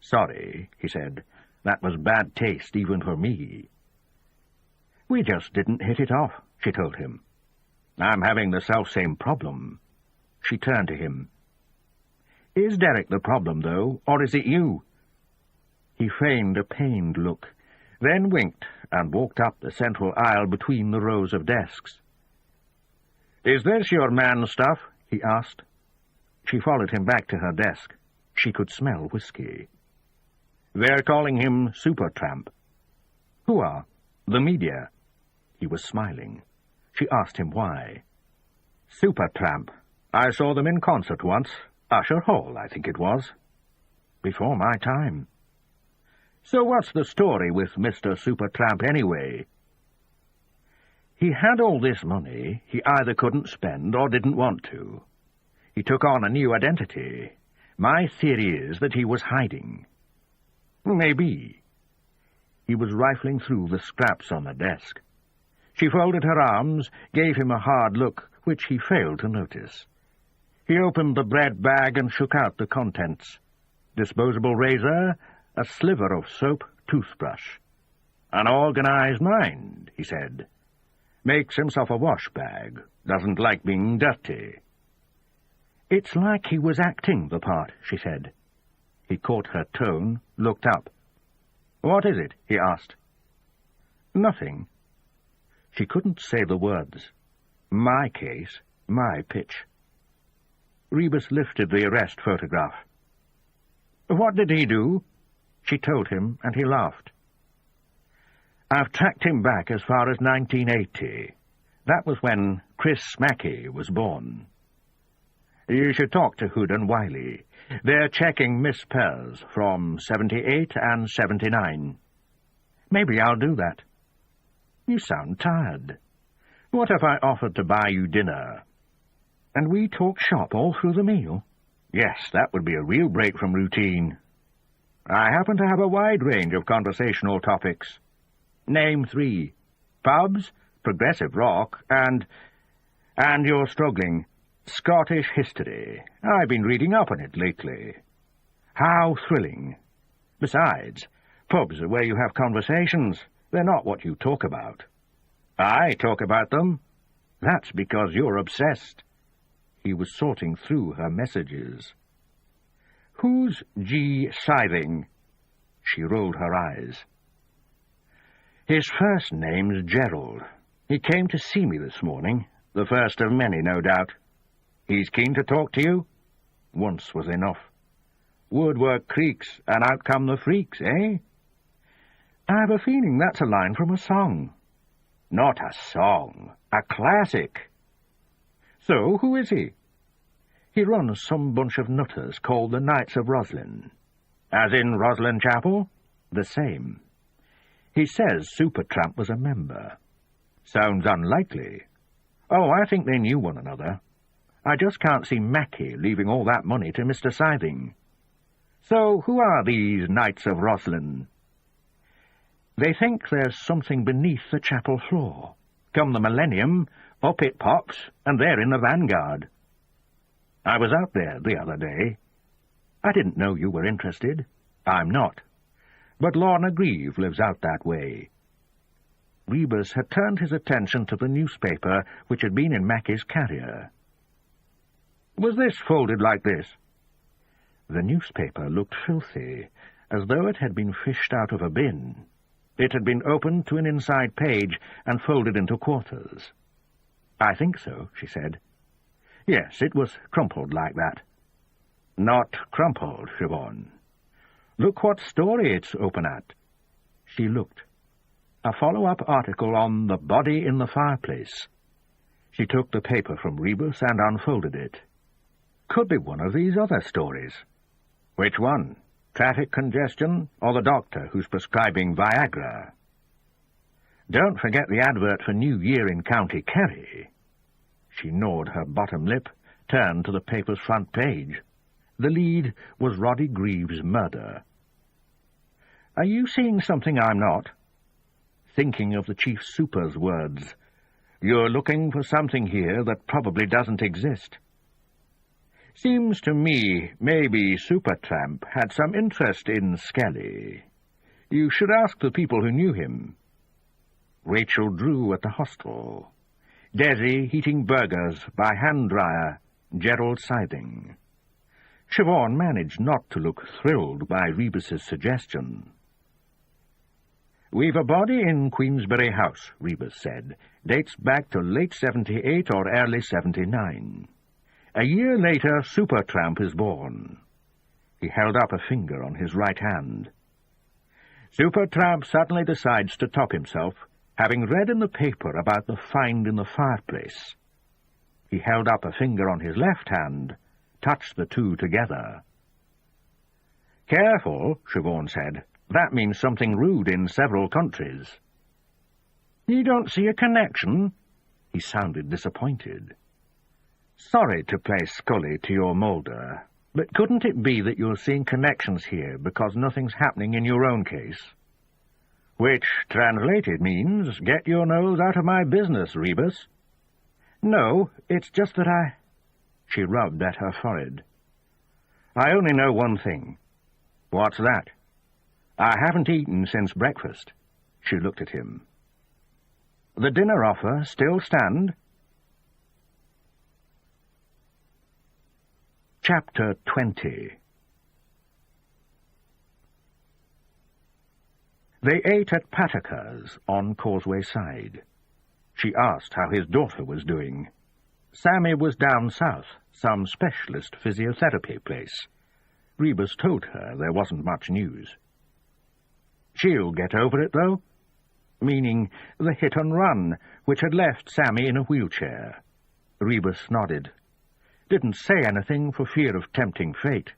Sorry, he said. That was bad taste even for me. We just didn't hit it off, she told him. I'm having the self-same problem. She turned to him. Is Derek the problem, though, or is it you? He feigned a pained look, then winked and walked up the central aisle between the rows of desks. Is this your man stuff? He asked. She followed him back to her desk. She could smell whiskey. They're calling him Supertramp. Who are? The media. He was smiling. She asked him why. Supertramp. I saw them in concert once. Usher Hall, I think it was. Before my time. So what's the story with Mr. Supertramp anyway? He had all this money he either couldn't spend or didn't want to. He took on a new identity. My theory is that he was hiding. Maybe. He was rifling through the scraps on the desk. She folded her arms, gave him a hard look, which he failed to notice. He opened the bread bag and shook out the contents. Disposable razor, a sliver of soap, toothbrush. An organized mind, he said. Makes himself a wash bag. Doesn't like being dirty. It's like he was acting the part, she said. He caught her tone, looked up. What is it? He asked. Nothing. She couldn't say the words. My case, my pitch. Rebus lifted the arrest photograph. What did he do? She told him, and he laughed. I've tracked him back as far as 1980. That was when Chris Mackey was born. You should talk to Hood and Wiley. They're checking Miss Pers from 78 and 79. Maybe I'll do that. You sound tired. What if I offered to buy you dinner? And we talk shop all through the meal? Yes, that would be a real break from routine. I happen to have a wide range of conversational topics. Name 3. Pubs, progressive rock, and you're struggling. Scottish history. I've been reading up on it lately. How thrilling. Besides, pubs are where you have conversations. They're not what you talk about. I talk about them. That's because you're obsessed. He was sorting through her messages. Who's G. Scything? She rolled her eyes. His first name's Gerald. He came to see me this morning. The first of many, no doubt. He's keen to talk to you? Once was enough. Woodwork creaks, and out come the freaks, eh? I have a feeling that's a line from a song. Not a song, a classic. So, who is he? He runs some bunch of nutters called the Knights of Roslin. As in Roslin Chapel? The same. He says Supertramp was a member. Sounds unlikely. Oh, I think they knew one another. I just can't see Mackey leaving all that money to Mr. Scything. So, who are these Knights of Roslin? They think there's something beneath the chapel floor. Come the millennium, up it pops, and they're in the vanguard. I was out there the other day. I didn't know you were interested. I'm not. But Lorna Grieve lives out that way. Rebus had turned his attention to the newspaper which had been in Mackie's carrier. "Was this folded like this?" The newspaper looked filthy, as though it had been fished out of a bin. It had been opened to an inside page and folded into quarters. "I think so," she said. "Yes, it was crumpled like that." "Not crumpled, Siobhan. Look what story it's open at." She looked. A follow-up article on the body in the fireplace. She took the paper from Rebus and unfolded it. Could be one of these other stories. Which one? Traffic congestion, or the doctor who's prescribing Viagra? Don't forget the advert for New Year in County Kerry. She gnawed her bottom lip, turned to the paper's front page. The lead was Roddy Greaves' murder. "Are you seeing something I'm not?" Thinking of the chief super's words. "You're looking for something here that probably doesn't exist." "Seems to me maybe Supertramp had some interest in Skelly. You should ask the people who knew him." Rachel Drew at the hostel. Desi heating burgers by hand-dryer. Gerald scything. Siobhan managed not to look thrilled by Rebus's suggestion. "We've a body in Queensberry House," Rebus said. "Dates back to late 78 or early 79. A year later, Supertramp is born." He held up a finger on his right hand. "Supertramp suddenly decides to top himself, having read in the paper about the find in the fireplace." He held up a finger on his left hand, touched the two together. "Careful," Siobhan said. "That means something rude in several countries." "You don't see a connection?" He sounded disappointed. "Sorry to play Scully to your Mulder, but couldn't it be that you're seeing connections here because nothing's happening in your own case?" "Which, translated, means, get your nose out of my business, Rebus." "No, it's just that She rubbed at her forehead. "I only know one thing." "What's that?" "I haven't eaten since breakfast." She looked at him. "The dinner offer still stand?" Chapter 20. They ate at Pataka's on Causeway Side. She asked how his daughter was doing. Sammy was down south, some specialist physiotherapy place. Rebus told her there wasn't much news. "She'll get over it, though?" Meaning the hit-and-run, which had left Sammy in a wheelchair. Rebus nodded. Didn't say anything for fear of tempting fate.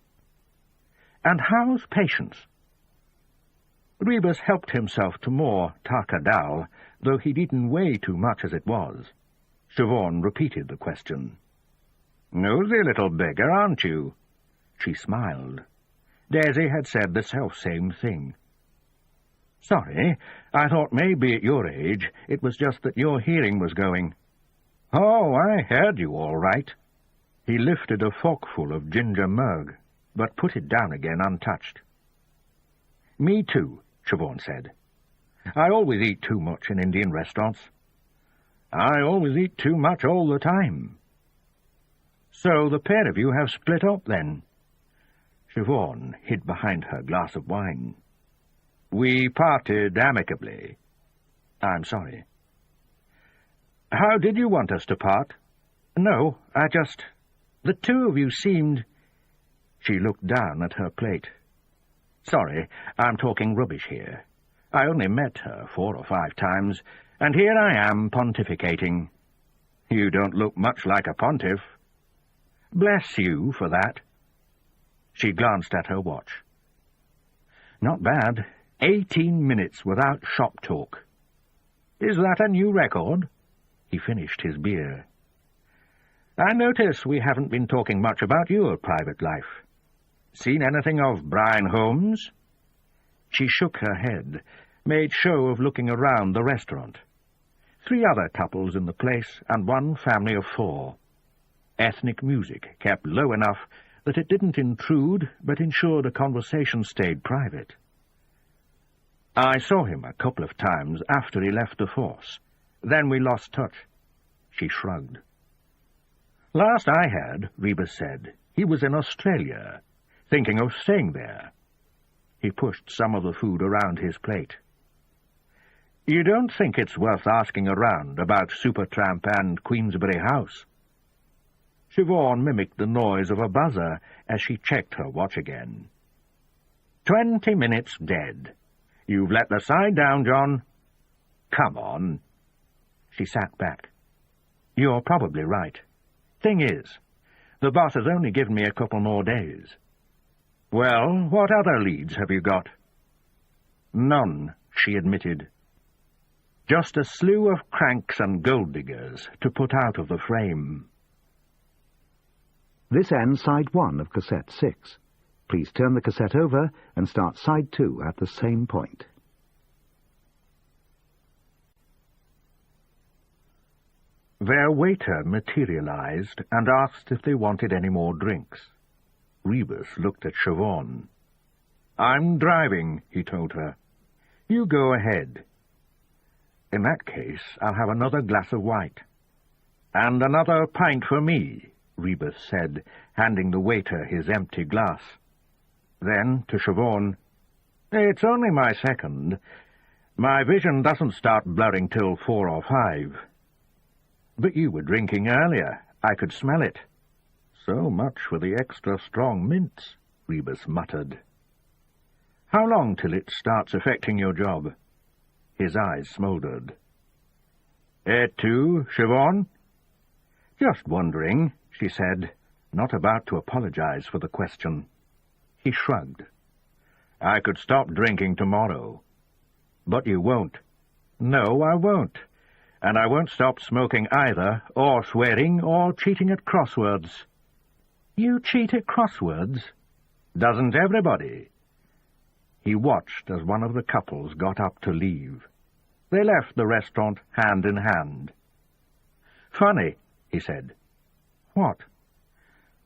"And how's Patience?" Rebus helped himself to more taka dal, though he'd eaten way too much as it was. Siobhan repeated the question. "Nosy little beggar, aren't you?" She smiled. Daisy had said the self-same thing. "Sorry, I thought maybe at your age it was just that your hearing was going." "Oh, I heard you all right." He lifted a forkful of ginger murg, but put it down again untouched. "Me too," Siobhan said. "I always eat too much in Indian restaurants." "I always eat too much all the time." "So the pair of you have split up, then?" Siobhan hid behind her glass of wine. "We parted amicably." "I'm sorry." "How did you want us to part?" "No, the two of you seemed—" She looked down at her plate. "Sorry, I'm talking rubbish here. I only met her 4 or 5 times, and here I am pontificating." "You don't look much like a pontiff." "Bless you for that." She glanced at her watch. "Not bad. 18 minutes without shop talk." "Is that a new record?" He finished his beer. "I notice we haven't been talking much about your private life. Seen anything of Brian Holmes?" She shook her head, made show of looking around the restaurant. 3 other couples in the place, and 1 family of 4. Ethnic music kept low enough that it didn't intrude, but ensured a conversation stayed private. I saw him a couple of times after he left the force. Then we lost touch. She shrugged. Last I heard, Rebus said, he was in Australia, thinking of staying there. He pushed some of the food around his plate. You don't think it's worth asking around about Supertramp and Queensberry House? Siobhan mimicked the noise of a buzzer as she checked her watch again. 20 minutes dead. You've let the side down, John. Come on. She sat back. You're probably right. Thing is, the boss has only given me a couple more days. Well, what other leads have you got? None, she admitted. Just a slew of cranks and gold diggers to put out of the frame.
This ends side 1 of cassette 6. Please turn the cassette over and start side 2 at the same point.
Their waiter materialized and asked if they wanted any more drinks. Rebus looked at Siobhan. I'm driving, he told her. You go ahead. In that case, I'll have another glass of white. And another pint for me, Rebus said, handing the waiter his empty glass. Then, to Siobhan, it's only my second. My vision doesn't start blurring till 4 or 5. But you were drinking earlier. I could smell it. So much for the extra strong mints, Rebus muttered. How long till it starts affecting your job? His eyes smouldered. 2, Siobhan? Just wondering, she said, not about to apologize for the question. He shrugged. I could stop drinking tomorrow. But you won't. No, I won't. And I won't stop smoking either, or swearing, or cheating at crosswords. You cheat at crosswords? Doesn't everybody? He watched as one of the couples got up to leave. They left the restaurant hand in hand. Funny, he said. What?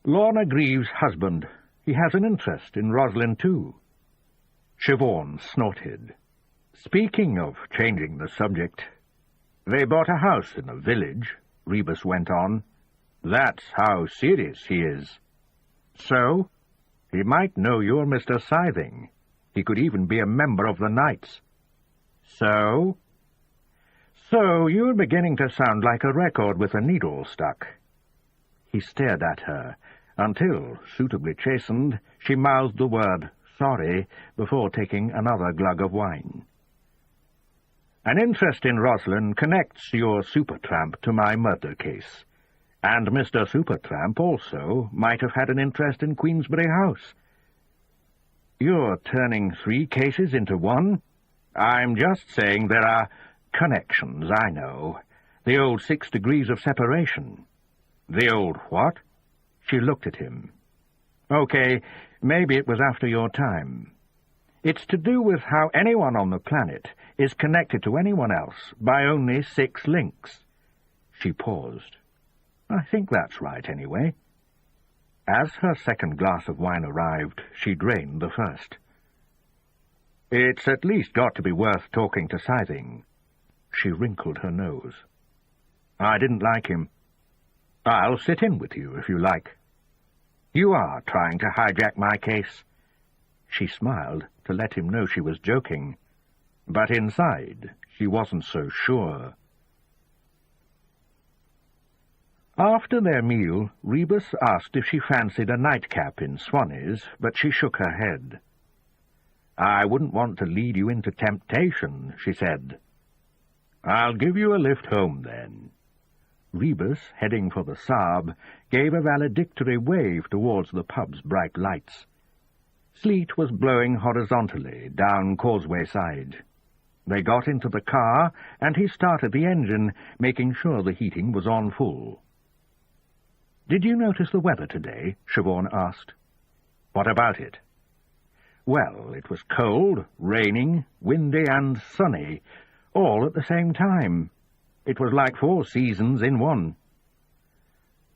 Lorna Greaves' husband. He has an interest in Rosalind, too. Siobhan snorted. Speaking of changing the subject, they bought a house in a village, Rebus went on. That's how serious he is. So, he might know you're Mr. Scything. He could even be a member of the Knights. So? So you're beginning to sound like a record with a needle stuck. He stared at her, until, suitably chastened, she mouthed the word, sorry, before taking another glug of wine. An interest in Rosalind connects your Supertramp to my murder case, and Mr. Supertramp also might have had an interest in Queensberry House. You're turning 3 cases into one? I'm just saying there are connections, I know. The old 6 degrees of separation. The old what? She looked at him. Okay, maybe it was after your time. It's to do with how anyone on the planet is connected to anyone else by only 6 links. She paused. I think that's right, anyway. As her second glass of wine arrived, she drained the first. It's at least got to be worth talking to Scything. She wrinkled her nose. I didn't like him. I'll sit in with you, if you like. You are trying to hijack my case. She smiled to let him know she was joking, but inside she wasn't so sure. After their meal, Rebus asked if she fancied a nightcap in Swannie's, but she shook her head. I wouldn't want to lead you into temptation, she said. I'll give you a lift home, then. Rebus, heading for the Saab, gave a valedictory wave towards the pub's bright lights. Sleet was blowing horizontally down Causeway side. They got into the car, and he started the engine, making sure the heating was on full. Did you notice the weather today? Siobhan asked. What about it? Well, it was cold, raining, windy, and sunny, all at the same time. It was like 4 seasons in one.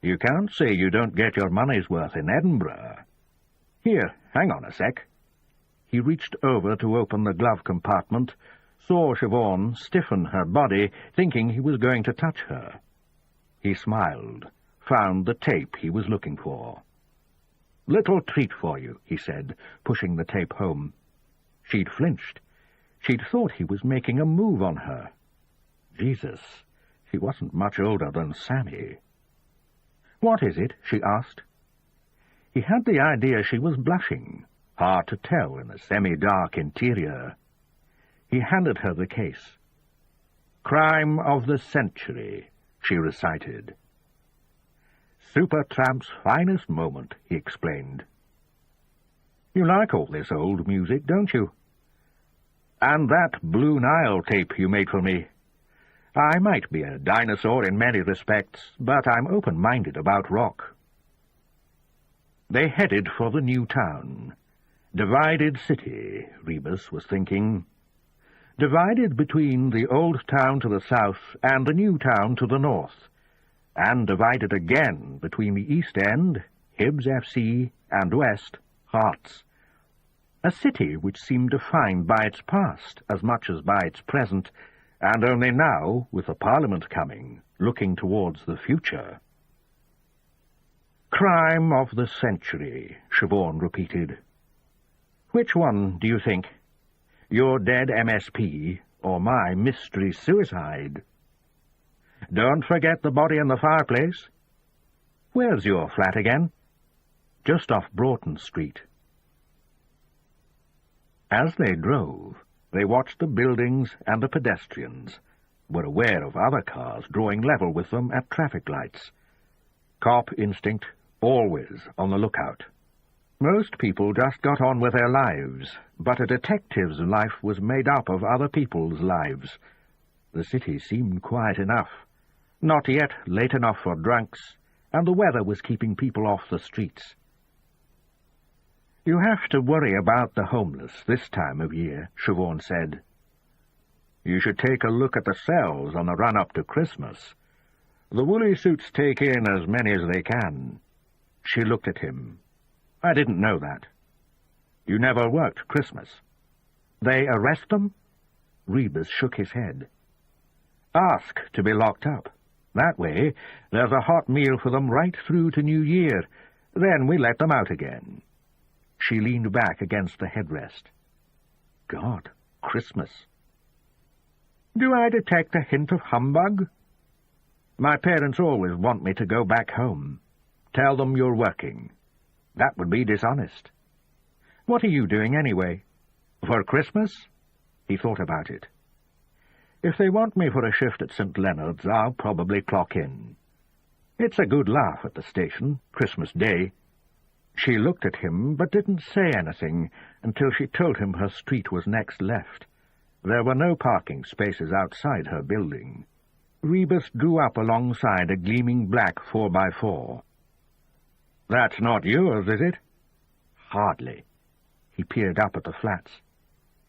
You can't say you don't get your money's worth in Edinburgh. Here, hang on a sec. He reached over to open the glove compartment, saw Siobhan stiffen her body, thinking he was going to touch her. He smiled, found the tape he was looking for. "Little treat for you," he said, pushing the tape home. She'd flinched. She'd thought he was making a move on her. Jesus, he wasn't much older than Sammy. "What is it?" she asked. He had the idea she was blushing, hard to tell in the semi-dark interior. He handed her the case. "Crime of the century," she recited. "Supertramp's finest moment," he explained. "You like all this old music, don't you? And that Blue Nile tape you made for me. I might be a dinosaur in many respects, but I'm open-minded about rock." They headed for the new town. Divided city, Rebus was thinking. Divided between the old town to the south and the new town to the north, and divided again between the east end, Hibs FC, and west, Hearts. A city which seemed defined by its past as much as by its present, and only now, with the Parliament coming, looking towards the future. "Crime of the century," Siobhan repeated. "Which one, do you think? Your dead MSP, or my mystery suicide? Don't forget the body in the fireplace. Where's your flat again?" "Just off Broughton Street." As they drove, they watched the buildings and the pedestrians, were aware of other cars drawing level with them at traffic lights. Cop instinct, always on the lookout. Most people just got on with their lives, but a detective's life was made up of other people's lives. The city seemed quiet enough, not yet late enough for drunks, and the weather was keeping people off the streets. "You have to worry about the homeless this time of year," Siobhan said. "You should take a look at the cells on the run-up to Christmas. The woolly suits take in as many as they can." She looked at him. "I didn't know that. You never worked Christmas." "They arrest them?" Rebus shook his head. "Ask to be locked up. That way, there's a hot meal for them right through to New Year. Then we let them out again." She leaned back against the headrest. "God, Christmas. Do I detect a hint of humbug? My parents always want me to go back home. Tell them you're working. That would be dishonest. What are you doing anyway? For Christmas?" He thought about it. "If they want me for a shift at St. Leonard's, I'll probably clock in. It's a good laugh at the station, Christmas Day." She looked at him, but didn't say anything until she told him her street was next left. There were no parking spaces outside her building. Rebus drew up alongside a gleaming black 4x4. "That's not yours, is it?" "Hardly." He peered up at the flats.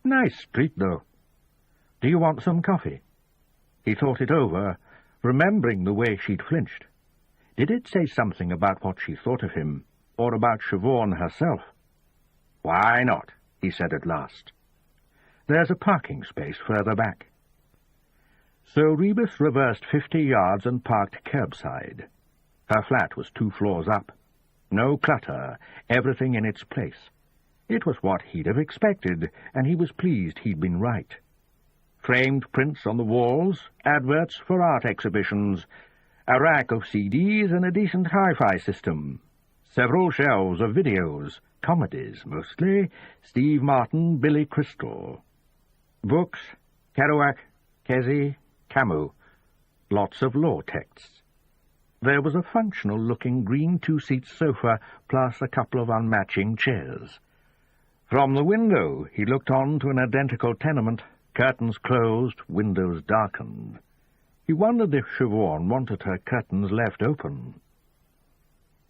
"Nice street, though. Do you want some coffee?" He thought it over, remembering the way she'd flinched. Did it say something about what she thought of him, or about Siobhan herself? "Why not?" he said at last. "There's a parking space further back." So Rebus reversed 50 yards and parked curbside. Her flat was 2 floors up. No clutter, everything in its place. It was what he'd have expected, and he was pleased he'd been right. Framed prints on the walls, adverts for art exhibitions, a rack of CDs and a decent hi-fi system. Several shelves of videos, comedies mostly, Steve Martin, Billy Crystal. Books, Kerouac, Kesey, Camus. Lots of law texts. There was a functional-looking green 2-seat sofa, plus a couple of unmatching chairs. From the window he looked on to an identical tenement, curtains closed, windows darkened. He wondered if Siobhan wanted her curtains left open.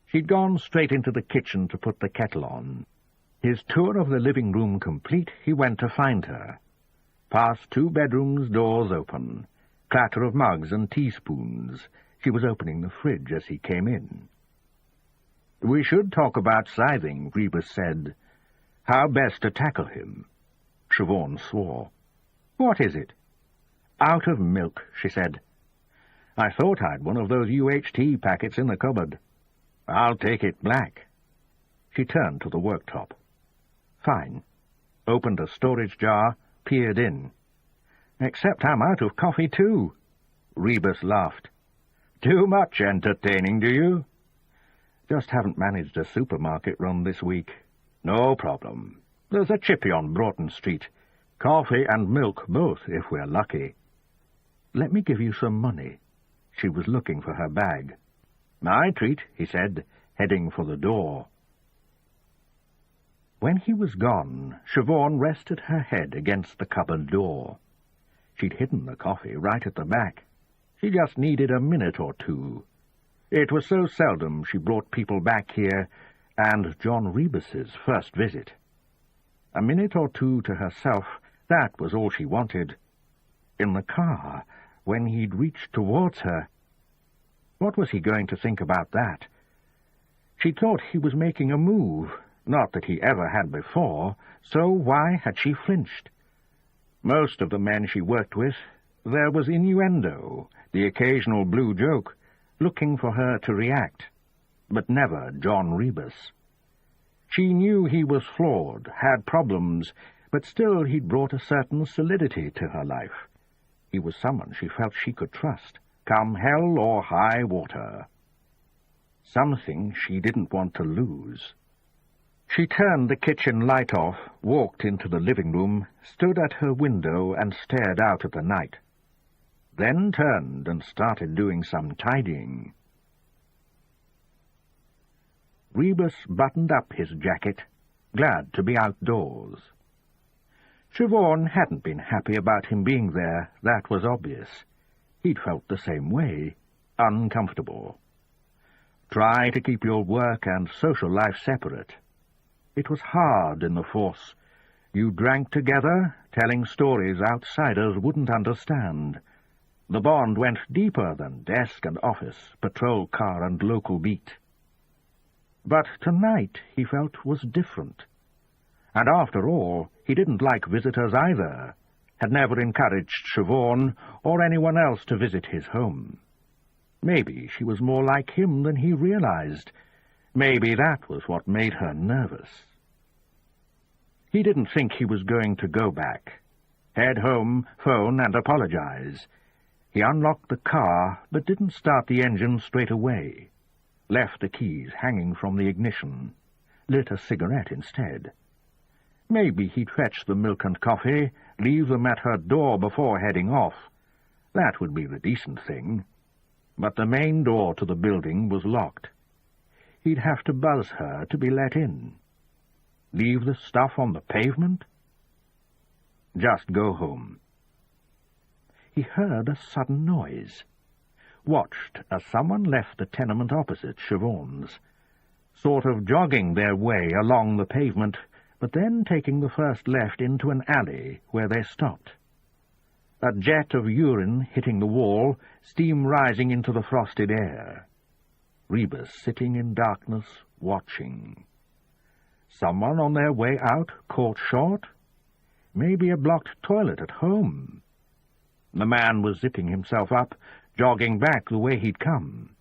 She'd gone straight into the kitchen to put the kettle on. His tour of the living room complete, he went to find her. Past 2 bedrooms, doors open. Clatter of mugs and teaspoons. She was opening the fridge as he came in. "We should talk about scything," Rebus said. How best to tackle him? Siobhan swore. "What is it?" "Out of milk," she said. "I thought I'd one of those UHT packets in the cupboard." "I'll take it black." She turned to the worktop. "Fine." Opened a storage jar, peered in. "Except I'm out of coffee, too." Rebus laughed. "Too much entertaining, do you?" "Just haven't managed a supermarket run this week." "No problem. There's a chippy on Broughton Street. Coffee and milk both, if we're lucky." "Let me give you some money." She was looking for her bag. "My treat," he said, heading for the door. When he was gone, Siobhan rested her head against the cupboard door. She'd hidden the coffee right at the back. She just needed a minute or two. It was so seldom she brought people back here, and John Rebus's first visit. A minute or two to herself, that was all she wanted. In the car, when he'd reached towards her, what was he going to think about that? She thought he was making a move, not that he ever had before, so why had she flinched? Most of the men she worked with, there was innuendo, the occasional blue joke, looking for her to react, but never John Rebus. She knew he was flawed, had problems, but still he'd brought a certain solidity to her life. He was someone she felt she could trust, come hell or high water. Something she didn't want to lose. She turned the kitchen light off, walked into the living room, stood at her window and stared out at the night. Then turned and started doing some tidying. Rebus buttoned up his jacket, glad to be outdoors. Siobhan hadn't been happy about him being there, that was obvious. He'd felt the same way, uncomfortable. Try to keep your work and social life separate. It was hard in the force. You drank together, telling stories outsiders wouldn't understand. The bond went deeper than desk and office, patrol car and local beat. But tonight, he felt, was different. And after all, he didn't like visitors either, had never encouraged Siobhan or anyone else to visit his home. Maybe she was more like him than he realized. Maybe that was what made her nervous. He didn't think he was going to go back. Head home, phone, and apologize. He unlocked the car, but didn't start the engine straight away. Left the keys hanging from the ignition. Lit a cigarette instead. Maybe he'd fetch the milk and coffee, leave them at her door before heading off. That would be the decent thing. But the main door to the building was locked. He'd have to buzz her to be let in. Leave the stuff on the pavement? Just go home. He heard a sudden noise. Watched as someone left the tenement opposite Siobhan's, sort of jogging their way along the pavement, but then taking the first left into an alley where they stopped. A jet of urine hitting the wall, steam rising into the frosted air. Rebus sitting in darkness, watching. Someone on their way out caught short? Maybe a blocked toilet at home. The man was zipping himself up, jogging back the way he'd come.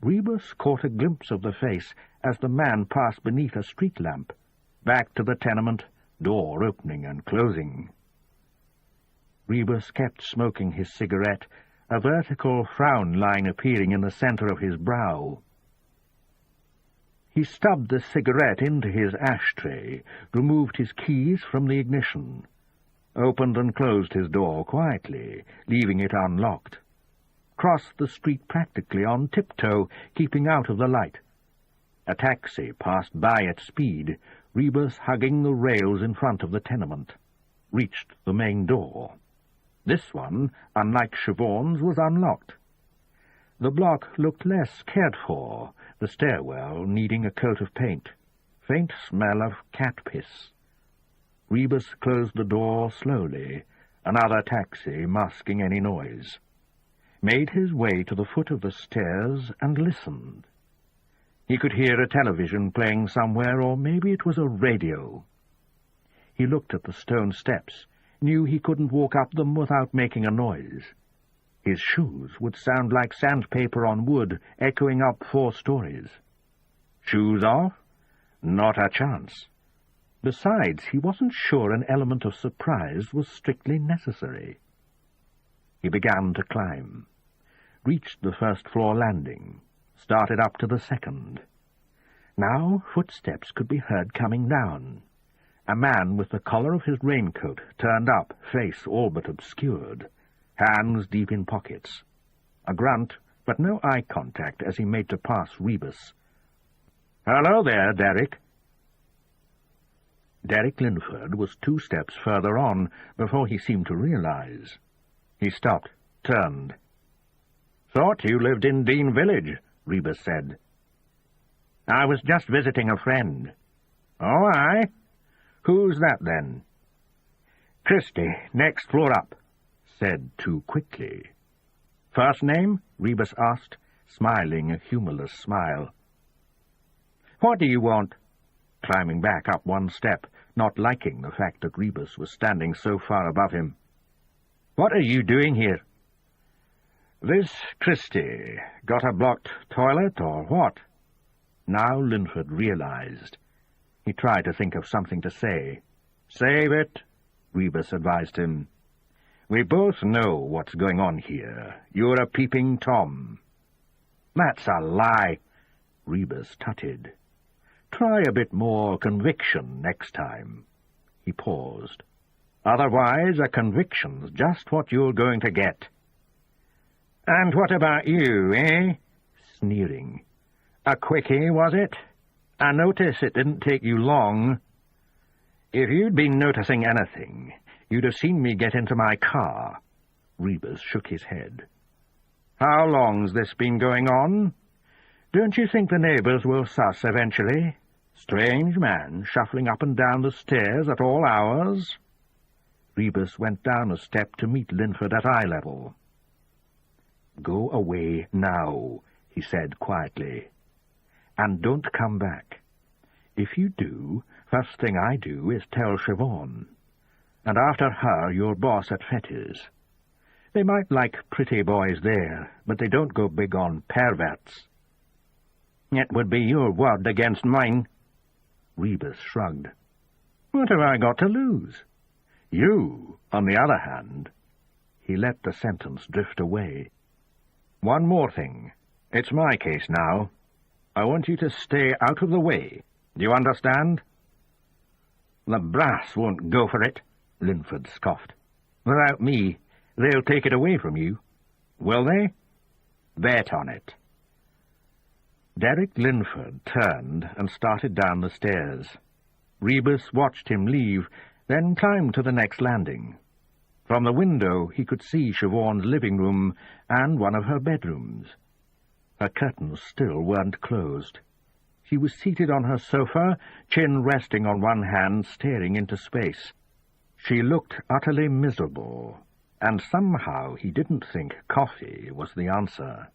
Rebus caught a glimpse of the face as the man passed beneath a street lamp, back to the tenement, door opening and closing. Rebus kept smoking his cigarette, a vertical frown line appearing in the center of his brow. He stubbed the cigarette into his ashtray, removed his keys from the ignition, opened and closed his door quietly, leaving it unlocked. Crossed the street practically on tiptoe, keeping out of the light. A taxi passed by at speed, Rebus hugging the rails in front of the tenement. Reached the main door. This one, unlike Siobhan's, was unlocked. The block looked less cared for, the stairwell needing a coat of paint. Faint smell of cat piss. Rebus closed the door slowly, another taxi masking any noise. Made his way to the foot of the stairs and listened. He could hear a television playing somewhere, or maybe it was a radio. He looked at the stone steps, knew he couldn't walk up them without making a noise. His shoes would sound like sandpaper on wood, echoing up 4 stories. Shoes off? Not a chance. Besides, he wasn't sure an element of surprise was strictly necessary. He began to climb, reached the first-floor landing, started up to the second. Now footsteps could be heard coming down. A man with the collar of his raincoat turned up, face all but obscured, hands deep in pockets. A grunt, but no eye contact as he made to pass Rebus. "Hello there, Derek." Derek Linford was 2 steps further on before he seemed to realize. He stopped, turned. "Thought you lived in Dean Village," Rebus said. "I was just visiting a friend." "Oh, aye? Who's that, then?" "Christie, next floor up," said too quickly. "First name?" Rebus asked, smiling a humorless smile. "What do you want?" Climbing back up 1 step, not liking the fact that Rebus was standing so far above him. "What are you doing here?" "This Christie got a blocked toilet, or what?" Now Linford realized. He tried to think of something to say. "Save it," Rebus advised him. "We both know what's going on here. You're a peeping Tom." "That's a lie," Rebus tutted. "Try a bit more conviction next time." He paused. "Otherwise, a conviction's just what you're going to get." "And what about you, eh?" Sneering. "A quickie, was it? I notice it didn't take you long." "If you'd been noticing anything, you'd have seen me get into my car." Rebus shook his head. "How long's this been going on? Don't you think the neighbours will suss eventually? Strange man shuffling up and down the stairs at all hours." Rebus went down a step to meet Linford at eye level. "Go away now," he said quietly. "And don't come back. If you do, first thing I do is tell Siobhan. And after her, your boss at Fetty's. They might like pretty boys there, but they don't go big on perverts." "It would be your word against mine." Rebus shrugged. "What have I got to lose? You, on the other hand." He let the sentence drift away. "One more thing. It's my case now. I want you to stay out of the way. Do you understand?" "The brass won't go for it," Linford scoffed. "Without me, they'll take it away from you." "Will they?" "Bet on it." Derek Linford turned and started down the stairs. Rebus watched him leave, then climbed to the next landing. From the window he could see Siobhan's living room and one of her bedrooms. Her curtains still weren't closed. She was seated on her sofa, chin resting on one hand, staring into space. She looked utterly miserable, and somehow he didn't think coffee was the answer.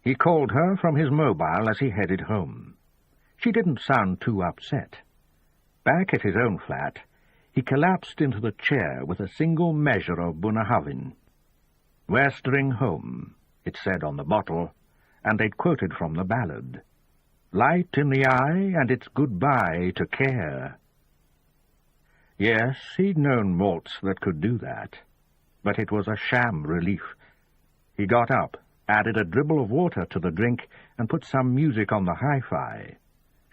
He called her from his mobile as he headed home. She didn't sound too upset. Back at his own flat, he collapsed into the chair with a single measure of Bunnahavin. "Westering home," it said on the bottle, and they'd quoted from the ballad. "Light in the eye, and it's goodbye to care." Yes, he'd known malts that could do that, but it was a sham relief. He got up, added a dribble of water to the drink, and put some music on the hi-fi.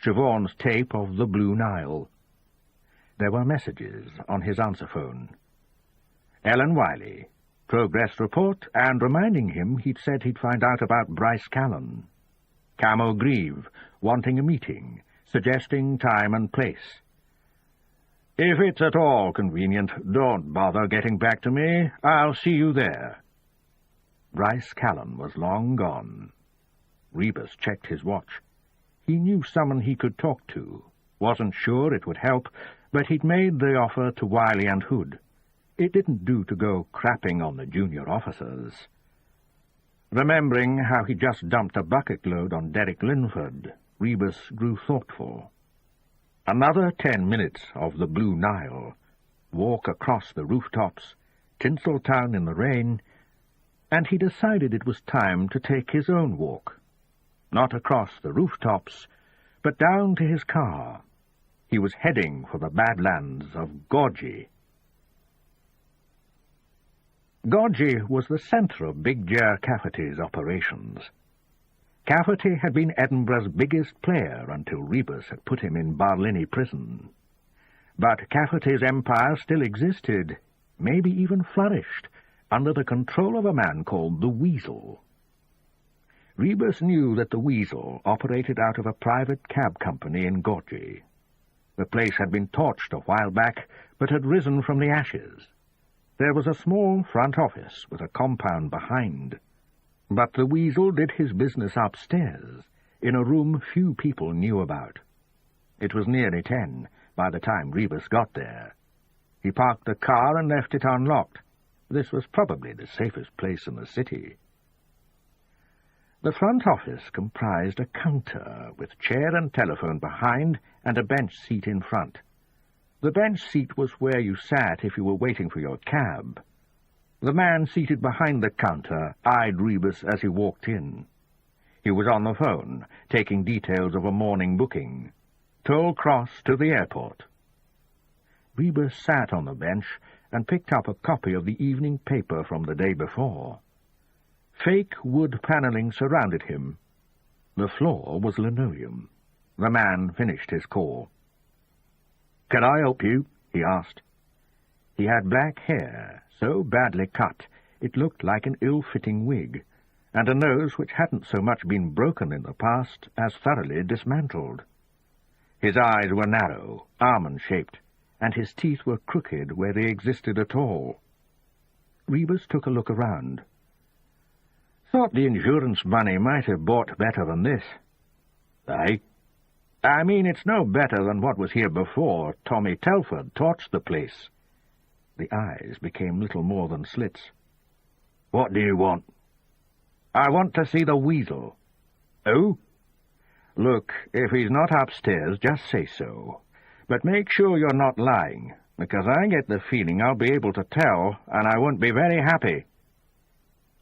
Siobhan's tape of the Blue Nile. There were messages on his answer phone. Ellen Wiley, progress report, and reminding him he'd said he'd find out about Bryce Callan. Camo Grieve, wanting a meeting, suggesting time and place. "If it's at all convenient, don't bother getting back to me. I'll see you there." Bryce Callan was long gone. Rebus checked his watch. He knew someone he could talk to. Wasn't sure it would help, but he'd made the offer to Wiley and Hood. It didn't do to go crapping on the junior officers. Remembering how he just dumped a bucket-load on Derek Linford, Rebus grew thoughtful. Another 10 minutes of the Blue Nile, walk across the rooftops, Tinseltown in the rain, and he decided it was time to take his own walk. Not across the rooftops, but down to his car. He was heading for the Badlands of Gorgie. Gorgie was the centre of Big Jer Cafferty's operations. Cafferty had been Edinburgh's biggest player until Rebus had put him in Barlinnie prison. But Cafferty's empire still existed, maybe even flourished, under the control of a man called the Weasel. Rebus knew that the Weasel operated out of a private cab company in Gorgie. The place had been torched a while back, but had risen from the ashes. There was a small front office with a compound behind, but the Weasel did his business upstairs, in a room few people knew about. It was nearly 10 by the time Rebus got there. He parked the car and left it unlocked. This was probably the safest place in the city. The front office comprised a counter with chair and telephone behind and a bench seat in front. The bench seat was where you sat if you were waiting for your cab. The man seated behind the counter eyed Rebus as he walked in. He was on the phone, taking details of a morning booking. Toll Cross to the airport. Rebus sat on the bench and picked up a copy of the evening paper from the day before. Fake wood panelling surrounded him. The floor was linoleum. The man finished his call. "Can I help you?" he asked. He had black hair, so badly cut it looked like an ill-fitting wig, and a nose which hadn't so much been broken in the past as thoroughly dismantled. His eyes were narrow, almond-shaped, and his teeth were crooked where they existed at all. Rebus took a look around. "Thought the insurance money might have bought better than this." "Aye? I mean, it's no better than what was here before Tommy Telford torched the place." The eyes became little more than slits. "What do you want?" "I want to see the Weasel." "Oh?" "Look, if he's not upstairs, just say so. But make sure you're not lying, because I get the feeling I'll be able to tell, and I won't be very happy."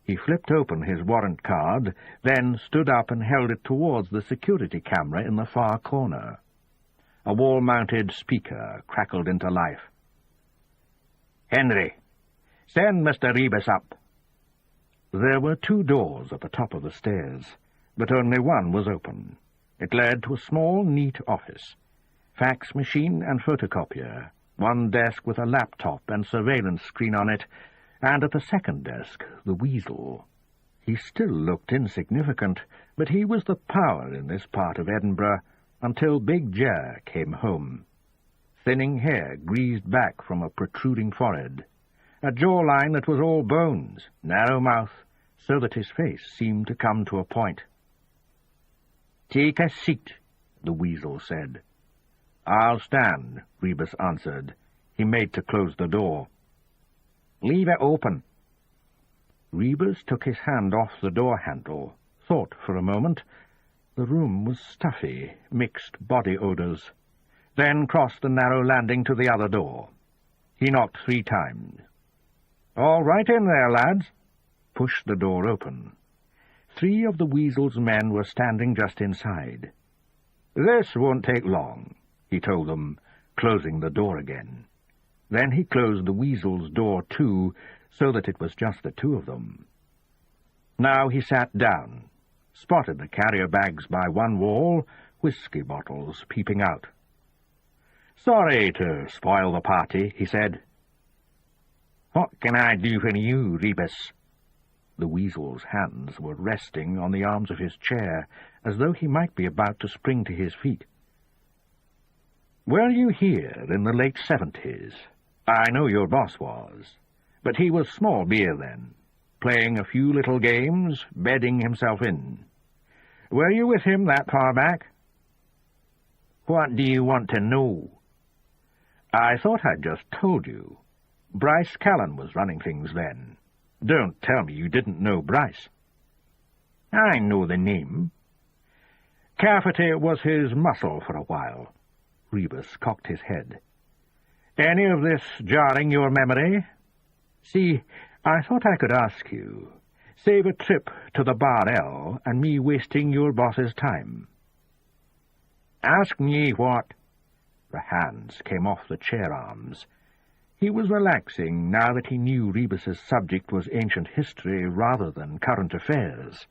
He flipped open his warrant card, then stood up and held it towards the security camera in the far corner. A wall-mounted speaker crackled into life. "Henry, send Mr. Rebus up." There were 2 doors at the top of the stairs, but only one was open. It led to a small, neat office. Fax machine and photocopier, one desk with a laptop and surveillance screen on it, and at the second desk, the Weasel. He still looked insignificant, but he was the power in this part of Edinburgh until Big Jer came home. Thinning hair greased back from a protruding forehead, a jawline that was all bones, narrow mouth, so that his face seemed to come to a point. "Take a seat," the Weasel said. "I'll stand," Rebus answered. He made to close the door. "Leave it open." Rebus took his hand off the door handle, thought for a moment. The room was stuffy, mixed body odours, then crossed the narrow landing to the other door. He knocked 3 times. "All right in there, lads." Pushed the door open. 3 of the Weasel's men were standing just inside. "This won't take long," he told them, closing the door again. Then he closed the Weasel's door too, so that it was just the 2 of them. Now he sat down, spotted the carrier bags by one wall, whiskey bottles peeping out. "Sorry to spoil the party," he said. "What can I do for you, Rebus?" The Weasel's hands were resting on the arms of his chair, as though he might be about to spring to his feet. "Were you here in the late 70s? I know your boss was, but he was small beer then, playing a few little games, bedding himself in. Were you with him that far back?" "What do you want to know?" "I thought I'd just told you. Bryce Callan was running things then. Don't tell me you didn't know Bryce." I know the name. Cafferty was his muscle for a while. Rebus cocked his head. Any of this jarring your memory? See, I thought I could ask you. Save a trip to the Bar L and me wasting your boss's time. Ask me what? The hands came off the chair arms. He was relaxing now that he knew Rebus's subject was ancient history rather than current affairs.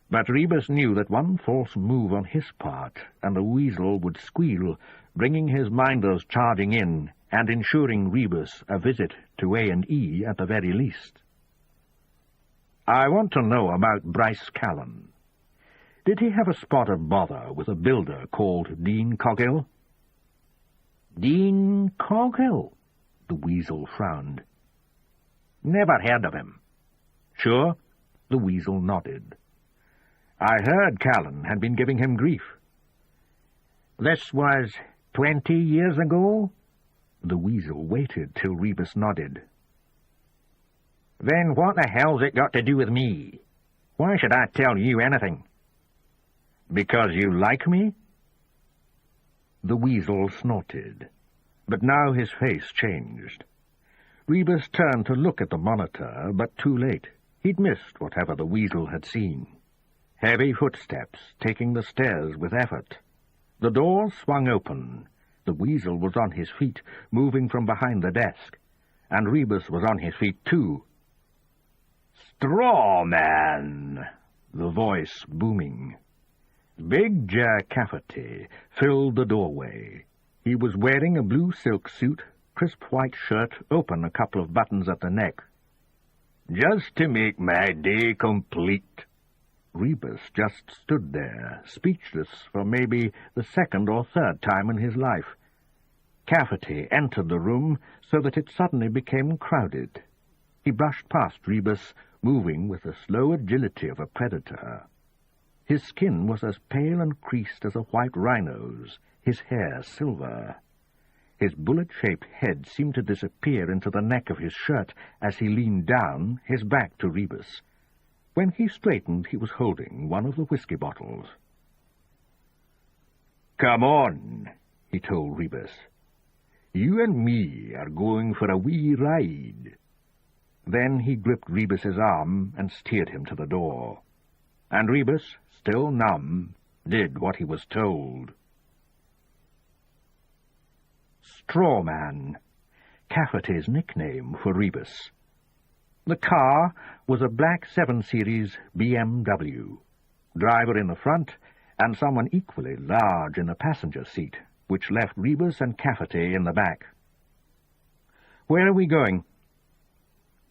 But Rebus knew that one false move on his part, and the weasel would squeal, bringing his minders charging in and ensuring Rebus a visit to A&E at the very least. I want to know about Bryce Callan. Did he have a spot of bother with a builder called Dean Coghill? Dean Coghill? The weasel frowned. Never heard of him. Sure? The weasel nodded. I heard Callan had been giving him grief. This was 20 years ago? The weasel waited till Rebus nodded. Then what the hell's it got to do with me? Why should I tell you anything? Because you like me? The weasel snorted, but now his face changed. Rebus turned to look at the monitor, but too late. He'd missed whatever the weasel had seen. Heavy footsteps taking the stairs with effort. The door swung open. The weasel was on his feet, moving from behind the desk, and Rebus was on his feet too. Strawman! The voice booming. Big Jack Cafferty filled the doorway. He was wearing a blue silk suit, crisp white shirt, open a couple of buttons at the neck. Just to make my day complete. Rebus just stood there, speechless for maybe the second or third time in his life. Cafferty entered the room so that it suddenly became crowded. He brushed past Rebus, moving with the slow agility of a predator. His skin was as pale and creased as a white rhino's, his hair silver. His bullet-shaped head seemed to disappear into the neck of his shirt as he leaned down, his back to Rebus. When he straightened, he was holding one of the whiskey bottles. "Come on," he told Rebus. "You and me are going for a wee ride." Then he gripped Rebus's arm and steered him to the door. And Rebus, still numb, did what he was told. Strawman, Cafferty's nickname for Rebus. The car was a black 7 Series BMW, driver in the front and someone equally large in the passenger seat, which left Rebus and Cafferty in the back. "Where are we going?"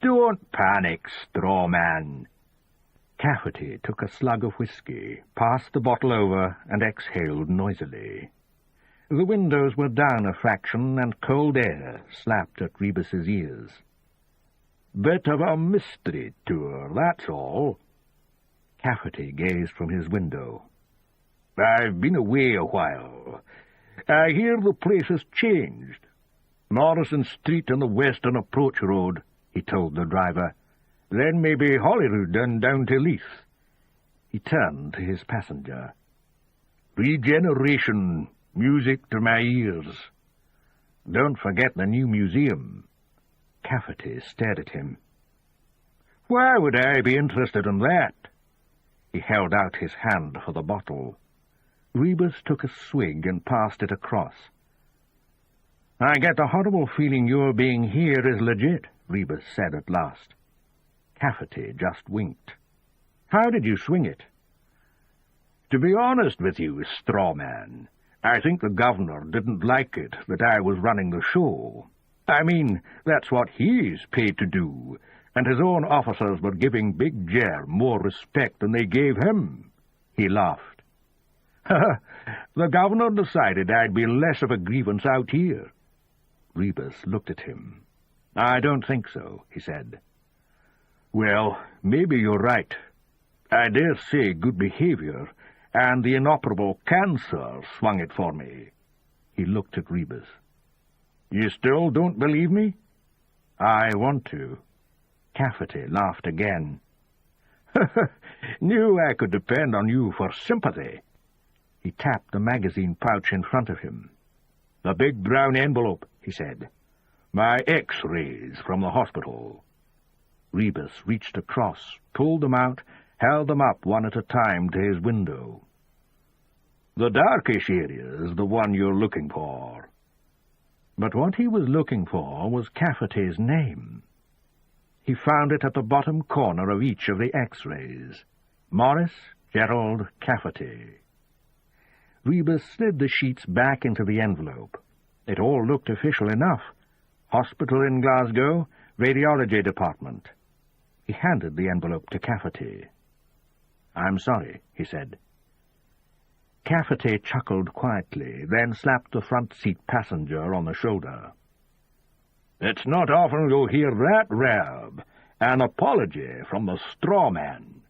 "Don't panic, Strawman." Cafferty took a slug of whiskey, passed the bottle over, and exhaled noisily. The windows were down a fraction, and cold air slapped at Rebus's ears. "Bit of a mystery tour, that's all." Cafferty gazed from his window. "I've been away a while. I hear the place has changed. Morrison Street and the Western Approach Road," he told the driver. "Then maybe Holyrood and down to Leith." He turned to his passenger. "Regeneration, music to my ears. Don't forget the new museum." Cafferty stared at him. "Why would I be interested in that?" He held out his hand for the bottle. Rebus took a swig and passed it across. "I get the horrible feeling your being here is legit," Rebus said at last. Cafferty just winked. "How did you swing it?" "To be honest with you, Strawman, I think the governor didn't like it that I was running the show. I mean, that's what he's paid to do, and his own officers were giving Big Jer more respect than they gave him." He laughed. "The governor decided I'd be less of a grievance out here." Rebus looked at him. "I don't think so," he said. "Well, maybe you're right. I dare say good behavior and the inoperable cancer swung it for me." He looked at Rebus. "You still don't believe me?" "I want to." Cafferty laughed again. Knew I could depend on you for sympathy. He tapped the magazine pouch in front of him. The big brown envelope, he said. My X-rays from the hospital. Rebus reached across, pulled them out, held them up one at a time to his window. The darkish area is the one you're looking for. But what he was looking for was Cafferty's name. He found it at the bottom corner of each of the X-rays. Morris Gerald Cafferty. Rebus slid the sheets back into the envelope. It all looked official enough. Hospital in Glasgow, radiology department. He handed the envelope to Cafferty. I'm sorry, he said. Cafferty chuckled quietly, then slapped the front seat passenger on the shoulder. It's not often you'll hear that, Rab. An apology from the straw man.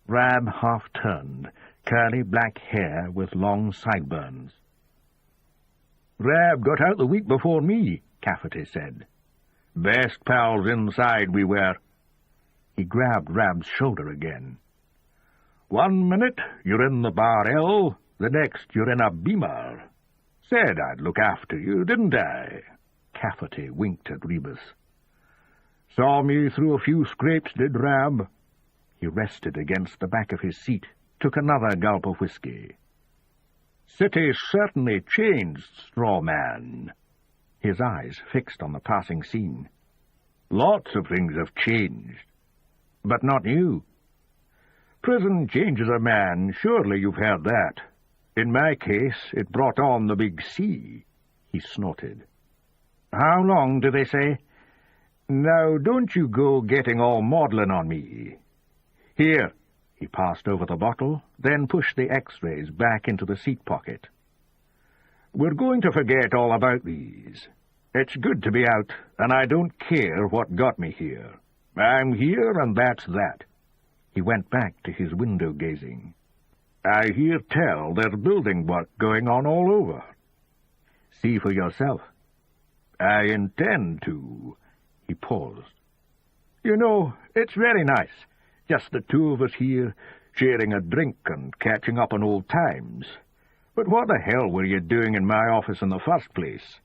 Rab half-turned, curly black hair with long sideburns. Rab got out the week before me, Cafferty said. Best pals inside we were. He grabbed Rab's shoulder again. 1 minute you're in the Bar L, the next you're in a Beamer. Said I'd look after you, didn't I? Cafferty winked at Rebus. Saw me through a few scrapes, did Rab? He rested against the back of his seat, took another gulp of whiskey. City's certainly changed, straw man. His eyes fixed on the passing scene. Lots of things have changed. But not you. Prison changes a man, surely you've heard that. In my case, it brought on the big C. He snorted. How long, do they say? Now, don't you go getting all maudlin on me. Here. He passed over the bottle, then pushed the X-rays back into the seat pocket. We're going to forget all about these. It's good to be out, and I don't care what got me here. I'm here, and that's that. He went back to his window gazing. I hear tell there's building work going on all over. See for yourself. I intend to. He paused. You know, it's very nice, just the two of us here, sharing a drink and catching up on old times. But what the hell were you doing in my office in the first place?